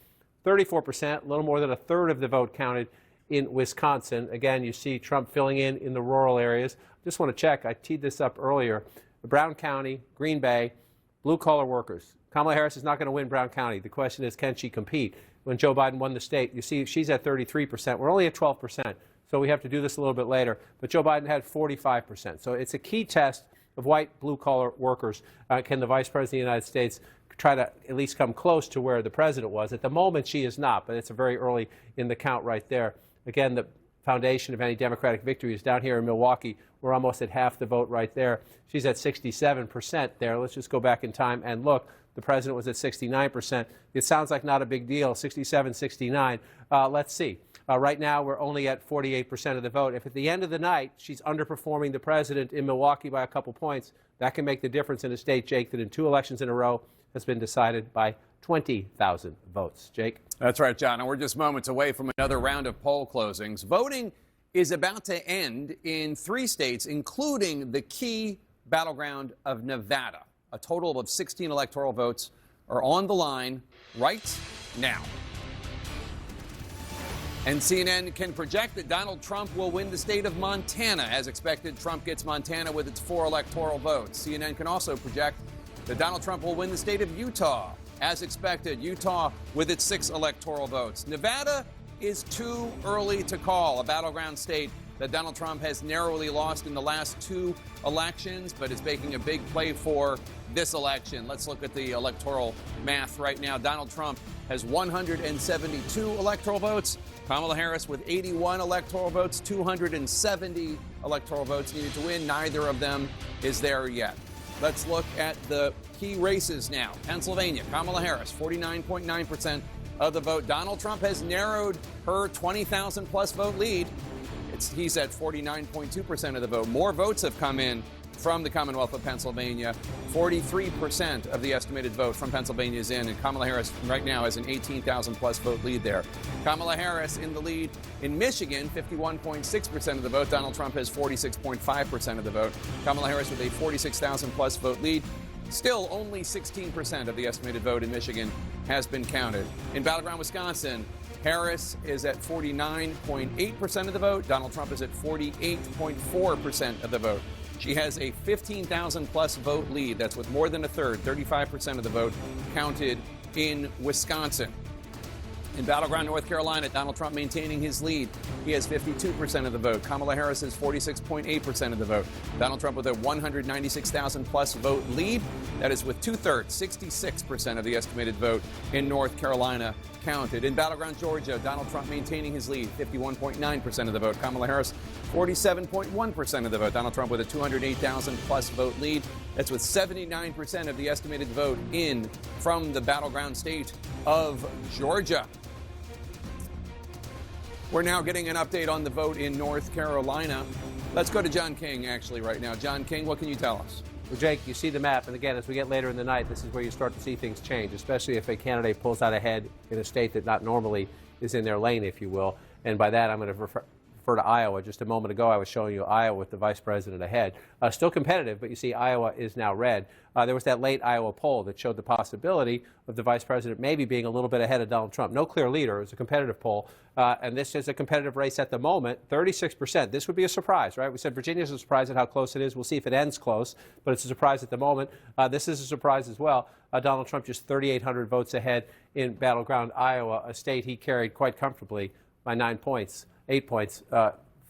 34%, a little more than a third of the vote counted in Wisconsin. Again, you see Trump filling in the rural areas. Just want to check. I teed this up earlier. Brown County, Green Bay, blue-collar workers. Kamala Harris is not going to win Brown County. The question is, can she compete? When Joe Biden won the state, you see she's at 33%. We're only at 12%, so we have to do this a little bit later. But Joe Biden had 45%. So it's a key test of white blue-collar workers. Can the vice president of the United States try to at least come close to where the president was? At the moment, she is not, but it's very early in the count right there. Again, the foundation of any Democratic victory is down here in Milwaukee. We're almost at half the vote right there. She's at 67% there. Let's just go back in time and look. The president was at 69%. It sounds like not a big deal, 67, 69. Let's see. Right now, we're only at 48% of the vote. If at the end of the night she's underperforming the president in Milwaukee by a couple points, that can make the difference in a state, Jake, that in 2 elections in a row has been decided by 20,000 votes. Jake? That's right, John. And we're just moments away from another round of poll closings. Voting is about to end in 3 states, including the key battleground of Nevada. A total of 16 electoral votes are on the line right now. And CNN can project that Donald Trump will win the state of Montana. As expected, Trump gets Montana with its 4 electoral votes. CNN can also project that Donald Trump will win the state of Utah. As expected, Utah with its 6 electoral votes. Nevada is too early to call, a battleground state that Donald Trump has narrowly lost in the last 2 elections, but is making a big play for this election. Let's look at the electoral math right now. Donald Trump has 172 electoral votes. Kamala Harris with 81 electoral votes, 270 electoral votes needed to win. Neither of them is there yet. Let's look at the key races now. Pennsylvania, Kamala Harris, 49.9% of the vote. Donald Trump has narrowed her 20,000 plus vote lead. He's at 49.2% of the vote. More votes have come in from the Commonwealth of Pennsylvania. 43% of the estimated vote from Pennsylvania is in, and Kamala Harris right now has an 18,000 plus vote lead there. Kamala Harris in the lead in Michigan, 51.6% of the vote. Donald Trump has 46.5% of the vote. Kamala Harris with a 46,000 plus vote lead. Still, only 16% of the estimated vote in Michigan has been counted. In battleground Wisconsin, Harris is at 49.8% of the vote. Donald Trump is at 48.4% of the vote. She has a 15,000 plus vote lead. That's with more than a third, 35% of the vote counted in Wisconsin. In battleground North Carolina, Donald Trump maintaining his lead. He has 52% of the vote. Kamala Harris has 46.8% of the vote. Donald Trump with a 196,000 plus vote lead. That is with 2/3, 66% of the estimated vote in North Carolina counted. In battleground Georgia, Donald Trump maintaining his lead, 51.9% of the vote. Kamala Harris, 47.1% of the vote. Donald Trump with a 208,000 plus vote lead. That's with 79% of the estimated vote in from the battleground state of Georgia. We're now getting an update on the vote in North Carolina. Let's go to John King, actually, right now. John King, what can you tell us? Well, Jake, you see the map, and again, as we get later in the night, this is where you start to see things change, especially if a candidate pulls out ahead in a state that not normally is in their lane, if you will. And by that, I'm going to refer to Iowa. Just a moment ago, I was showing you Iowa with the vice president ahead. Still competitive, but you see Iowa is now red. There was that late Iowa poll that showed the possibility of the vice president maybe being a little bit ahead of Donald Trump. No clear leader. It was a competitive poll. And this is a competitive race at the moment, 36%. This would be a surprise, right? We said Virginia's a surprise at how close it is. We'll see if it ends close, but it's a surprise at the moment. This is a surprise as well. Donald Trump just 3,800 votes ahead in battleground Iowa, a state he carried quite comfortably by 8 points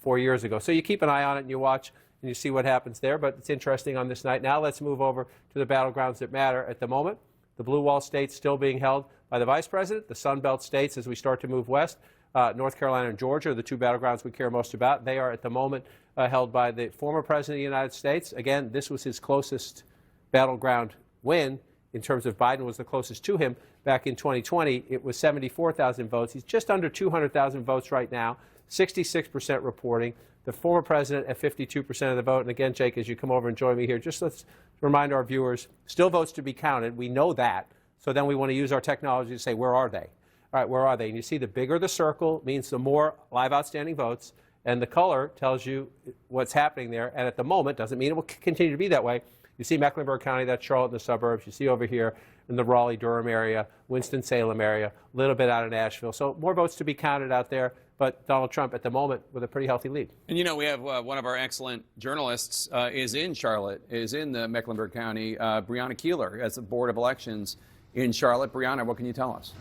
4 years ago. So you keep an eye on it and you watch and you see what happens there. But it's interesting on this night. Now let's move over to the battlegrounds that matter at the moment. The blue wall states still being held by the vice president. The Sun Belt states, as we start to move west, North Carolina and Georgia are the 2 battlegrounds we care most about. They are at the moment held by the former president of the United States. Again, this was his closest battleground win in terms of Biden was the closest to him back in 2020. It was 74,000 votes. He's just under 200,000 votes right now, 66% reporting. The former president at 52% of the vote. And again, Jake, as you come over and join me here, just let's remind our viewers, still votes to be counted. We know that. So then we want to use our technology to say, where are they? All right, where are they? And you see the bigger the circle means the more live outstanding votes. And the color tells you what's happening there. And at the moment, doesn't mean it will continue to be that way. You see Mecklenburg County, that's Charlotte and the suburbs. You see over here in the Raleigh-Durham area, Winston-Salem area, a little bit out of Nashville. So more votes to be counted out there. But Donald Trump at the moment with a pretty healthy lead. And you know, we have one of our excellent journalists is in Charlotte, is in the Mecklenburg County, Brianna Keeler, as the Board of Elections in Charlotte. Brianna, what can you tell us?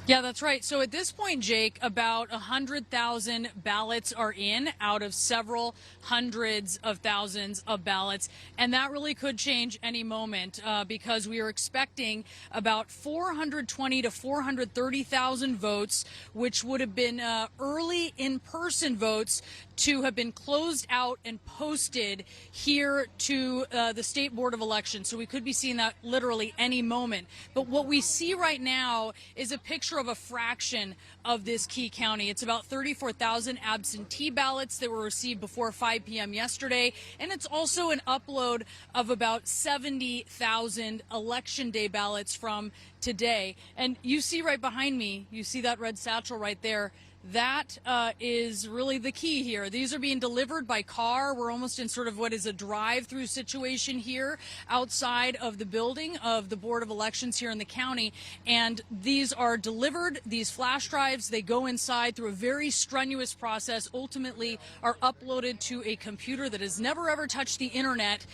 Yeah, that's right. So at this point, Jake, about 100,000 ballots are in out of several hundreds of thousands of ballots. And that really could change any moment because we are expecting about 420 to 430,000 votes, which would have been early in-person votes, to have been closed out and posted here to the State Board of Elections. So we could be seeing that literally any moment. But what we see right now is a picture of a fraction of this key county. It's about 34,000 absentee ballots that were received before 5 p.m. yesterday. And it's also an upload of about 70,000 Election Day ballots from today. And you see right behind me, you see that red satchel right there. That is really the key here. These are being delivered by car. We're almost in sort of what is a drive-through situation here outside of the building of the Board of Elections here in the county. And these are delivered, these flash drives, they go inside through a very strenuous process, ultimately are uploaded to a computer that has never ever touched the internet,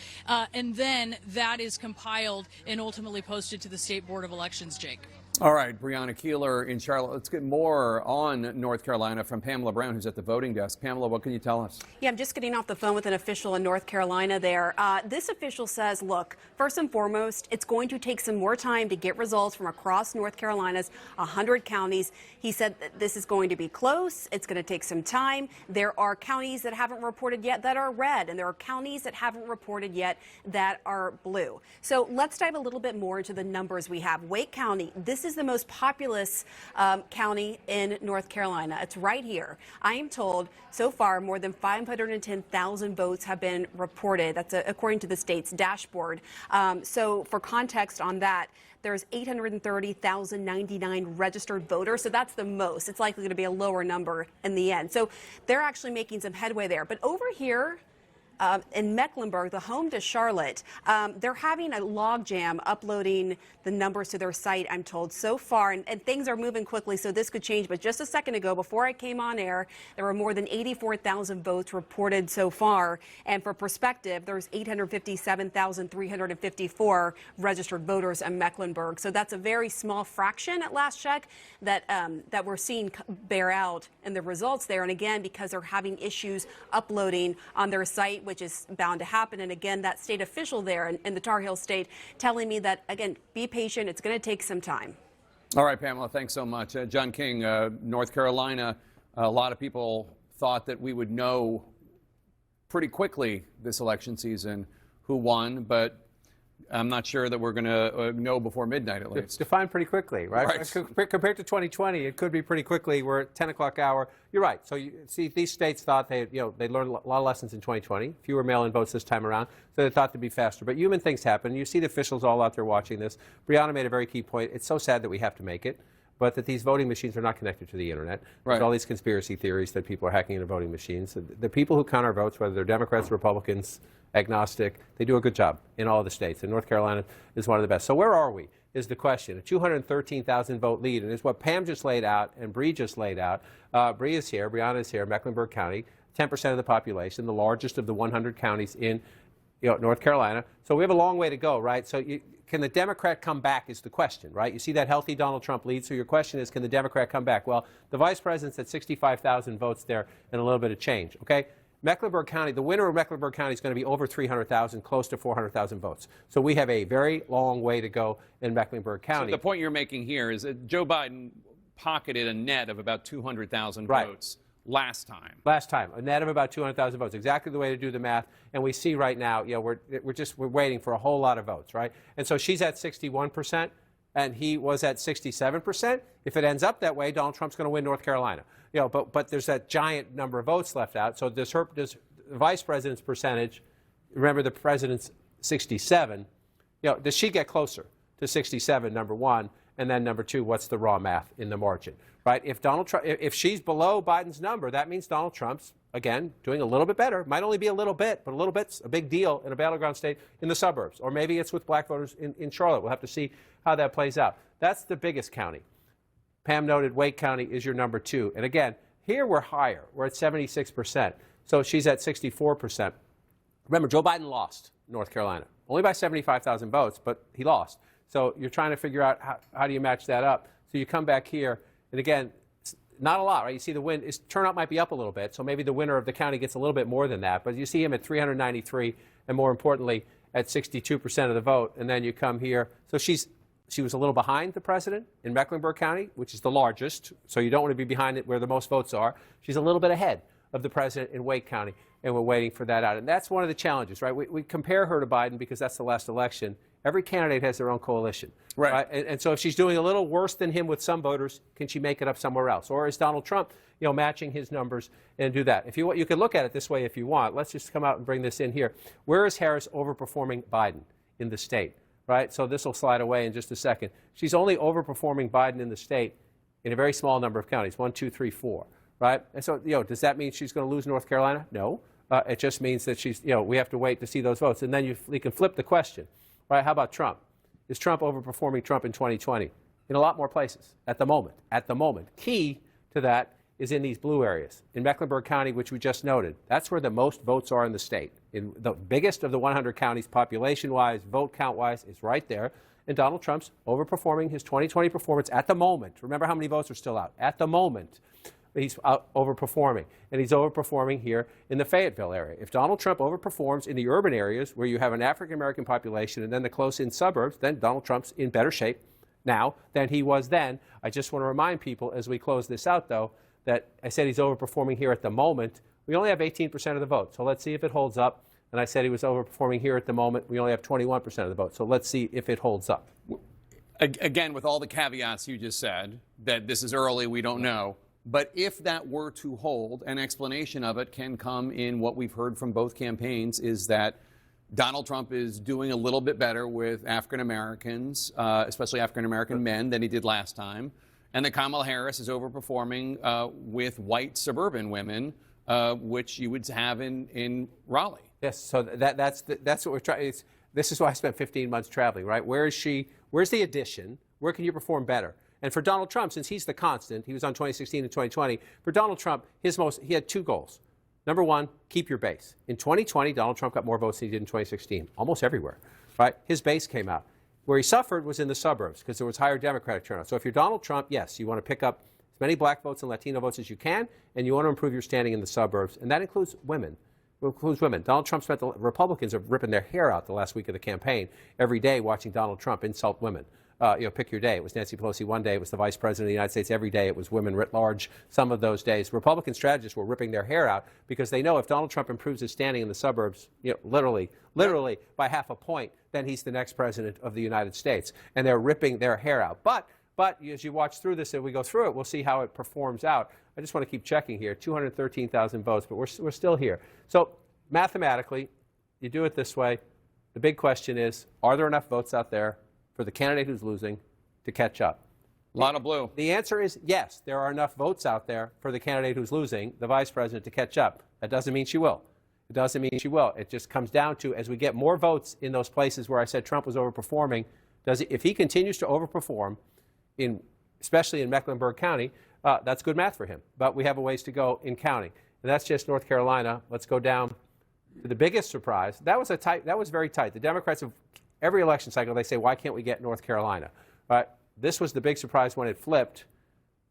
and then that is compiled and ultimately posted to the State Board of Elections, Jake. All right, Brianna Keeler in Charlotte. Let's get more on North Carolina from Pamela Brown, who's at the voting desk. Pamela, what can you tell us? Yeah, I'm just getting off the phone with an official in North Carolina there. This official says, look, first and foremost, it's going to take some more time to get results from across North Carolina's 100 counties. He said that this is going to be close. It's going to take some time. There are counties that haven't reported yet that are red, and there are counties that haven't reported yet that are blue. So let's dive a little bit more into the numbers we have. Wake County, this is the most populous county in North Carolina. It's right here. I am told so far more than 510,000 votes have been reported. That's according to the state's dashboard. So for context on that, there's 830,099 registered voters. So that's the most. It's likely going to be a lower number in the end. So they're actually making some headway there. But over here, in Mecklenburg, the home to Charlotte, they're having a logjam uploading the numbers to their site, I'm told, so far, and things are moving quickly, so this could change. But just a second ago, before I came on air, there were more than 84,000 votes reported so far. And for perspective, there's 857,354 registered voters in Mecklenburg. So that's a very small fraction at last check that we're seeing bear out in the results there. And again, because they're having issues uploading on their site, which is bound to happen. And again, that state official there in the Tar Heel state telling me that, again, be patient. It's going to take some time. All right, Pamela, thanks so much. John King, North Carolina, a lot of people thought that we would know pretty quickly this election season who won, but I'm not sure that we're going to know before midnight at least. It's defined pretty quickly, right? Compared to 2020, it could be pretty quickly. We're at 10 o'clock hour. You're right. So you see, these states thought they learned a lot of lessons in 2020. Fewer mail-in votes this time around, so they thought to be faster. But human things happen. You see the officials all out there watching this. Brianna made a very key point. It's so sad that we have to make it, but that these voting machines are not connected to the internet. There's all these conspiracy theories that people are hacking into voting machines. The people who count our votes, whether they're Democrats, Republicans, agnostic, they do a good job in all of the states, and North Carolina is one of the best. So where are we is the question. A 213,000 vote lead, and it's what Pam just laid out and Bree just laid out. Bree is here, Brianna is here, Mecklenburg County, 10% of the population, the largest of the 100 counties in North Carolina. So we have a long way to go, right? So can the Democrat come back is the question, right? You see that healthy Donald Trump lead, so your question is, can the Democrat come back? Well, the vice president's at 65,000 votes there and a little bit of change, okay? Mecklenburg County, the winner of Mecklenburg County is going to be over 300,000, close to 400,000 votes. So we have a very long way to go in Mecklenburg County. So the point you're making here is that Joe Biden pocketed a net of about 200,000 votes last time. Last time, a net of about 200,000 votes. Exactly the way to do the math. And we see right now, we're waiting for a whole lot of votes, right? And so she's at 61%, and he was at 67%. If it ends up that way, Donald Trump's going to win North Carolina. But there's that giant number of votes left out. So does the vice president's percentage? Remember, the president's 67. Does she get closer to 67? Number one, and then number two, what's the raw math in the margin? Right? If Donald Trump, if she's below Biden's number, that means Donald Trump's, again, doing a little bit better. Might only be a little bit, but a little bit's a big deal in a battleground state in the suburbs. Or maybe it's with black voters in Charlotte. We'll have to see how that plays out. That's the biggest county. Pam noted Wake County is your number two. And again, here we're higher. We're at 76%. So she's at 64%. Remember, Joe Biden lost North Carolina. Only by 75,000 votes, but he lost. So you're trying to figure out how do you match that up. So you come back here. And again, not a lot, right? You see the win, turnout might be up a little bit, so maybe the winner of the county gets a little bit more than that. But you see him at 393, and more importantly, at 62% of the vote. And then you come here. So she was a little behind the president in Mecklenburg County, which is the largest. So you don't want to be behind it where the most votes are. She's a little bit ahead of the president in Wake County, and we're waiting for that out. And that's one of the challenges, right? We compare her to Biden because that's the last election. Every candidate has their own coalition. Right. And so if she's doing a little worse than him with some voters, can she make it up somewhere else? Or is Donald Trump, matching his numbers and do that? If you can look at it this way if you want. Let's just come out and bring this in here. Where is Harris overperforming Biden in the state? Right? So this will slide away in just a second. She's only overperforming Biden in the state in a very small number of counties, 1, 2, 3, 4. Right? And so, does that mean she's going to lose North Carolina? No. It just means that she's, we have to wait to see those votes. And then you can flip the question. Right? How about Trump? Is Trump overperforming Trump in 2020? In a lot more places at the moment. At the moment. Key to that is in these blue areas. In Mecklenburg County, which we just noted, that's where the most votes are in the state. In the biggest of the 100 counties, population-wise, vote count-wise, is right there. And Donald Trump's overperforming his 2020 performance at the moment. Remember how many votes are still out? At the moment. He's overperforming. And he's overperforming here in the Fayetteville area. If Donald Trump overperforms in the urban areas where you have an African-American population and then the close-in suburbs, then Donald Trump's in better shape now than he was then. I just want to remind people as we close this out, though, that I said he's overperforming here at the moment. We only have 18% of the vote. So let's see if it holds up. And I said he was overperforming here at the moment. We only have 21% of the vote. So let's see if it holds up. Again, with all the caveats you just said, that this is early, we don't know. But if that were to hold, an explanation of it can come in what we've heard from both campaigns is that Donald Trump is doing a little bit better with African Americans, especially African American men, than he did last time. And that Kamala Harris is overperforming with white suburban women, which you would have in Raleigh. Yes, so that's what we're trying. This is why I spent 15 months traveling, right? Where is she? Where's the addition? Where can you perform better? And for Donald Trump, since he's the constant, he was on 2016 and 2020. For Donald Trump, he had two goals. Number one, keep your base. In 2020, Donald Trump got more votes than he did in 2016, almost everywhere. Right? His base came out. Where he suffered was in the suburbs because there was higher Democratic turnout. So if you're Donald Trump, yes, you want to pick up as many black votes and Latino votes as you can, and you want to improve your standing in the suburbs, and that includes women. Donald Trump spent the Republicans are ripping their hair out the last week of the campaign every day watching Donald Trump insult women. Pick your day. It was Nancy Pelosi one day. It was the Vice President of the United States every day. It was women writ large some of those days. Republican strategists were ripping their hair out because they know if Donald Trump improves his standing in the suburbs, literally by half a point, then he's the next president of the United States. And they're ripping their hair out. But as you watch through this and we go through it, we'll see how it performs out. I just want to keep checking here. 213,000 votes, but we're still here. So mathematically, you do it this way. The big question is, are there enough votes out there for the candidate who's losing to catch up? A lot of blue. The answer is yes, there are enough votes out there for the candidate who's losing, the vice president, to catch up. That doesn't mean she will. It doesn't mean she will. It just comes down to, as we get more votes in those places where I said Trump was overperforming, if he continues to overperform, especially in Mecklenburg County, that's good math for him. But we have a ways to go in counting. And that's just North Carolina. Let's go down to the biggest surprise. That was very tight. The Democrats have every election cycle, they say, why can't we get North Carolina? This was the big surprise when it flipped.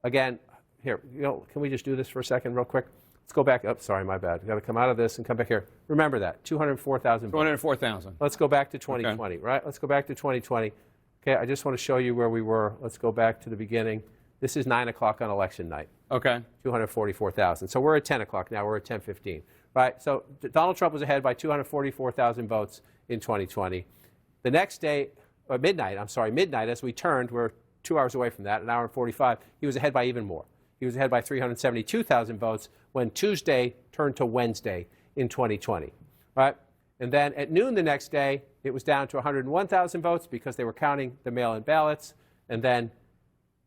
Again, here, can we just do this for a second real quick? Let's go back up. Sorry, my bad. We've got to come out of this and come back here. Remember that, 204,000. 204,000. Let's go back to 2020, right? Let's go back to 2020. Okay, I just want to show you where we were. Let's go back to the beginning. This is 9 o'clock on election night. Okay. 244,000. So we're at 10 o'clock now. We're at 10:15. Right? So Donald Trump was ahead by 244,000 votes in 2020. The next day, or midnight as we turned, we're 2 hours away from that, an hour and 45, he was ahead by even more. He was ahead by 372,000 votes when Tuesday turned to Wednesday in 2020. Right? And then at noon the next day, it was down to 101,000 votes because they were counting the mail-in ballots. And then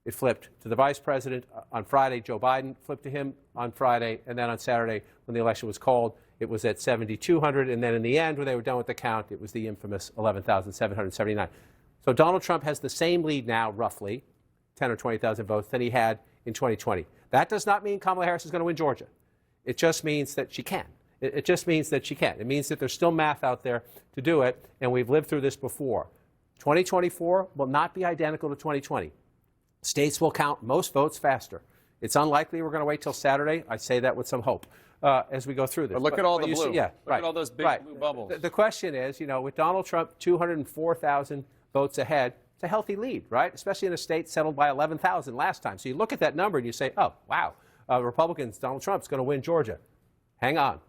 it flipped to the vice president on Friday. Joe Biden flipped to him on Friday. And then on Saturday, when the election was called, it was at 7,200. And then in the end, when they were done with the count, it was the infamous 11,779. So Donald Trump has the same lead now, roughly, 10 or 20,000 votes, than he had in 2020. That does not mean Kamala Harris is going to win Georgia. It just means that she can. It just means that she can. It means that there's still math out there to do it, and we've lived through this before. 2024 will not be identical to 2020. States will count most votes faster. It's unlikely we're going to wait till Saturday. I say that with some hope as we go through this. But look at all the blue. Yeah, look at all those big blue bubbles. The question is, with Donald Trump 204,000 votes ahead, it's a healthy lead, right? Especially in a state settled by 11,000 last time. So you look at that number and you say, oh, wow, Republicans, Donald Trump's going to win Georgia. Hang on.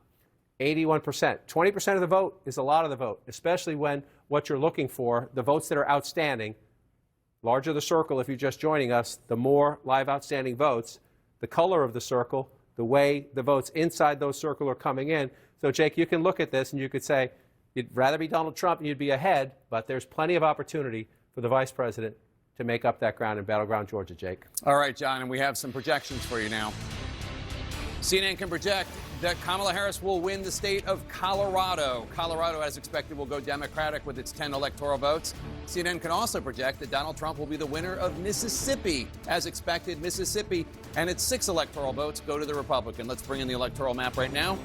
81%. 20% of the vote is a lot of the vote, especially when what you're looking for, the votes that are outstanding, larger the circle if you're just joining us, the more live outstanding votes, the color of the circle, the way the votes inside those circles are coming in. So, Jake, you can look at this and you could say you'd rather be Donald Trump and you'd be ahead, but there's plenty of opportunity for the vice president to make up that ground in battleground Georgia, Jake. All right, John, and we have some projections for you now. CNN can project that Kamala Harris will win the state of Colorado. Colorado, as expected, will go Democratic with its 10 electoral votes. CNN can also project that Donald Trump will be the winner of Mississippi. As expected, Mississippi and its 6 electoral votes go to the Republican. Let's bring in the electoral map right now.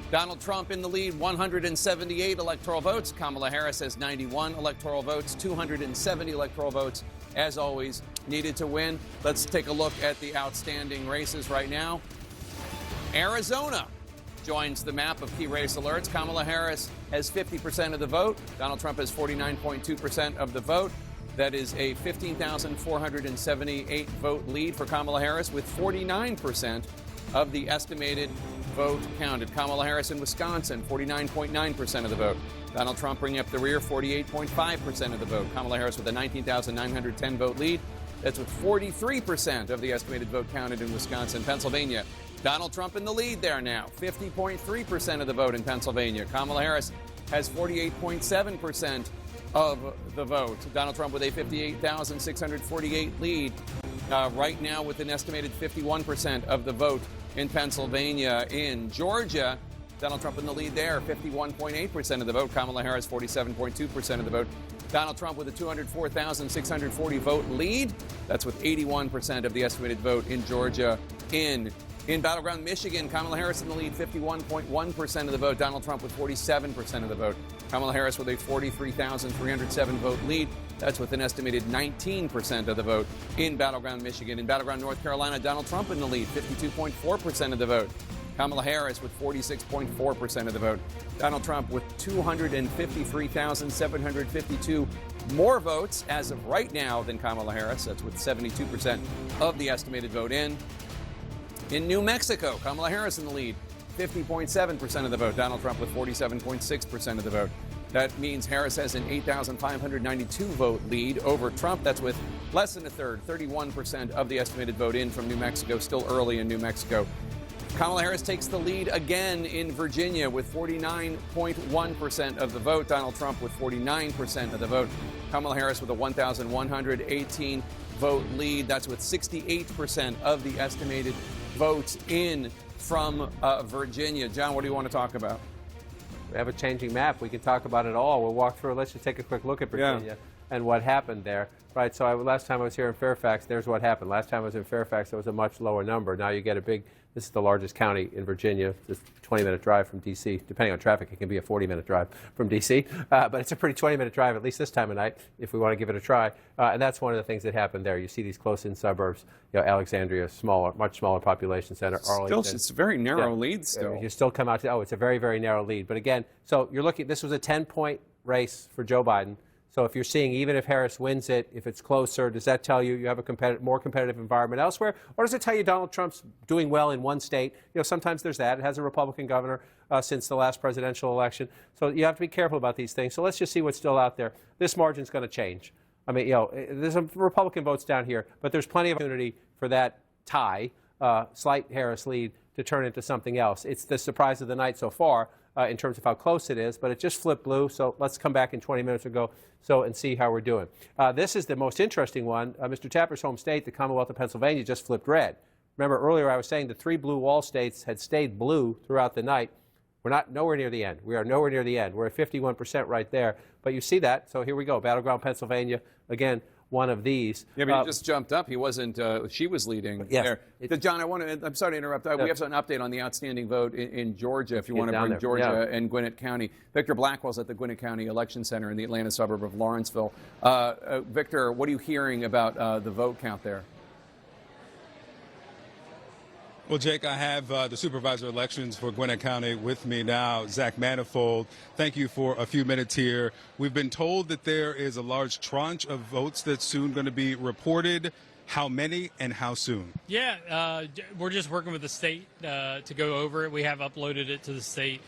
Donald Trump in the lead, 178 electoral votes. Kamala Harris has 91 electoral votes, 270 electoral votes, as always, needed to win. Let's take a look at the outstanding races right now. Arizona joins the map of key race alerts. Kamala Harris has 50% of the vote. Donald Trump has 49.2% of the vote. That is a 15,478 vote lead for Kamala Harris, with 49% of the estimated vote counted. Kamala Harris in Wisconsin, 49.9% of the vote. Donald Trump bringing up the rear, 48.5% of the vote. Kamala Harris with a 19,910 vote lead. That's with 43% of the estimated vote counted in Wisconsin. Pennsylvania, Donald Trump in the lead there now, 50.3% of the vote in Pennsylvania. Kamala Harris has 48.7% of the vote. Donald Trump with a 58,648 lead right now with an estimated 51% of the vote in Pennsylvania. In Georgia, Donald Trump in the lead there, 51.8% of the vote. Kamala Harris, 47.2% of the vote. Donald Trump with a 204,640 vote lead. That's with 81% of the estimated vote in Georgia. In battleground Michigan, Kamala Harris in the lead, 51.1% of the vote. Donald Trump with 47% of the vote. Kamala Harris with a 43,307 vote lead. That's with an estimated 19% of the vote in battleground Michigan. In battleground North Carolina, Donald Trump in the lead, 52.4% of the vote. Kamala Harris with 46.4% of the vote. Donald Trump with 253,752 more votes as of right now than Kamala Harris. That's with 72% of the estimated vote in. In New Mexico, Kamala Harris in the lead, 50.7% of the vote. Donald Trump with 47.6% of the vote. That means Harris has an 8,592 vote lead over Trump. That's with less than a third, 31% of the estimated vote in from New Mexico, still early in New Mexico. Kamala Harris takes the lead again in Virginia with 49.1% of the vote. Donald Trump with 49% of the vote. Kamala Harris with a 1,118 vote lead. That's with 68% of the estimated votes in from Virginia. John, what do you want to talk about? We have a changing map. We can talk about it all. We'll walk through it. Let's just take a quick look at Virginia and what happened there. Right, so last time I was here in Fairfax, there's what happened. Last time I was in Fairfax, there was a much lower number. Now you get a big, this is the largest county in Virginia. It's a 20-minute drive from D.C. Depending on traffic, it can be a 40-minute drive from D.C. But it's a pretty 20-minute drive, at least this time of night, if we want to give it a try. And that's one of the things that happened there. You see these close-in suburbs, Alexandria, smaller, much smaller population center. Arlington. Still, it's a very narrow lead still. You still come out to, it's a very, very narrow lead. But again, so you're looking, this was a 10-point race for Joe Biden. So if you're seeing, even if Harris wins it, if it's closer, does that tell you have a more competitive environment elsewhere? Or does it tell you Donald Trump's doing well in one state? Sometimes there's that. It has a Republican governor since the last presidential election. So you have to be careful about these things. So let's just see what's still out there. This margin's going to change. I mean, there's some Republican votes down here, but there's plenty of opportunity for that tie, slight Harris lead, to turn into something else. It's the surprise of the night so far in terms of how close it is, but it just flipped blue. So let's come back in 20 minutes ago and see how we're doing. This is the most interesting one. Mr. Tapper's home state, the Commonwealth of Pennsylvania, just flipped red. Remember earlier I was saying the 3 blue wall states had stayed blue throughout the night. We're nowhere near the end. We are nowhere near the end. We're at 51% right there. But you see that. So here we go. Battleground Pennsylvania, again, one of these. Yeah, but he just jumped up. He wasn't. She was leading there. John, I'm sorry to interrupt. We have an update on the outstanding vote in Georgia. If you want to bring Georgia and Gwinnett County, Victor Blackwell's at the Gwinnett County Election Center in the Atlanta suburb of Lawrenceville. Victor, what are you hearing about the vote count there? Well, Jake, I have the supervisor of elections for Gwinnett County with me now, Zach Manifold. Thank you for a few minutes here. We've been told that there is a large tranche of votes that's soon going to be reported. How many and how soon? Yeah, we're just working with the state to go over it. We have uploaded it to the state,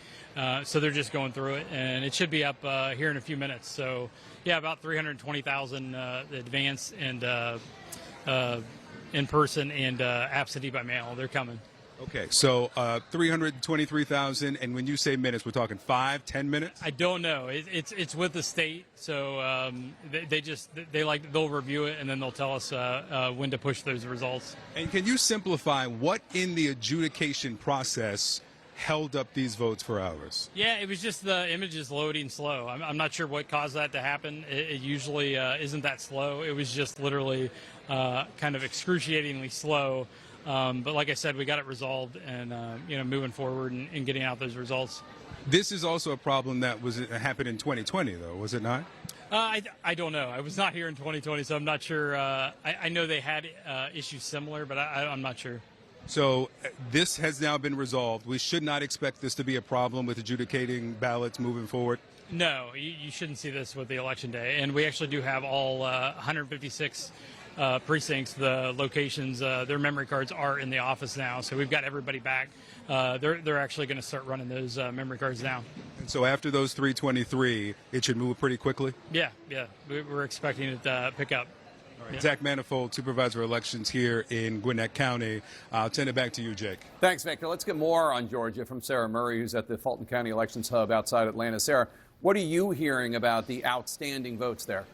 so they're just going through it, and it should be up here in a few minutes. So, yeah, about 320,000 advance and in person and absentee by mail. They're coming. Okay, so 323,000, and when you say minutes, we're talking 5, 10 minutes? I don't know. It's with the state, so they'll review it and then they'll tell us when to push those results. And can you simplify what in the adjudication process held up these votes for hours? Yeah, it was just the images loading slow. I'm not sure what caused that to happen. It usually isn't that slow. It was just literally kind of excruciatingly slow. But like I said, we got it resolved and, moving forward and getting out those results. This is also a problem that happened in 2020, though, was it not? I don't know. I was not here in 2020, so I'm not sure. I know they had issues similar, but I'm not sure. So this has now been resolved. We should not expect this to be a problem with adjudicating ballots moving forward? No, you shouldn't see this with the election day. And we actually do have all 156 precincts, the locations, their memory cards are in the office now. So we've got everybody back. They're actually going to start running those memory cards now. And so after those 323, it should move pretty quickly? Yeah. We're expecting it to pick up. All right. Zach Manifold, Supervisor of Elections here in Gwinnett County. I'll turn it back to you, Jake. Thanks, Victor. Let's get more on Georgia from Sarah Murray, who's at the Fulton County Elections Hub outside Atlanta. Sarah, what are you hearing about the outstanding votes there?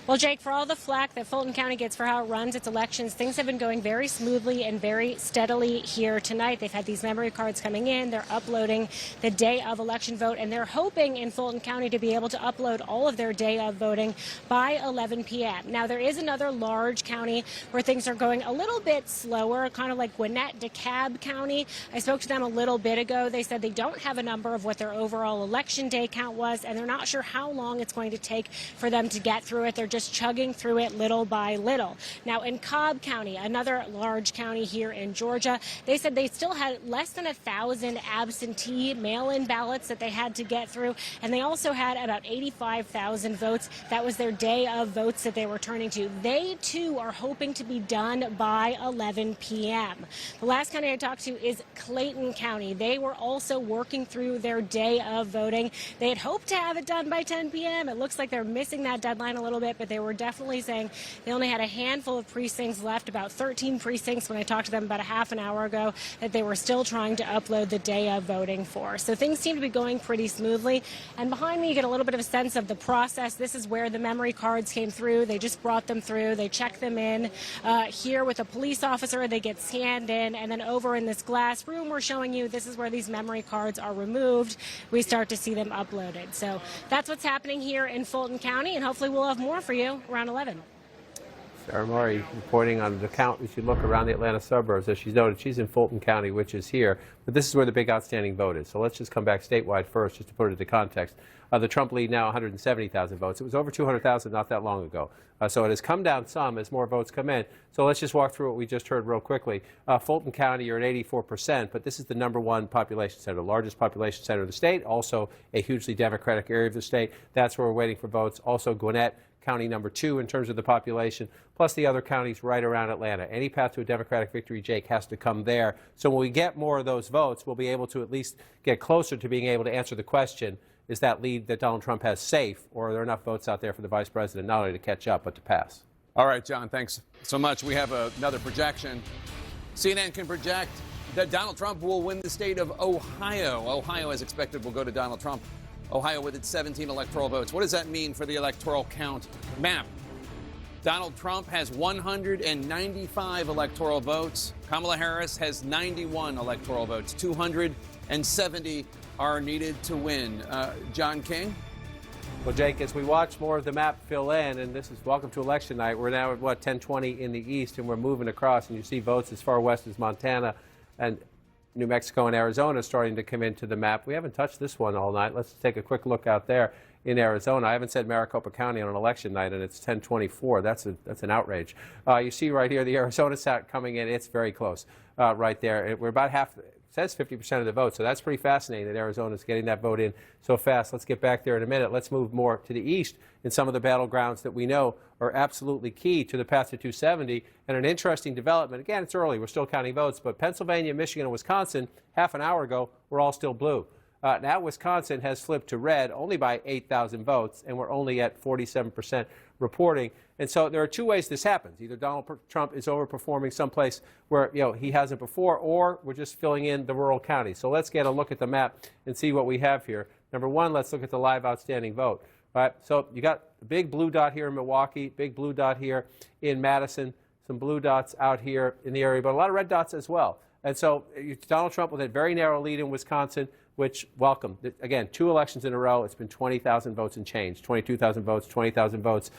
Well, Jake, for all the flack that Fulton County gets for how it runs its elections, things have been going very smoothly and very steadily here tonight. They've had these memory cards coming in. They're uploading the day of election vote, and they're hoping in Fulton County to be able to upload all of their day of voting by 11 p.m. Now, there is another large county where things are going a little bit slower, kind of like Gwinnett, DeKalb County. I spoke to them a little bit ago. They said they don't have a number of what their overall election day count was, and they're not sure how long it's going to take for them to get through it. They're just chugging through it little by little. Now, in Cobb County, another large county here in Georgia, they said they still had less than 1,000 absentee mail-in ballots that they had to get through, and they also had about 85,000 votes. That was their day of votes that they were turning to. They, too, are hoping to be done by 11 p.m. The last county I talked to is Clayton County. They were also working through their day of voting. They had hoped to have it done by 10 p.m. It looks like they're missing that deadline a little bit, but they were definitely saying they only had a handful of precincts left, about 13 precincts when I talked to them about a half an hour ago, that they were still trying to upload the day of voting for. So things seem to be going pretty smoothly. And behind me, you get a little bit of a sense of the process. This is where the memory cards came through. They just brought them through. They check them in. Here with a police officer, they get scanned in. And then over in this glass room, we're showing you this is where these memory cards are removed. We start to see them uploaded. So that's what's happening here in Fulton County, and hopefully we'll have more for you around 11. Sarah Murray reporting on the count as you look around the Atlanta suburbs. As she's noted, she's in Fulton County, which is here. But this is where the big outstanding vote is. So let's just come back statewide first, just to put it into context. The Trump lead now 170,000 votes. It was over 200,000 not that long ago. So it has come down some as more votes come in. So let's just walk through what we just heard real quickly. Fulton County, you're at 84%, but this is the #1 population center, the largest population center of the state, also a hugely Democratic area of the state. That's where we're waiting for votes. Also Gwinnett, county #2 in terms of the population, plus the other counties right around Atlanta. Any path to a Democratic victory, Jake, has to come there. So when we get more of those votes, we'll be able to at least get closer to being able to answer the question, is that lead that Donald Trump has safe, or are there enough votes out there for the vice president not only to catch up, but to pass? All right, John, thanks so much. We have another projection. CNN can project that Donald Trump will win the state of Ohio. Ohio, as expected, will go to Donald Trump. Ohio with its 17 electoral votes. What does that mean for the electoral count map? Donald Trump has 195 electoral votes. Kamala Harris has 91 electoral votes. 270 are needed to win. John King? Well, Jake, as we watch more of the map fill in, and this is welcome to election night, we're now at, 10:20 in the east, and we're moving across, and you see votes as far west as Montana and New Mexico and Arizona starting to come into the map. We haven't touched this one all night. Let's take a quick look out there in Arizona. I haven't said Maricopa County on an election night, and it's 10:24. That's an outrage. You see right here the Arizona stat coming in. It's very close right there. We're about half. It says 50% of the vote, so that's pretty fascinating that Arizona's getting that vote in so fast. Let's get back there in a minute. Let's move more to the east in some of the battlegrounds that we know are absolutely key to the path to 270. And an interesting development, again, it's early, we're still counting votes, but Pennsylvania, Michigan, and Wisconsin, half an hour ago, were all still blue. Now Wisconsin has flipped to red only by 8,000 votes, and we're only at 47% reporting. And so there are two ways this happens. Either Donald Trump is overperforming someplace where he hasn't before, or we're just filling in the rural counties. So let's get a look at the map and see what we have here. Number one, let's look at the live outstanding vote. All right, so you got a big blue dot here in Milwaukee, big blue dot here in Madison, some blue dots out here in the area, but a lot of red dots as well. And so Donald Trump with a very narrow lead in Wisconsin, which, welcome. Again, 2 elections in a row. It's been 20,000 votes and change, 22,000 votes, 20,000 votes.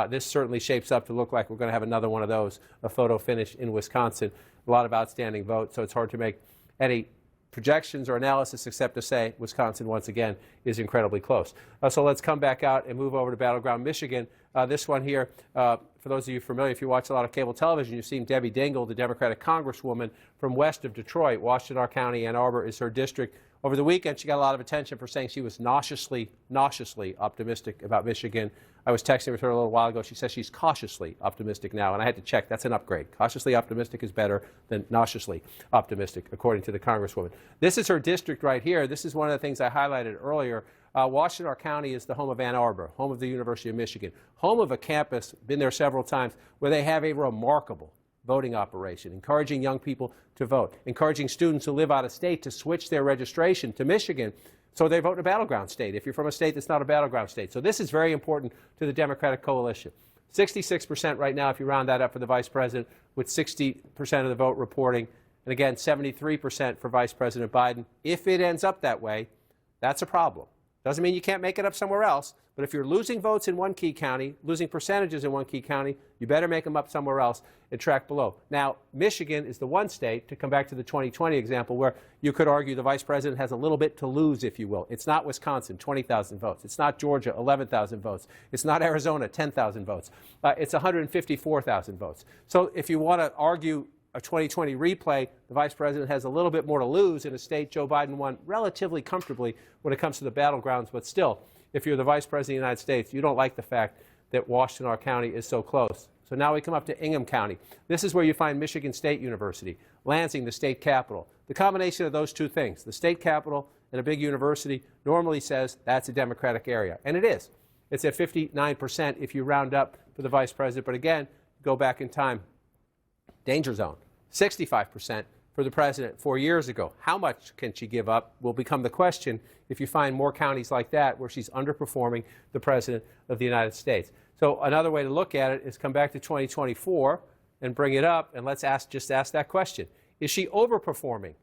This certainly shapes up to look like we're going to have another one of those, a photo finish in Wisconsin. A lot of outstanding votes, so it's hard to make any projections or analysis except to say Wisconsin, once again, is incredibly close. So let's come back out and move over to battleground Michigan. This one here, for those of you familiar, if you watch a lot of cable television, you've seen Debbie Dingell, the Democratic congresswoman from west of Detroit. Washtenaw County, Ann Arbor is her district. Over the weekend, she got a lot of attention for saying she was nauseously optimistic about Michigan. I was texting with her a little while ago. She says she's cautiously optimistic now, and I had to check. That's an upgrade. Cautiously optimistic is better than nauseously optimistic, according to the congresswoman. This is her district right here. This is one of the things I highlighted earlier. Washtenaw County is the home of Ann Arbor, home of the University of Michigan, home of a campus, been there several times, where they have a remarkable voting operation, encouraging young people to vote, encouraging students who live out of state to switch their registration to Michigan so they vote in a battleground state if you're from a state that's not a battleground state. So this is very important to the Democratic coalition. 66% right now, if you round that up for the vice president, with 60% of the vote reporting. And again, 73% for Vice President Biden. If it ends up that way, that's a problem. Doesn't mean you can't make it up somewhere else, but if you're losing votes in one key county, losing percentages in one key county, you better make them up somewhere else and track below. Now, Michigan is the one state, to come back to the 2020 example, where you could argue the vice president has a little bit to lose, if you will. It's not Wisconsin, 20,000 votes. It's not Georgia, 11,000 votes. It's not Arizona, 10,000 votes. It's 154,000 votes. So if you want to argue a 2020 replay, the vice president has a little bit more to lose in a state Joe Biden won relatively comfortably when it comes to the battlegrounds. But still, if you're the vice president of the United States, you don't like the fact that Washtenaw County is so close. So now we come up to Ingham County. This is where you find Michigan State University, Lansing, the state capital. The combination of those two things, the state capital and a big university, normally says that's a Democratic area. And it is. It's at 59% if you round up for the vice president. But again, go back in time. Danger zone, 65% for the president 4 years ago. How much can she give up will become the question if you find more counties like that where she's underperforming the president of the United States. So another way to look at it is come back to 2024 and bring it up, and let's just ask that question. Is she overperforming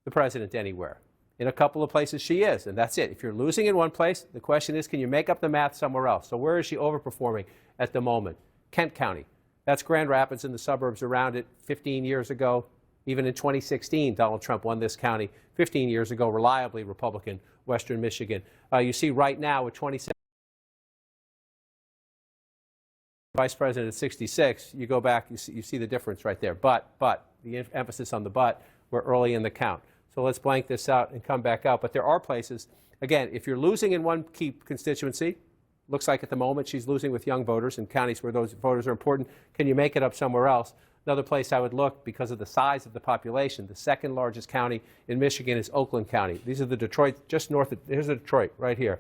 the president anywhere? In a couple of places she is, and that's it. If you're losing in one place, the question is, can you make up the math somewhere else? So where is she overperforming at the moment? Kent County. That's Grand Rapids and the suburbs around it 15 years ago. Even in 2016, Donald Trump won this county. 15 years ago, reliably Republican, Western Michigan. You see right now with 27, Vice President at 66, you go back, you see the difference right there. But, the emphasis on the but, we're early in the count. So let's blank this out and come back out. But there are places, again, if you're losing in one key constituency, looks like at the moment she's losing with young voters in counties where those voters are important, can you make it up somewhere else? Another place I would look, because of the size of the population, the second largest county in Michigan is Oakland County. These are the Detroit, just north of, here's the Detroit right here.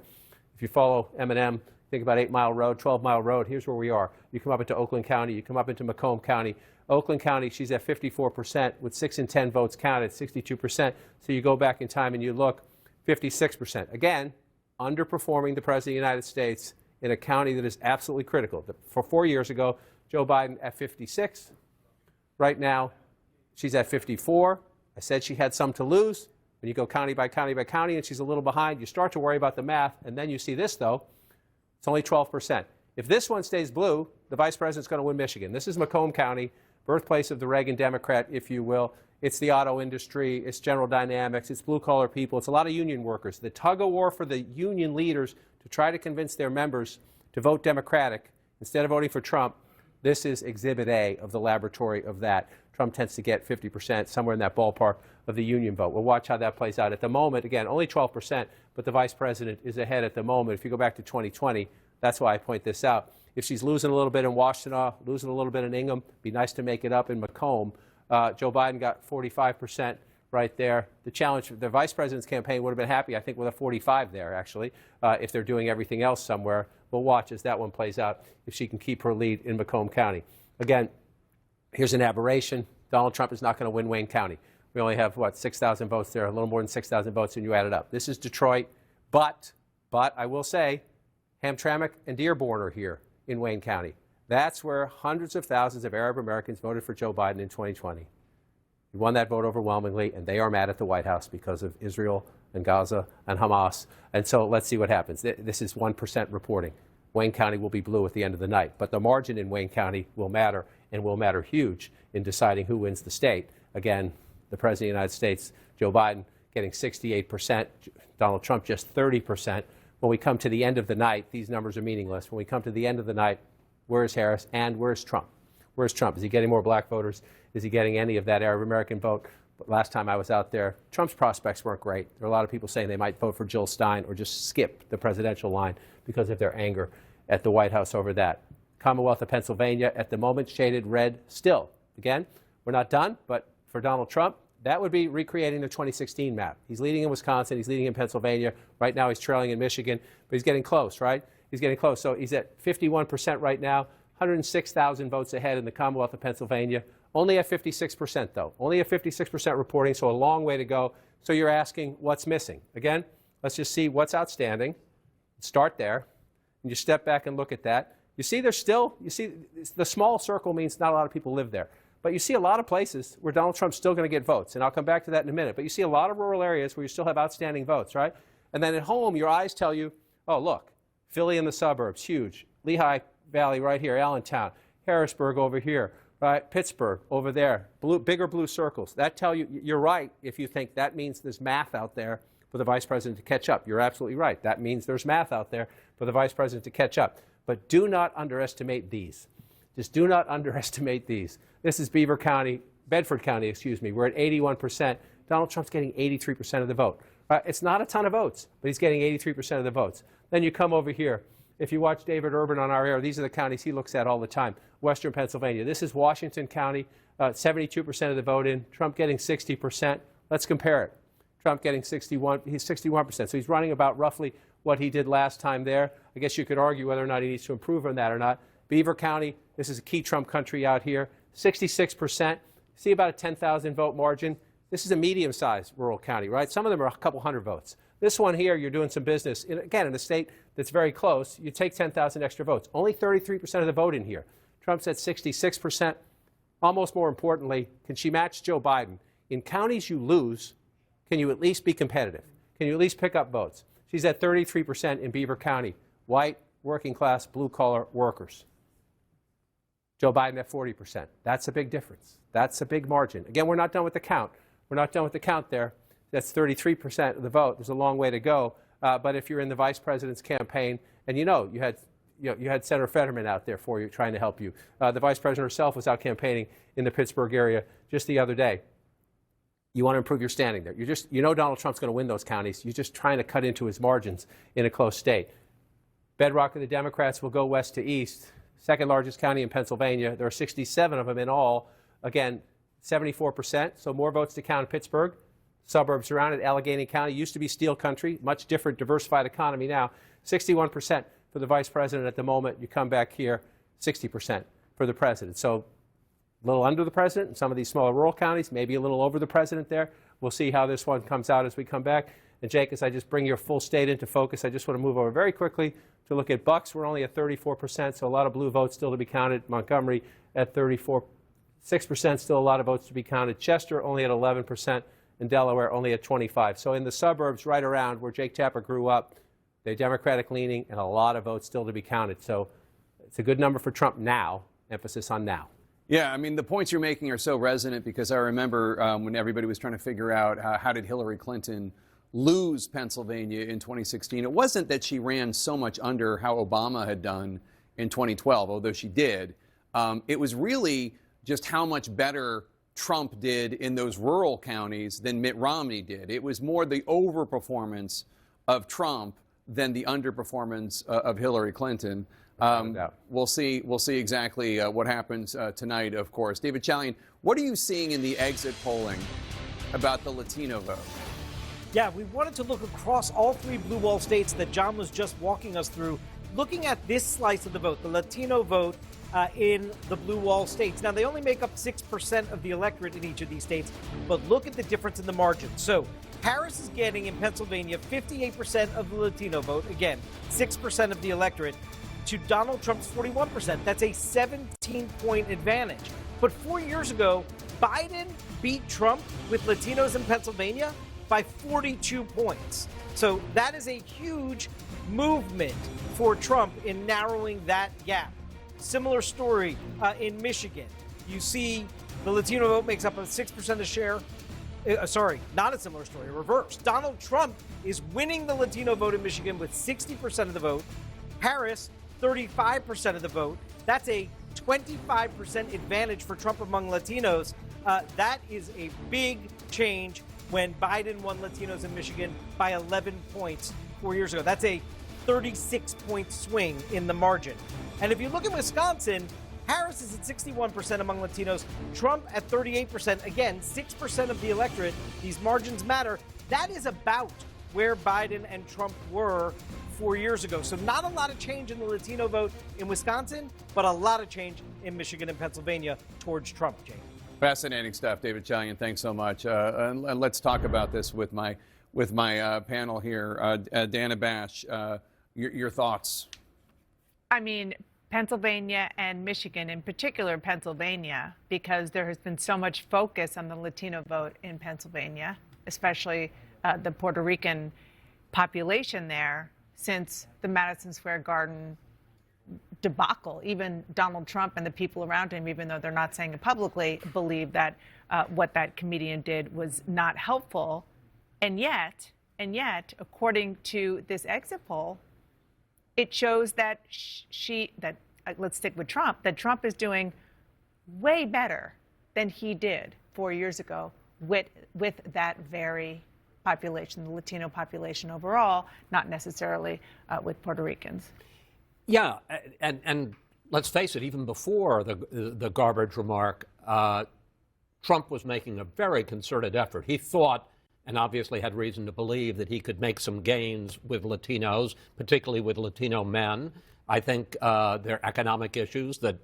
If you follow M&M, think about 8 Mile Road, 12 Mile Road, here's where we are. You come up into Oakland County, you come up into Macomb County. Oakland County, she's at 54% with 6 in 10 votes counted, 62%. So you go back in time and you look, 56%. Again, underperforming the President of the United States in a county that is absolutely critical. For 4 years ago, Joe Biden at 56. Right now, she's at 54. I said she had some to lose. When you go county by county by county and she's a little behind, you start to worry about the math. And then you see this, though. It's only 12%. If this one stays blue, the vice president's going to win Michigan. This is Macomb County, birthplace of the Reagan Democrat, if you will. It's the auto industry. It's General Dynamics. It's blue-collar people. It's a lot of union workers. The tug-of-war for the union leaders to try to convince their members to vote Democratic instead of voting for Trump. This is Exhibit A of the laboratory of that. Trump tends to get 50%, somewhere in that ballpark, of the union vote. We'll watch how that plays out. At the moment, again, only 12%, but the vice president is ahead at the moment. If you go back to 2020, that's why I point this out. If she's losing a little bit in Washtenaw, losing a little bit in Ingham, be nice to make it up in Macomb. Joe Biden got 45% right there. The challenge, the vice president's campaign would have been happy, I think, with a 45 there, actually, if they're doing everything else somewhere. We'll watch as that one plays out, if she can keep her lead in Macomb County. Again, here's an aberration. Donald Trump is not going to win Wayne County. We only have, 6,000 votes there, a little more than 6,000 votes when you add it up. This is Detroit, but I will say, Hamtramck and Dearborn are here in Wayne County. That's where hundreds of thousands of Arab Americans voted for Joe Biden in 2020. He won that vote overwhelmingly, and they are mad at the White House because of Israel and Gaza and Hamas. And so let's see what happens. This is 1% reporting. Wayne County will be blue at the end of the night. But the margin in Wayne County will matter, and will matter huge in deciding who wins the state. Again, the President of the United States, Joe Biden, getting 68%, Donald Trump just 30%. When we come to the end of the night, these numbers are meaningless. When we come to the end of the night, where's Harris and where's Trump? Where's Trump? Is he getting more black voters? Is he getting any of that Arab American vote? But last time I was out there, Trump's prospects weren't great. There are a lot of people saying they might vote for Jill Stein or just skip the presidential line because of their anger at the White House over that. Commonwealth of Pennsylvania, at the moment, shaded red still. Again, we're not done, but for Donald Trump, that would be recreating the 2016 map. He's leading in Wisconsin. He's leading in Pennsylvania. Right now, he's trailing in Michigan, but he's getting close, right? He's getting close. So he's at 51% right now, 106,000 votes ahead in the Commonwealth of Pennsylvania. Only at 56%, though. Only at 56% reporting, so a long way to go. So you're asking what's missing. Again, let's just see what's outstanding. Start there. And you step back and look at that. You see there's still, you see the small circle means not a lot of people live there. But you see a lot of places where Donald Trump's still going to get votes, and I'll come back to that in a minute. But you see a lot of rural areas where you still have outstanding votes, right? And then at home, your eyes tell you, oh, look, Philly in the suburbs, huge. Lehigh Valley right here, Allentown, Harrisburg over here, right? Pittsburgh over there, bigger blue circles. That tell you, you're right if you think that means there's math out there for the vice president to catch up. You're absolutely right. That means there's math out there for the vice president to catch up. But do not underestimate these. Just do not underestimate these. This is Beaver County, Bedford County, excuse me. We're at 81%. Donald Trump's getting 83% of the vote. It's not a ton of votes, but he's getting 83% of the votes. Then you come over here. If you watch David Urban on our air, these are the counties he looks at all the time. Western Pennsylvania. This is Washington County, 72% of the vote in. Trump getting 60%. Let's compare it. Trump getting 61, he's 61%. So he's running about roughly what he did last time there. I guess you could argue whether or not he needs to improve on that or not. Beaver County, this is a key Trump country out here, 66%. See about a 10,000 vote margin. This is a medium-sized rural county, right? Some of them are a couple hundred votes. This one here, you're doing some business, again, in a state that's very close. You take 10,000 extra votes. Only 33% of the vote in here. Trump's at 66%. Almost more importantly, can she match Joe Biden? In counties you lose, can you at least be competitive? Can you at least pick up votes? She's at 33% in Beaver County. White, working class, blue-collar workers. Joe Biden at 40%. That's a big difference. That's a big margin. Again, we're not done with the count. We're not done with the count there. That's 33% of the vote. There's a long way to go. But if you're in the vice president's campaign, and you had Senator Fetterman out there for you, trying to help you. The vice president herself was out campaigning in the Pittsburgh area just the other day. You want to improve your standing there. You know Donald Trump's going to win those counties. You're just trying to cut into his margins in a close state. Bedrock of the Democrats will go west to east. Second largest county in Pennsylvania. There are 67 of them in all. Again, 74%, so more votes to count in Pittsburgh. Suburbs around it, Allegheny County used to be steel country, much different, diversified economy now. 61% for the vice president at the moment. You come back here, 60% for the president. So a little under the president in some of these smaller rural counties, maybe a little over the president there. We'll see how this one comes out as we come back. And Jake, as I just bring your full state into focus, I just want to move over very quickly to look at Bucks. We're only at 34%, so a lot of blue votes still to be counted. Montgomery at 34%, 6%, still a lot of votes to be counted. Chester only at 11%, and Delaware only at 25%. So in the suburbs right around where Jake Tapper grew up, they're Democratic leaning and a lot of votes still to be counted. So it's a good number for Trump now, emphasis on now. Yeah, I mean, the points you're making are so resonant because I remember when everybody was trying to figure out how did Hillary Clinton lose Pennsylvania in 2016. It wasn't that she ran so much under how Obama had done in 2012, although she did. It was really just how much better Trump did in those rural counties than Mitt Romney did. It was more the overperformance of Trump than the underperformance of Hillary Clinton. We'll see exactly what happens tonight, of course. David Chalian, what are you seeing in the exit polling about the Latino vote? Yeah, we wanted to look across all three blue wall states that John was just walking us through, looking at this slice of the vote, the Latino vote in the blue wall states. Now, they only make up 6% of the electorate in each of these states, but look at the difference in the margin. So Harris is getting in Pennsylvania 58% of the Latino vote, again, 6% of the electorate, to Donald Trump's 41%. That's a 17-point advantage. But 4 years ago, Biden beat Trump with Latinos in Pennsylvania by 42 points. So that is a huge movement for Trump in narrowing that gap. Similar story in Michigan. You see the Latino vote makes up a 6% of share. Not a similar story, reverse. Donald Trump is winning the Latino vote in Michigan with 60% of the vote. Harris, 35% of the vote. That's a 25% advantage for Trump among Latinos. That is a big change when Biden won Latinos in Michigan by 11 points 4 years ago. That's a 36-point swing in the margin. And if you look at Wisconsin, Harris is at 61% among Latinos, Trump at 38%. Again, 6% of the electorate. These margins matter. That is about where Biden and Trump were 4 years ago. So not a lot of change in the Latino vote in Wisconsin, but a lot of change in Michigan and Pennsylvania towards Trump, Jake. Fascinating stuff, David Chalian. Thanks so much. And let's talk about this with my panel here. Dana Bash, your thoughts? I mean, Pennsylvania and Michigan, in particular Pennsylvania, because there has been so much focus on the Latino vote in Pennsylvania, especially the Puerto Rican population there, since the Madison Square Garden debacle. Even Donald Trump and the people around him, even though they're not saying it publicly, believe that what that comedian did was not helpful. And yet, according to this exit poll, it shows that let's stick with Trump, that Trump is doing way better than he did 4 years ago with that very population, the Latino population overall, not necessarily with Puerto Ricans. Yeah, and let's face it, even before the garbage remark, Trump was making a very concerted effort. He thought, and obviously had reason to believe, that he could make some gains with Latinos, particularly with Latino men. I think there are economic issues that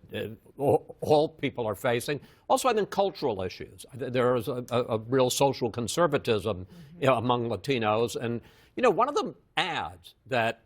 all people are facing. Also, I think cultural issues. There is a real social conservatism among Latinos. And, one of the ads that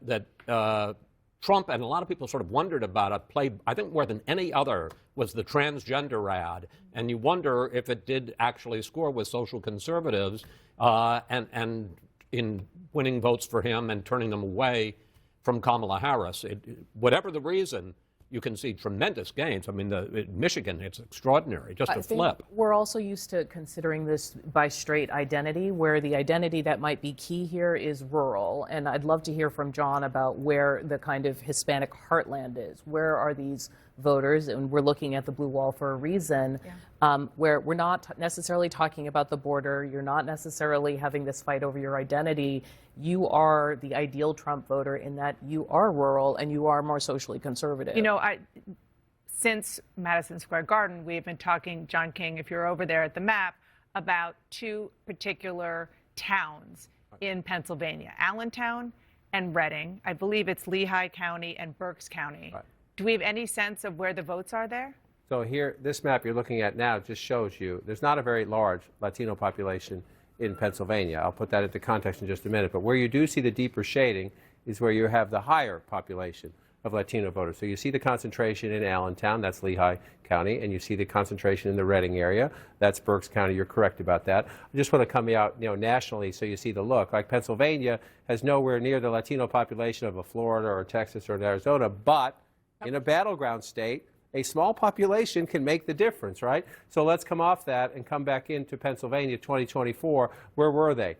Trump and a lot of people sort of wondered about it, played, I think, more than any other, was the transgender ad. And you wonder if it did actually score with social conservatives and in winning votes for him and turning them away from Kamala Harris. Whatever the reason, you can see tremendous gains. I mean, Michigan, it's extraordinary, just a flip. We're also used to considering this by straight identity, where the identity that might be key here is rural. And I'd love to hear from John about where the kind of Hispanic heartland is. Where are these voters? And we're looking at the blue wall for a reason, where we're not necessarily talking about the border. You're not necessarily having this fight over your identity. You are the ideal Trump voter in that you are rural and you are more socially conservative. You know, since Madison Square Garden, we've been talking, John King, if you're over there at the map, about two particular towns in Pennsylvania, Allentown and Reading. I believe it's Lehigh County and Berks County. Right. Do we have any sense of where the votes are there? So here, this map you're looking at now just shows you there's not a very large Latino population in Pennsylvania. I'll put that into context in just a minute. But where you do see the deeper shading is where you have the higher population of Latino voters. So you see the concentration in Allentown, that's Lehigh County, and you see the concentration in the Reading area, that's Berks County. You're correct about that. I just want to come out, nationally so you see the look. Like Pennsylvania has nowhere near the Latino population of a Florida or Texas or Arizona, but in a battleground state, a small population can make the difference, right? So let's come off that and come back into Pennsylvania 2024. Where were they?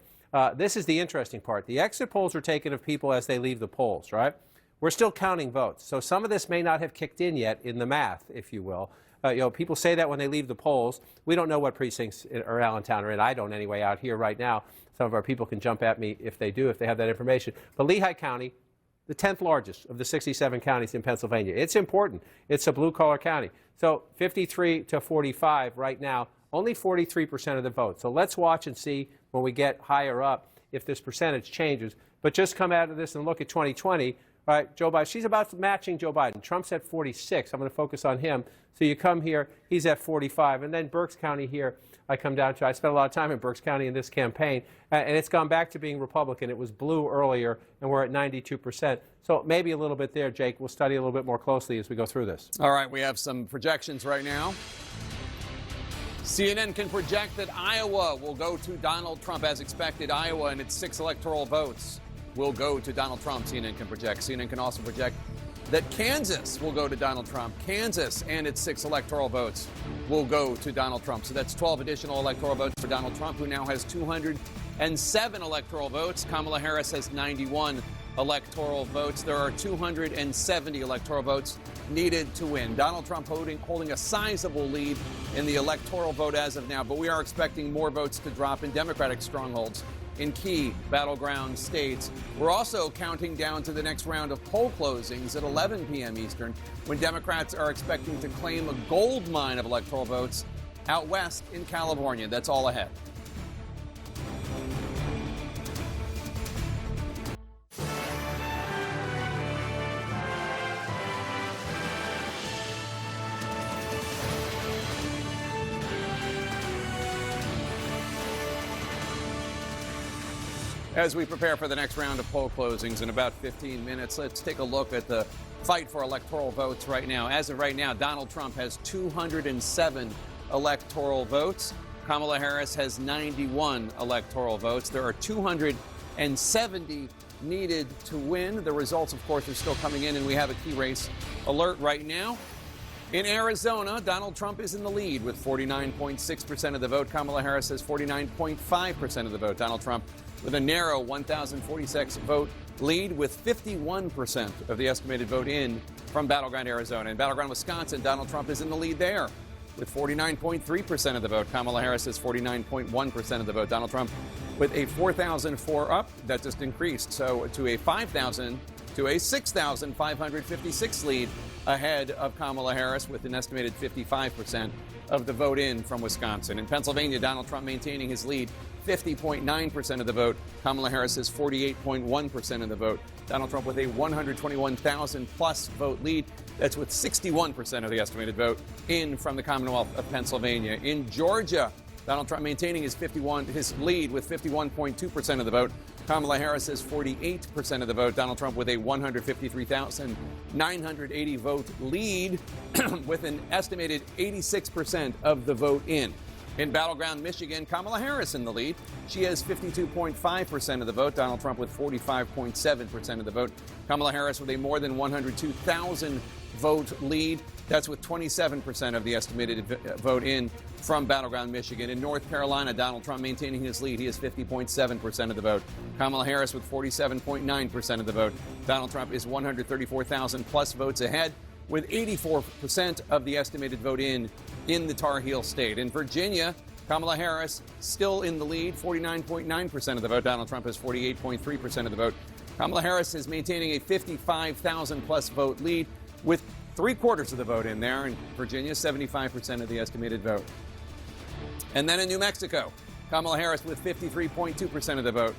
This is the interesting part. The exit polls are taken of people as they leave the polls, right? We're still counting votes. So some of this may not have kicked in yet in the math, if you will. People say that when they leave the polls. We don't know what precincts or Allentown are in. I don't anyway out here right now. Some of our people can jump at me if they do, if they have that information. But Lehigh County, the 10th largest of the 67 counties in Pennsylvania. It's important. It's a blue-collar county. So 53 to 45 right now, only 43% of the vote. So let's watch and see when we get higher up if this percentage changes. But just come out of this and look at 2020. All right, Joe Biden, she's about matching Joe Biden. Trump's at 46. I'm going to focus on him. So you come here, he's at 45. And then Berks County here, I come down to. I spent a lot of time in Berks County in this campaign, and it's gone back to being Republican. It was blue earlier, and we're at 92%. So maybe a little bit there, Jake. We'll study a little bit more closely as we go through this. All right, we have some projections right now. CNN can project that Iowa will go to Donald Trump as expected. Iowa and its 6 electoral votes will go to Donald Trump, CNN can project. CNN can also project that Kansas will go to Donald Trump. Kansas and its 6 electoral votes will go to Donald Trump. So that's 12 additional electoral votes for Donald Trump, who now has 207 electoral votes. Kamala Harris has 91 electoral votes. There are 270 electoral votes needed to win. Donald Trump holding a sizable lead in the electoral vote as of now, but we are expecting more votes to drop in Democratic strongholds in key battleground states. We're also counting down to the next round of poll closings at 11 p.m. Eastern, when Democrats are expecting to claim a gold mine of electoral votes out west in California. That's all ahead. As we prepare for the next round of poll closings in about 15 minutes, let's take a look at the fight for electoral votes right now. As of right now, Donald Trump has 207 electoral votes. Kamala Harris has 91 electoral votes. There are 270 needed to win. The results, of course, are still coming in, and we have a key race alert right now. In Arizona, Donald Trump is in the lead with 49.6% of the vote. Kamala Harris has 49.5% of the vote. Donald Trump with a narrow 1,046 vote lead with 51% of the estimated vote in from battleground Arizona. In battleground Wisconsin, Donald Trump is in the lead there with 49.3% of the vote. Kamala Harris has 49.1% of the vote. Donald Trump with a 4,004 up. That just increased. So to a 6,556 lead ahead of Kamala Harris with an estimated 55% of the vote in from Wisconsin. In Pennsylvania, Donald Trump maintaining his lead, 50.9% of the vote. Kamala Harris has 48.1% of the vote. Donald Trump with a 121,000 plus vote lead. That's with 61% of the estimated vote in from the Commonwealth of Pennsylvania. In Georgia, Donald Trump maintaining his lead with 51.2% of the vote. Kamala Harris has 48% of the vote. Donald Trump with a 153,980 vote lead with an estimated 86% of the vote in. In battleground Michigan, Kamala Harris in the lead. She has 52.5% of the vote. Donald Trump with 45.7% of the vote. Kamala Harris with a more than 102,000 vote lead. That's with 27% of the estimated vote in from battleground Michigan. In North Carolina, Donald Trump maintaining his lead. He has 50.7% of the vote. Kamala Harris with 47.9% of the vote. Donald Trump is 134,000 plus votes ahead, with 84% of the estimated vote in the Tar Heel state. In Virginia, Kamala Harris still in the lead, 49.9% of the vote. Donald Trump has 48.3% of the vote. Kamala Harris is maintaining a 55,000 plus vote lead with 3/4 of the vote in there. In Virginia, 75% of the estimated vote. And then in New Mexico, Kamala Harris with 53.2% of the vote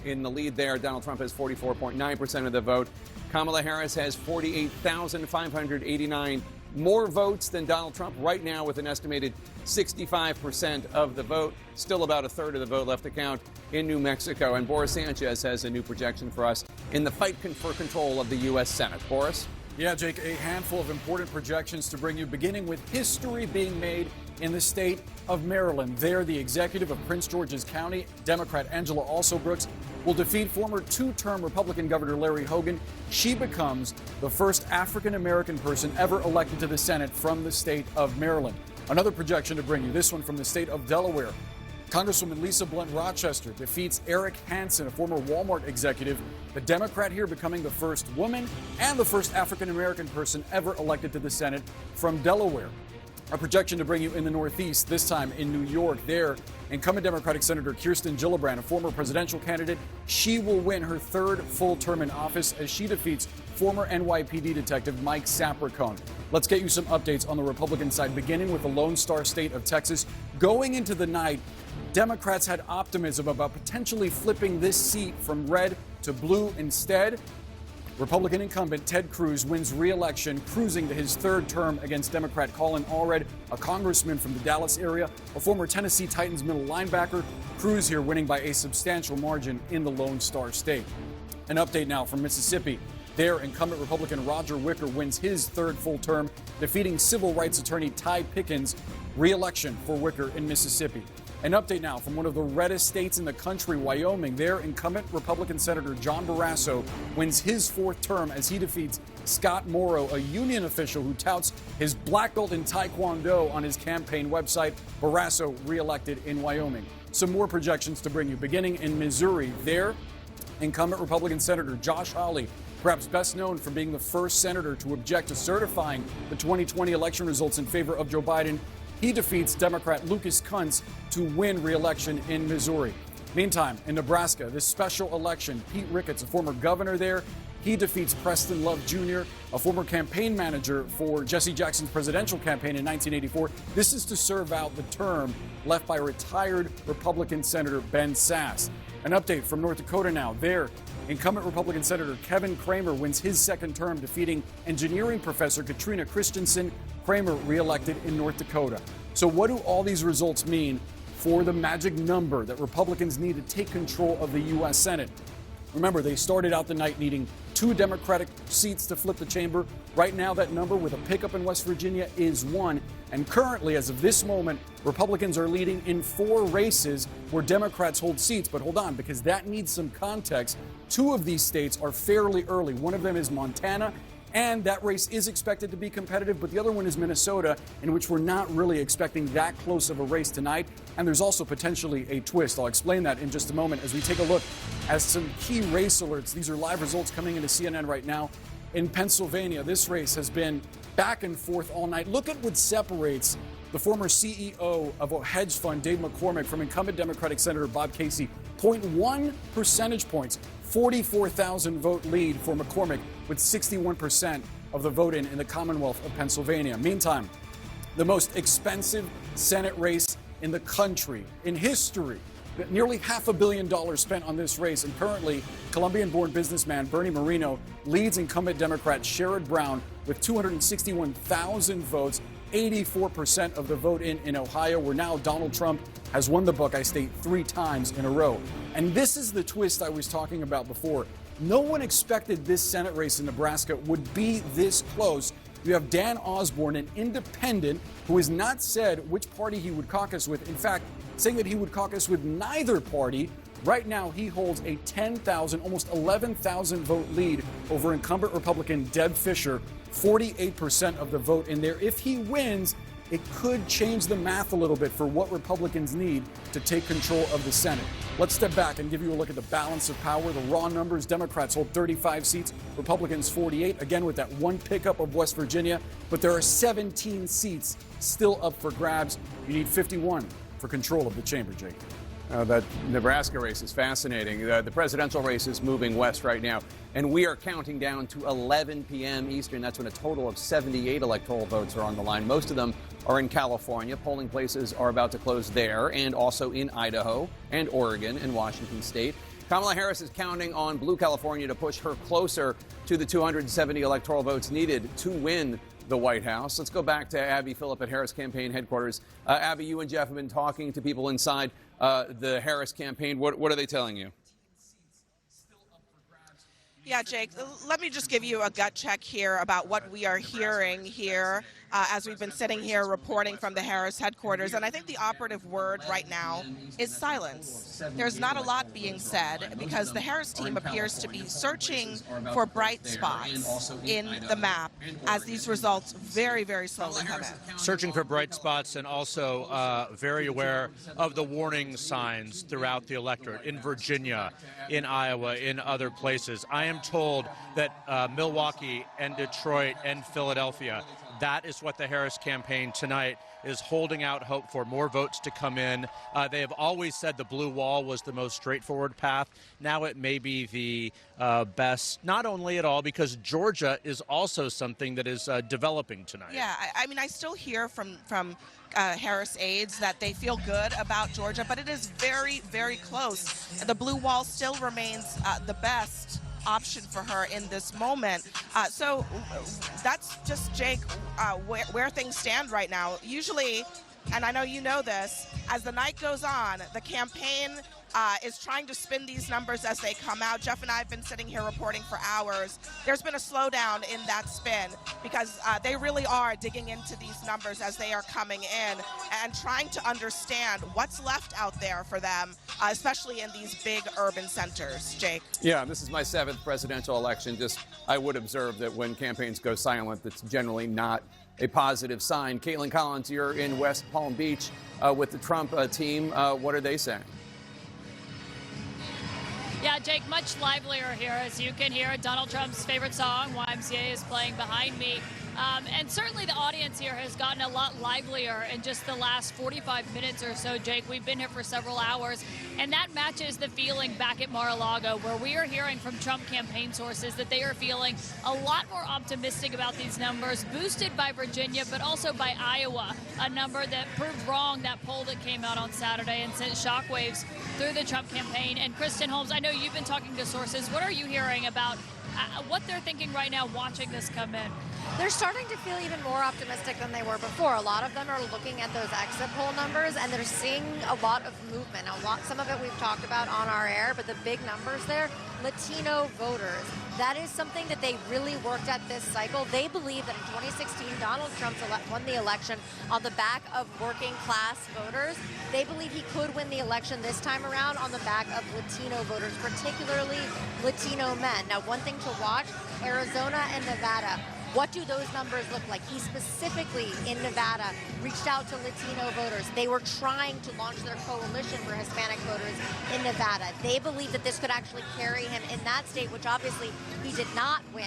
in the lead there. Donald Trump has 44.9% of the vote. Kamala Harris has 48,589 more votes than Donald Trump right now, with an estimated 65% of the vote. Still about a third of the vote left to count in New Mexico. And Boris Sanchez has a new projection for us in the fight for control of the U.S. Senate. Boris? Yeah, Jake, a handful of important projections to bring you, beginning with history being made in the state of Maryland. There, the executive of Prince George's County, Democrat Angela Alsobrooks, will defeat former two-term Republican Governor Larry Hogan. She becomes the first African-American person ever elected to the Senate from the state of Maryland. Another projection to bring you, this one from the state of Delaware. Congresswoman Lisa Blunt Rochester defeats Eric Hansen, a former Walmart executive, the Democrat here becoming the first woman and the first African-American person ever elected to the Senate from Delaware. A projection to bring you in the Northeast, this time in New York. There, incumbent Democratic Senator Kirsten Gillibrand, a former presidential candidate, she will win her third full term in office as she defeats former NYPD detective Mike Sapricone. Let's get you some updates on the Republican side, beginning with the Lone Star State of Texas. Going into the night, Democrats had optimism about potentially flipping this seat from red to blue instead. Republican incumbent Ted Cruz wins re-election, cruising to his third term against Democrat Colin Allred, a congressman from the Dallas area, a former Tennessee Titans middle linebacker. Cruz here winning by a substantial margin in the Lone Star State. An update now from Mississippi. There, incumbent Republican Roger Wicker wins his third full term, defeating civil rights attorney Ty Pickens. Re-election for Wicker in Mississippi. An update now from one of the reddest states in the country, Wyoming. There, incumbent Republican Senator John Barrasso wins his fourth term as he defeats Scott Morrow, a union official who touts his black belt in Taekwondo on his campaign website. Barrasso reelected in Wyoming. Some more projections to bring you, beginning in Missouri. There, incumbent Republican Senator Josh Hawley, perhaps best known for being the first senator to object to certifying the 2020 election results in favor of Joe Biden, he defeats Democrat Lucas Kuntz to win re-election in Missouri. Meantime, in Nebraska, this special election, Pete Ricketts, a former governor there, he defeats Preston Love Jr., a former campaign manager for Jesse Jackson's presidential campaign in 1984. This is to serve out the term left by retired Republican Senator Ben Sasse. An update from North Dakota now. There, incumbent Republican Senator Kevin Cramer wins his second term, defeating engineering professor Katrina Christensen. Cramer reelected in North Dakota. So what do all these results mean for the magic number that Republicans need to take control of the U.S. Senate? Remember, they started out the night needing 2 Democratic seats to flip the chamber. Right now, that number with a pickup in West Virginia is 1. And currently, as of this moment, Republicans are leading in 4 races where Democrats hold seats. But hold on, because that needs some context. 2 of these states are fairly early. One of them is Montana, and that race is expected to be competitive, but the other one is Minnesota, in which we're not really expecting that close of a race tonight. And there's also potentially a twist. I'll explain that in just a moment as we take a look at some key race alerts. These are live results coming into CNN right now. In Pennsylvania, this race has been back and forth all night. Look at what separates the former CEO of a hedge fund, Dave McCormick, from incumbent Democratic Senator Bob Casey. 0.1 percentage points, 44,000 vote lead for McCormick, with 61% of the vote in the Commonwealth of Pennsylvania. Meantime, the most expensive Senate race in the country, in history. Nearly $500 million spent on this race, and currently Colombian-born businessman Bernie Moreno leads incumbent Democrat Sherrod Brown with 261,000 votes, 84% of the vote in Ohio, where now Donald Trump has won the Buckeye State 3 times in a row. And this is the twist I was talking about before. No one expected this Senate race in Nebraska would be this close. You have Dan Osborne, an independent, who has not said which party he would caucus with. In fact, saying that he would caucus with neither party. Right now, he holds a 10,000, almost 11,000 vote lead over incumbent Republican Deb Fischer, 48% of the vote in there. If he wins, it could change the math a little bit for what Republicans need to take control of the Senate. Let's step back and give you a look at the balance of power. The raw numbers: Democrats hold 35 seats, Republicans 48, again with that one pickup of West Virginia. But there are 17 seats still up for grabs. You need 51 for control of the chamber, Jake. That Nebraska race is fascinating. The presidential race is moving west right now, and we are counting down to 11 p.m. Eastern. That's when a total of 78 electoral votes are on the line. Most of them are in California. Polling places are about to close there, and also in Idaho and Oregon and Washington State. Kamala Harris is counting on Blue California to push her closer to the 270 electoral votes needed to win the White House. Let's go back to Abby Phillip at Harris Campaign headquarters. Abby, you and Jeff have been talking to people inside the Harris campaign. What are they telling you? Yeah, Jake, let me just give you a gut check here about what we are hearing here as we've been sitting here reporting from the Harris headquarters. And I think the operative word right now is silence. There's not a lot being said because the Harris team appears to be searching for bright spots in the map as these results very, very slowly come in. Searching for bright spots and also very aware of the warning signs throughout the electorate in Virginia, in Iowa, in other places. I am told that Milwaukee and Detroit and Philadelphia, that is what the Harris campaign tonight is holding out hope for, more votes to come in. They have always said the blue wall was the most straightforward path. Now it may be the best, not only at all, because Georgia is also something that is developing tonight. Yeah, I mean, I still hear from Harris aides that they feel good about Georgia, but it is very, very close. The blue wall still remains the best option for her in this moment. So that's just, Jake, where things stand right now. Usually, and I know you know this, as the night goes on, the campaign is trying to spin these numbers as they come out. Jeff and I have been sitting here reporting for hours. There's been a slowdown in that spin because they really are digging into these numbers as they are coming in and trying to understand what's left out there for them, especially in these big urban centers. Jake? Yeah, this is my 7th presidential election. I would observe that when campaigns go silent, that's generally not a positive sign. Caitlin Collins, you're in West Palm Beach with the Trump team. What are they saying? Yeah, Jake, much livelier here. As you can hear, Donald Trump's favorite song, YMCA, is playing behind me. And certainly the audience here has gotten a lot livelier in just the last 45 minutes or so, Jake. We've been here for several hours, and that matches the feeling back at Mar-a-Lago, where we are hearing from Trump campaign sources that they are feeling a lot more optimistic about these numbers, boosted by Virginia, but also by Iowa, a number that proved wrong, that poll that came out on Saturday and sent shockwaves through the Trump campaign. And Kristen Holmes, I know you've been talking to sources. What are you hearing about what they're thinking right now watching this come in? They're starting to feel even more optimistic than they were before. A lot of them are looking at those exit poll numbers, and they're seeing a lot of movement. Some of it we've talked about on our air, but the big numbers there, Latino voters. That is something that they really worked at this cycle. They believe that in 2016, Donald Trump won the election on the back of working class voters. They believe he could win the election this time around on the back of Latino voters, particularly Latino men. Now, one thing to watch, Arizona and Nevada. What do those numbers look like? He specifically, in Nevada, reached out to Latino voters. They were trying to launch their coalition for Hispanic voters in Nevada. They believe that this could actually carry him in that state, which obviously he did not win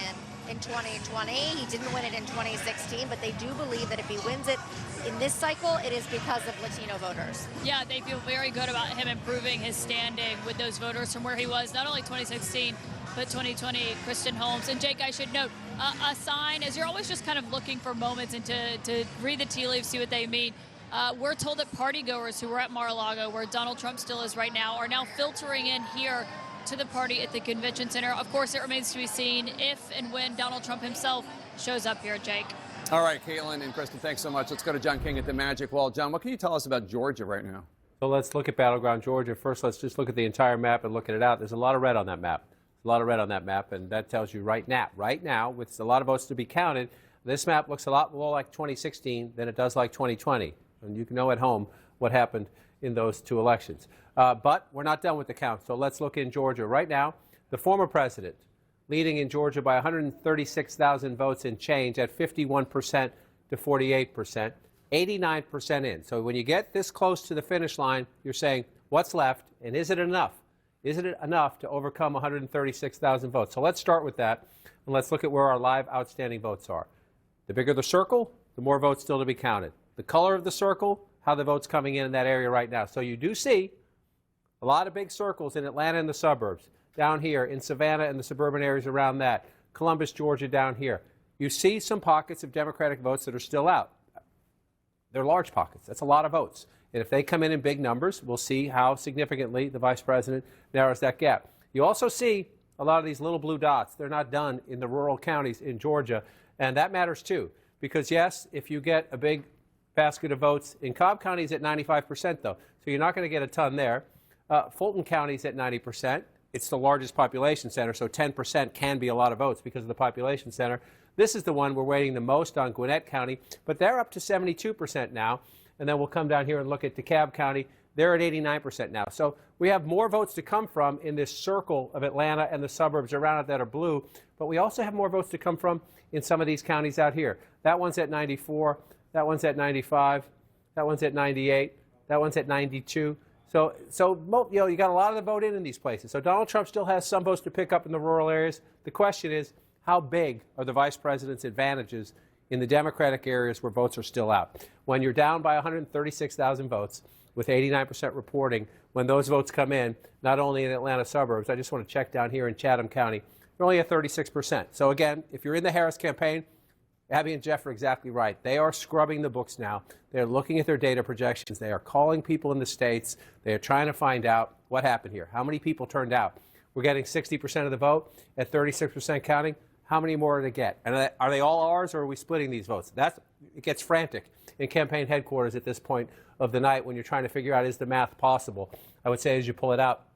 in 2020. He didn't win it in 2016, but they do believe that if he wins it in this cycle, it is because of Latino voters. Yeah, they feel very good about him improving his standing with those voters from where he was, not only 2016, but 2020, Kristen Holmes. And Jake, I should note, a sign, as you're always just kind of looking for moments and to read the tea leaves, see what they mean. We're told that partygoers who were at Mar-a-Lago, where Donald Trump still is right now, are now filtering in here to the party at the convention center. Of course, it remains to be seen if and when Donald Trump himself shows up here, Jake. All right, Caitlin and Kristen, thanks so much. Let's go to John King at the Magic Wall. John, what can you tell us about Georgia right now? So let's look at battleground Georgia. First, let's just look at the entire map and looking it out. There's a lot of red on that map. A lot of red on that map, and that tells you right now, with a lot of votes to be counted, This map looks a lot more like 2016 than it does like 2020. And you can know at home what happened in those two elections. But we're not done with the count, so let's look in Georgia. Right now, the former president leading in Georgia by 136,000 votes and change at 51% to 48%, 89% in. So when you get this close to the finish line, you're saying, what's left, and is it enough? Is it enough to overcome 136,000 votes? So let's start with that, and let's look at where our live outstanding votes are. The bigger the circle, the more votes still to be counted. The color of the circle, how the votes coming in that area right now. So you do see a lot of big circles in Atlanta and the suburbs, down here in Savannah and the suburban areas around that, Columbus, Georgia down here. You see some pockets of Democratic votes that are still out. They're large pockets. That's a lot of votes. And if they come in big numbers, we'll see how significantly the vice president narrows that gap. You also see a lot of these little blue dots. They're not done in the rural counties in Georgia, and that matters too. Because yes, if you get a big basket of votes in Cobb County is at 95% though, so you're not going to get a ton there. Fulton County is at 90%. It's the largest population center, so 10% can be a lot of votes because of the population center. This is the one we're waiting the most on, Gwinnett County, but they're up to 72% now. And then we'll come down here and look at DeKalb County. They're at 89% now. So we have more votes to come from in this circle of Atlanta and the suburbs around it that are blue, but we also have more votes to come from in some of these counties out here. That one's at 94, that one's at 95, that one's at 98, that one's at 92. So you got a lot of the vote in these places. So Donald Trump still has some votes to pick up in the rural areas. The question is, how big are the vice president's advantages in the Democratic areas where votes are still out? When you're down by 136,000 votes with 89% reporting, when those votes come in, not only in Atlanta suburbs, I just want to check down here in Chatham County, they're only at 36%. So again, if you're in the Harris campaign, Abby and Jeff are exactly right. They are scrubbing the books now. They're looking at their data projections. They are calling people in the states. They are trying to find out what happened here. How many people turned out? We're getting 60% of the vote at 36% counting. How many more are to get? And are they all ours, or are we splitting these votes? It gets frantic in campaign headquarters at this point of the night when you're trying to figure out, is the math possible? I would say as you pull it out,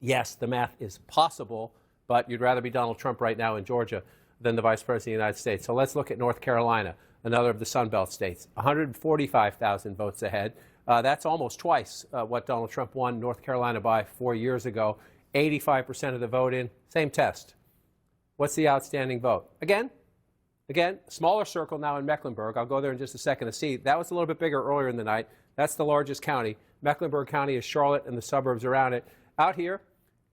yes, the math is possible, but you'd rather be Donald Trump right now in Georgia than the Vice President of the United States. So let's look at North Carolina, another of the Sun Belt states. 145,000 votes ahead. That's almost twice what Donald Trump won North Carolina by 4 years ago. 85% of the vote in. Same test. What's the outstanding vote? Again, smaller circle now in Mecklenburg. I'll go there in just a second to see. That was a little bit bigger earlier in the night. That's the largest county. Mecklenburg County is Charlotte and the suburbs around it. Out here,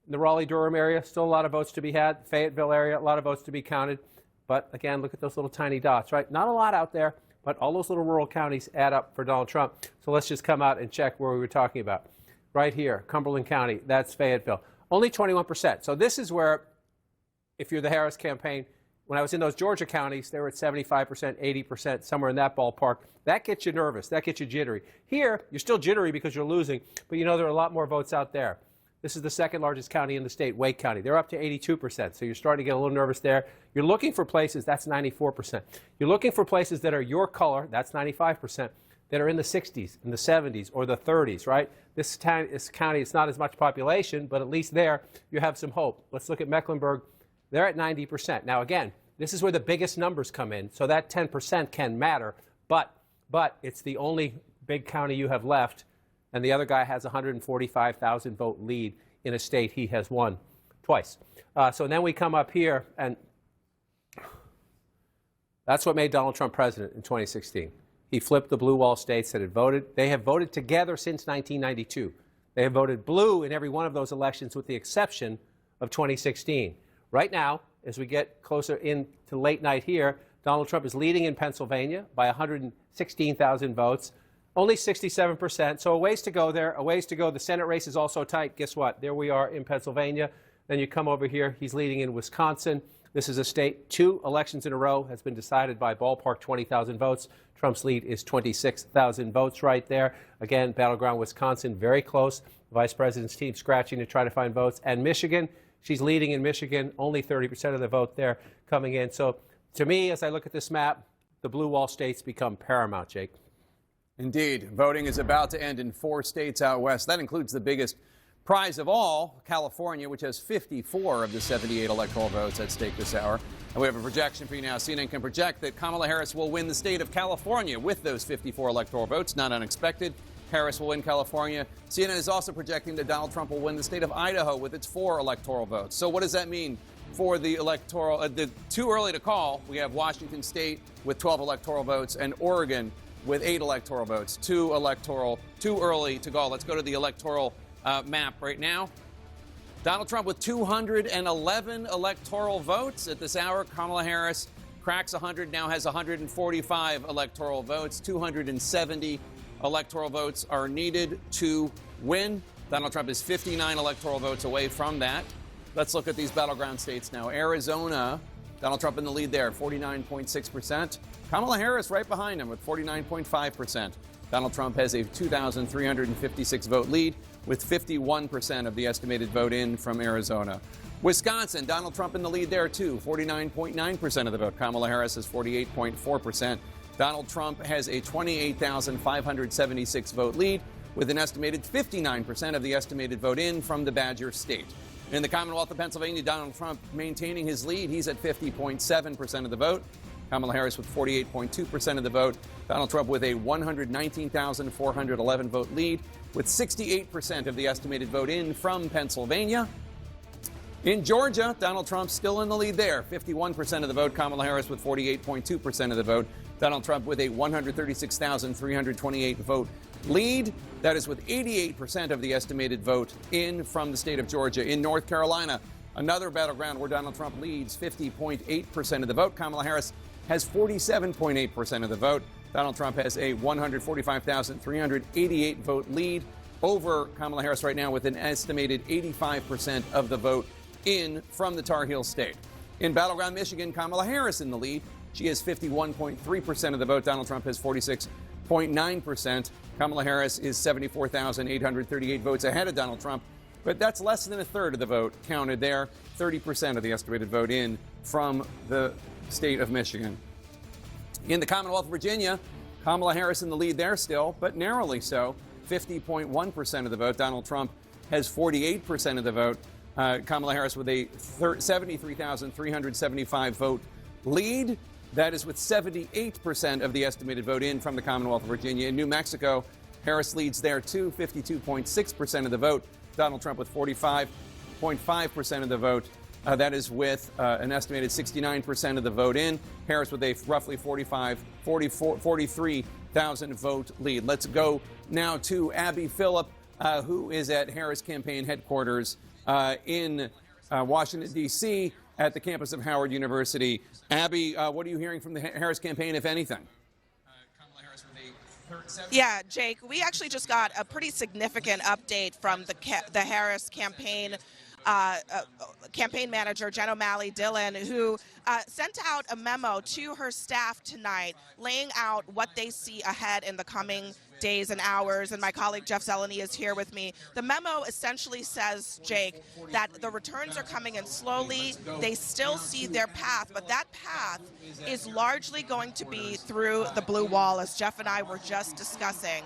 in the Raleigh-Durham area, still a lot of votes to be had. Fayetteville area, a lot of votes to be counted. But again, look at those little tiny dots, right? Not a lot out there, but all those little rural counties add up for Donald Trump. So let's just come out and check where we were talking about. Right here, Cumberland County, that's Fayetteville. Only 21%. So this is where, if you're the Harris campaign, when I was in those Georgia counties, they were at 75%, 80%, somewhere in that ballpark. That gets you nervous. That gets you jittery. Here, you're still jittery because you're losing, but you know there are a lot more votes out there. This is the second largest county in the state, Wake County. They're up to 82%, so you're starting to get a little nervous there. You're looking for places, that's 94%. You're looking for places that are your color, that's 95%, that are in the 60s, in the 70s, or the 30s, right? This county is not as much population, but at least there you have some hope. Let's look at Mecklenburg. They're at 90%. Now, again, this is where the biggest numbers come in, so that 10% can matter, but it's the only big county you have left, and the other guy has a 145,000 vote lead in a state he has won twice. So then we come up here, and that's what made Donald Trump president in 2016. He flipped the blue wall states that had voted. They have voted together since 1992. They have voted blue in every one of those elections with the exception of 2016. Right now, as we get closer into late night here, Donald Trump is leading in Pennsylvania by 116,000 votes. Only 67%, so a ways to go there, a ways to go. The Senate race is also tight. Guess what? There we are in Pennsylvania. Then you come over here. He's leading in Wisconsin. This is a state, 2 elections in a row has been decided by ballpark 20,000 votes. Trump's lead is 26,000 votes right there. Again, battleground Wisconsin, very close. The vice president's team scratching to try to find votes. And Michigan, she's leading in Michigan, only 30% of the vote there coming in. So to me, as I look at this map, the blue wall states become paramount, Jake. Indeed. Voting is about to end in 4 states out west. That includes the biggest Prize of all, California, which has 54 of the 78 electoral votes at stake this hour. And we have a projection for you now. CNN can project that Kamala Harris will win the state of California with those 54 electoral votes. Not unexpected. Harris will win California. CNN is also projecting that Donald Trump will win the state of Idaho with its 4 electoral votes. So what does that mean for the electoral? Too early to call. We have Washington State with 12 electoral votes and Oregon with 8 electoral votes. Too early to call. Let's go to the electoral map right now. Donald Trump with 211 electoral votes at this hour. Kamala Harris cracks 100, now has 145 electoral votes. 270 electoral votes are needed to win. Donald Trump is 59 electoral votes away from that. Let's look at these battleground states now. Arizona, Donald Trump in the lead there, 49.6%. Kamala Harris right behind him with 49.5%. Donald Trump has a 2,356 vote lead with 51% of the estimated vote in from Arizona. Wisconsin, Donald Trump in the lead there too, 49.9% of the vote. Kamala Harris has 48.4%. Donald Trump has a 28,576 vote lead with an estimated 59% of the estimated vote in from the Badger State. In the Commonwealth of Pennsylvania, Donald Trump maintaining his lead. He's at 50.7% of the vote. Kamala Harris with 48.2% of the vote. Donald Trump with a 119,411 vote lead with 68% of the estimated vote in from Pennsylvania. In Georgia, Donald Trump still in the lead there, 51% of the vote. Kamala Harris with 48.2% of the vote. Donald Trump with a 136,328 vote lead. That is with 88% of the estimated vote in from the state of Georgia. In North Carolina, another battleground where Donald Trump leads, 50.8% of the vote. Kamala Harris has 47.8% of the vote. Donald Trump has a 145,388 vote lead over Kamala Harris right now with an estimated 85% of the vote in from the Tar Heel state. In battleground Michigan, Kamala Harris in the lead. She has 51.3% of the vote. Donald Trump has 46.9%. Kamala Harris is 74,838 votes ahead of Donald Trump, but that's less than a third of the vote counted there. 30% of the estimated vote in from the state of Michigan. In the Commonwealth of Virginia, Kamala Harris in the lead there still, but narrowly so, 50.1% of the vote. Donald Trump has 48% of the vote. Kamala Harris with a 73,375 vote lead. That is with 78% of the estimated vote in from the Commonwealth of Virginia. In New Mexico, Harris leads there too, 52.6% of the vote. Donald Trump with 45.5% of the vote. That is with an estimated 69% of the vote in. Harris with a roughly 43,000 vote lead. Let's go now to Abby Phillip, who is at Harris campaign headquarters in Washington, D.C., at the campus of Howard University. Abby, what are you hearing from the Harris campaign, if anything? Yeah, Jake, we actually just got a pretty significant update from the Harris campaign campaign manager, Jen O'Malley Dillon, who sent out a memo to her staff tonight laying out what they see ahead in the coming days and hours, and my colleague Jeff Zeleny is here with me. The memo essentially says, Jake, that the returns are coming in slowly. They still see their path, but that path is largely going to be through the blue wall, as Jeff and I were just discussing.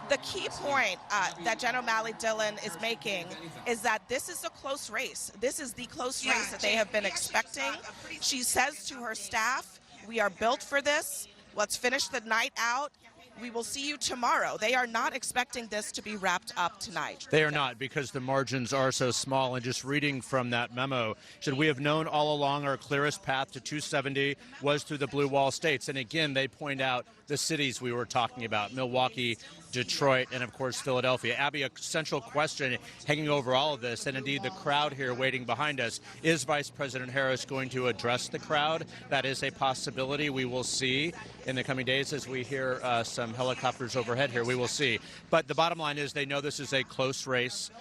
The key point that Jen O'Malley Dillon is making is that this is a close race. This is the close race that they have been expecting. She says to her staff, we are built for this. Let's finish the night out. We will see you tomorrow. They are not expecting this to be wrapped up tonight. They are not, because the margins are so small. And just reading from that memo, should we have known all along our clearest path to 270 was through the blue wall states. And again, they point out the cities we were talking about, Milwaukee, Detroit, and of course Philadelphia. Abby, a central question hanging over all of this, and indeed the crowd here waiting behind us, is Vice President Harris going to address the crowd? That is a possibility. We will see in the coming days as we hear some helicopters overhead here. We will see. But the bottom line is they know this is a close race.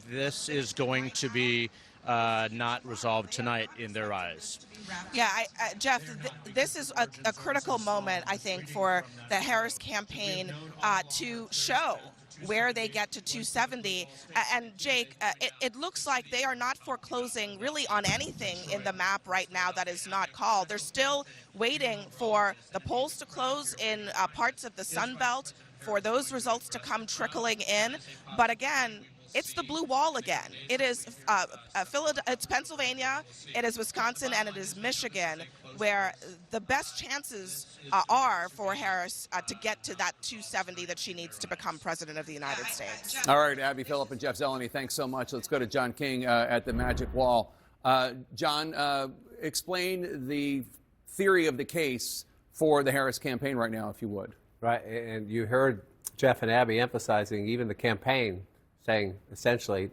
This is going to be not resolved tonight in their eyes. Yeah, Jeff, this is a critical moment, I think, for the Harris campaign to show where they get to 270. And Jake, it looks like they are not foreclosing really on anything in the map right now that is not called. They're still waiting for the polls to close in parts of the Sun Belt, for those results to come trickling in. But again, it's the blue wall again. It is it's Pennsylvania, it is Wisconsin, and it is Michigan, where the best chances are for Harris to get to that 270 that she needs to become president of the United States. All right, Abby Phillip and Jeff Zeleny, thanks so much. Let's go to John King at the Magic Wall. John, explain the theory of the case for the Harris campaign right now, if you would. Right, and you heard Jeff and Abby emphasizing, even the campaign saying essentially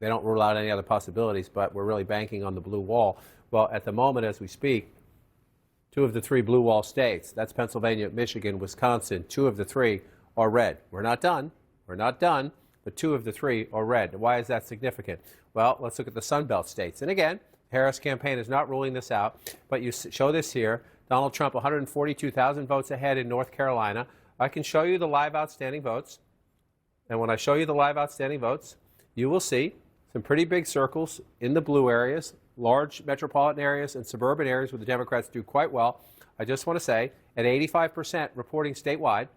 they don't rule out any other possibilities, but we're really banking on the blue wall. Well, at the moment as we speak, 2 of the 3 blue wall states, that's Pennsylvania, Michigan, Wisconsin, 2 of the 3 are red. We're not done, but 2 of the 3 are red. Why is that significant? Well, let's look at the Sun Belt states. And again, the Harris campaign is not ruling this out, but you show this here. Donald Trump, 142,000 votes ahead in North Carolina. I can show you the live outstanding votes. And when I show you the live outstanding votes, you will see some pretty big circles in the blue areas, large metropolitan areas and suburban areas where the Democrats do quite well. I just want to say, at 85% reporting statewide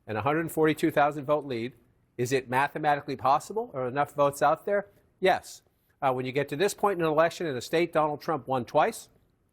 and 142,000 vote lead, is it mathematically possible? Are enough votes out there? Yes. When you get to this point in an election in a state Donald Trump won twice,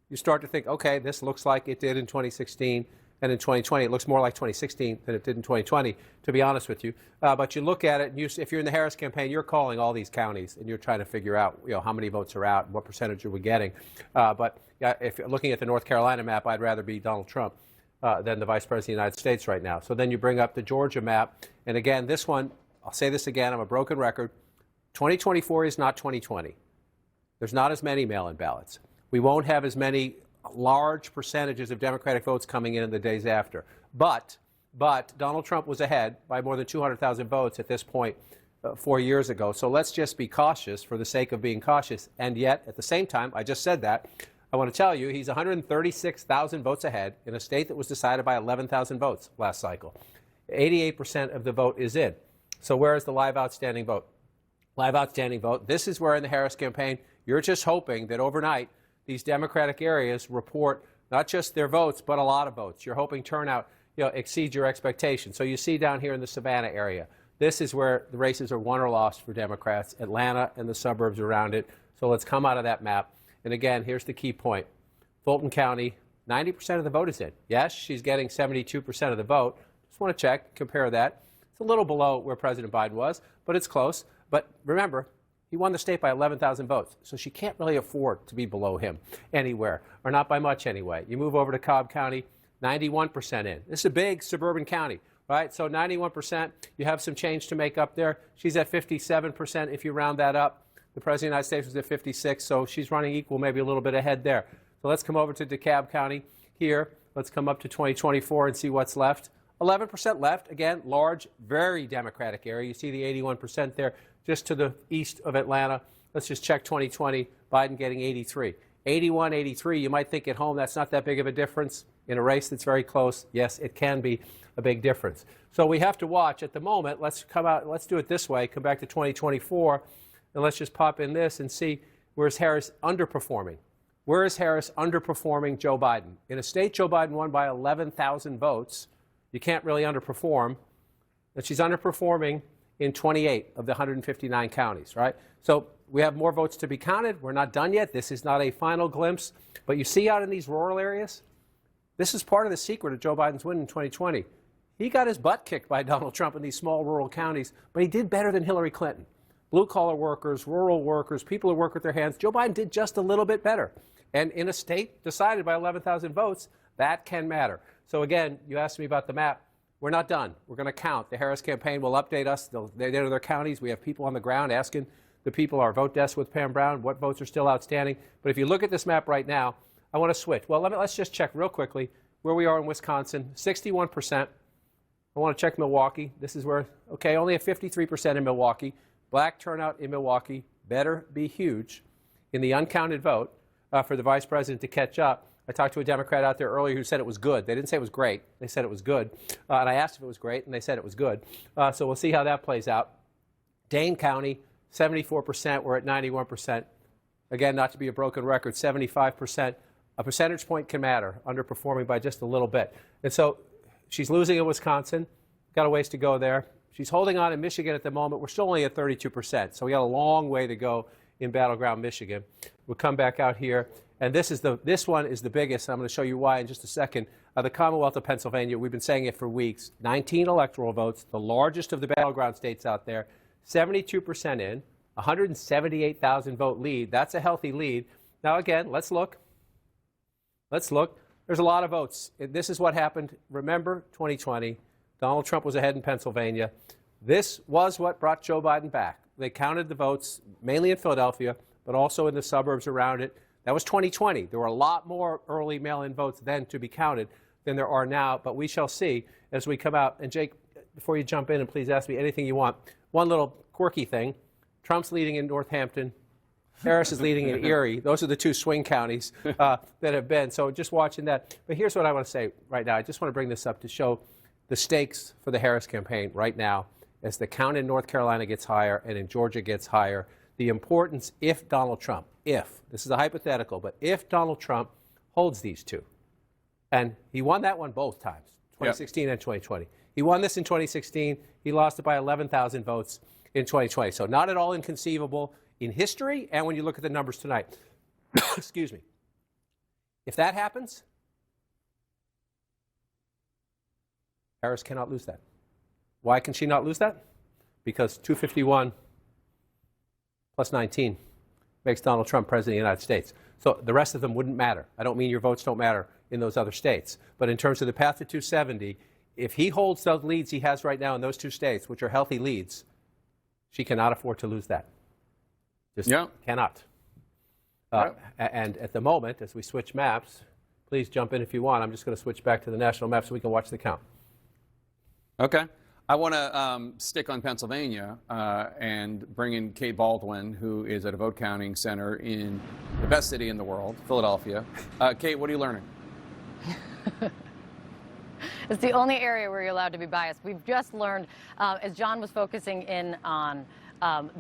you start to think, okay, this looks like it did in 2016 and in 2020. It looks more like 2016 than it did in 2020, to be honest with you. But you look at it, and if you're in the Harris campaign, you're calling all these counties, and you're trying to figure out, how many votes are out and what percentage are we getting. But if you're looking at the North Carolina map, I'd rather be Donald Trump than the Vice President of the United States right now. So then you bring up the Georgia map. And again, this one, I'll say this again, I'm a broken record. 2024 is not 2020. There's not as many mail-in ballots. We won't have as many large percentages of Democratic votes coming in the days after. But Donald Trump was ahead by more than 200,000 votes at this point 4 years ago. So let's just be cautious for the sake of being cautious. And yet, at the same time, I just said that, I want to tell you he's 136,000 votes ahead in a state that was decided by 11,000 votes last cycle. 88% of the vote is in. So where is the live outstanding vote? Live outstanding vote. This is where in the Harris campaign, you're just hoping that overnight these Democratic areas report not just their votes, but a lot of votes. You're hoping turnout exceeds your expectations. So you see down here in the Savannah area, this is where the races are won or lost for Democrats, Atlanta and the suburbs around it. So let's come out of that map. And again, here's the key point. Fulton County, 90% of the vote is in. Yes, she's getting 72% of the vote. Just want to check, compare that. It's a little below where President Biden was, but it's close. But remember, he won the state by 11,000 votes, so she can't really afford to be below him anywhere, or not by much anyway. You move over to Cobb County, 91% in. This is a big suburban county, right? So 91%, you have some change to make up there. She's at 57% if you round that up. The President of the United States was at 56, so she's running equal, maybe a little bit ahead there. So let's come over to DeKalb County here. Let's come up to 2024 and see what's left. 11% left. Again, large, very Democratic area. You see the 81% there just to the east of Atlanta. Let's just check 2020. Biden getting 83. 81, 83. You might think at home that's not that big of a difference. In a race that's very close, yes, it can be a big difference. So we have to watch at the moment. Let's do it this way. Come back to 2024, and let's just pop in this and see where's Harris underperforming. Where is Harris underperforming Joe Biden? In a state Joe Biden won by 11,000 votes, you can't really underperform. And she's underperforming in 28 of the 159 counties, right? So we have more votes to be counted. We're not done yet. This is not a final glimpse. But you see out in these rural areas, this is part of the secret of Joe Biden's win in 2020. He got his butt kicked by Donald Trump in these small rural counties, but he did better than Hillary Clinton. Blue-collar workers, rural workers, people who work with their hands, Joe Biden did just a little bit better. And in a state decided by 11,000 votes, that can matter. So again, you asked me about the map. We're not done. We're going to count. The Harris campaign will update us. They go to their counties. We have people on the ground asking the people, our vote desk with Pam Brown, what votes are still outstanding. But if you look at this map right now, I want to switch. Well, let's just check real quickly where we are in Wisconsin. 61%. I want to check Milwaukee. This is where, okay, only a 53% in Milwaukee. Black turnout in Milwaukee better be huge in the uncounted vote for the vice president to catch up. I talked to a Democrat out there earlier who said it was good. They didn't say it was great. They said it was good. And I asked if it was great, and they said it was good. So we'll see how that plays out. Dane County, 74%. We're at 91%. Again, not to be a broken record, 75%. A percentage point can matter, underperforming by just a little bit. And so she's losing in Wisconsin. Got a ways to go there. She's holding on in Michigan at the moment. We're still only at 32%, so we got a long way to go in battleground Michigan. We'll come back out here, and this one is the biggest. I'm going to show you why in just a second. The Commonwealth of Pennsylvania, we've been saying it for weeks, 19 electoral votes, the largest of the battleground states out there, 72% in, 178,000 vote lead. That's a healthy lead. Now again, let's look. Let's look. There's a lot of votes. This is what happened. Remember 2020. Donald Trump was ahead in Pennsylvania. This was what brought Joe Biden back. They counted the votes, mainly in Philadelphia, but also in the suburbs around it. That was 2020. There were a lot more early mail-in votes then to be counted than there are now, but we shall see as we come out. And Jake, before you jump in, and please ask me anything you want, one little quirky thing. Trump's leading in Northampton. Harris is leading in Erie. Those are the two swing counties that have been. So just watching that. But here's what I want to say right now. I just want to bring this up to show the stakes for the Harris campaign right now as the count in North Carolina gets higher and in Georgia gets higher. The importance if Donald Trump, this is a hypothetical, but if Donald Trump holds these two, and he won that one both times, 2016 and 2020. He won this in 2016. He lost it by 11,000 votes in 2020. So not at all inconceivable in history and when you look at the numbers tonight. Excuse me. If that happens, Harris cannot lose that. Why can she not lose that? Because 251 plus 19 makes Donald Trump president of the United States. So the rest of them wouldn't matter. I don't mean your votes don't matter in those other states. But in terms of the path to 270, if he holds those leads he has right now in those two states, which are healthy leads, she cannot afford to lose that. Just cannot. And at the moment, as we switch maps, please jump in if you want. I'm just going to switch back to the national map so we can watch the count. Okay. I want to stick on Pennsylvania and bring in Kate Baldwin, who is at a vote counting center in the best city in the world, Philadelphia. Kate, what are you learning? It's the only area where you're allowed to be biased. We've just learned, as John was focusing in on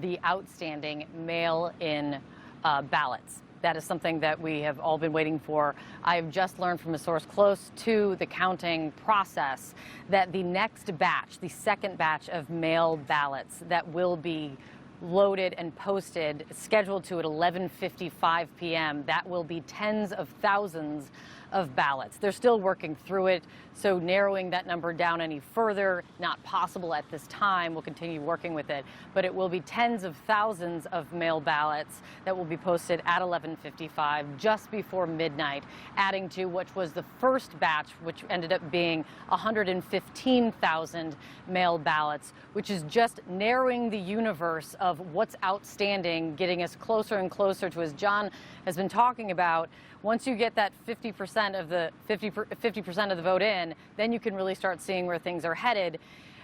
the outstanding mail-in ballots. That is something that we have all been waiting for. I've just learned from a source close to the counting process that the next batch, the second batch of mail ballots that will be loaded and posted, scheduled to at 11:55 p.m., that will be tens of thousands of ballots. They're still working through it, so narrowing that number down any further, not possible at this time. We'll continue working with it, but it will be tens of thousands of mail ballots that will be posted at 11:55, just before midnight, adding to which was the first batch, which ended up being 115,000 mail ballots, which is just narrowing the universe of what's outstanding, getting us closer and closer to, as John has been talking about, once you get that 50% of the 50% of the vote in, then you can really start seeing where things are headed.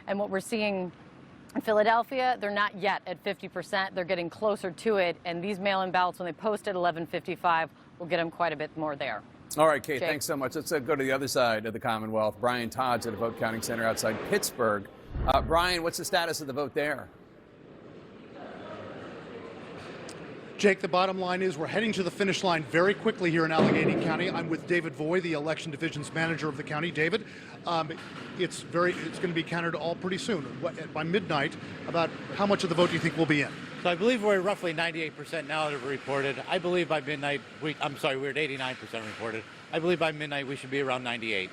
And what we're seeing in Philadelphia, they're not yet at 50%. They're getting closer to it. And these mail-in ballots, when they post at 11:55, will get them quite a bit more there. All right, Kate, Jake. thanks so much. Let's go to the other side of the Commonwealth. Brian Todd's at a vote counting center outside Pittsburgh. Brian, what's the status of the vote there? Jake, the bottom line is we're heading to the finish line very quickly here in Allegheny County. I'm with David Voy, the election division's manager of the county. David, it's going to be counted all pretty soon. By midnight, about how much of the vote do you think will be in? So I believe we're roughly 98% now that have reported. I believe by midnight, we're at 89% reported. I believe by midnight we should be around 98.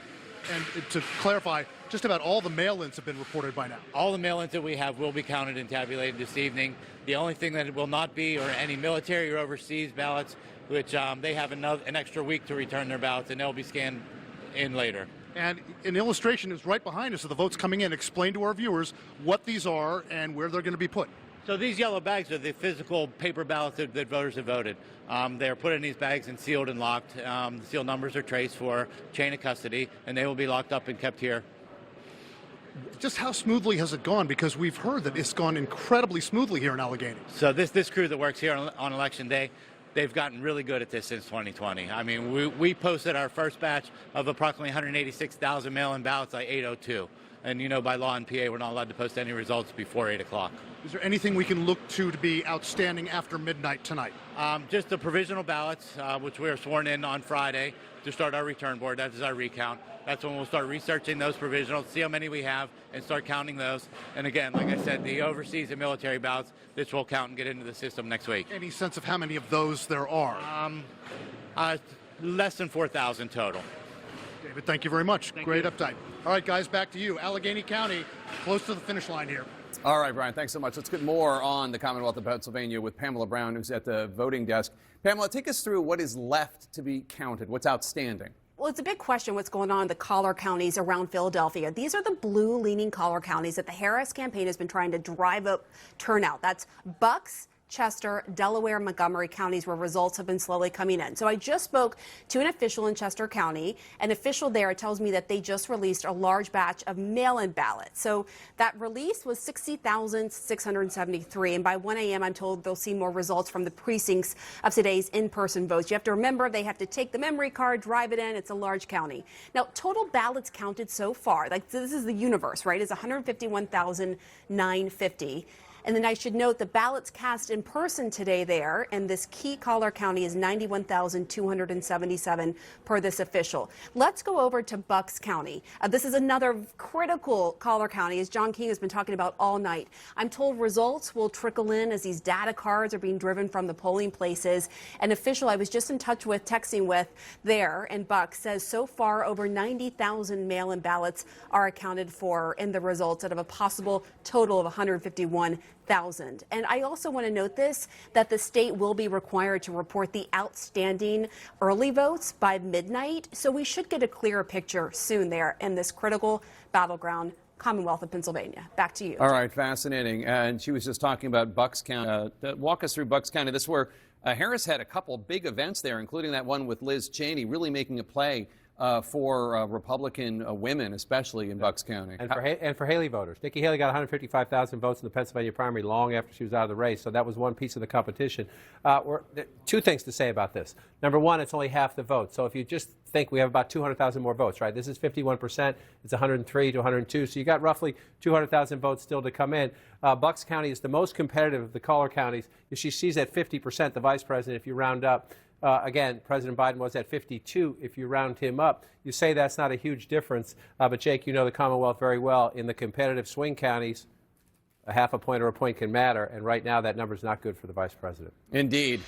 And to clarify, just about all the mail-ins have been reported by now. All the mail-ins that we have will be counted and tabulated this evening. The only thing that it will not be are any military or overseas ballots, which they have an extra week to return their ballots, and they'll be scanned in later. And an illustration is right behind us of the votes coming in. Explain to our viewers what these are and where they're going to be put. So these yellow bags are the physical paper ballots that voters have voted. They are put in these bags and sealed and locked. The seal numbers are traced for chain of custody, and they will be locked up and kept here. Just how smoothly has it gone? Because we've heard that it's gone incredibly smoothly here in Allegheny. So this crew that works here on Election Day, they've gotten really good at this since 2020. I mean, we posted our first batch of approximately 186,000 mail-in ballots by 8:02. And by law in PA, we're not allowed to post any results before 8 o'clock. Is there anything we can look to be outstanding after midnight tonight? Just the provisional ballots, which we are sworn in on Friday to start our return board. That is our recount. That's when we'll start researching those provisionals, see how many we have, and start counting those. And again, like I said, the overseas and military ballots, this will count and get into the system next week. Any sense of how many of those there are? Less than 4,000 total. David, thank you very much. Great update. All right, guys, back to you. Allegheny County, close to the finish line here. All right, Brian, thanks so much. Let's get more on the Commonwealth of Pennsylvania with Pamela Brown, who's at the voting desk. Pamela, take us through what is left to be counted, what's outstanding. Well, it's a big question what's going on in the collar counties around Philadelphia. These are the blue-leaning collar counties that the Harris campaign has been trying to drive up turnout. That's Bucks, Chester, Delaware, Montgomery counties where results have been slowly coming in. So I just spoke to an official in Chester County. An official there tells me that they just released a large batch of mail-in ballots. So that release was 60,673. And by 1 a.m., I'm told they'll see more results from the precincts of today's in-person votes. You have to remember they have to take the memory card, drive it in. It's a large county. Now, total ballots counted so far, like this is the universe, right, is 151,950. And then I should note the ballots cast in person today there in this key collar county is 91,277 per this official. Let's go over to Bucks County. This is another critical collar county, as John King has been talking about all night. I'm told results will trickle in as these data cards are being driven from the polling places. An official I was just in touch with, texting with there in Bucks, says so far over 90,000 mail-in ballots are accounted for in the results out of a possible total of 151,000. And I also want to note this, that the state will be required to report the outstanding early votes by midnight. So we should get a clearer picture soon there in this critical battleground Commonwealth of Pennsylvania. Back to you. All right, fascinating. And she was just talking about Bucks County. Walk us through Bucks County. This is where Harris had a couple big events there, including that one with Liz Cheney, really making a play for Republican women, especially in Bucks County. And for Haley voters. Nikki Haley got 155,000 votes in the Pennsylvania primary long after she was out of the race, so that was one piece of the competition. Two things to say about this. Number one, it's only half the vote. So if you just think we have about 200,000 more votes, right? This is 51%. It's 103 to 102. So you got roughly 200,000 votes still to come in. Bucks County is the most competitive of the collar counties. She sees at 50%, the vice president, if you round up. Again, President Biden was at 52 if you round him up. You say that's not a huge difference, but Jake, you know the Commonwealth very well. In the competitive swing counties, a half a point or a point can matter, and right now that number is not good for the vice president. Indeed.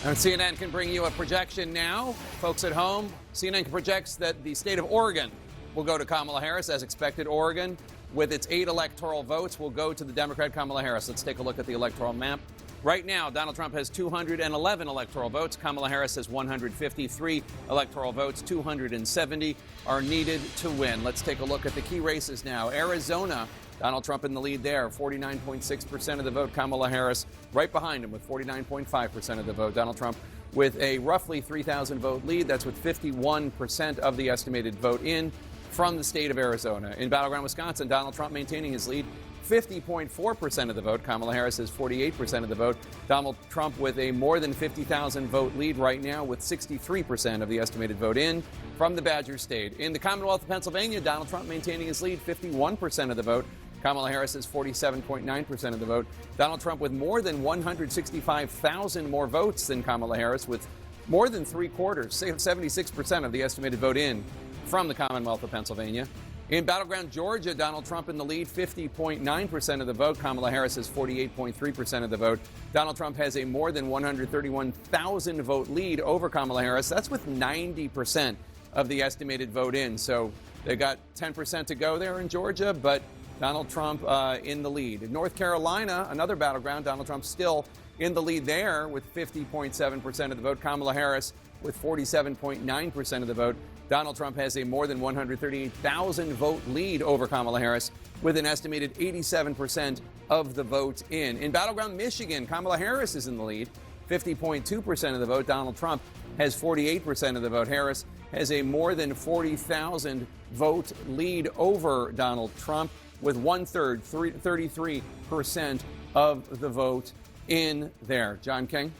And CNN can bring you a projection now. Folks at home, CNN projects that the state of Oregon will go to Kamala Harris. As expected, Oregon, with its 8 electoral votes, will go to the Democrat Kamala Harris. Let's take a look at the electoral map. Right now, Donald Trump has 211 electoral votes. Kamala Harris has 153 electoral votes. 270 are needed to win. Let's take a look at the key races now. Arizona, Donald Trump in the lead there, 49.6% of the vote. Kamala Harris right behind him with 49.5% of the vote. Donald Trump with a roughly 3,000 vote lead. That's with 51% of the estimated vote in from the state of Arizona. In battleground Wisconsin, Donald Trump maintaining his lead. 50.4% of the vote. Kamala Harris has 48% of the vote. Donald Trump with a more than 50,000 vote lead right now with 63% of the estimated vote in from the Badger State. In the Commonwealth of Pennsylvania, Donald Trump maintaining his lead, 51% of the vote. Kamala Harris has 47.9% of the vote. Donald Trump with more than 165,000 more votes than Kamala Harris with more than 76% of the estimated vote in from the Commonwealth of Pennsylvania. In battleground Georgia, Donald Trump in the lead, 50.9% of the vote. Kamala Harris has 48.3% of the vote. Donald Trump has a more than 131,000 vote lead over Kamala Harris. That's with 90% of the estimated vote in. So they got 10% to go there in Georgia, but Donald Trump in the lead. In North Carolina, another battleground, Donald Trump still in the lead there with 50.7% of the vote. Kamala Harris with 47.9% of the vote. Donald Trump has a more than 138,000 vote lead over Kamala Harris with an estimated 87% of the vote in. In battleground Michigan, Kamala Harris is in the lead, 50.2% of the vote. Donald Trump has 48% of the vote. Harris has a more than 40,000 vote lead over Donald Trump with 1/3, 33% of the vote in there. John King?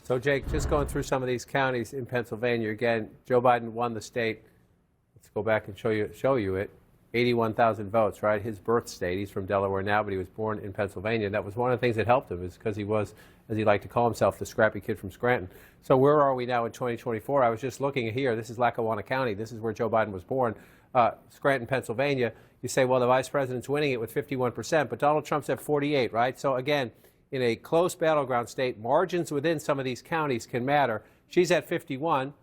So, Jake, just going through some of these counties in Pennsylvania, again, Joe Biden won the state. Let's go back and show you it. 81,000 votes, right? His birth state. He's from Delaware now, but he was born in Pennsylvania. That was one of the things that helped him, is because he was, as he liked to call himself, the scrappy kid from Scranton. So where are we now in 2024? I was just looking here. This is Lackawanna County. This is where Joe Biden was born, Scranton, Pennsylvania. You say, well, the vice president's winning it with 51%, but Donald Trump's at 48, right? So again, in a close battleground state, margins within some of these counties can matter. She's at 51.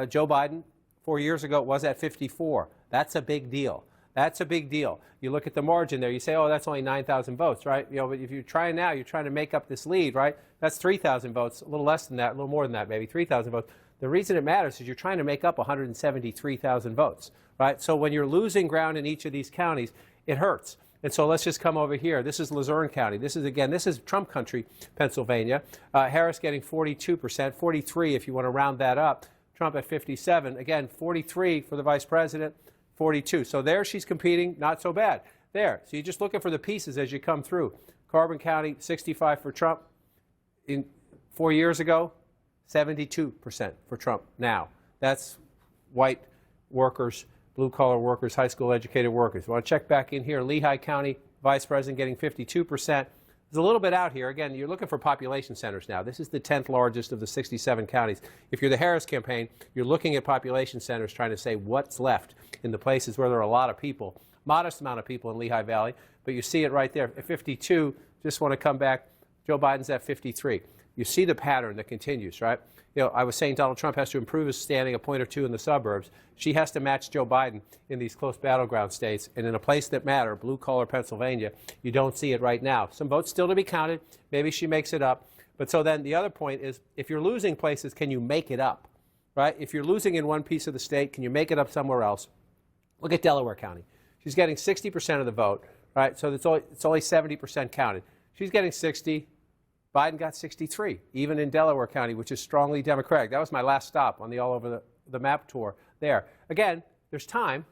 Joe Biden, 4 years ago, was at 54. That's a big deal. That's a big deal. You look at the margin there, you say, oh, that's only 9,000 votes, right? You know, but if you're trying now, you're trying to make up this lead, right? That's 3,000 votes, a little less than that, a little more than that, maybe 3,000 votes. The reason it matters is you're trying to make up 173,000 votes, right? So when you're losing ground in each of these counties, it hurts. And so let's just come over here. This is Luzerne County. This is Trump country, Pennsylvania. Harris getting 42%, 43 if you want to round that up. Trump at 57. Again, 43 for the vice president. 42. So there she's competing, not so bad. There. So you're just looking for the pieces as you come through. Carbon County, 65 for Trump. 4 years ago, 72% for Trump now. That's white workers, blue-collar workers, high school educated workers. Want to check back in here. Lehigh County, vice president getting 52%. There's a little bit out here. Again, you're looking for population centers now. This is the 10th largest of the 67 counties. If you're the Harris campaign, you're looking at population centers trying to say what's left in the places where there are a lot of people. Modest amount of people in Lehigh Valley, but you see it right there. At 52, just want to come back. Joe Biden's at 53. You see the pattern that continues, right? You know, I was saying Donald Trump has to improve his standing a point or two in the suburbs. She has to match Joe Biden in these close battleground states. And in a place that matter, blue-collar Pennsylvania, you don't see it right now. Some votes still to be counted. Maybe she makes it up. But so then the other point is, if you're losing places, can you make it up, right? If you're losing in one piece of the state, can you make it up somewhere else? Look at Delaware County. She's getting 60% of the vote, right? So it's only 70% counted. She's getting 60. Biden got 63, even in Delaware County, which is strongly Democratic. That was my last stop on the all over the map tour there. Again, there's time,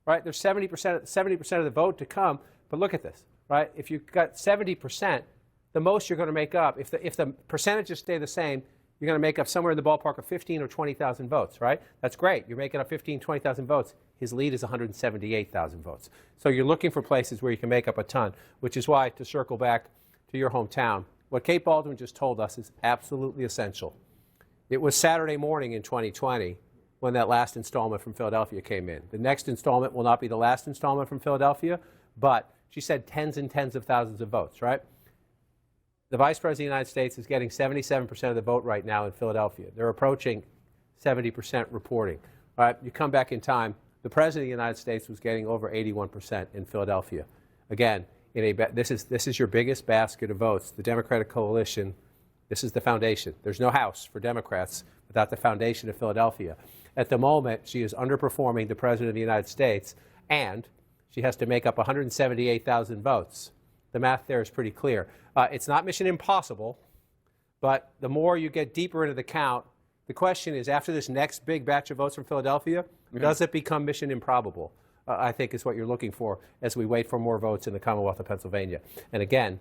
right? There's 70% of the vote to come, but look at this, right? If you've got 70%, the most you're going to make up, if the percentages stay the same, you're going to make up somewhere in the ballpark of 15 or 20,000 votes, right? That's great. You're making up 15, 20,000 votes. His lead is 178,000 votes. So you're looking for places where you can make up a ton, which is why, to circle back to your hometown, what Kate Baldwin just told us is absolutely essential. It was Saturday morning in 2020 when that last installment from Philadelphia came in. The next installment will not be the last installment from Philadelphia, but she said tens and tens of thousands of votes, right? The Vice President of the United States is getting 77% of the vote right now in Philadelphia. They're approaching 70% reporting. All right, you come back in time, the President of the United States was getting over 81% in Philadelphia. Again, this is your biggest basket of votes. The Democratic coalition, this is the foundation. There's no House for Democrats without the foundation of Philadelphia. At the moment, she is underperforming the President of the United States, and she has to make up 178,000 votes. The math there is pretty clear. It's not mission impossible, but the more you get deeper into the count, the question is, after this next big batch of votes from Philadelphia, does it become mission improbable? I think is what you're looking for as we wait for more votes in the Commonwealth of Pennsylvania. And again,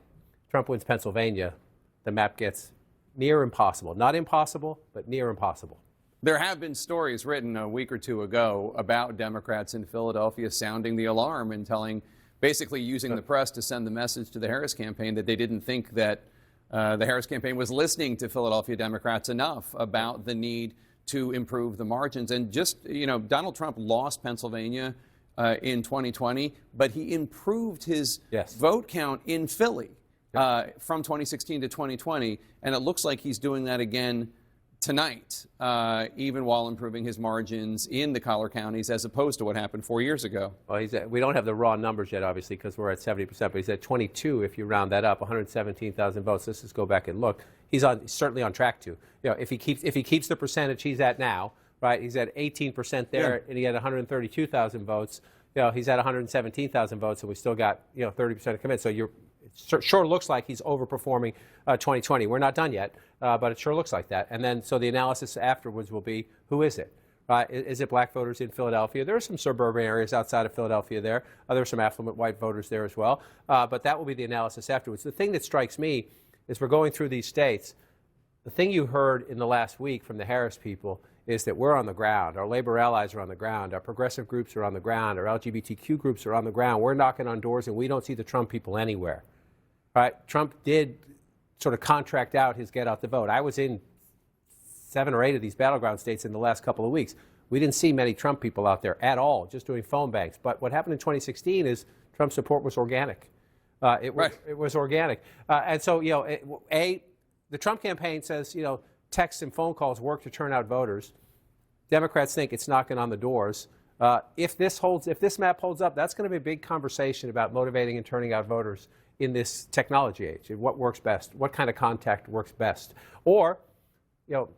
Trump wins Pennsylvania, the map gets near impossible. Not impossible, but near impossible. There have been stories written a week or two ago about Democrats in Philadelphia sounding the alarm and basically using the press to send the message to the Harris campaign that they didn't think that the Harris campaign was listening to Philadelphia Democrats enough about the need to improve the margins. And just, you know, Donald Trump lost Pennsylvania in 2020, but he improved his vote count in Philly from 2016 to 2020, and it looks like he's doing that again tonight, even while improving his margins in the collar counties as opposed to what happened 4 years ago. Well, we don't have the raw numbers yet, obviously, because we're at 70%, but he's at 22 if you round that up, 117,000 votes. Let's just go back and look. He's certainly on track to. You know, if he keeps the percentage he's at now, right? He's at 18% there, and he had 132,000 votes. You know, he's at 117,000 votes, and we still got 30% to come in. So it sure looks like he's overperforming 2020. We're not done yet, but it sure looks like that. And then so the analysis afterwards will be, who is it? Is it black voters in Philadelphia? There are some suburban areas outside of Philadelphia there. There are some affluent white voters there as well. But that will be the analysis afterwards. The thing that strikes me is we're going through these states. The thing you heard in the last week from the Harris people is that we're on the ground. Our labor allies are on the ground. Our progressive groups are on the ground. Our LGBTQ groups are on the ground. We're knocking on doors, and we don't see the Trump people anywhere. Right? Trump did sort of contract out his get out the vote. I was in 7 or 8 of these battleground states in the last couple of weeks. We didn't see many Trump people out there at all, just doing phone banks. But what happened in 2016 is Trump's support was organic. It was organic. And so, you know, the Trump campaign says, you know, texts and phone calls work to turn out voters. Democrats think it's knocking on the doors. If this map holds up, that's going to be a big conversation about motivating and turning out voters in this technology age. What works best? What kind of contact works best? Or, you know,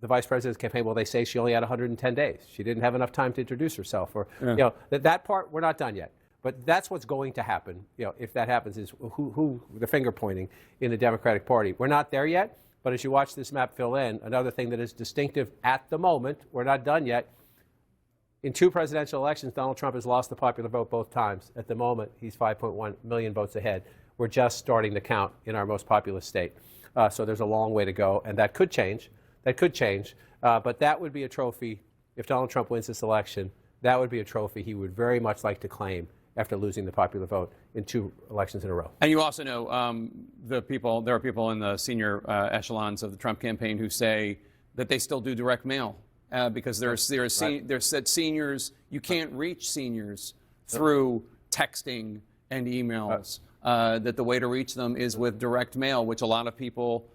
the vice president's campaign, well, they say she only had 110 days. She didn't have enough time to introduce herself. Or, you know, that part, we're not done yet. But that's what's going to happen. You know, if that happens, is who the finger pointing in the Democratic Party. We're not there yet. But as you watch this map fill in, another thing that is distinctive at the moment, we're not done yet. In 2 presidential elections, Donald Trump has lost the popular vote both times. At the moment, he's 5.1 million votes ahead. We're just starting to count in our most populous state. So there's a long way to go, and that could change. That could change. But that would be a trophy, if Donald Trump wins this election, that would be a trophy he would very much like to claim after losing the popular vote in 2 elections in a row. And you also know there are people in the senior echelons of the Trump campaign who say that they still do direct mail because there's said seniors, you can't reach seniors through texting and emails, that the way to reach them is with direct mail, which a lot of people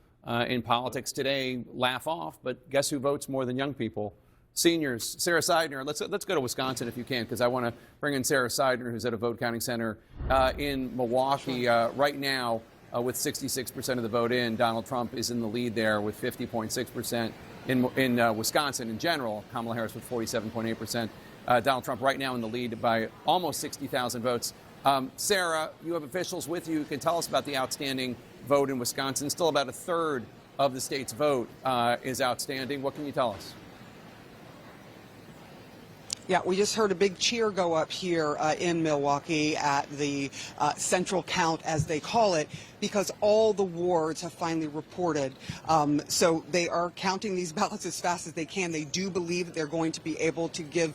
in politics today laugh off, but guess who votes more than young people? Seniors. Sarah Seidner, let's go to Wisconsin if you can, because I want to bring in Sarah Seidner, who's at a vote counting center in Milwaukee right now with 66% of the vote in. Donald Trump is in the lead there with 50.6% in Wisconsin in general. Kamala Harris with 47.8%. Donald Trump right now in the lead by almost 60,000 votes. Sarah, you have officials with you who can tell us about the outstanding vote in Wisconsin. Still about a third of the state's vote is outstanding. What can you tell us? Yeah, we just heard a big cheer go up here in Milwaukee at the central count, as they call it, because all the wards have finally reported. So they are counting these ballots as fast as they can. They do believe that they're going to be able to give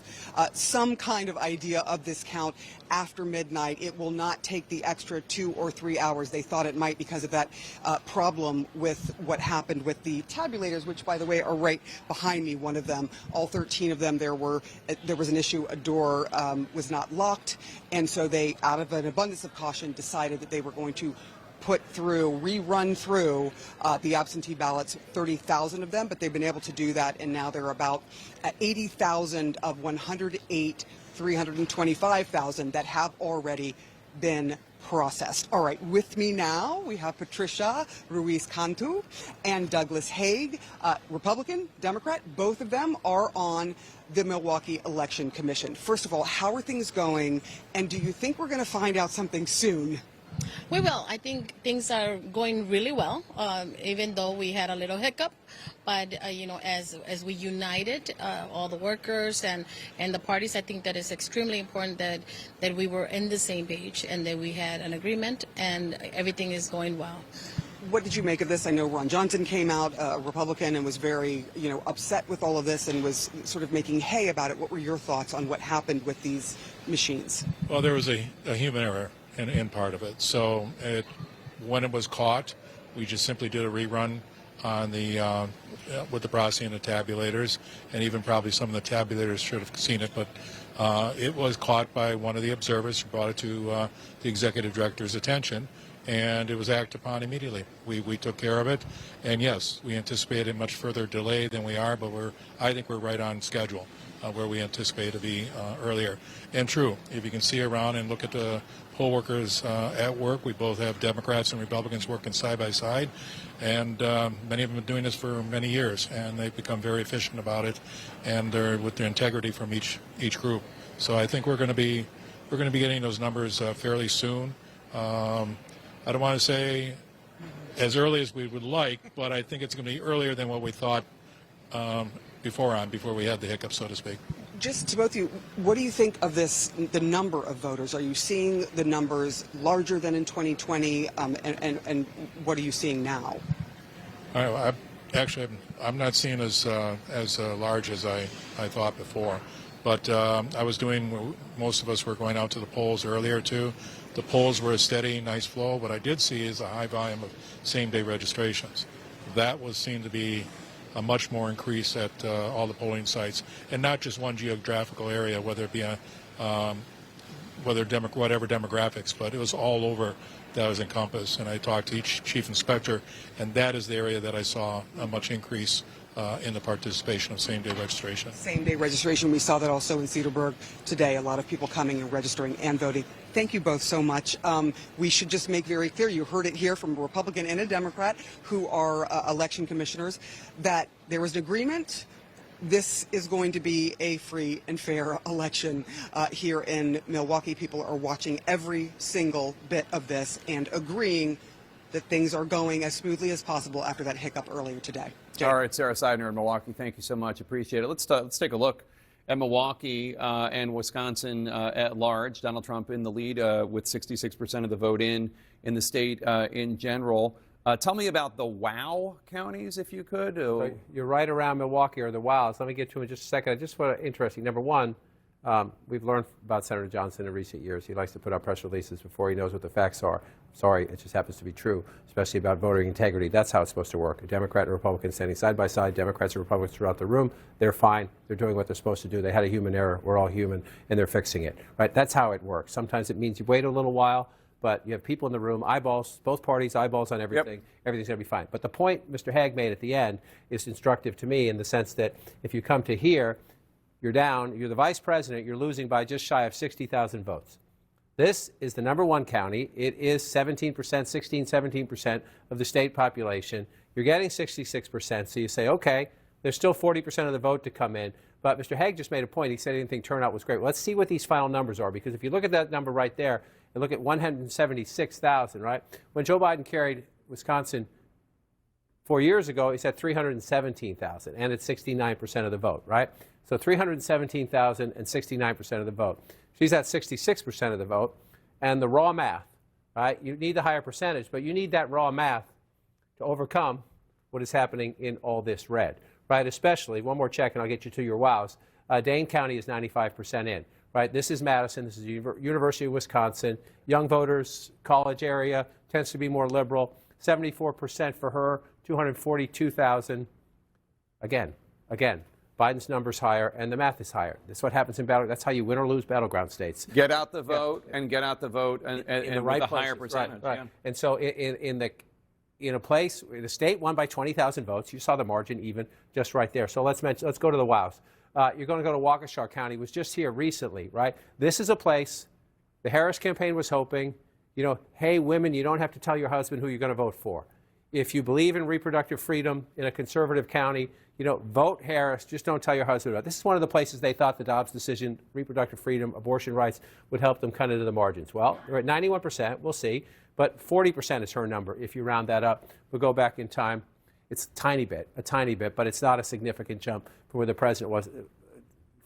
some kind of idea of this count after midnight. It will not take the extra 2 or 3 hours they thought it might because of that problem with what happened with the tabulators, which, by the way, are right behind me, one of them. All 13 of them, there was an issue. A door was not locked, and so they, out of an abundance of caution, decided that they were going to rerun through the absentee ballots, 30,000 of them, but they've been able to do that, and now they're about 80,000 of 325,000 that have already been processed. All right, with me now, we have Patricia Ruiz-Cantu and Douglas Haig, Republican, Democrat. Both of them are on the Milwaukee Election Commission. First of all, how are things going, and do you think we're going to find out something soon? We will. I think things are going really well, even though we had a little hiccup. But, you know, as we united, all the workers and the parties, I think that it's extremely important that we were in the same page and that we had an agreement and everything is going well. What did you make of this? I know Ron Johnson came out, a Republican, and was very, upset with all of this and was sort of making hay about it. What were your thoughts on what happened with these machines? Well, there was a human error in part of it. So when it was caught, we just simply did a rerun on the with the processing and the tabulators, and even probably some of the tabulators should have seen it, but it was caught by one of the observers who brought it to the executive director's attention, and it was acted upon immediately. We took care of it, and yes, we anticipated a much further delay than we are, but I think we're right on schedule where we anticipate to be earlier. And true, if you can see around and look at the poll workers at work, we both have Democrats and Republicans working side by side, and many of them have been doing this for many years, and they've become very efficient about it, and they're with their integrity from each group. So I think we're going to be getting those numbers fairly soon. I don't want to say as early as we would like, but I think it's going to be earlier than what we thought before we had the hiccup, so to speak. Just to both of you, what do you think of this, the number of voters? Are you seeing the numbers larger than in 2020, and what are you seeing now? I Actually, I'm not seeing as large as I thought before. But I was doing, most of us were going out to the polls earlier too. The polls were a steady, nice flow. What I did see is a high volume of same-day registrations. That was seen to be a much more increase at all the polling sites, and not just one geographical area, whether it be whatever demographics, but it was all over that was encompassed. And I talked to each chief inspector, and that is the area that I saw a much increase in the participation of same-day registration. Same-day registration. We saw that also in Cedarburg today. A lot of people coming and registering and voting. Thank you both so much. We should just make very clear, you heard it here from a Republican and a Democrat who are election commissioners, that there was an agreement. This is going to be a free and fair election here in Milwaukee. People are watching every single bit of this and agreeing that things are going as smoothly as possible after that hiccup earlier today. Jake. All right, Sarah Seidner in Milwaukee, thank you so much. Appreciate it. Let's take a look at Milwaukee and Wisconsin at large. Donald Trump in the lead with 66% of the vote in the state in general. Tell me about the WOW counties, if you could. So you're right around Milwaukee, or the WOWs. Let me get to them in just a second. I just want to interesting. Number one, we've learned about Senator Johnson in recent years. He likes to put out press releases before he knows what the facts are. Sorry, it just happens to be true, especially about voting integrity. That's how it's supposed to work. A Democrat and a Republican standing side by side, Democrats and Republicans throughout the room, they're fine. They're doing what they're supposed to do. They had a human error. We're all human, and they're fixing it. Right? That's how it works. Sometimes it means you wait a little while, but you have people in the room, eyeballs, both parties, eyeballs on everything. Yep. Everything's going to be fine. But the point Mr. Hague made at the end is instructive to me in the sense that if you come to here, you're down, you're the vice president, you're losing by just shy of 60,000 votes. This is the number one county. It is 17%, 17% of the state population. You're getting 66%, so you say, okay, there's still 40% of the vote to come in. But Mr. Hague just made a point. He said anything turnout was great. Well, let's see what these final numbers are, because if you look at that number right there and look at 176,000, right? When Joe Biden carried Wisconsin 4 years ago, he's at 317,000, and it's 69% of the vote, right? So 317,000 and 69% of the vote. She's at 66% of the vote. And the raw math, right? You need the higher percentage, but you need that raw math to overcome what is happening in all this red, right? Especially, one more check and I'll get you to your wows. Dane County is 95% in, right? This is Madison. This is University of Wisconsin. Young voters, college area, tends to be more liberal. 74% for her, 242,000. Again. Biden's number's higher, and the math is higher. That's what happens in battle. That's how you win or lose battleground states. Get out the vote and get out the vote and in the right with a places. higher percentage. Right. Yeah. And so in a place, the state won by 20,000 votes. You saw the margin even just right there. So let's go to the wows. You're going to go to Waukesha County. It was just here recently, right? This is a place the Harris campaign was hoping, hey, women, you don't have to tell your husband who you're going to vote for. If you believe in reproductive freedom in a conservative county, vote Harris. Just don't tell your husband about it. This is one of the places they thought the Dobbs decision, reproductive freedom, abortion rights, would help them cut into the margins. Well, they're at 91%. We'll see. But 40% is her number. If you round that up, we'll go back in time. It's a tiny bit, but it's not a significant jump from where the president was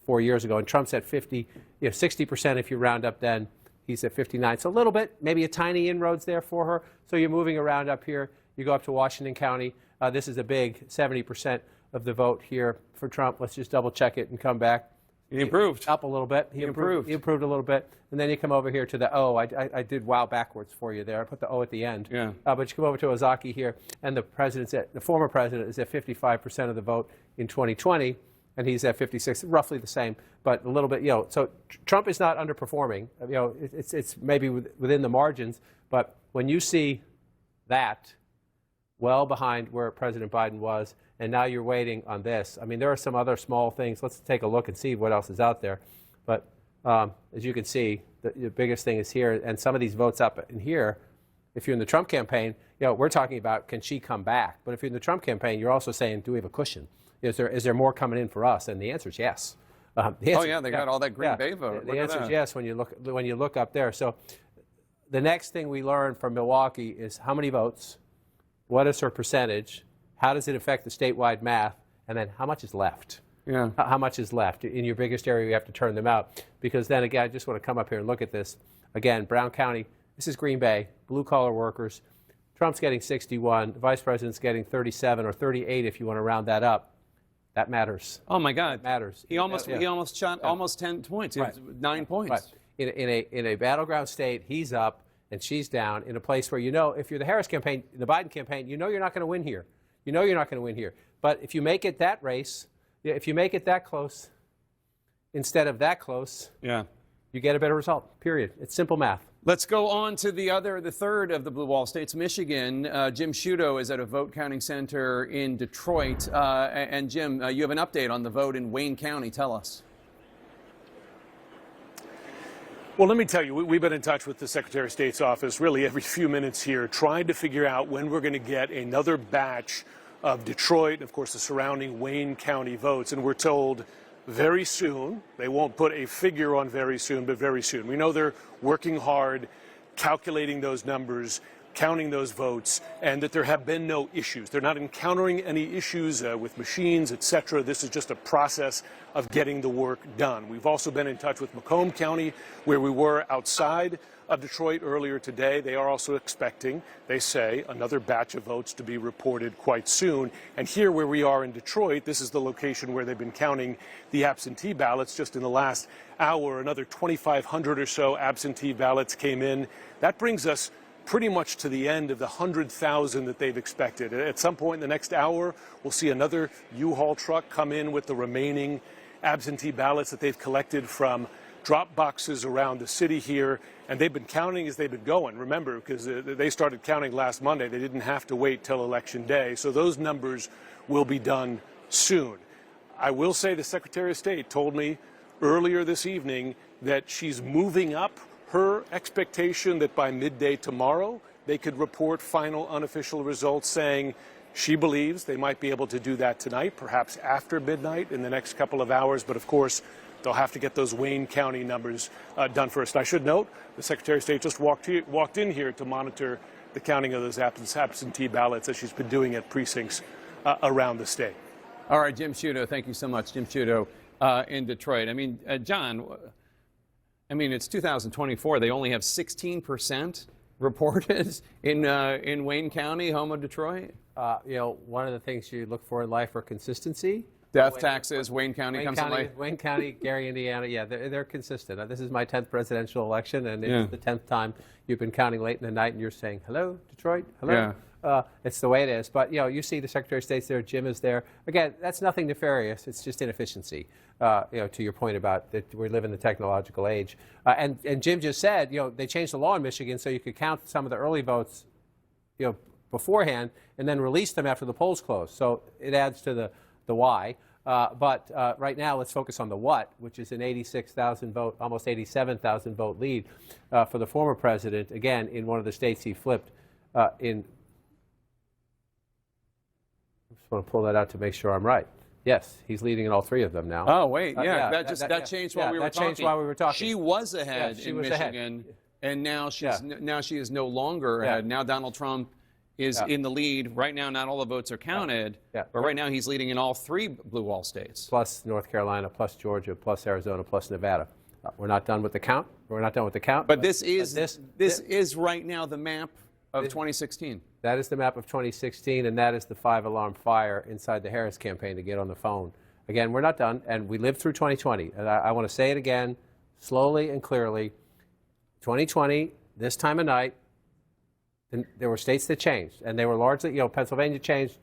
4 years ago. And Trump's at 60% if you round up then. He's at 59. So a little bit, maybe a tiny inroads there for her. So you're moving around up here. You go up to Washington County. This is a big 70% of the vote here for Trump. Let's just double check it and come back. He improved. Up a little bit. He improved a little bit. And then you come over here to the O. I did wow backwards for you there. I put the O at the end. Yeah. But you come over to Ozaki here, and the former president is at 55% of the vote in 2020, and he's at 56, roughly the same, but a little bit, So Trump is not underperforming. It's maybe within the margins, but when you see that well behind where President Biden was, and now you're waiting on this. I mean, there are some other small things. Let's take a look and see what else is out there. But as you can see, the biggest thing is here, and some of these votes up in here, if you're in the Trump campaign, we're talking about, can she come back? But if you're in the Trump campaign, you're also saying, do we have a cushion? Is there more coming in for us? And the answer is yes. They got all that Green Bay vote. The answer is yes when you look up there. So the next thing we learned from Milwaukee is how many votes, what is her percentage, how does it affect the statewide math, and then how much is left? Yeah. How much is left? In your biggest area, you have to turn them out. Because then again, I just want to come up here and look at this. Again, Brown County, this is Green Bay, blue-collar workers, Trump's getting 61, the vice president's getting 37 or 38 if you want to round that up. That matters. Oh my God, that matters. He almost shot almost 10 points. Right. 9 points. Right. In a battleground state, he's up and she's down in a place where, if you're the Harris campaign, the Biden campaign, you're not going to win here. You're not going to win here. But if you make it that race, if you make it that close instead of that close, you get a better result. Period. It's simple math. Let's go on to the third of the blue wall states, Michigan. Jim Sciutto is at a vote counting center in Detroit. And Jim, you have an update on the vote in Wayne County. Tell us. Well, let me tell you, we've been in touch with the Secretary of State's office really every few minutes here, trying to figure out when we're going to get another batch of Detroit, and of course, the surrounding Wayne County votes. And we're told very soon. They won't put a figure on very soon, but very soon. We know they're working hard, calculating those numbers, counting those votes, and that there have been no issues. They're not encountering any issues with machines, etc. This is just a process of getting the work done. We've also been in touch with Macomb County, where we were outside of Detroit earlier today. They are also expecting, they say, another batch of votes to be reported quite soon. And here where we are in Detroit, this is the location where they've been counting the absentee ballots. Just in the last hour, another 2,500 or so absentee ballots came in. That brings us pretty much to the end of the 100,000 that they've expected. At some point in the next hour, we'll see another U-Haul truck come in with the remaining absentee ballots that they've collected from drop boxes around the city here, and they've been counting as they've been going. Remember, because they started counting last Monday, they didn't have to wait till Election Day, so those numbers will be done soon. I will say the Secretary of State told me earlier this evening that she's moving up her expectation that by midday tomorrow they could report final unofficial results, saying she believes they might be able to do that tonight, perhaps after midnight in the next couple of hours, but of course they'll have to get those Wayne County numbers done first. And I should note, the Secretary of State just walked in here to monitor the counting of those absentee ballots, as she's been doing at precincts around the state. All right, Jim Sciutto, thank you so much. Jim Sciutto in Detroit. I mean, John, it's 2024. They only have 16% reported in Wayne County, home of Detroit. One of the things you look for in life are consistency. Death taxes, Wayne County comes to life. Wayne County, Gary, Indiana, they're consistent. This is my 10th presidential election, and it's the 10th time you've been counting late in the night, and you're saying, hello, Detroit, hello. Yeah. It's the way it is. But, you see the Secretary of State's there, Jim is there. Again, that's nothing nefarious. It's just inefficiency, to your point about that we live in the technological age. And Jim just said, they changed the law in Michigan so you could count some of the early votes, beforehand and then release them after the polls close. So it adds to the why. But right now, let's focus on the what, which is an 86,000 vote, almost 87,000 vote lead for the former president, again, in one of the states he flipped in. I just want to pull that out to make sure I'm right. Yes, he's leading in all three of them now. Oh, wait, that changed while we were talking. That changed while we were talking. She was ahead in Michigan, and now she is no longer ahead. Now Donald Trump is in the lead. Right now, not all the votes are counted, but right now he's leading in all three blue wall states. Plus North Carolina, plus Georgia, plus Arizona, plus Nevada. We're not done with the count. But this is right now the map of 2016. That is the map of 2016, and that is the 5-alarm fire inside the Harris campaign to get on the phone. Again, we're not done, and we lived through 2020. And I want to say it again, slowly and clearly. 2020, this time of night, there were states that changed, and they were largely, Pennsylvania changed.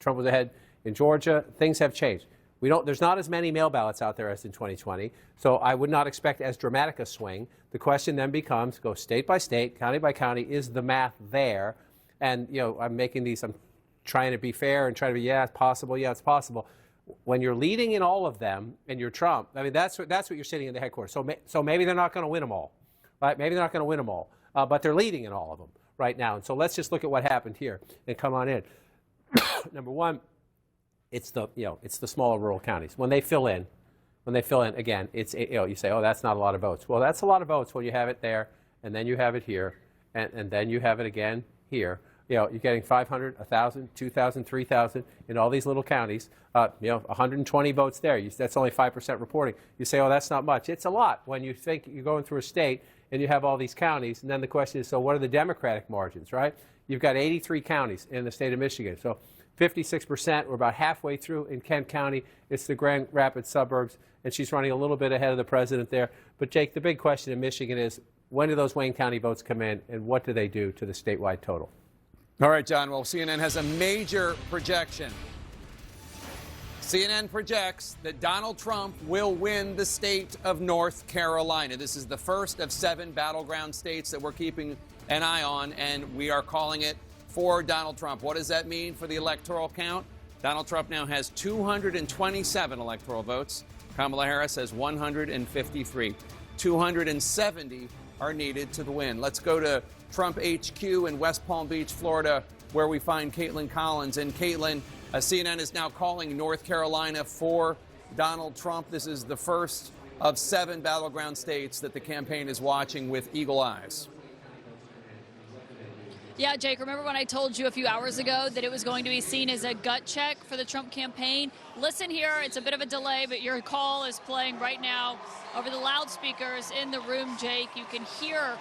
Trump was ahead in Georgia. Things have changed. There's not as many mail ballots out there as in 2020, so I would not expect as dramatic a swing. The question then becomes, go state by state, county by county, is the math there? And, I'm trying to be fair and trying to be, it's possible, it's possible. When you're leading in all of them and you're Trump, that's what you're sitting in the headquarters. So maybe they're not going to win them all, right? Maybe they're not going to win them all, but they're leading in all of them right now. And so let's just look at what happened here and come on in. Number one, it's the smaller rural counties. When they fill in, again, it's, you say, oh, that's not a lot of votes. Well, that's a lot of votes when you have it there, and then you have it here, and then you have it again here. You're getting 500, 1,000, 2,000, 3,000 in all these little counties. 120 votes there. That's only 5% reporting. You say, oh, that's not much. It's a lot when you think you're going through a state and you have all these counties. And then the question is, so what are the Democratic margins, right? you've got 83 counties in the state of Michigan. So 56%, we're about halfway through in Kent County. It's the Grand Rapids suburbs, and she's running a little bit ahead of the president there. But, Jake, the big question in Michigan is, when do those Wayne County votes come in, and what do they do to the statewide total? All right, John. Well, CNN has a major projection. CNN projects that Donald Trump will win the state of North Carolina. This is the first of 7 battleground states that we're keeping an eye on, and we are calling it for Donald Trump. What does that mean for the electoral count? Donald Trump now has 227 electoral votes. Kamala Harris has 153. 270 are needed to the win. Let's go to Trump HQ in West Palm Beach, Florida, where we find Caitlin Collins. And Caitlin, CNN is now calling North Carolina for Donald Trump. This is the first of 7 battleground states that the campaign is watching with eagle eyes. Yeah, Jake, remember when I told you a few hours ago that it was going to be seen as a gut check for the Trump campaign? Listen here, it's a bit of a delay, but your call is playing right now over the loudspeakers in the room, Jake. You can hear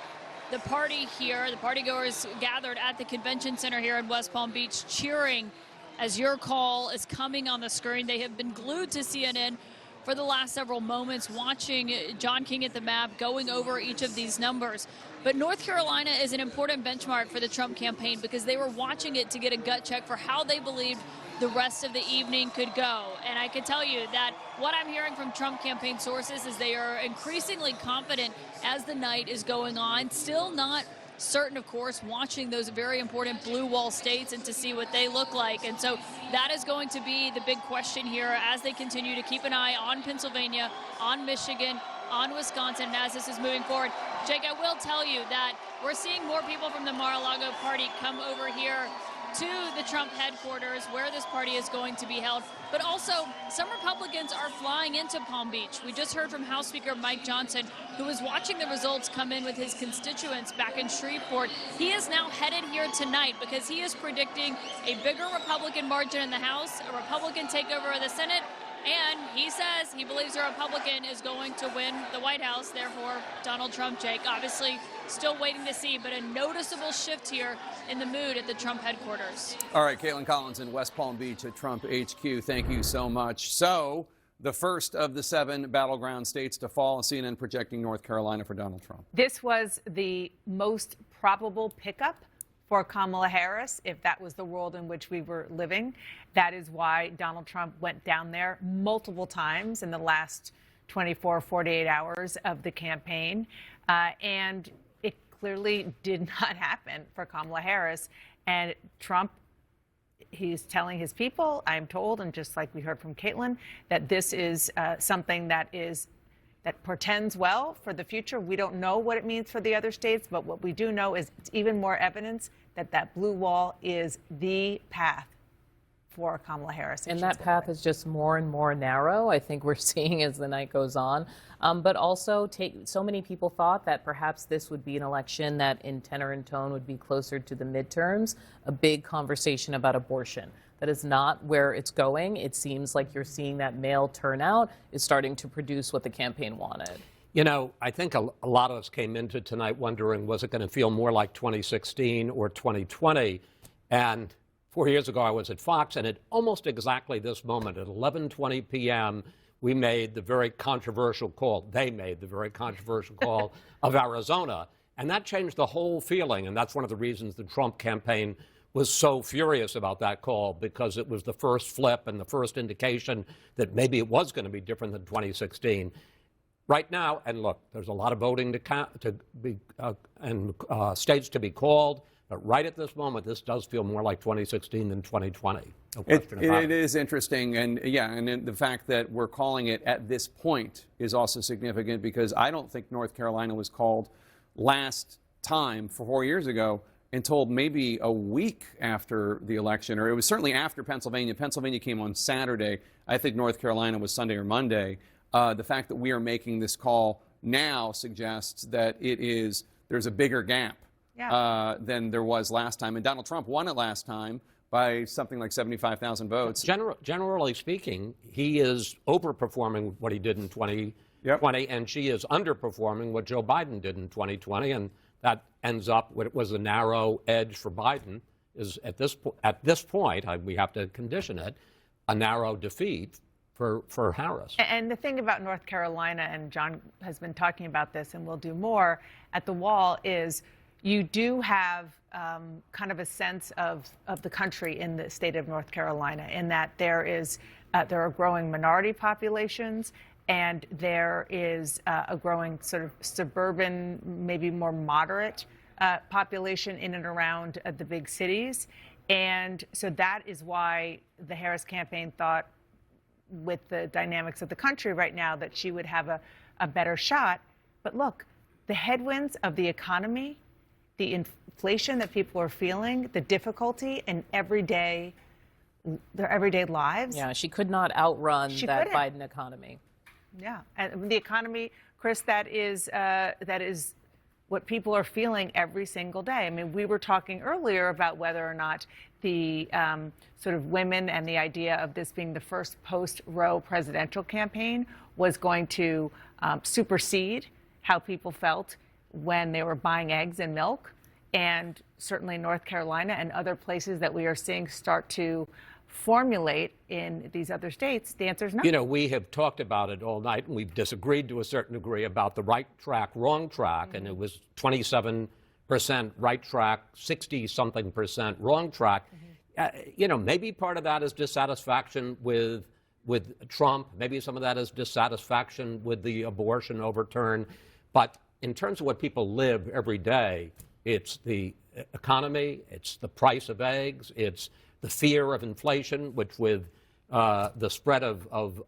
the party here, the partygoers gathered at the convention center here in West Palm Beach cheering as your call is coming on the screen. They have been glued to CNN for the last several moments, watching John King at the map, going over each of these numbers. But North Carolina is an important benchmark for the Trump campaign because they were watching it to get a gut check for how they believed the rest of the evening could go. And I can tell you that what I'm hearing from Trump campaign sources is they are increasingly confident as the night is going on. Still not certain, of course, watching those very important blue wall states and to see what they look like. And so that is going to be the big question here as they continue to keep an eye on Pennsylvania, on Michigan, on Wisconsin as this is moving forward. Jake, I will tell you that we're seeing more people from the Mar-a-Lago party come over here to the Trump headquarters where this party is going to be held. But also, some Republicans are flying into Palm Beach. We just heard from House Speaker Mike Johnson, who was watching the results come in with his constituents back in Shreveport. He is now headed here tonight because he is predicting a bigger Republican margin in the House, a Republican takeover of the Senate, and he says he believes a Republican is going to win the White House, therefore Donald Trump, Jake. Obviously, still waiting to see, but a noticeable shift here in the mood at the Trump headquarters. All right, Caitlin Collins in West Palm Beach at Trump HQ. Thank you so much. So, the first of the 7 battleground states to fall, CNN projecting North Carolina for Donald Trump. This was the most probable pickup for Kamala Harris, if that was the world in which we were living. That is why Donald Trump went down there multiple times in the last 24, 48 hours of the campaign. And it clearly did not happen for Kamala Harris. And Trump, he's telling his people, I'm told, and just like we heard from Caitlin, that this is something that portends well for the future. We don't know what it means for the other states, but what we do know is it's even more evidence that that blue wall is the path for Kamala Harris. And that path is just more and more narrow, I think we're seeing as the night goes on. But also, so many people thought that perhaps this would be an election that in tenor and tone would be closer to the midterms, a big conversation about abortion. That is not where it's going. It seems like you're seeing that male turnout is starting to produce what the campaign wanted. You know, I think a lot of us came into tonight wondering, was it going to feel more like 2016 or 2020? And 4 years ago, I was at Fox, and at almost exactly this moment, at 11:20 p.m., we made the very controversial call. They made the very controversial call of Arizona. And that changed the whole feeling. And that's one of the reasons the Trump campaign was so furious about that call, because it was the first flip and the first indication that maybe it was going to be different than 2016. Right now, and look, there's a lot of voting and states to be called, but right at this moment, this does feel more like 2016 than 2020. No question about it. It is interesting, and yeah, and the fact that we're calling it at this point is also significant because I don't think North Carolina was called last time 4 years ago until maybe a week after the election, or it was certainly after Pennsylvania. Pennsylvania came on Saturday. I think North Carolina was Sunday or Monday. The fact that we are making this call now suggests that there's a bigger gap than there was last time. And Donald Trump won it last time by something like 75,000 votes. Generally speaking, he is overperforming what he did in 2020, and she is underperforming what Joe Biden did in 2020. And that ends up what it was a narrow edge for Biden is at this point, we have to condition it, a narrow defeat for Harris. And the thing about North Carolina, and John has been talking about this and will do more at the wall, is you do have kind of a sense of the country in the state of North Carolina, in that there are growing minority populations, and there is a growing sort of suburban, maybe more moderate population in and around the big cities. And so that is why the Harris campaign thought, with the dynamics of the country right now, that she would have a better shot. But look, the headwinds of the economy, the inflation that people are feeling, the difficulty in their everyday lives. Yeah, she could not outrun that couldn't. Biden economy. Yeah, and the economy, Chris, that is what people are feeling every single day. I mean, we were talking earlier about whether or not the sort of women and the idea of this being the first post-Roe presidential campaign was going to supersede how people felt when they were buying eggs and milk. And certainly North Carolina and other places that we are seeing start to formulate in these other states, the answer is no. You know, we have talked about it all night, and we've disagreed to a certain degree about the right track, wrong track, and it was 27% right track, 60-something% wrong track. You know, maybe part of that is dissatisfaction with Trump. Maybe some of that is dissatisfaction with the abortion overturn. But in terms of what people live every day, it's the economy, it's the price of eggs, it's the fear of inflation, which with the spread of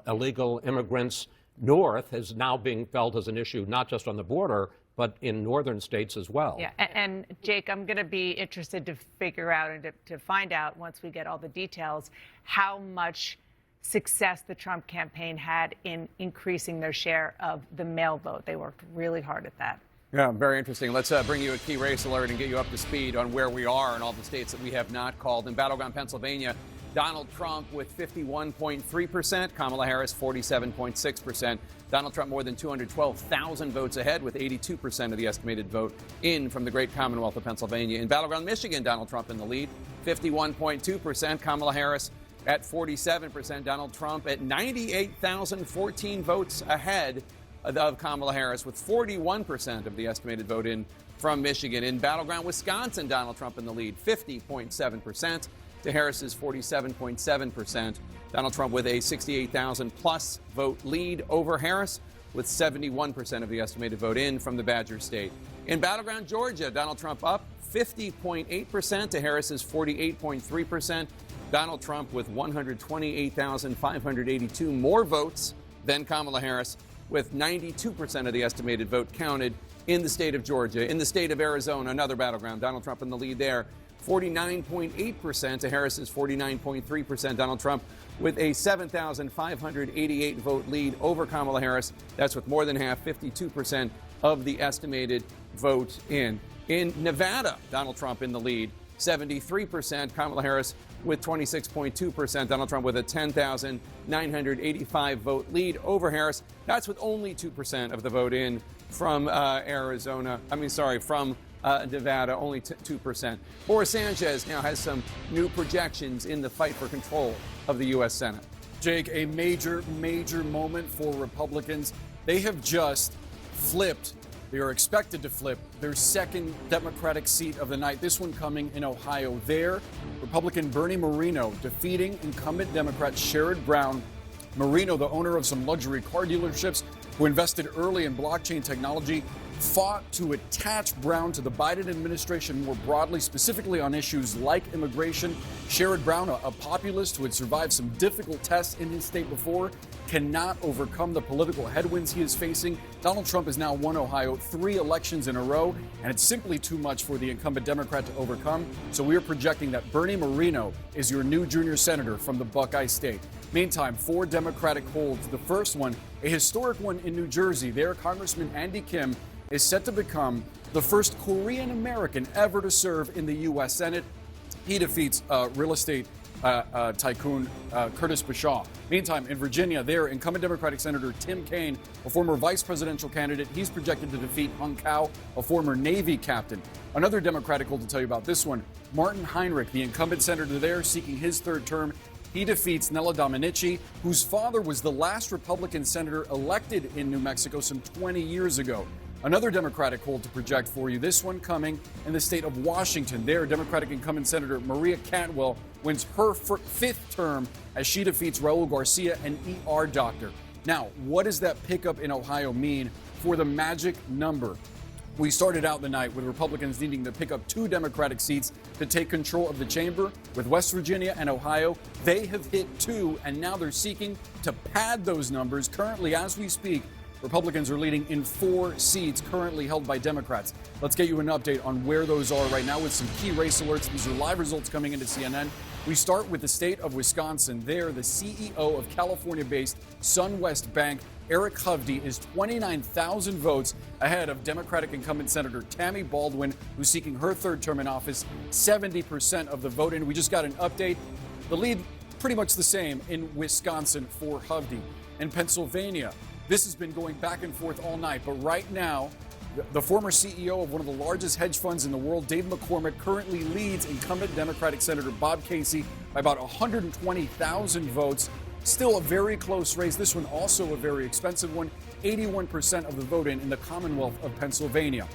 illegal immigrants north is now being felt as an issue not just on the border, but in northern states as well. Yeah, and Jake, I'm going to be interested to figure out and to find out, once we get all the details, how much success the Trump campaign had in increasing their share of the mail vote. They worked really hard at that. Yeah, very interesting. Let's bring you a key race alert and get you up to speed on where we are in all the states that we have not called. In battleground Pennsylvania, Donald Trump with 51.3%, Kamala Harris 47.6%. Donald Trump more than 212,000 votes ahead, with 82% of the estimated vote in from the great Commonwealth of Pennsylvania. In battleground Michigan, Donald Trump in the lead, 51.2%, Kamala Harris at 47%, Donald Trump at 98,014 votes ahead of Kamala Harris, with 41% of the estimated vote in from Michigan. In battleground Wisconsin, Donald Trump in the lead, 50.7% to Harris's 47.7%. Donald Trump with a 68,000-plus vote lead over Harris, with 71% of the estimated vote in from the Badger State. In battleground Georgia, Donald Trump up 50.8% to Harris's 48.3%. Donald Trump with 128,582 more votes than Kamala Harris, with 92% of the estimated vote counted in the state of Georgia. In the state of Arizona, another battleground, Donald Trump in the lead there, 49.8% to Harris's 49.3%. Donald Trump with a 7,588 vote lead over Kamala Harris. That's with more than half, 52% of the estimated vote in. In Nevada, Donald Trump in the lead, 73%. Kamala Harris with 26.2%. Donald Trump with a 10,985 vote lead over Harris. That's with only 2% of the vote in from from Nevada, only 2%. Boris Sanchez now has some new projections in the fight for control of the U.S. Senate. Jake, a major moment for Republicans. They have just flipped. They are expected to flip their second Democratic seat of the night, this one coming in Ohio. There, Republican Bernie Moreno defeating incumbent Democrat Sherrod Brown. Moreno, the owner of some luxury car dealerships who invested early in blockchain technology, fought to attach Brown to the Biden administration more broadly, specifically on issues like immigration. Sherrod Brown, a populist who had survived some difficult tests in his state before, cannot overcome the political headwinds he is facing. Donald Trump has now won Ohio 3 elections in a row, and it's simply too much for the incumbent Democrat to overcome. So we are projecting that Bernie Moreno is your new junior senator from the Buckeye State. Meantime, 4 Democratic holds. The first one, a historic one in New Jersey. There, Congressman Andy Kim is set to become the first Korean American ever to serve in the U.S. Senate. He defeats real estate tycoon Curtis Bashaw. Meantime, in Virginia, there, incumbent Democratic Senator Tim Kaine, a former vice presidential candidate, he's projected to defeat Hung Cao, a former Navy captain. Another Democratic goal to tell you about this one, Martin Heinrich, the incumbent senator there seeking his third term. He defeats Nella Dominici, whose father was the last Republican senator elected in New Mexico some 20 years ago. Another Democratic hold to project for you, this one coming in the state of Washington. There, Democratic incumbent Senator Maria Cantwell wins her fifth term as she defeats Raul Garcia, an ER doctor. Now, what does that pickup in Ohio mean for the magic number? We started out the night with Republicans needing to pick up 2 Democratic seats to take control of the chamber. With West Virginia and Ohio, they have hit 2, and now they're seeking to pad those numbers. Currently, as we speak, Republicans are leading in 4 seats currently held by Democrats. Let's get you an update on where those are right now with some key race alerts. These are live results coming into CNN. We start with the state of Wisconsin. There, the CEO of California-based SunWest Bank, Eric Hovde, is 29,000 votes ahead of Democratic incumbent Senator Tammy Baldwin, who's seeking her third term in office, 70% of the vote. And we just got an update. The lead pretty much the same in Wisconsin for Hovde. In Pennsylvania, this has been going back and forth all night, but right now, the former CEO of one of the largest hedge funds in the world, Dave McCormick, currently leads incumbent Democratic Senator Bob Casey by about 120,000 votes. Still a very close race. This one also a very expensive one. 81% of the vote in the Commonwealth of Pennsylvania.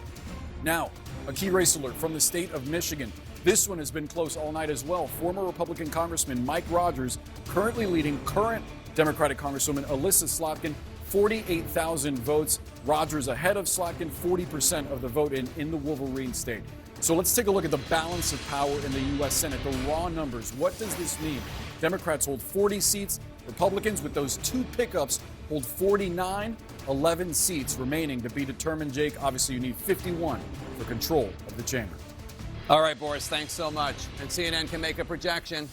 Now, a key race alert from the state of Michigan. This one has been close all night as well. Former Republican Congressman Mike Rogers currently leading current Democratic Congresswoman Alyssa Slotkin, 48,000 votes. Rogers ahead of Slotkin, 40% of the vote in the Wolverine state. So let's take a look at the balance of power in the U.S. Senate, the raw numbers. What does this mean? Democrats hold 40 seats. Republicans, with those 2 pickups, hold 49, 11 seats remaining to be determined. Jake, obviously you need 51 for control of the chamber. All right, Boris, thanks so much. And CNN can make a projection.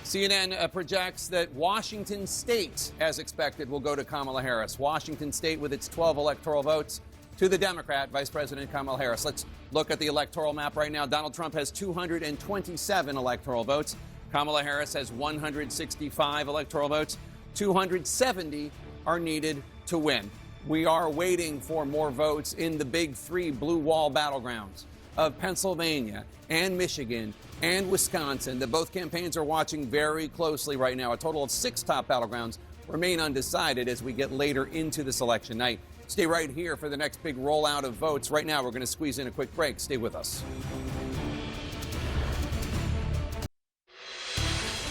CNN projects that Washington State, as expected, will go to Kamala Harris. Washington State, with its 12 electoral votes, to the Democrat, Vice President Kamala Harris. Let's look at the electoral map right now. Donald Trump has 227 electoral votes. Kamala Harris has 165 electoral votes. 270 are needed to win. We are waiting for more votes in the big 3 blue wall battlegrounds of Pennsylvania and Michigan and Wisconsin that both campaigns are watching very closely right now. A total of 6 top battlegrounds remain undecided as we get later into this election night. Stay right here for the next big rollout of votes. Right now, we're going to squeeze in a quick break. Stay with us.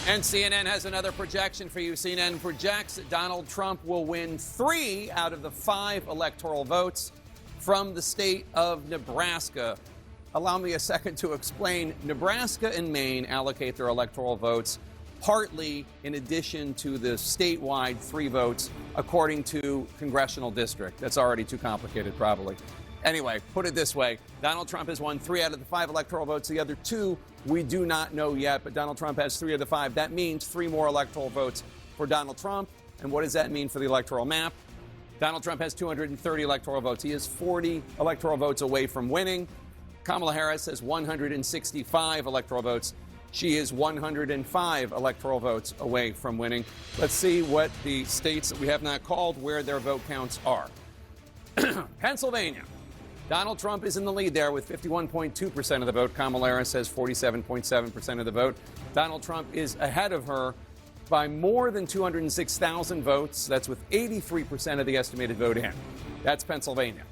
And CNN has another projection for you. CNN projects that Donald Trump will win 3 out of the 5 electoral votes from the state of Nebraska. Allow me a second to explain. Nebraska and Maine allocate their electoral votes partly in addition to the statewide 3 votes according to congressional district. That's already too complicated, probably. Anyway, put it this way. Donald Trump has won 3 out of the 5 electoral votes. The other 2 we do not know yet, but Donald Trump has 3 of the 5. That means 3 more electoral votes for Donald Trump. And what does that mean for the electoral map? Donald Trump has 230 electoral votes. He is 40 electoral votes away from winning. Kamala Harris has 165 electoral votes. She is 105 electoral votes away from winning. Let's see what the states that we have not called, where their vote counts are. Pennsylvania. Donald Trump is in the lead there with 51.2% of the vote. Kamala Harris has 47.7% of the vote. Donald Trump is ahead of her by more than 206,000 votes. That's with 83% of the estimated vote in. That's Pennsylvania.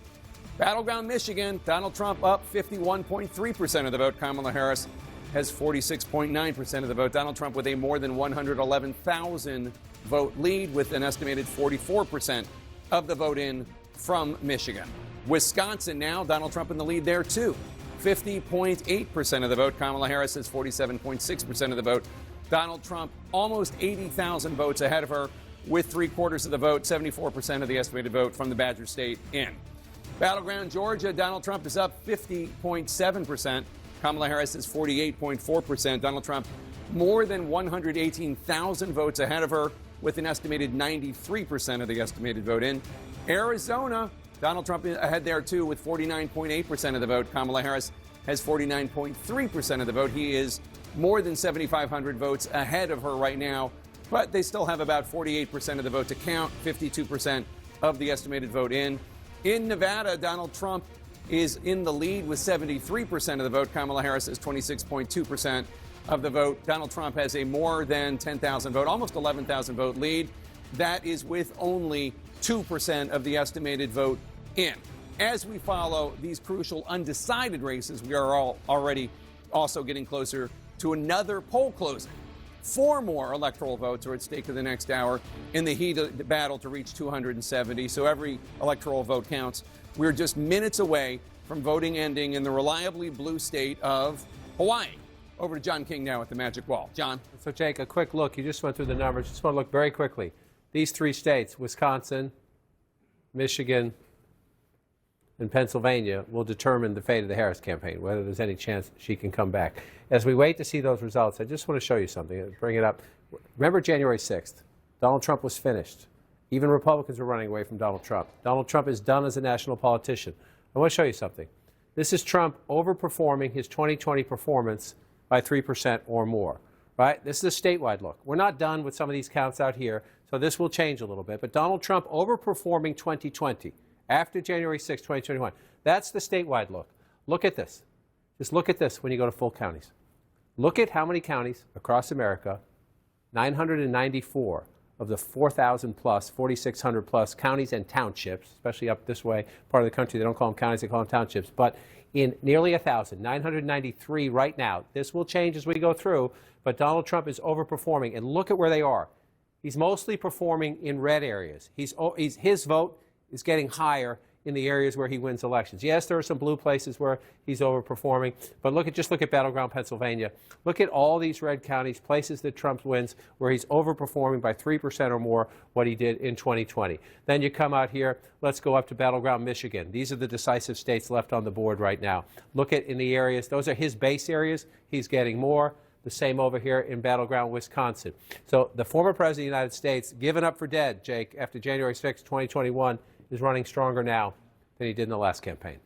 Battleground Michigan, Donald Trump up 51.3% of the vote. Kamala Harris has 46.9% of the vote. Donald Trump with a more than 111,000 vote lead with an estimated 44% of the vote in from Michigan. Wisconsin now, Donald Trump in the lead there too. 50.8% of the vote. Kamala Harris has 47.6% of the vote. Donald Trump almost 80,000 votes ahead of her with 3/4 of the vote, 74% of the estimated vote from the Badger State in. Battleground Georgia, Donald Trump is up 50.7%. Kamala Harris is 48.4%. Donald Trump more than 118,000 votes ahead of her with an estimated 93% of the estimated vote in. Arizona, Donald Trump ahead there too with 49.8% of the vote. Kamala Harris has 49.3% of the vote. He is more than 7,500 votes ahead of her right now, but they still have about 48% of the vote to count, 52% of the estimated vote in. In Nevada, Donald Trump is in the lead with 73% of the vote. Kamala Harris has 26.2% of the vote. Donald Trump has a more than 10,000 vote, almost 11,000 vote lead. That is with only 2% of the estimated vote in. As we follow these crucial undecided races, we are already also getting closer to another poll closing. 4 more electoral votes are at stake in the next hour in the heat of the battle to reach 270. So every electoral vote counts. We're just minutes away from voting ending in the reliably blue state of Hawaii. Over to John King now at the Magic Wall. John. So, Jake, a quick look. You just went through the numbers. Just want to look very quickly. These 3 states, Wisconsin, Michigan, and Pennsylvania, will determine the fate of the Harris campaign, whether there's any chance she can come back. As we wait to see those results, I just want to show you something. Bring it up. Remember January 6th? Donald Trump was finished. Even Republicans were running away from Donald Trump. Donald Trump is done as a national politician. I want to show you something. This is Trump overperforming his 2020 performance by 3% or more. Right? This is a statewide look. We're not done with some of these counts out here, so this will change a little bit. But Donald Trump overperforming 2020 after January 6, 2021. That's the statewide look. Look at this. Just look at this when you go to full counties. Look at how many counties across America, 994 of the 4,000 plus, 4,600 plus counties and townships, especially up this way, part of the country, they don't call them counties, they call them townships, but in nearly 1,000, 993 right now. This will change as we go through, but Donald Trump is overperforming, and look at where they are. He's mostly performing in red areas. His vote is getting higher in the areas where he wins elections. Yes, there are some blue places where he's overperforming, but just look at battleground Pennsylvania. Look at all these red counties, places that Trump wins, where he's overperforming by 3% or more what he did in 2020. Then you come out here, let's go up to battleground Michigan. These are the decisive states left on the board right now. Look at in the areas, those are his base areas, he's getting more. The same over here in battleground Wisconsin. So the former president of the United States, given up for dead, Jake, after January 6, 2021, is running stronger now than he did in the last campaign.